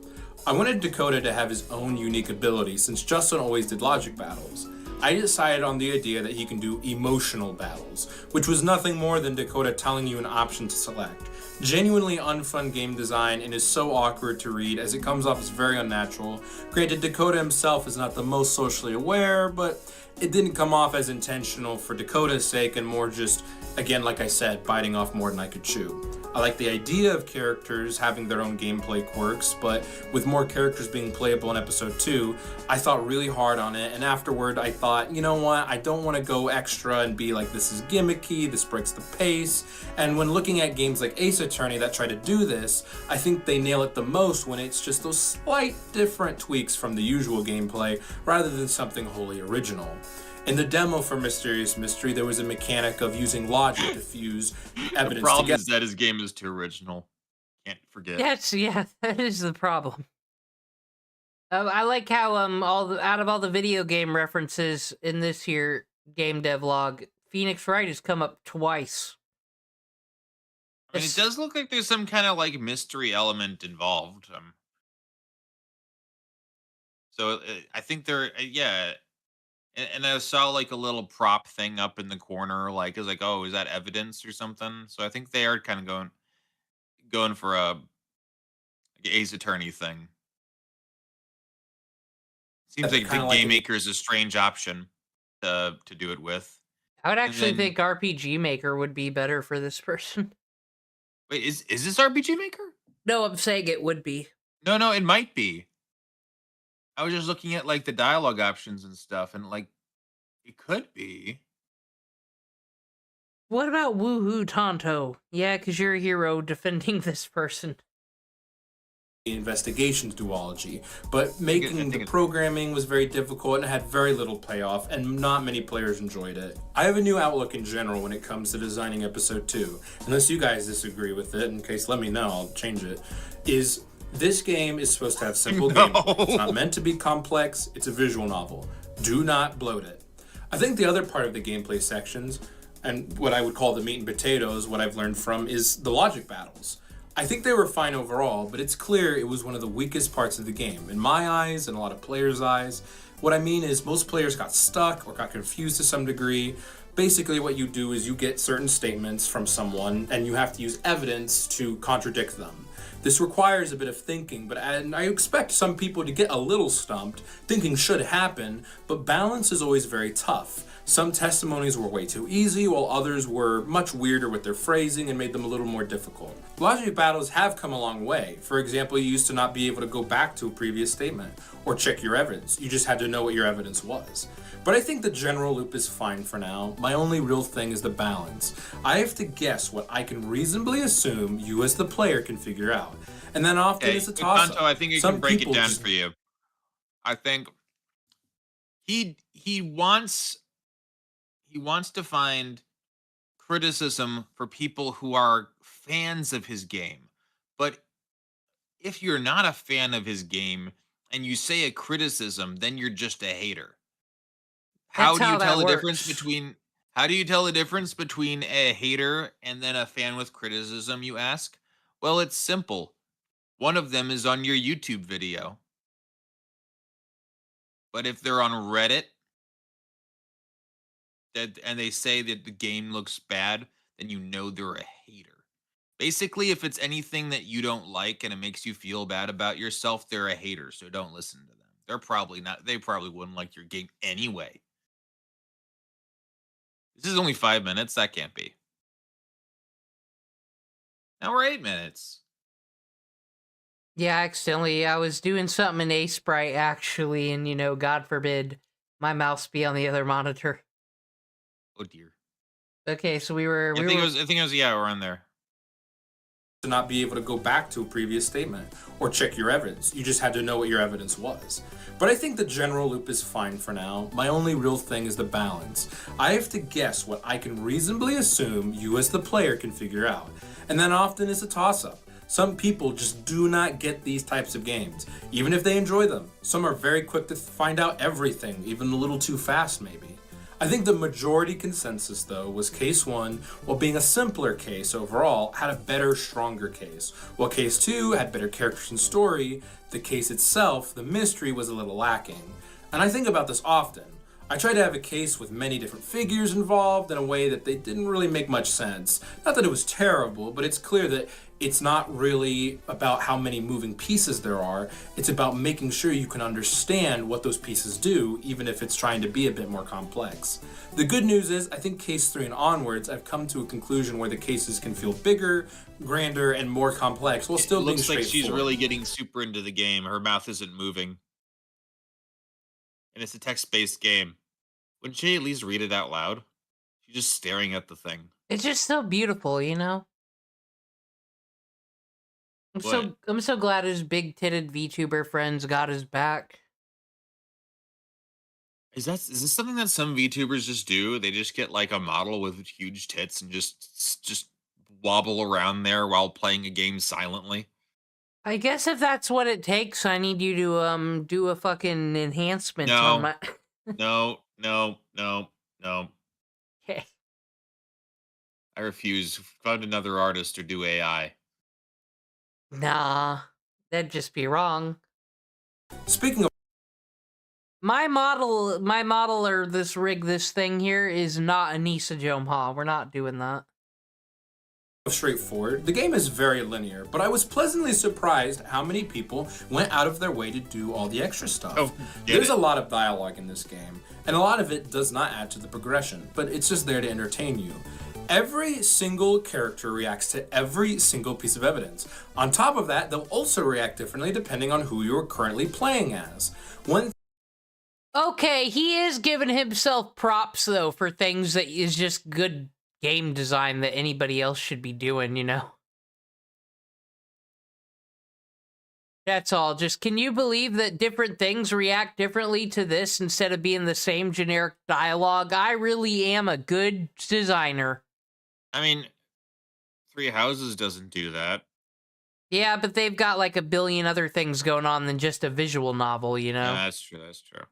I wanted Dakota to have his own unique ability since Justin always did logic battles. I decided on the idea that he can do emotional battles, which was nothing more than Dakota telling you an option to select. Genuinely unfun game design and is so awkward to read as it comes off as very unnatural. Granted, Dakota himself is not the most socially aware, but it didn't come off as intentional for Dakota's sake and more just, again, like I said, biting off more than I could chew. I like the idea of characters having their own gameplay quirks, but with more characters being playable in episode 2, I thought really hard on it, and afterward I thought, you know what, I don't want to go extra and be like, this is gimmicky, this breaks the pace, and when looking at games like Ace Attorney that try to do this, I think they nail it the most when it's just those slight different tweaks from the usual gameplay, rather than something wholly original. In the demo for Mysterious Mystery, there was a mechanic of using logic to fuse evidence The problem together. is that his game is too original. Can't forget. Yes, yeah, that is the problem. I like how out of all the video game references in this here game devlog, Phoenix Wright has come up twice. I mean, it does look like there's some kind of like mystery element involved. So I think there, yeah. And I saw like a little prop thing up in the corner, like is like, oh, is that evidence or something? So I think they are kind of going for a Ace Attorney thing. Seems like the Game Maker is a strange option to do it with. I would actually think RPG Maker would be better for this person. Wait, is this RPG Maker? No, I'm saying it would be. No, it might be. I was just looking at like the dialogue options and stuff, and like it could be. What about Woohoo Tonto? Yeah, because you're a hero defending this person. Investigations duology, but making the programming was very difficult and it had very little payoff, and not many players enjoyed it. I have a new outlook in general when it comes to designing episode 2. Unless you guys disagree with it, in case let me know, I'll change it. This game is supposed to have simple gameplay. It's not meant to be complex, it's a visual novel. Do not bloat it. I think the other part of the gameplay sections, and what I would call the meat and potatoes, what I've learned from, is the logic battles. I think they were fine overall, but it's clear it was one of the weakest parts of the game. In my eyes and a lot of players' eyes, what I mean is most players got stuck or got confused to some degree. Basically what you do is you get certain statements from someone and you have to use evidence to contradict them. This requires a bit of thinking, and I expect some people to get a little stumped. Thinking should happen, but balance is always very tough. Some testimonies were way too easy, while others were much weirder with their phrasing and made them a little more difficult. Logic battles have come a long way. For example, you used to not be able to go back to a previous statement or check your evidence. You just had to know what your evidence was. But I think the general loop is fine for now. My only real thing is the balance. I have to guess what I can reasonably assume you as the player can figure out. And then often it's a toss-up. I think you can break it down for you. I think he wants to find criticism for people who are fans of his game. But if you're not a fan of his game and you say a criticism, then you're just a hater. How do you tell the difference between a hater and then a fan with criticism, you ask? Well, it's simple. One of them is on your YouTube video. But if they're on Reddit, and they say that the game looks bad, then you know they're a hater. Basically, if it's anything that you don't like and it makes you feel bad about yourself, they're a hater, so don't listen to them. They probably wouldn't like your game anyway. This is only 5 minutes. That can't be. Now we're 8 minutes. Yeah, accidentally. I was doing something in sprite actually, and God forbid my mouse be on the other monitor. Oh dear. Okay, so we I think it was yeah, we're on there. To not be able to go back to a previous statement or check your evidence. You just had to know what your evidence was. But I think the general loop is fine for now. My only real thing is the balance. I have to guess what I can reasonably assume you as the player can figure out. And then often it's a toss-up. Some people just do not get these types of games, even if they enjoy them. Some are very quick to find out everything, even a little too fast maybe. I think the majority consensus, though, was case 1, while being a simpler case overall, had a better, stronger case. While case 2 had better characters and story, the case itself, the mystery, was a little lacking. And I think about this often. I tried to have a case with many different figures involved in a way that they didn't really make much sense. Not that it was terrible, but it's clear that it's not really about how many moving pieces there are. It's about making sure you can understand what those pieces do, even if it's trying to be a bit more complex. The good news is, I think case 3 and onwards, I've come to a conclusion where the cases can feel bigger, grander, and more complex, while still being straightforward. Looks like she's really getting super into the game. Her mouth isn't moving. And it's a text-based game. Wouldn't she at least read it out loud? She's just staring at the thing. It's just so beautiful, I'm so glad his big-titted VTuber friends got his back. Is this something that some VTubers just do? They just get like a model with huge tits and just wobble around there while playing a game silently? I guess if that's what it takes, I need you to do a fucking enhancement on my No. Okay. I refuse. Find another artist or do AI. Nah, that'd just be wrong. Speaking of my modeler, this thing here is not Anissa Jomha. We're not doing that. straightforward, the game is very linear, but I was pleasantly surprised how many people went out of their way to do all the extra stuff. There's a lot of dialogue in this game, and a lot of it does not add to the progression, but it's just there to entertain you. Every single character reacts to every single piece of evidence. On top of that, they'll also react differently depending on who you're currently playing as. Okay, he is giving himself props, though, for things that is just good game design that anybody else should be doing, That's all. Just, can you believe that different things react differently to this instead of being the same generic dialogue? I really am a good designer. I mean, Three Houses doesn't do that. Yeah, but they've got like a billion other things going on than just a visual novel, Yeah, that's true, that's true.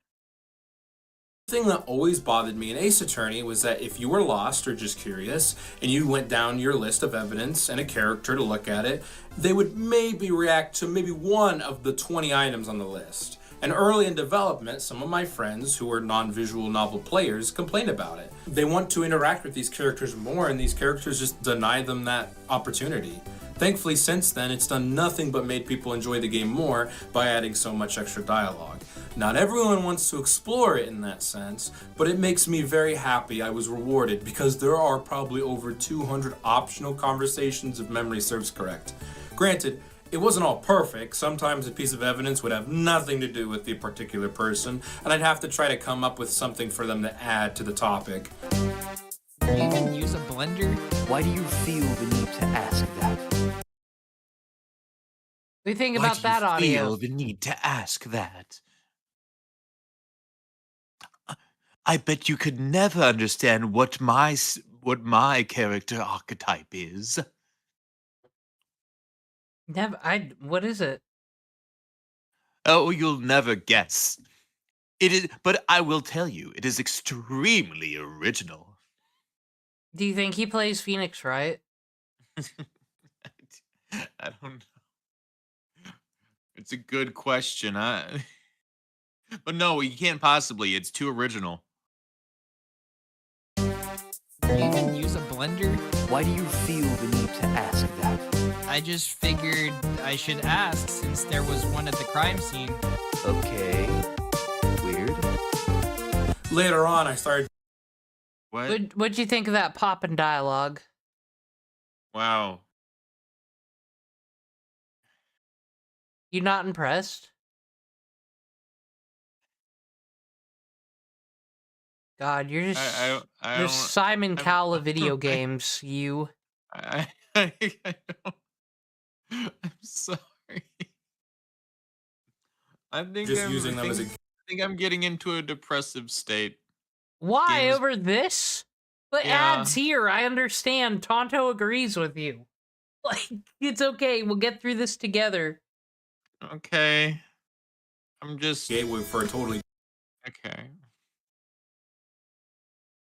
thing that always bothered me in Ace Attorney was that if you were lost or just curious and you went down your list of evidence and a character to look at it, they would maybe react to maybe one of the 20 items on the list. And early in development, some of my friends who were non-visual novel players complained about it. They want to interact with these characters more, and these characters just deny them that opportunity. Thankfully, since then, it's done nothing but made people enjoy the game more by adding so much extra dialogue. Not everyone wants to explore it in that sense, but it makes me very happy I was rewarded because there are probably over 200 optional conversations if memory serves correct. Granted, it wasn't all perfect. Sometimes a piece of evidence would have nothing to do with the particular person, and I'd have to try to come up with something for them to add to the topic. Do you even use a blender? Why do you feel the need to ask that? What do you think about that audio? Feel the need to ask that? I bet you could never understand what my character archetype is. Never. What is it? Oh, you'll never guess. It is, but I will tell you, it is extremely original. Do you think he plays Phoenix, right? I don't know. It's a good question. But no, you can't possibly. It's too original. Do you even use a blender? Why do you feel the need to ask that? I just figured I should ask since there was one at the crime scene. Okay. Weird. Later on, I started... What'd you think of that poppin' dialogue? Wow. You not impressed? God, you're just I you're don't- Simon I'm- Cowell of video games. You. I don't. I'm sorry. I think Just using them as a... I think I'm getting into a depressive state. Why Games- over this? But Yeah. ads here. I understand. Tonto agrees with you. Like, it's okay. We'll get through this together. Okay. I'm just gateway for a totally okay.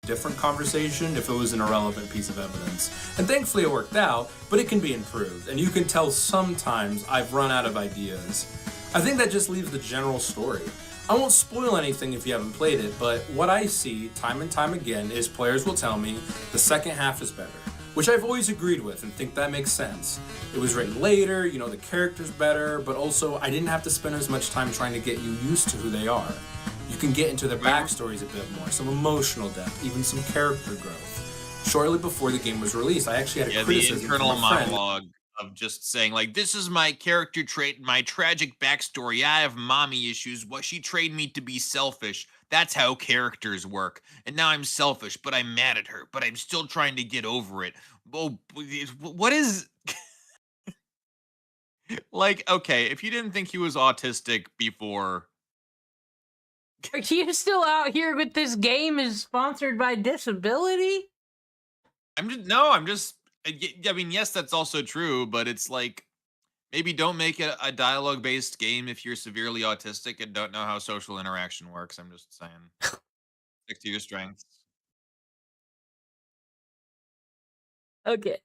different conversation if it was an irrelevant piece of evidence. And thankfully it worked out, but it can be improved. And you can tell sometimes I've run out of ideas. I think that just leaves the general story. I won't spoil anything if you haven't played it, but what I see time and time again is players will tell me the second half is better, which I've always agreed with and think that makes sense. It was written later, you know, the character's better, but also I didn't have to spend as much time trying to get you used to who they are. You can get into their backstories a bit more, some emotional depth, even some character growth. Shortly before the game was released, I actually had a The criticism internal from a friend. monologue of just saying like, this is my character trait, my tragic backstory. I have mommy issues. What she trained me to be selfish. That's how characters work. And now I'm selfish, but I'm mad at her. But I'm still trying to get over it. Oh, what is like? Okay, if you didn't think he was autistic before. Are you still out here with this game is sponsored by disability? I'm just, I mean, yes, that's also true, but it's like, maybe don't make it a dialogue-based game if you're severely autistic and don't know how social interaction works. I'm just saying. Stick to your strengths. Okay.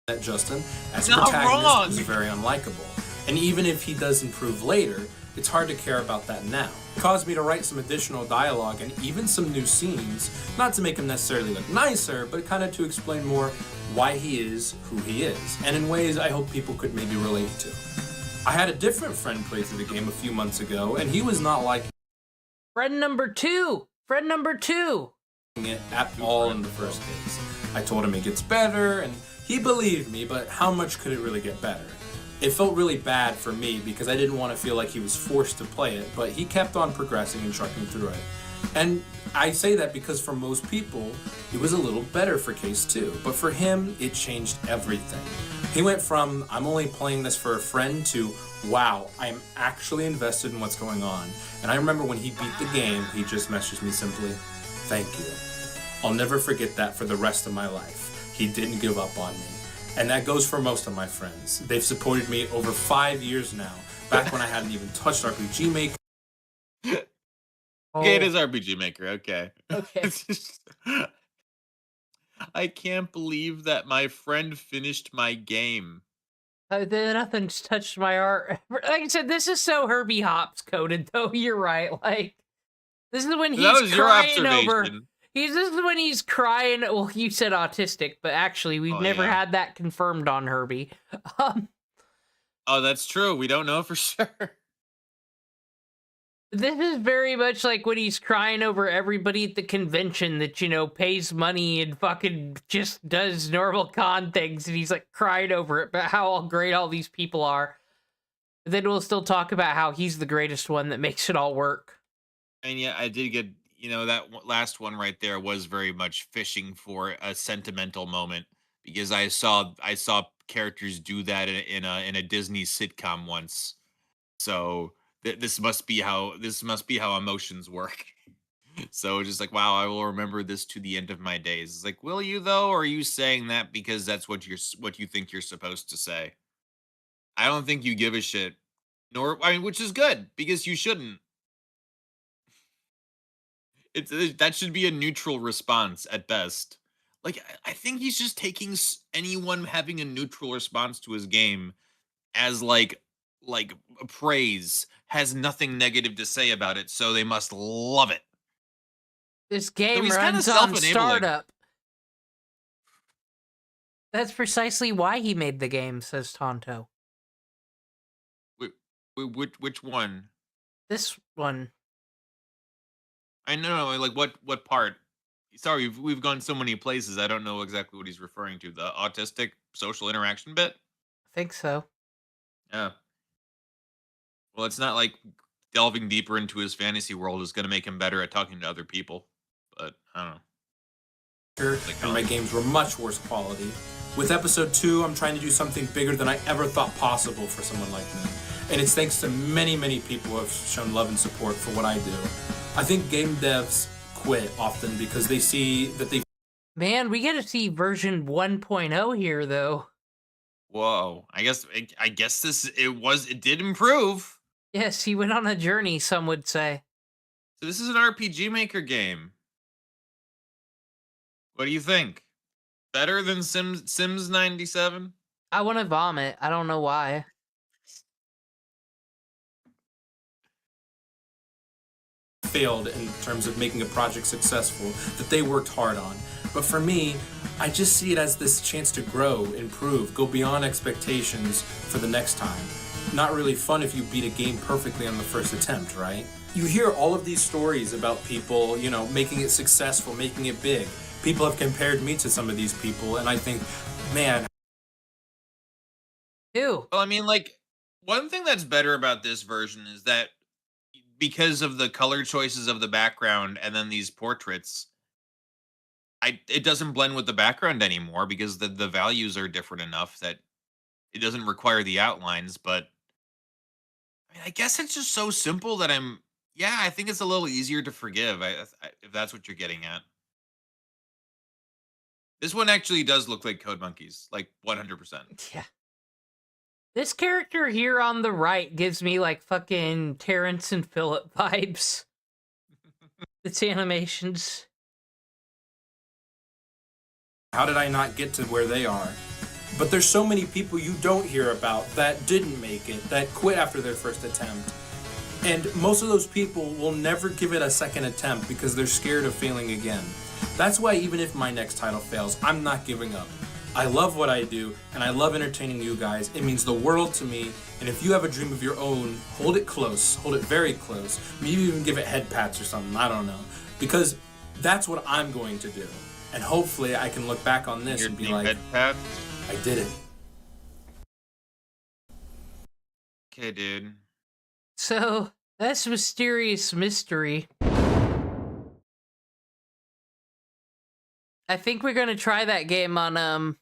That Justin, as a Not protagonist, wrong. is very unlikable. And even if he does improve later, it's hard to care about that now. It caused me to write some additional dialogue and even some new scenes, not to make him necessarily look nicer, but kind of to explain more why he is who he is, and in ways I hope people could maybe relate to. I had a different friend play through the game a few months ago, and he was not like Friend number two. Friend number two. it at all in the first case. I told him it gets better, and he believed me, but how much could it really get better? It felt really bad for me because I didn't want to feel like he was forced to play it, but he kept on progressing and trucking through it. And I say that because for most people, it was a little better for Case 2, but for him, it changed everything. He went from, I'm only playing this for a friend, to, wow, I am actually invested in what's going on. And I remember when he beat the game, he just messaged me simply, thank you. I'll never forget that for the rest of my life. He didn't give up on me. And that goes for most of my friends. They've supported me over 5 years now, back when I hadn't even touched RPG Maker. Okay, it is RPG Maker. Okay. Okay. I can't believe that my friend finished my game. Nothing's touched my art. Like I said, this is so Herbie Hops coded, though. You're right. Like, this is when So that he's was your crying over. observation. This is when he's crying. Well, you said autistic, but actually, we've Oh, never yeah. had that confirmed on Herbie. Oh, that's true. We don't know for sure. This is very much like when he's crying over everybody at the convention that, you know, pays money and fucking just does normal con things, and he's like crying over it, but how great all these people are. Then we'll still talk about how he's the greatest one that makes it all work. And yeah, I did get, that last one right there was very much fishing for a sentimental moment, because I saw characters do that in a Disney sitcom once. So this must be how emotions work. So just like, wow, I will remember this to the end of my days. It's like, will you though, or are you saying that because that's what you think you're supposed to say? I don't think you give a shit. Which is good, because you shouldn't. That should be a neutral response at best. Like, I think he's just taking anyone having a neutral response to his game as like praise, has nothing negative to say about it, so they must love it. This game he's kinda runs on self-enabling. startup. That's precisely why he made the game, says Tonto. Which one? This one. I know, like what part? Sorry, we've gone so many places. I don't know exactly what he's referring to. The autistic social interaction bit? I think so. Yeah. Well, it's not like delving deeper into his fantasy world is going to make him better at talking to other people. But I don't know. And my games were much worse quality. With episode 2, I'm trying to do something bigger than I ever thought possible for someone like me. And it's thanks to many, many people who have shown love and support for what I do. I think game devs quit often because they see that they... Man, we get to see version 1.0 here, though. Whoa. I guess it did improve. Yes, he went on a journey, some would say. So this is an RPG Maker game. What do you think? Better than Sims 97? I want to vomit. I don't know why. failed in terms of making a project successful that they worked hard on. But for me, I just see it as this chance to grow, improve, go beyond expectations for the next time. Not really fun if you beat a game perfectly on the first attempt, right? You hear all of these stories about people, making it successful, making it big. People have compared me to some of these people, and I think, man. Ew. Well, I mean, like, one thing that's better about this version is that because of the color choices of the background and then these portraits, it doesn't blend with the background anymore because the values are different enough that it doesn't require the outlines. But I guess it's just so simple that I think it's a little easier to forgive, if that's what you're getting at. This one actually does look like Code Monkeys, like 100%. Yeah. This character here on the right gives me like fucking Terrence and Phillip vibes. Its animations. How did I not get to where they are? But there's so many people you don't hear about that didn't make it, that quit after their first attempt. And most of those people will never give it a second attempt because they're scared of failing again. That's why even if my next title fails, I'm not giving up. I love what I do, and I love entertaining you guys. It means the world to me, and if you have a dream of your own, hold it close, hold it very close. Maybe even give it head pats or something, I don't know. Because that's what I'm going to do. And hopefully I can look back on this and be like, head pat? I did it. Okay, dude. So, that's Mysterious Mystery. I think we're gonna try that game on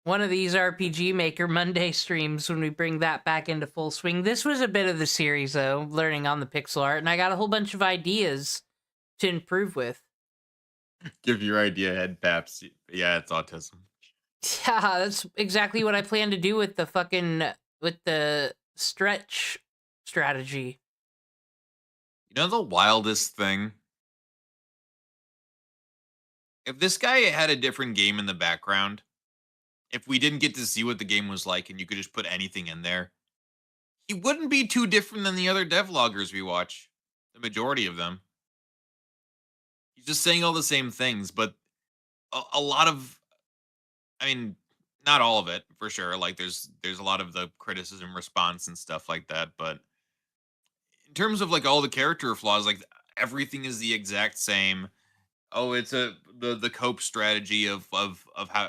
one of these RPG Maker Monday streams when we bring that back into full swing. This was a bit of the series though, learning on the pixel art, and I got a whole bunch of ideas to improve with. Give your idea head paps. Yeah, it's autism. Yeah, that's exactly what I plan to do with the stretch strategy. You know the wildest thing? If this guy had a different game in the background, if we didn't get to see what the game was like and you could just put anything in there, he wouldn't be too different than the other devloggers we watch. The majority of them. He's just saying all the same things, but a lot of, I mean, not all of it for sure. Like there's a lot of the criticism response and stuff like that, but in terms of like all the character flaws, like everything is the exact same. Oh, it's the cope strategy of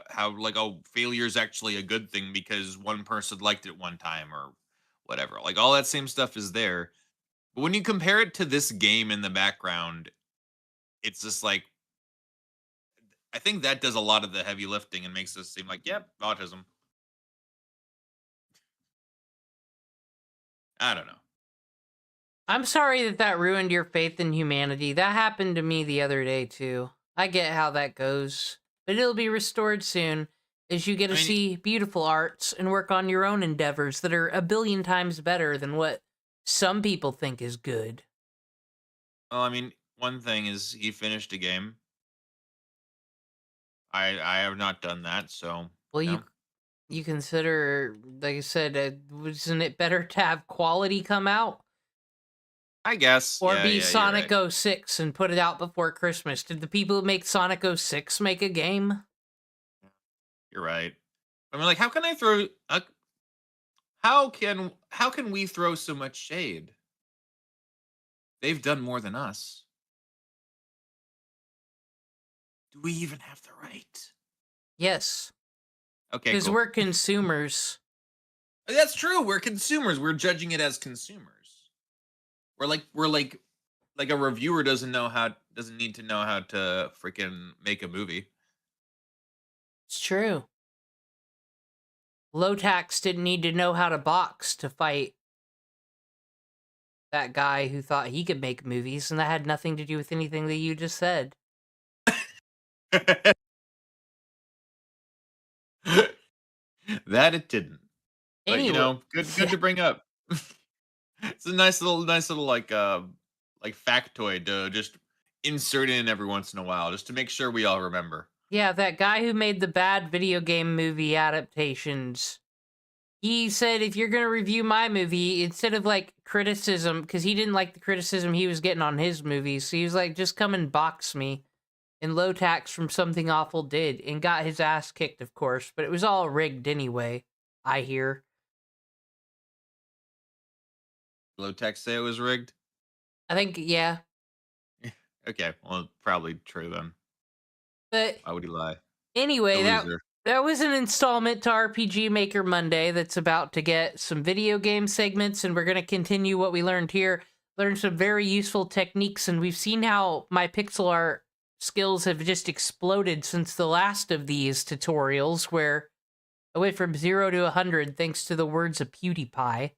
how like, oh, failure is actually a good thing because one person liked it one time or whatever. Like all that same stuff is there. But when you compare it to this game in the background, it's just like, I think that does a lot of the heavy lifting and makes us seem like, yep, autism. I don't know. I'm sorry that that ruined your faith in humanity. That happened to me the other day, too. I get how that goes. But it'll be restored soon, as you get to see beautiful arts and work on your own endeavors that are a billion times better than what some people think is good. Well, I mean, one thing is he finished a game. I have not done that, so Well, no. you consider, like I said, wasn't it better to have quality come out? I guess. Or Yeah, be yeah, you're Sonic right. 06 and put it out before Christmas. Did the people who make Sonic 06 make a game? You're right. I mean, like, how can I throw? How can we throw so much shade? They've done more than us. Do we even have the right? Yes. Okay, Because cool. we're consumers. That's true. We're consumers. We're judging it as consumers. We're like a reviewer doesn't need to know how to freaking make a movie. It's true. Low Tax didn't need to know how to box to fight that guy who thought he could make movies, and that had nothing to do with anything that you just said. That it didn't. But you Anyway. know, good to bring up. It's a nice little like factoid to just insert in every once in a while, just to make sure we all remember. Yeah, that guy who made the bad video game movie adaptations. He said, if you're going to review my movie, instead of, like, criticism, because he didn't like the criticism he was getting on his movies, so he was like, just come and box me. And Low Tax from Something Awful did, and got his ass kicked, of course, but it was all rigged anyway, I hear. Low Tech say it was rigged? I think, yeah. Okay, well, probably true then. But why would he lie? anyway, The that loser. that was an installment to RPG Maker Monday that's about to get some video game segments, and we're going to continue what we learned here. Learn some very useful techniques, and we've seen how my pixel art skills have just exploded since the last of these tutorials, where I went from 0 to 100 thanks to the words of PewDiePie.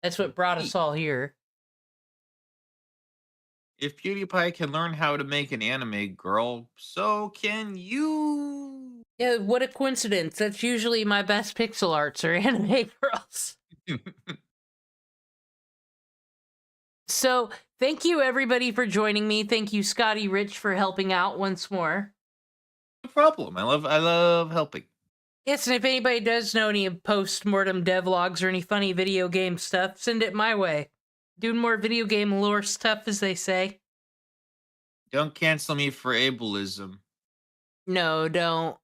That's what brought us all here. If PewDiePie can learn how to make an anime girl, so can you. Yeah, what a coincidence. That's usually my best pixel arts are anime girls. So, thank you everybody for joining me. Thank you, Scotty Rich, for helping out once more. No problem. I love helping. Yes, and if anybody does know any post-mortem devlogs or any funny video game stuff, send it my way. Doing more video game lore stuff, as they say. Don't cancel me for ableism. No, don't.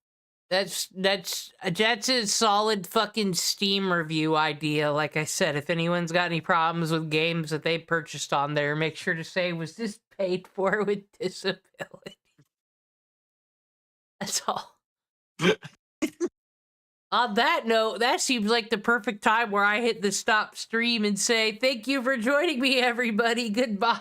That's a solid fucking Steam review idea. Like I said, if anyone's got any problems with games that they purchased on there, make sure to say, was this paid for with disability? That's all. On that note, that seems like the perfect time where I hit the stop stream and say, thank you for joining me, everybody. Goodbye.